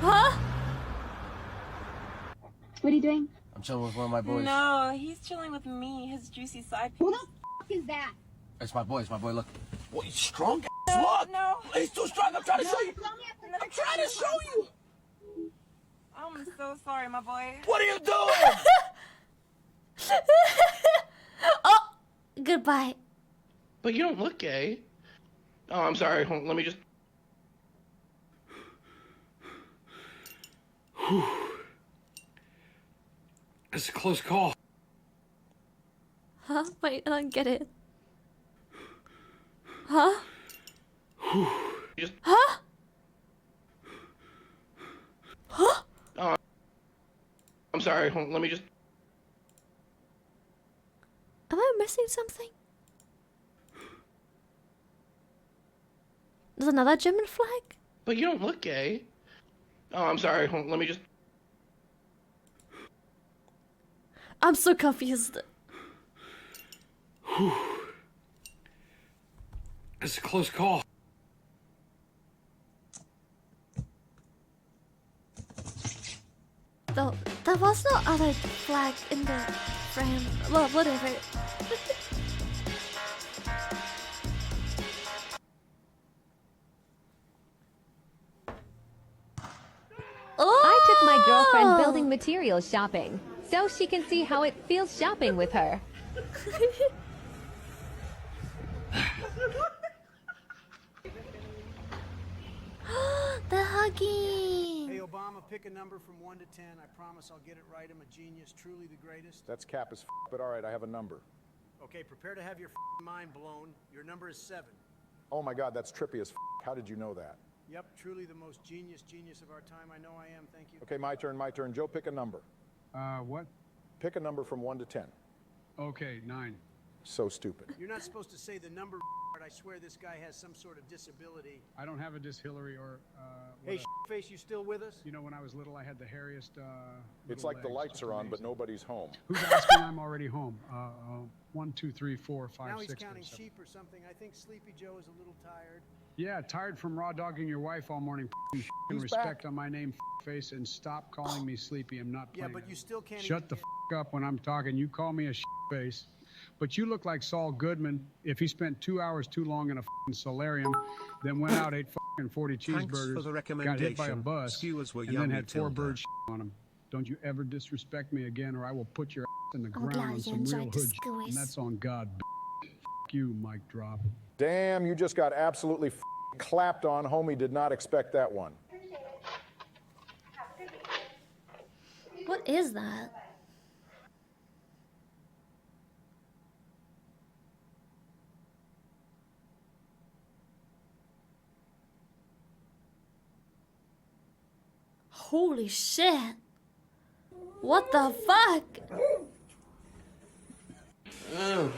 Huh? What are you doing? I'm chilling with one of my boys. No, he's chilling with me, his juicy side piece. Who the f is that? It's my boy, look. What, he's strong? No, Look! no. He's too strong, I'm trying to show you! I'm trying to show you! I'm so sorry, my boy. What are you doing? Oh, goodbye. But you don't look gay. Oh, I'm sorry. Hold on, let me just... It's a close call. Huh? Wait, I don't get it. Huh? Huh? Huh? Oh, I'm sorry. Hold on, let me just... Am I missing something? There's another German flag? But you don't look gay. Oh, I'm sorry. Hold on, let me just... I'm so confused. It's a close call. Though there was no other flag in the frame. Well, whatever. I took my girlfriend building materials shopping, so she can see how it feels shopping with her. The hugging. Hey, Obama, pick a number from 1 to 10. I promise I'll get it right. I'm a genius, truly the greatest. That's cap as but all right, I have a number. Okay, prepare to have your mind blown. Your number is 7. Oh my God, that's trippy as How did you know that? Yep, truly the most genius of our time. I know I am. Thank you. Okay, my turn. Joe, pick a number. What? Pick a number from 1 to 10. Okay, 9. So stupid. You're not supposed to say the number. I swear this guy has some sort of disability. I don't have a Hillary or, Hey, face, you still with us? You know, when I was little, I had the hairiest, It's like the lights are on, but nobody's home. Who's asking? I'm already home. 1, 2, 3, 4, 5, now he's 6, counting 7. sheep or something. I think Sleepy Joe is a little tired. Yeah, tired from raw dogging your wife all morning. He's Respect back. on my name, face, and stop calling me sleepy. I'm not playing. Yeah, but you still can't Shut the up when I'm talking. You call me a face. But you look like Saul Goodman if he spent 2 hours too long in a fucking solarium, then went out, ate fucking 40 cheeseburgers, for the got hit by a bus, Skewers were and then yummy, had 4 Tilda. birds on him. Don't you ever disrespect me again, or I will put your ass in the I'm ground glad on you some enjoyed real the hood skewers. and that's on God. F you, mic drop. Damn, you just got absolutely clapped on. Homie did not expect that one. What is that? Holy shit. What the fuck?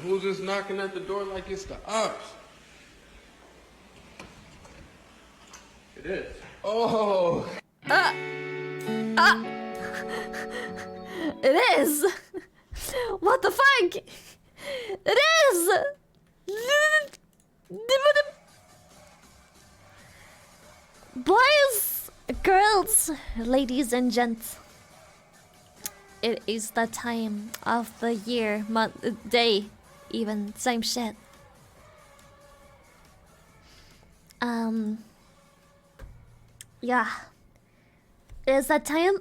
Who's just knocking at the door like it's the ops? It is. Oh. It is. What the fuck? It is. Boys, girls, ladies and gents. It is the time of the year, month, day, even same shit. Yeah. It's that time.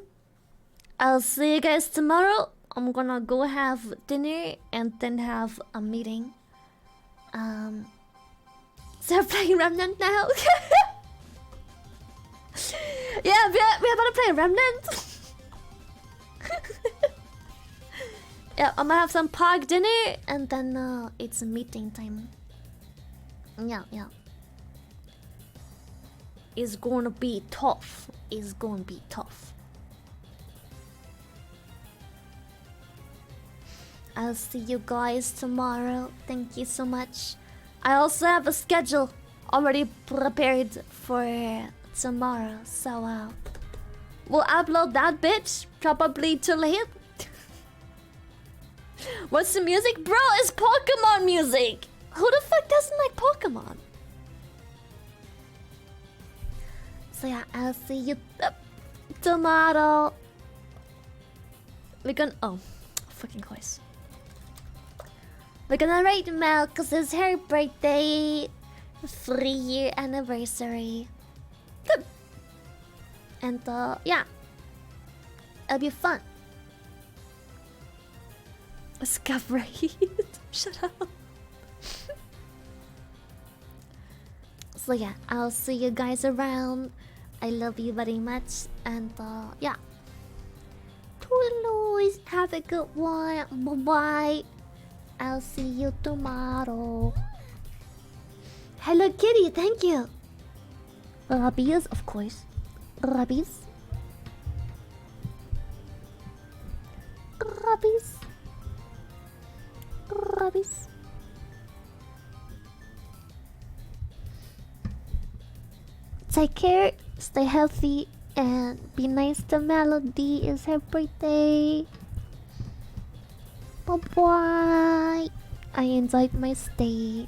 I'll see you guys tomorrow. I'm gonna go have dinner and then have a meeting. So we're playing Remnant now. Yeah, we're about to play Remnant. Yeah, I'm gonna have some pog dinner and then it's meeting time. Yeah. It's gonna be tough. It's gonna be tough. I'll see you guys tomorrow. Thank you so much. I also have a schedule already prepared for tomorrow, so we'll upload that bitch probably too late. What's the music? Bro, it's Pokemon music! Who the fuck doesn't like Pokemon? So yeah, I'll see you tomorrow. We're gonna... Oh, fucking course. We're gonna rate Mel because it's her birthday. 3-year anniversary. And yeah. It'll be fun. Scuff right. Shut up. So yeah, I'll see you guys around. I love you very much. And yeah. Toodaloo. Have a good one. Bye-bye. I'll see you tomorrow. Hello Kitty, thank you. Rabbies, of course. Rabbies. Rabbies. Rabbies. Take care, stay healthy, and be nice to Melody. It's her birthday. Bye-bye. I enjoyed my stay.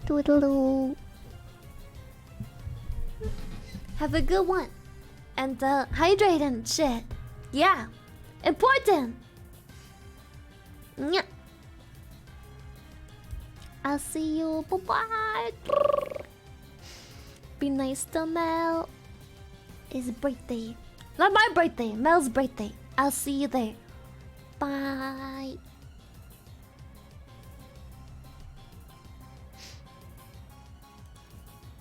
Toodaloo. Have a good one. And hydrate and shit. Yeah. Important. Yeah. I'll see you. Bye-bye. Be nice to Mel. It's birthday. Not my birthday. Mel's birthday. I'll see you there. Bye.